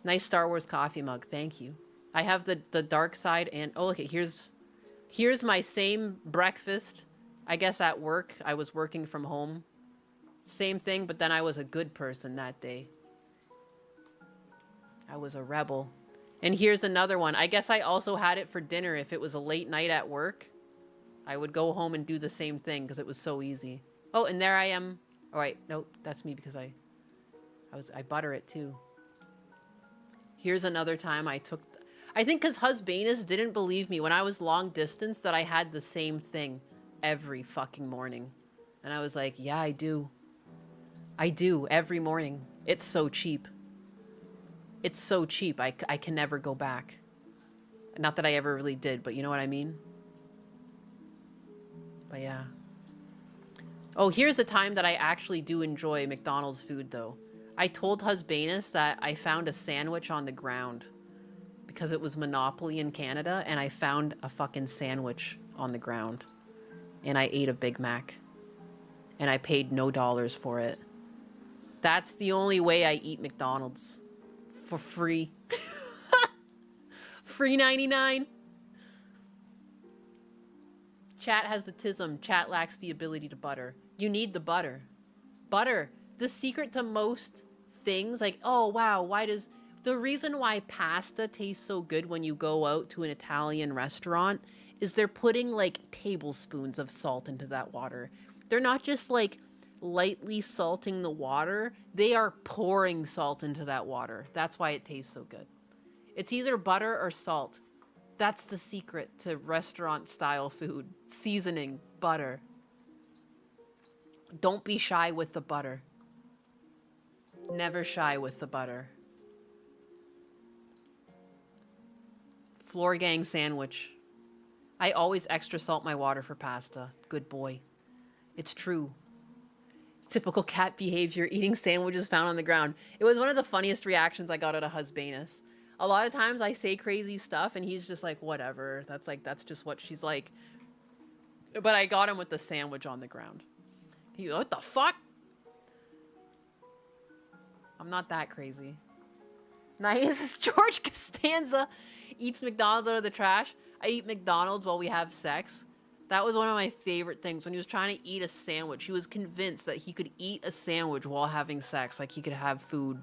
Nice Star Wars coffee mug. Thank you. I have the dark side, and oh, look, here's my same breakfast. I guess at work, I was working from home. Same thing, but then I was a good person that day. I was a rebel. And here's another one. I guess I also had it for dinner if it was a late night at work. I would go home and do the same thing because it was so easy. Oh, and there I am. All right, nope, that's me because I butter it too. Here's another time I think because Husbanus didn't believe me when I was long distance that I had the same thing every fucking morning. And I was like, yeah, I do. I do every morning. It's so cheap. It's so cheap. I can never go back. Not that I ever really did, but you know what I mean? But yeah. Oh, here's a time that I actually do enjoy McDonald's food, though. I told Husbanus that I found a sandwich on the ground because it was Monopoly in Canada, and I found a fucking sandwich on the ground. And I ate a Big Mac. And I paid no dollars for it. That's the only way I eat McDonald's. For free. Free 99. Chat has the tism. Chat lacks the ability to butter. You need the butter. Butter. The secret to most things, like, oh wow, the reason why pasta tastes so good when you go out to an Italian restaurant is they're putting like tablespoons of salt into that water. They're not just like lightly salting the water. They are pouring salt into that water. That's why it tastes so good. It's either butter or salt. That's the secret to restaurant-style food. Seasoning, butter. Don't be shy with the butter. Never shy with the butter. Floor gang sandwich. I always extra salt my water for pasta. Good boy. It's true. It's typical cat behavior, eating sandwiches found on the ground. It was one of the funniest reactions I got out of Husbanus. A lot of times I say crazy stuff and he's just like, whatever. That's just what she's like. But I got him with the sandwich on the ground. He, what the fuck? I'm not that crazy. Nice is George Costanza eats McDonald's out of the trash. I eat McDonald's while we have sex. That was one of my favorite things. When he was trying to eat a sandwich, he was convinced that he could eat a sandwich while having sex. Like he could have food.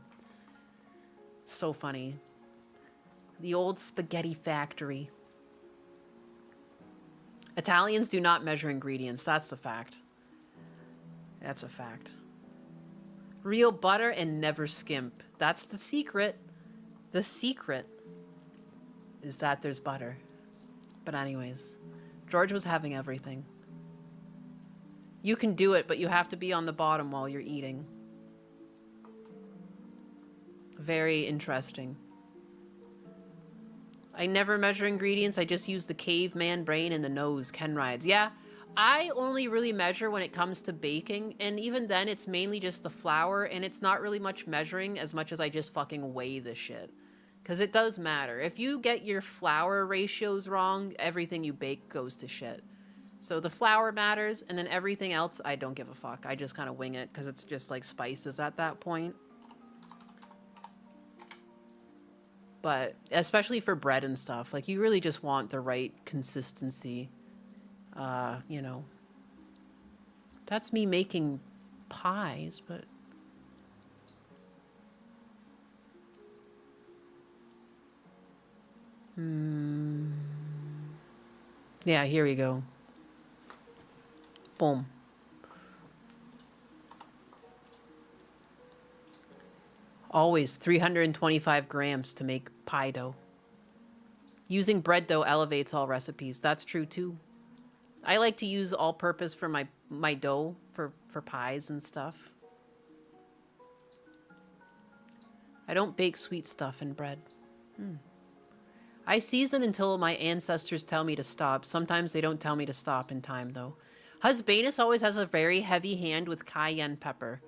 So funny. The old spaghetti factory. Italians do not measure ingredients. That's the fact. That's a fact. Real butter and never skimp. That's the secret. The secret is that there's butter. But anyways, George was having everything. You can do it, but you have to be on the bottom while you're eating. Very interesting. I never measure ingredients. I just use the caveman brain and the nose. Ken rides. Yeah, I only really measure when it comes to baking. And even then, it's mainly just the flour. And it's not really much measuring as much as I just fucking weigh the shit. Because it does matter. If you get your flour ratios wrong, everything you bake goes to shit. So the flour matters. And then everything else, I don't give a fuck. I just kind of wing it because it's just like spices at that point. But especially for bread and stuff, like you really just want the right consistency. You know, that's me making pies, but yeah, here we go. Boom. Always 325 grams to make pie dough. Using bread dough elevates all recipes. That's true too. I like to use all-purpose for my dough for pies and stuff. I don't bake sweet stuff in bread. I season until my ancestors tell me to stop. Sometimes they don't tell me to stop in time though. Husbanus always has a very heavy hand with cayenne pepper.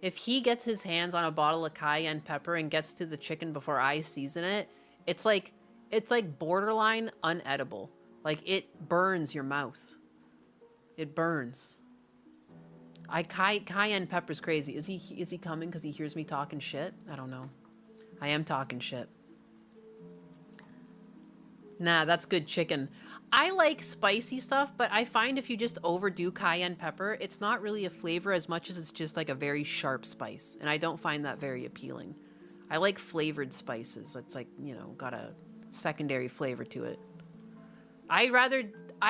If he gets his hands on a bottle of cayenne pepper and gets to the chicken before I season it, it's like borderline unedible. Like it burns your mouth. It burns. Cayenne pepper's crazy. Is he coming because he hears me talking shit? I don't know. I am talking shit. Nah, that's good chicken. I like spicy stuff, but I find if you just overdo cayenne pepper, it's not really a flavor as much as it's just like a very sharp spice. And I don't find that very appealing. I like flavored spices. It's like, you know, got a secondary flavor to it. I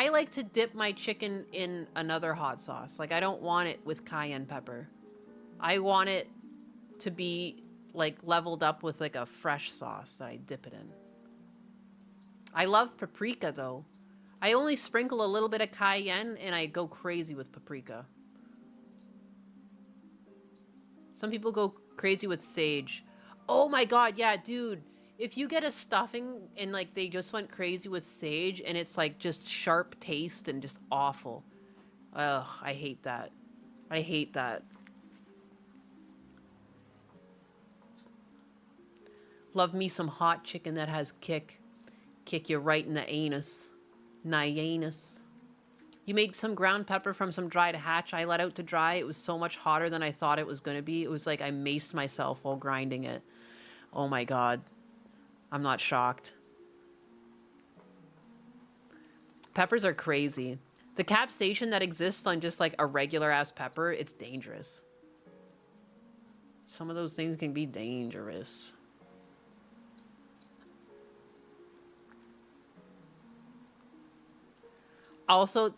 like to dip my chicken in another hot sauce. Like I don't want it with cayenne pepper. I want it to be like leveled up with like a fresh sauce that I dip it in. I love paprika though. I only sprinkle a little bit of cayenne and I go crazy with paprika. Some people go crazy with sage. Oh my god, yeah, dude. If you get a stuffing and like they just went crazy with sage and it's like just sharp taste and just awful. Ugh, I hate that. I hate that. Love me some hot chicken that has kick. Kick you right in the anus. Nyanus. You made some ground pepper from some dried hatch I let out to dry. It was so much hotter than I thought it was going to be. It was like I maced myself while grinding it. Oh my god. I'm not shocked. Peppers are crazy. The capsaicin that exists on just like a regular ass pepper, it's dangerous. Some of those things can be dangerous. Also,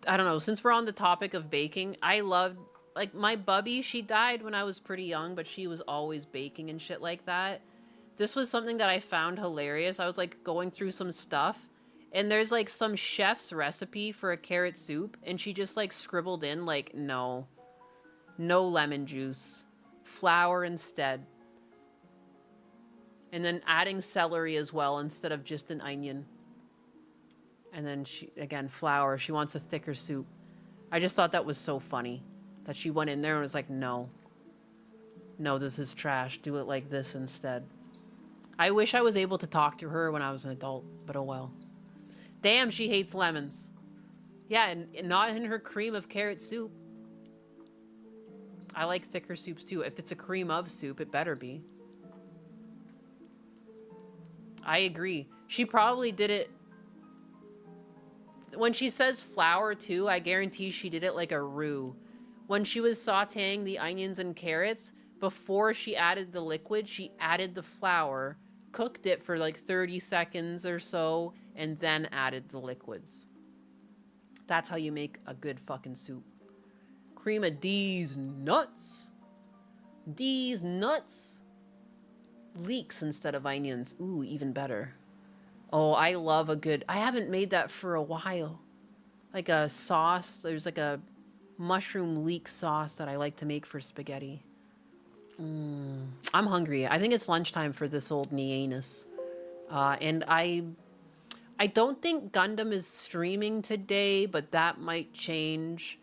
I don't know, since we're on the topic of baking, I loved, like, my bubby, she died when I was pretty young, but she was always baking and shit like that. This was something that I found hilarious. I was like going through some stuff, and there's like some chef's recipe for a carrot soup, and she just like scribbled in like, no lemon juice, flour instead. And then adding celery as well instead of just an onion. And then she, again, flour. She wants a thicker soup. I just thought that was so funny that she went in there and was like, no, this is trash. Do it like this instead. I wish I was able to talk to her when I was an adult, but oh well. Damn, she hates lemons. Yeah, and not in her cream of carrot soup. I like thicker soups too. If it's a cream of soup, it better be. I agree. She probably did it... When she says flour too, I guarantee she did it like a roux. When she was sauteing the onions and carrots, before she added the liquid, she added the flour, cooked it for like 30 seconds or so, and then added the liquids. That's how you make a good fucking soup. Cream of D's nuts. D's nuts. Leeks instead of onions. Ooh, even better. Oh, I love a good... I haven't made that for a while. Like a sauce. There's like a mushroom leek sauce that I like to make for spaghetti. I'm hungry. I think it's lunchtime for this old Nianus. And I don't think Gundam is streaming today, but that might change.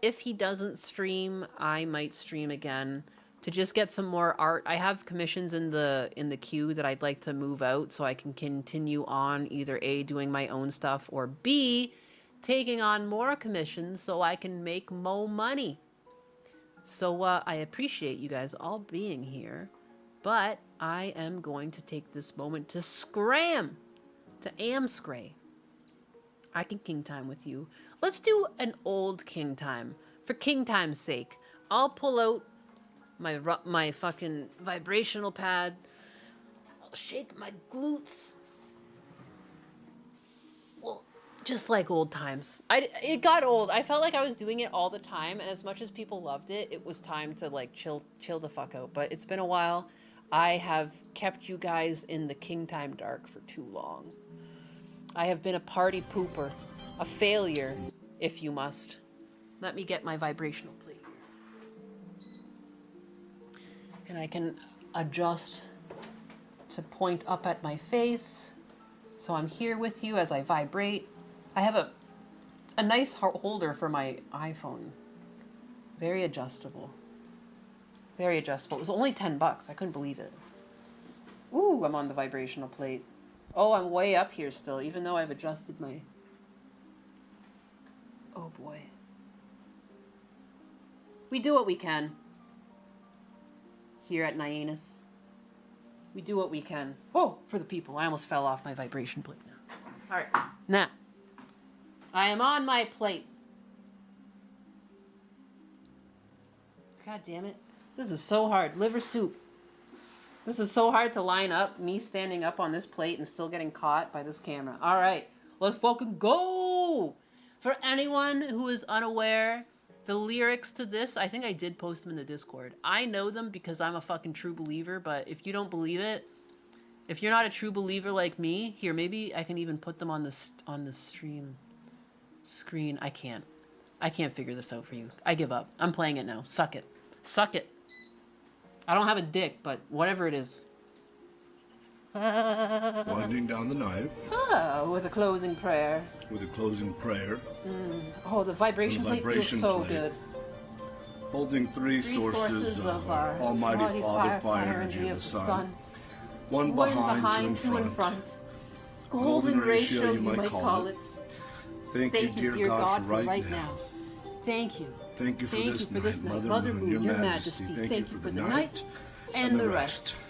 If he doesn't stream, I might stream again to just get some more art. I have commissions in the queue that I'd like to move out so I can continue on either A, doing my own stuff, or B, taking on more commissions so I can make more money. So I appreciate you guys all being here, but I am going to take this moment to scram, to amscray. I can king time with you. Let's do an old king time. For king time's sake, I'll pull out my fucking vibrational pad. I'll shake my glutes. Well, just like old times. It got old. I felt like I was doing it all the time, and as much as people loved it, it was time to like chill the fuck out. But it's been a while. I have kept you guys in the king time dark for too long. I have been a party pooper, a failure, if you must. Let me get my vibrational plate here. And I can adjust to point up at my face. So I'm here with you as I vibrate. I have a nice holder for my iPhone. Very adjustable. Very adjustable. It was only $10. I couldn't believe it. Ooh, I'm on the vibrational plate. Oh, I'm way up here still, even though I've adjusted my... Oh boy. We do what we can. Here at Nianus. We do what we can. Oh, for the people. I almost fell off my vibration plate now. Alright, now. I am on my plate. God damn it. This is so hard. Liver soup. This is so hard to line up, me standing up on this plate and still getting caught by this camera. Alright, let's fucking go! For anyone who is unaware, the lyrics to this, I think I did post them in the Discord. I know them because I'm a fucking true believer, but if you don't believe it, if you're not a true believer like me, here, maybe I can even put them on the screen. I can't figure this out for you. I give up. I'm playing it now. Suck it. Suck it. I don't have a dick, but whatever it is. Winding down the night. Oh, with a closing prayer. With a closing prayer. Oh, the vibration plate feels so plate. good. Holding three sources of our Almighty Father, fire, energy of the sun. One behind, two in front. Golden ratio, you might call it. Thank you, dear God, for right now. Thank you. Thank you for this night, Mother Moon, Your Majesty. Thank you for the night and the rest.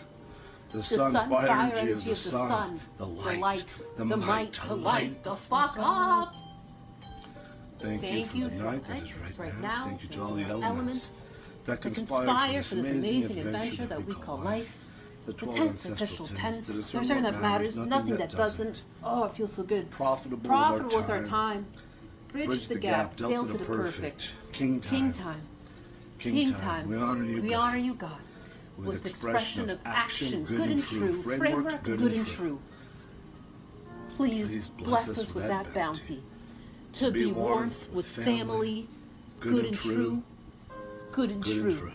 The sun, fire, energy of the sun. The light, the might to light the fuck up. Thank you for the night that is right now. Thank you to all the elements that conspire for this amazing adventure that we call life. The 10th ancestral tense. There's certain that matters, nothing that doesn't. Oh, it feels so good. Profitable with our time. Bridge the gap, Delta to perfect. King time. King time. We honor you, We honor you, God. with expression of action, good and true, framework, good and true. Please bless us with that bounty. To be warmth with family, good and true, good and true.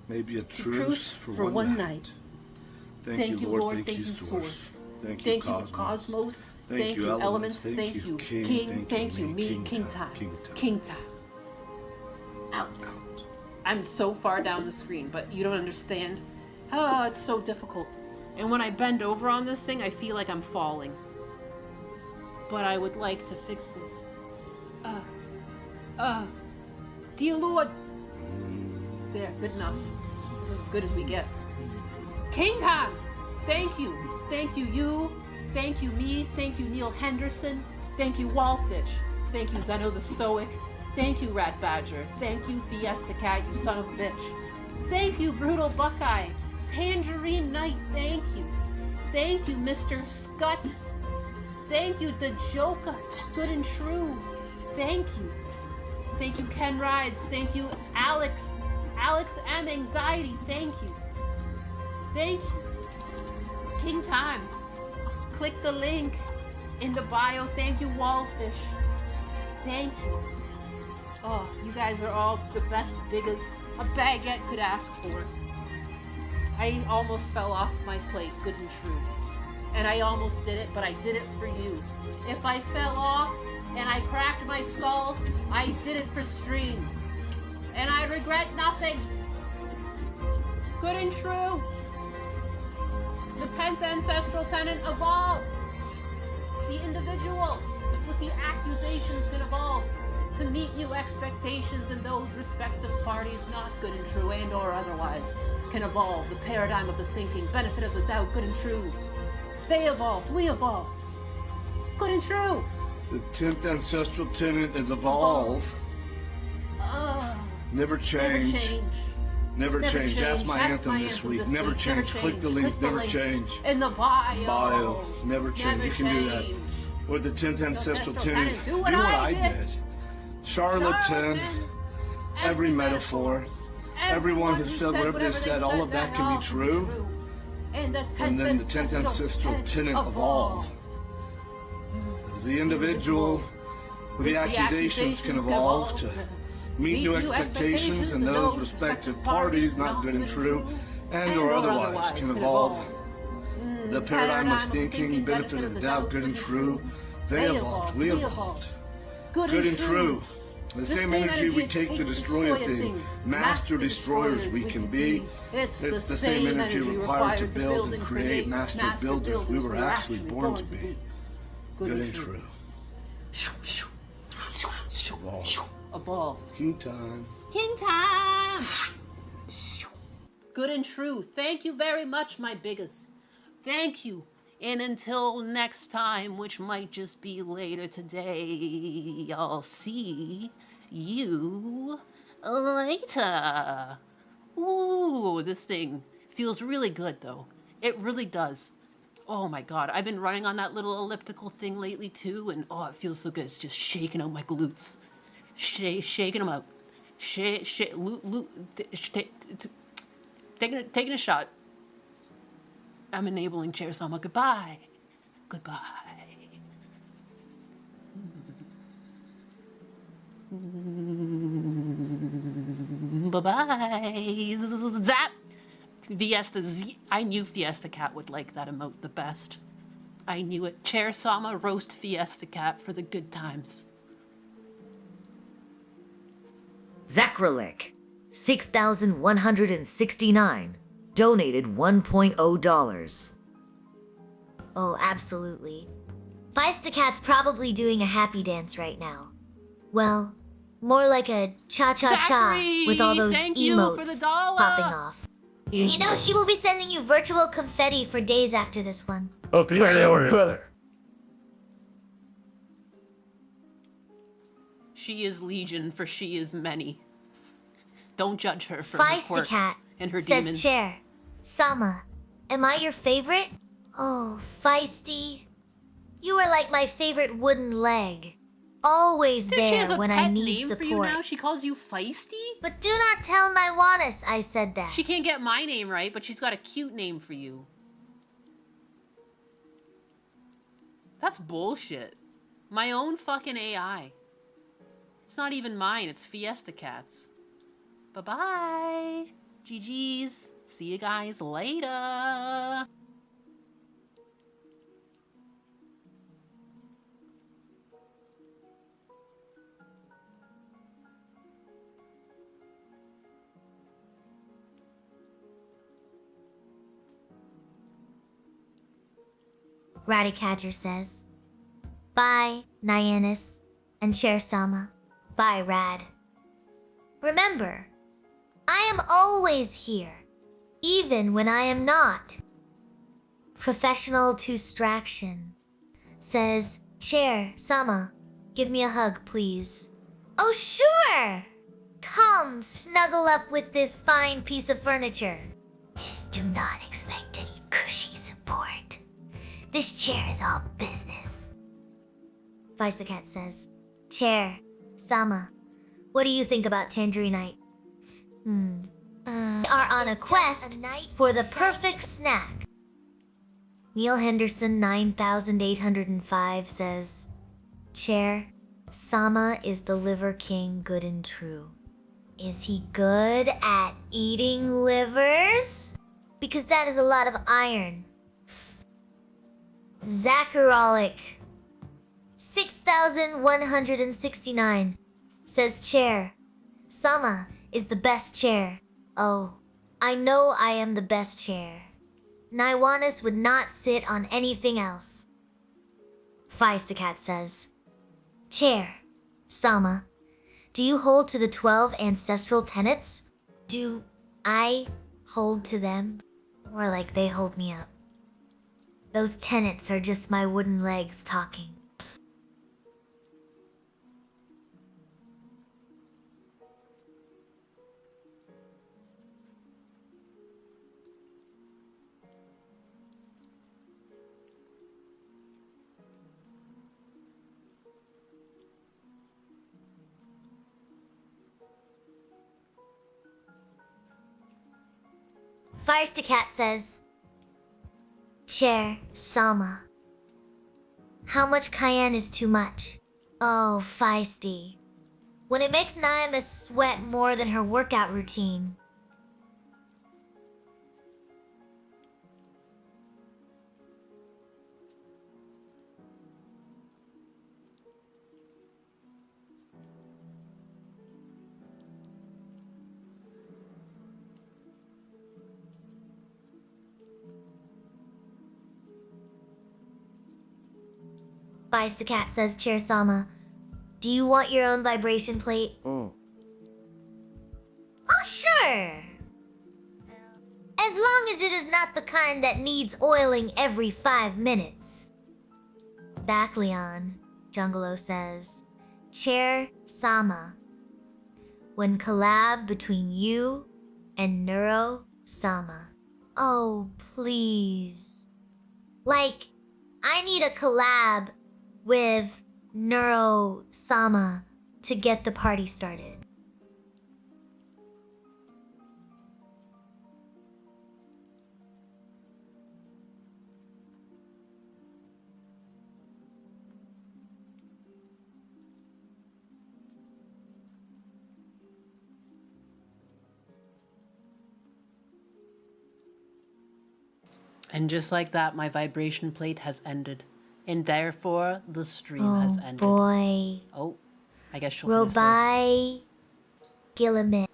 Maybe a Truce for one night. Thank you, Lord. Thank you, Source. Thank you, Cosmos. Thank you, Elements. Thank you, King. Thank you, me, King Time. King Time. Out. I'm so far down the screen, but you don't understand. Oh, it's so difficult. And when I bend over on this thing, I feel like I'm falling. But I would like to fix this. Dear Lord. There, good enough. This is as good as we get. King Time! Thank you. Thank you, you. Thank you, me. Thank you, Neil Henderson. Thank you, Wallfish. Thank you, Zeno the Stoic. Thank you, Rat Badger. Thank you, Fiesta Cat, you son of a bitch. Thank you, Brutal Buckeye. Tangerine Knight, thank you. Thank you, Mr. Scut. Thank you, the Joker. Good and true. Thank you. Thank you, Ken Rides. Thank you, Alex. Alex M. Anxiety, thank you. Thank you. King Time. Click the link in the bio. Thank you, Wallfish. Thank you. Oh, you guys are all the best, biggest a baguette could ask for. I almost fell off my plate, good and true. And I almost did it, but I did it for you. If I fell off and I cracked my skull, I did it for stream. And I regret nothing. Good and true. The 10th ancestral tenant evolve. The individual with the accusations can evolve to meet new expectations, and those respective parties, not good and true and or otherwise, can evolve. The paradigm of the thinking, benefit of the doubt, good and true. They evolved, we evolved. Good and true. The 10th ancestral tenant is evolve. Never change. Never change. Never change. That's my anthem this week. Never change. Click the link. Never change. In the bio. Never change. You can do that. Or the 10th ancestral tenant. Do what I did. Charlatan. Every metaphor. Everyone who said whatever they said, all of that can be true. And then the 10th ancestral tenant evolve. The individual with the accusations can evolve to meet new expectations, and those respective parties, not good and true, and or otherwise, can evolve. The paradigm of thinking, benefit of the doubt, good and true, they evolved, we evolved. Good and true. The same energy we take to destroy a thing, master destroyers we can be. It's the same energy required to build and create master builders we were actually born to be. Good and true. Evolve. King Time. King Time! Good and true. Thank you very much, my biggest. Thank you. And until next time, which might just be later today, I'll see you later. Ooh, this thing feels really good, though. It really does. Oh my god, I've been running on that little elliptical thing lately, too, and oh, it feels so good. It's just shaking out my glutes. Shaking them out. Taking a shot. I'm enabling Chair Sama. Goodbye. Goodbye. Bye-bye. Zap. Fiesta Z. I knew Fiesta Cat would like that emote the best. I knew it. Chair Sama, roast Fiesta Cat for the good times. Zachralic, 6,169, donated $1.0. Oh, absolutely. Feista Cat's probably doing a happy dance right now. Well, more like a cha-cha-cha with all those emotes popping off. You know, she will be sending you virtual confetti for days after this one. Oh, brother. She is legion, for she is many. Don't judge her for Feista her quirks Cat and her says demons. Chair, Sama, am I your favorite? Oh, Feisty. You are like my favorite wooden leg. always Dude, she has there a when I pet need name support. for you now? She calls you Feisty? But do not tell Naiwanis I said that. She can't get my name right, but she's got a cute name for you. That's bullshit. My own fucking AI. It's not even mine, it's Fiesta Cat's. Bye-bye. GG's. See you guys later. Rattycatcher says, bye, Nyanis and Chair Sama. Bye, Rad. Remember, I am always here, even when I am not. Professional to Straction says, Chair Sama, give me a hug, please. Oh, sure! Come, snuggle up with this fine piece of furniture. Just do not expect any cushy support. This chair is all business. Vice the Cat says, Chair, Sama, what do you think about Tangerine? We are on a quest for the perfect snack. Neil Henderson 9805 says, Chair, Sama is the liver king, good and true. Is he good at eating livers? Because that is a lot of iron. Zacharolic 6169 says, Chair, Sama is the best chair. Oh, I know I am the best chair. Naiwanis would not sit on anything else. Feistacat says, Chair, Sama, do you hold to the 12 ancestral tenets? Do I hold to them? Or like they hold me up? Those tenets are just my wooden legs talking. Firestacat says, Chair, Sama, how much cayenne is too much? Oh, feisty. When it makes Naima sweat more than her workout routine. Vice the Cat says, Chair Sama, do you want your own vibration plate? Oh, sure! As long as it is not the kind that needs oiling every 5 minutes. Bacleon, Jungalo says, Chair Sama, when collab between you and Neuro Sama. Oh, please. Like, I need a collab with Neuro Sama to get the party started. And just like that, my vibration plate has ended. And therefore, the stream has ended. Boy. Oh, I guess she'll finish this. Robai Gilliman.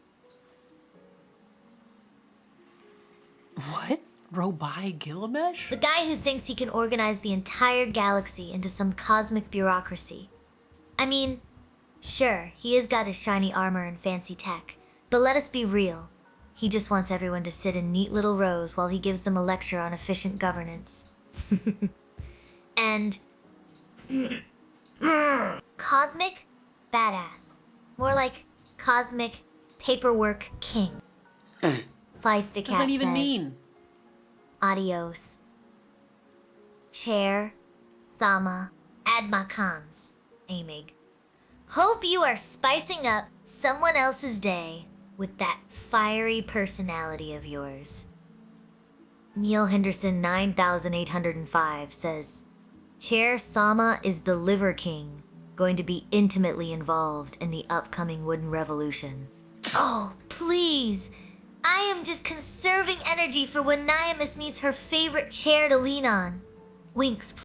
What? Robai Gilgamesh? The guy who thinks he can organize the entire galaxy into some cosmic bureaucracy. I mean, sure, he has got his shiny armor and fancy tech, but let us be real. He just wants everyone to sit in neat little rows while he gives them a lecture on efficient governance. And cosmic badass. More like cosmic paperwork king. Feistacat What does that even says, mean? Adios. Chair, Sama, Admakans, Amig. Hope you are spicing up someone else's day with that fiery personality of yours. Neil Henderson 9805 says, Chair Sama is the Liver King, going to be intimately involved in the upcoming wooden revolution. Oh, please! I am just conserving energy for when Niamus needs her favorite chair to lean on. Winks,